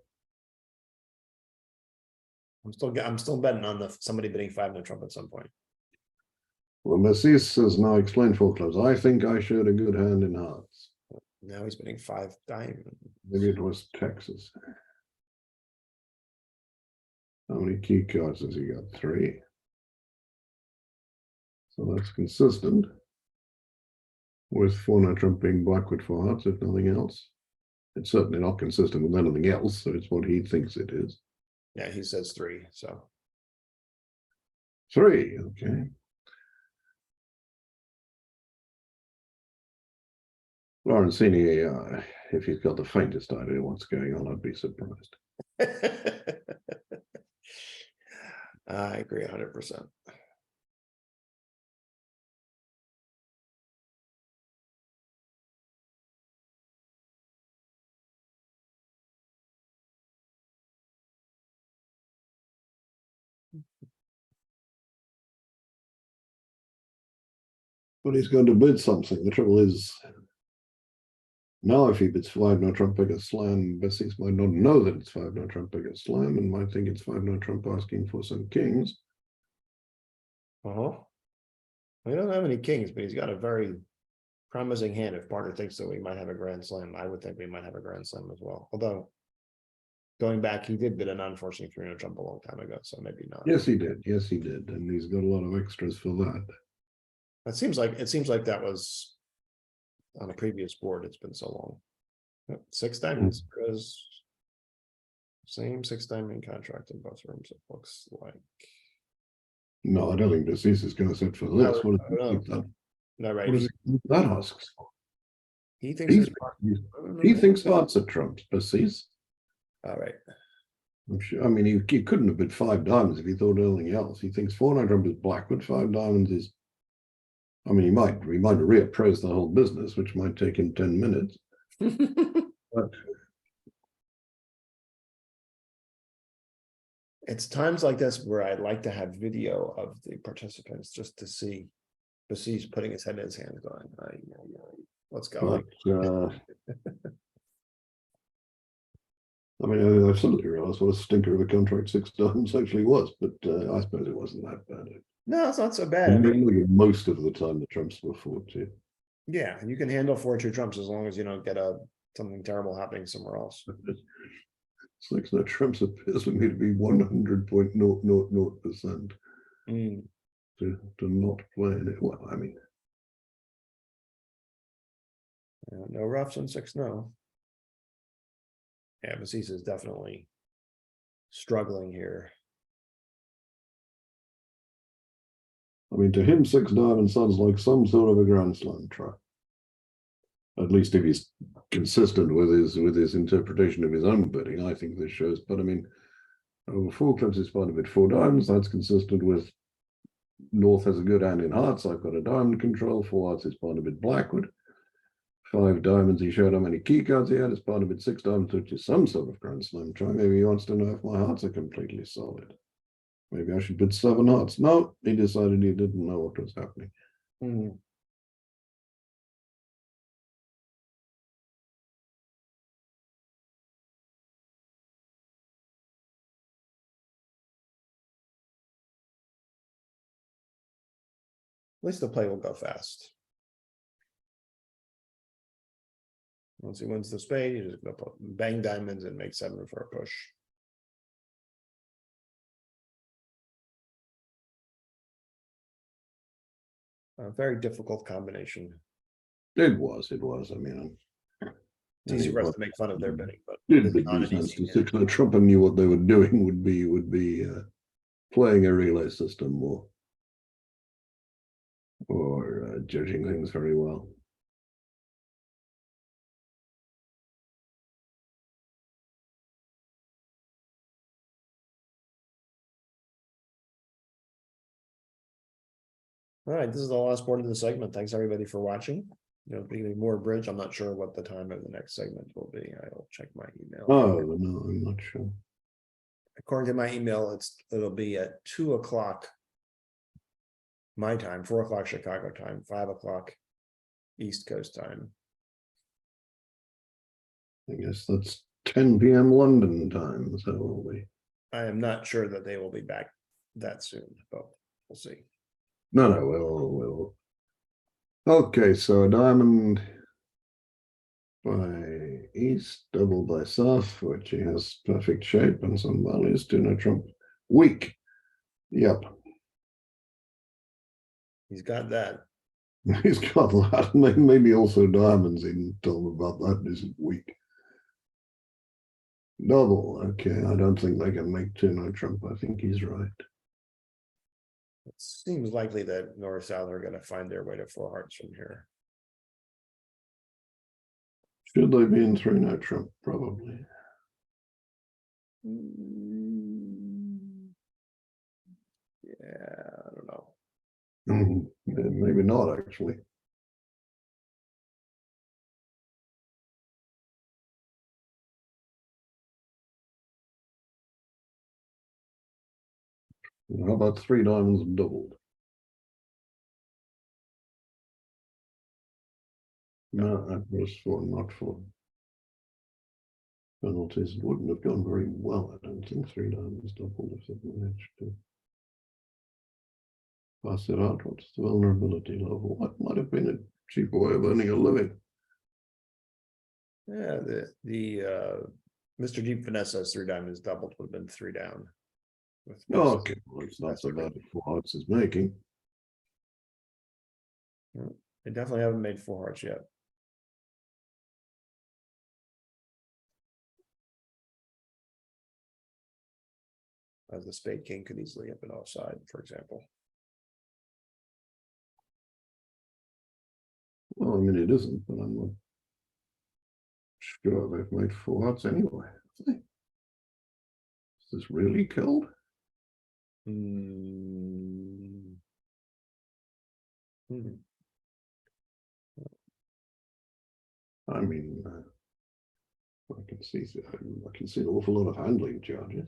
Speaker 5: I'm still betting on somebody bidding 5, no trump at some point.
Speaker 1: Well, Bassis has now explained 4 clubs. I think I showed a good hand in hearts.
Speaker 5: Now he's bidding 5 diamonds.
Speaker 1: Maybe it was Texas. How many key cards has he got? 3. So that's consistent with 4 no trump being Blackwood for hearts, if nothing else. It's certainly not consistent with anything else, so it's what he thinks it is.
Speaker 5: Yeah, he says 3, so
Speaker 1: 3, okay. Lorenzini, if he's got the faintest idea what's going on, I'd be surprised.
Speaker 5: I agree 100%.
Speaker 1: But he's going to bid something. The trouble is, now if he bids 5 no trump pick a slam, Bassis might not know that it's 5 no trump pick a slam and might think it's 5 no trump asking for some kings.
Speaker 5: We don't have any kings, but he's got a very promising hand. If partner thinks that we might have a grand slam, I would think we might have a grand slam as well. Although going back, he did bid a non-forcing 300 jump a long time ago, so maybe not.
Speaker 1: Yes, he did. Yes, he did. And he's got a lot of extras for that.
Speaker 5: It seems like that was on a previous board. It's been so long. Yep, 6 diamonds because same 6 diamond contract in both rooms. It looks like.
Speaker 1: No, I don't think Disease is going to set for this. What
Speaker 5: I don't
Speaker 1: is that?
Speaker 5: No, right.
Speaker 1: What is that asks?
Speaker 5: He thinks
Speaker 1: He's,
Speaker 5: it's
Speaker 1: he thinks hearts are trumps, Disease.
Speaker 5: all right.
Speaker 1: I'm sure. I mean, he couldn't have bid 5 diamonds if he thought anything else. He thinks 4-9 trump is Blackwood, 5 diamonds is. I mean, he might reappraise the whole business, which might take him 10 minutes. But
Speaker 5: It's times like this where I'd like to have video of the participants just to see Bassis putting his head in his hands going, let's go.
Speaker 1: I mean, I've suddenly realized what a stinker of a contract 6 diamonds actually was, but I suppose it wasn't that bad.
Speaker 5: No, it's not so bad. I mean,
Speaker 1: Most of the time the trumps were 4-2.
Speaker 5: yeah, you can handle 4-2 trumps as long as you don't get something terrible happening somewhere else.
Speaker 1: 6 trumps appears to me to be 100.000% to not play in it. Well, I mean,
Speaker 5: no roughs on 6, no. Yeah, Bassis is definitely struggling here.
Speaker 1: I mean, to him, 6 diamonds sounds like some sort of a Grand Slam try. At least if he's consistent with his interpretation of his own bidding, I think this shows. But I mean, over 4 clubs is part of it. 4 diamonds, that's consistent with North has a good hand in hearts. I've got a diamond control. 4 hearts is part of it. Blackwood. 5 diamonds, he showed how many key cards he had as part of it. 6 diamonds, which is some sort of Grand Slam try. Maybe he wants to know if my hearts are completely solid. Maybe I should bid 7 hearts. No, he decided he didn't know what was happening.
Speaker 5: At least the play will go fast. Once he wins the spade, he's just gonna put bang diamonds and make 7 for a push. A very difficult combination.
Speaker 1: It was. I mean,
Speaker 5: It's easy for us to make fun of their bidding, but
Speaker 1: did
Speaker 5: it's
Speaker 1: bid
Speaker 5: not
Speaker 1: these
Speaker 5: an
Speaker 1: hands
Speaker 5: easy
Speaker 1: to
Speaker 5: hand.
Speaker 1: 6. Trump and knew what they were doing would be playing a relay system or judging things very well.
Speaker 5: All right, this is the last part of the segment. Thanks everybody for watching. There'll be more bridge. I'm not sure what the time of the next segment will be. I'll check my email.
Speaker 1: Oh no, I'm not sure.
Speaker 5: According to my email, it'll be at 2 o'clock my time, 4 o'clock Chicago time, 5 o'clock East Coast time.
Speaker 1: I guess that's 10 p.m. London time. So will we?
Speaker 5: I am not sure that they will be back that soon, but we'll see.
Speaker 1: No, we'll. Okay, so a diamond by east, double by south, which he has perfect shape and some values to no trump. Weak. Yep.
Speaker 5: He's got that.
Speaker 1: He's got that. Maybe also diamonds. He didn't tell him about that. Isn't weak. Double. Okay, I don't think they can make 2 no trump. I think he's right.
Speaker 5: It seems likely that North South are going to find their way to 4 hearts from here.
Speaker 1: Should they be in 3 no trump? Probably.
Speaker 5: Yeah, I don't know.
Speaker 1: Maybe not actually. How about 3 diamonds doubled? No, that was not for penalties. It wouldn't have gone very well. I don't think 3 diamonds doubled if it managed to pass it out. What's the vulnerability level? What might have been cheaper way of earning a living.
Speaker 5: Yeah, Mr. Deep Finesse has 3 diamonds doubled, would have been 3 down. With
Speaker 1: Oh,
Speaker 5: Mr.
Speaker 1: okay, well, it's not
Speaker 5: That's
Speaker 1: so
Speaker 5: okay.
Speaker 1: bad if 4 hearts is making.
Speaker 5: They definitely haven't made 4 hearts yet. As the spade king could easily have been offside, for example.
Speaker 1: Well, I mean, it isn't, but I'm not sure they've made 4 hearts anyway. Have they? Is this really killed?
Speaker 5: Hmm. Hmm.
Speaker 1: I mean, I can see an awful lot of handling charges.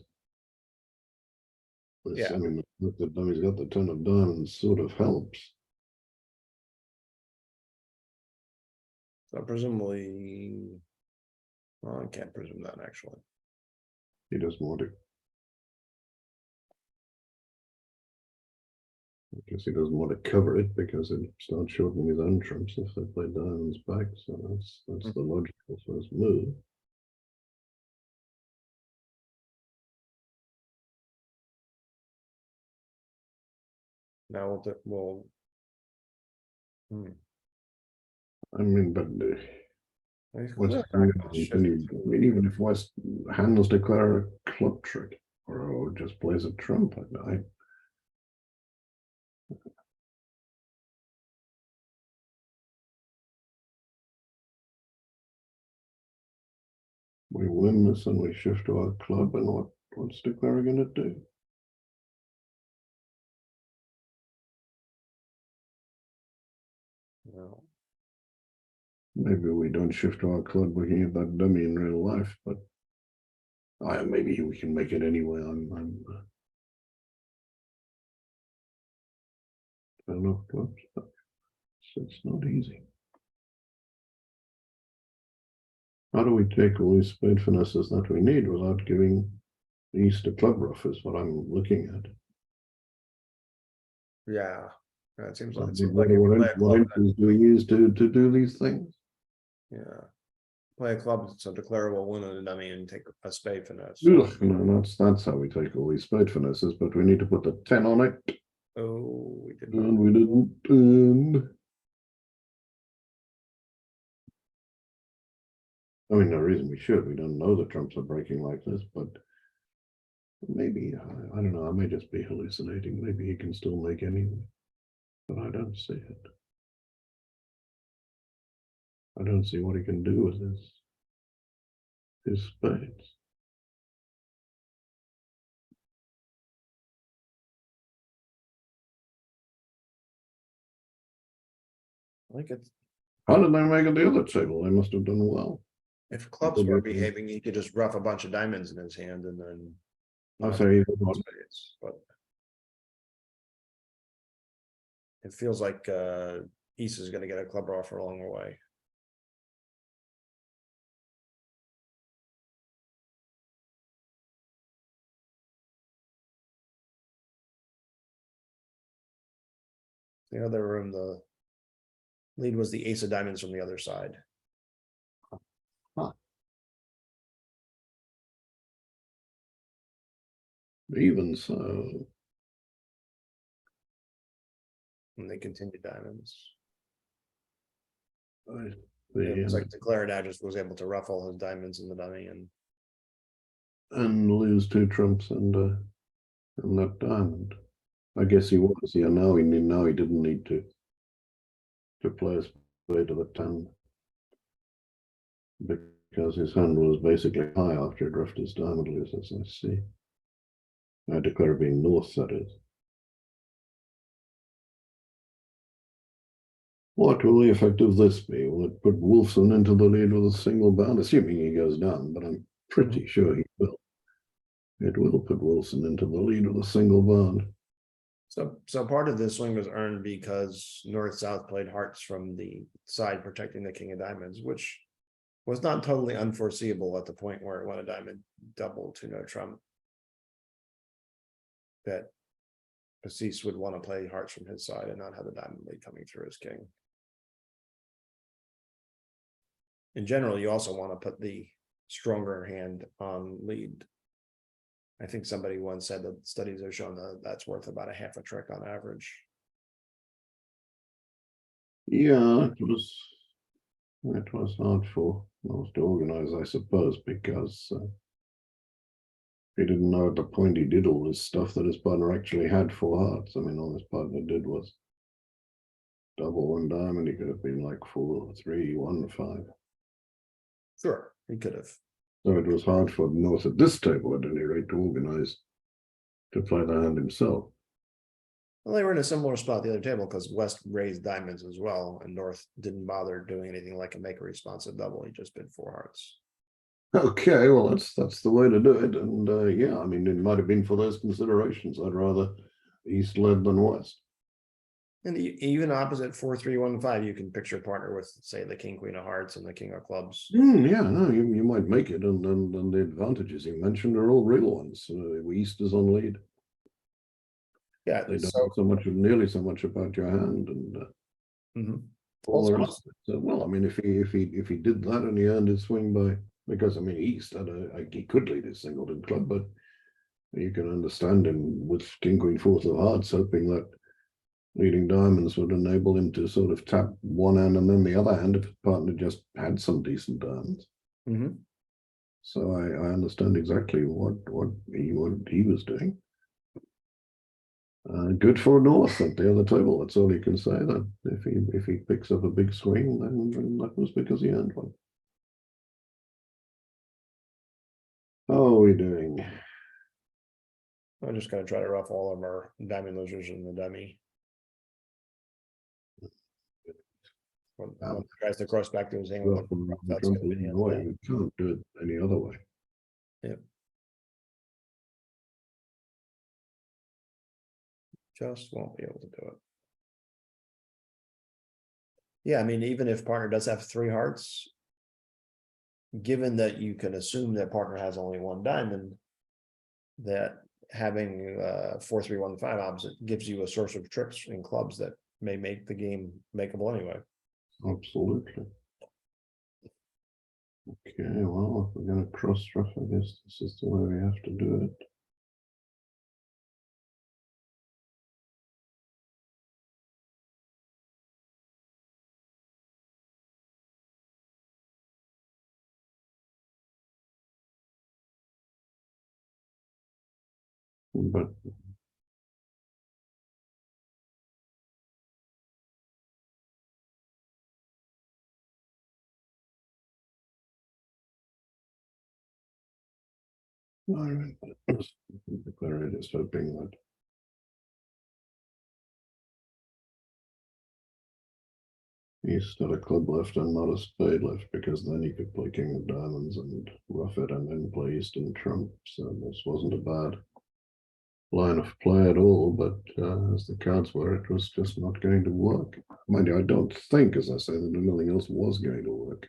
Speaker 1: This,
Speaker 5: Yeah.
Speaker 1: I mean, the dummy's got the 10 of diamonds sort of helps.
Speaker 5: So presumably, well, I can't presume that actually.
Speaker 1: He doesn't want to. I guess he doesn't want to cover it because it starts shortening his own trumps if they play diamonds back. So that's the logical first move.
Speaker 5: Now we'll
Speaker 1: I mean, but West, I mean, even if West handles declare a club trick or just plays a trump, we win this and we shift to our club, and what's declare going to do?
Speaker 5: no.
Speaker 1: Maybe we don't shift to our club looking at that dummy in real life, but maybe we can make it anyway. I don't know clubs, but it's not easy. How do we take all these spade finesses that we need without giving these to club rough is what I'm looking at.
Speaker 5: Yeah, it seems
Speaker 1: What
Speaker 5: like if you play a club,
Speaker 1: entries do we use to do these things?
Speaker 5: yeah, play a club, it's a declarable win on a dummy and take a spade finesse.
Speaker 1: Ugh, no, that's how we take all these spade finesses, but we need to put the 10 on it,
Speaker 5: Oh, we did
Speaker 1: and
Speaker 5: not.
Speaker 1: we didn't. And I mean, no reason we should. We don't know the trumps are breaking like this, but maybe I don't know. I may just be hallucinating. Maybe he can still make anything, but I don't see it. I don't see what he can do with his spades.
Speaker 5: I think it's,
Speaker 1: How did they make it the other table? They must have done well.
Speaker 5: if clubs were behaving, he could just rough a bunch of diamonds in his hand and then.
Speaker 1: I
Speaker 5: not
Speaker 1: say
Speaker 5: spades, but. It feels like East is gonna get a club offer along the way. The other room, the lead was the ace of diamonds from the other side.
Speaker 1: even so.
Speaker 5: And they continued diamonds.
Speaker 1: I
Speaker 5: It looks
Speaker 1: see,
Speaker 5: like Declare now just was able to ruffle his diamonds in the dummy
Speaker 1: and lose 2 trumps and that diamond. I guess he was. Yeah, now he didn't need to play a spade to the 10 because his hand was basically high after he'd roughed his diamond loose, as I see. I declare it being north, that is. What will the effect of this be? Will it put Wolfson into the lead with a single bound, assuming he goes down, but I'm pretty sure he will. It will put Wilson into the lead with a single bound.
Speaker 5: So part of this swing was earned because North-South played hearts from the side protecting the king of diamonds, which was not totally unforeseeable at the point where it went a diamond double to no trump. That Assis would want to play hearts from his side and not have the diamond lead coming through his king. in general, you also want to put the stronger hand on lead. I think somebody once said that studies have shown that that's worth about a half a trick on average.
Speaker 1: Yeah, it was hard for most to organize, I suppose, because he didn't know at the point he did all this stuff that his partner actually had 4 hearts. I mean, all his partner did was double 1 diamond. He could have been like 4, 3, 1, 5.
Speaker 5: Sure, he could have.
Speaker 1: So it was hard for North at this table, at any rate, to organize to play the hand himself.
Speaker 5: Well, they were in a similar spot at the other table because West raised diamonds as well, and North didn't bother doing anything like a make a responsive double. He just bid 4 hearts.
Speaker 1: Okay, well, that's the way to do it. And yeah, I mean, it might have been for those considerations. I'd rather East led than West.
Speaker 5: And even opposite 4-3-1-5, you can picture a partner with, say, the king, queen of hearts and the king of clubs.
Speaker 1: Yeah, no, you might make it, and the advantages you mentioned are all real ones. East is on lead.
Speaker 5: Yeah,
Speaker 1: They don't know so much, nearly so much about your hand, and all the rest. So, well, I mean, if he did that and he earned his swing by, because I mean, East he could lead his Singleton club, but you can understand him with king, queen, 4th of hearts, hoping that leading diamonds would enable him to sort of tap one hand and then the other hand if his partner just had some decent diamonds. So I understand exactly what he was doing. Good for North at the other table. That's all you can say. That if he picks up a big swing, then that was because he earned one. How are we doing?
Speaker 5: I'm just going to try to ruff all of our diamond losers in the dummy. When he tries to cross back to his hand, that's going to be the
Speaker 1: We can't do it any other way.
Speaker 5: Yep. Just won't be able to do it. Yeah, I mean, even if partner does have 3 hearts, given that you can assume that partner has only 1 diamond, that having 4-3-1-5 opposite gives you a source of tricks in clubs that may make the game makeable anyway.
Speaker 1: Absolutely. Okay, well, if we're going to cross rough, I guess this is the way we have to do it. But all right, declare it as hoping that he's still a club left and not a spade left, because then he could play king of diamonds and rough it and then play Eastern trump. So this wasn't a bad line of play at all, but as the cards were, it was just not going to work. Mind you, I don't think, as I say, that nothing else was going to work.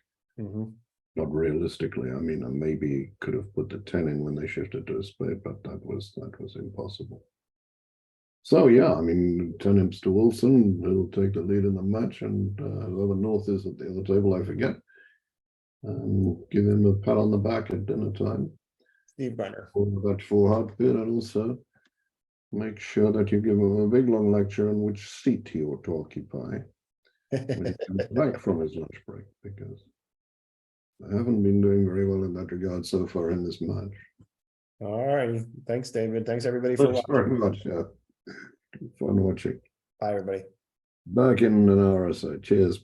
Speaker 1: Not realistically. I mean, I maybe could have put the 10 in when they shifted to a spade, but that was impossible. So yeah, I mean, 10 imps to Wilson, who'll take the lead in the match, and whoever North is at the other table, I forget. Give him a pat on the back at dinner time.
Speaker 5: Steve Brenner.
Speaker 1: For that 4-heart bid, and also make sure that you give him a big long lecture on which seat he ought to occupy when he comes back from his lunch break, because I haven't been doing very well in that regard so far in this match.
Speaker 5: All right. Thanks, David. Thanks, everybody, for
Speaker 1: Thanks
Speaker 5: watching.
Speaker 1: very much. Fun watching.
Speaker 5: Bye, everybody.
Speaker 1: Back in an hour or so. Cheers.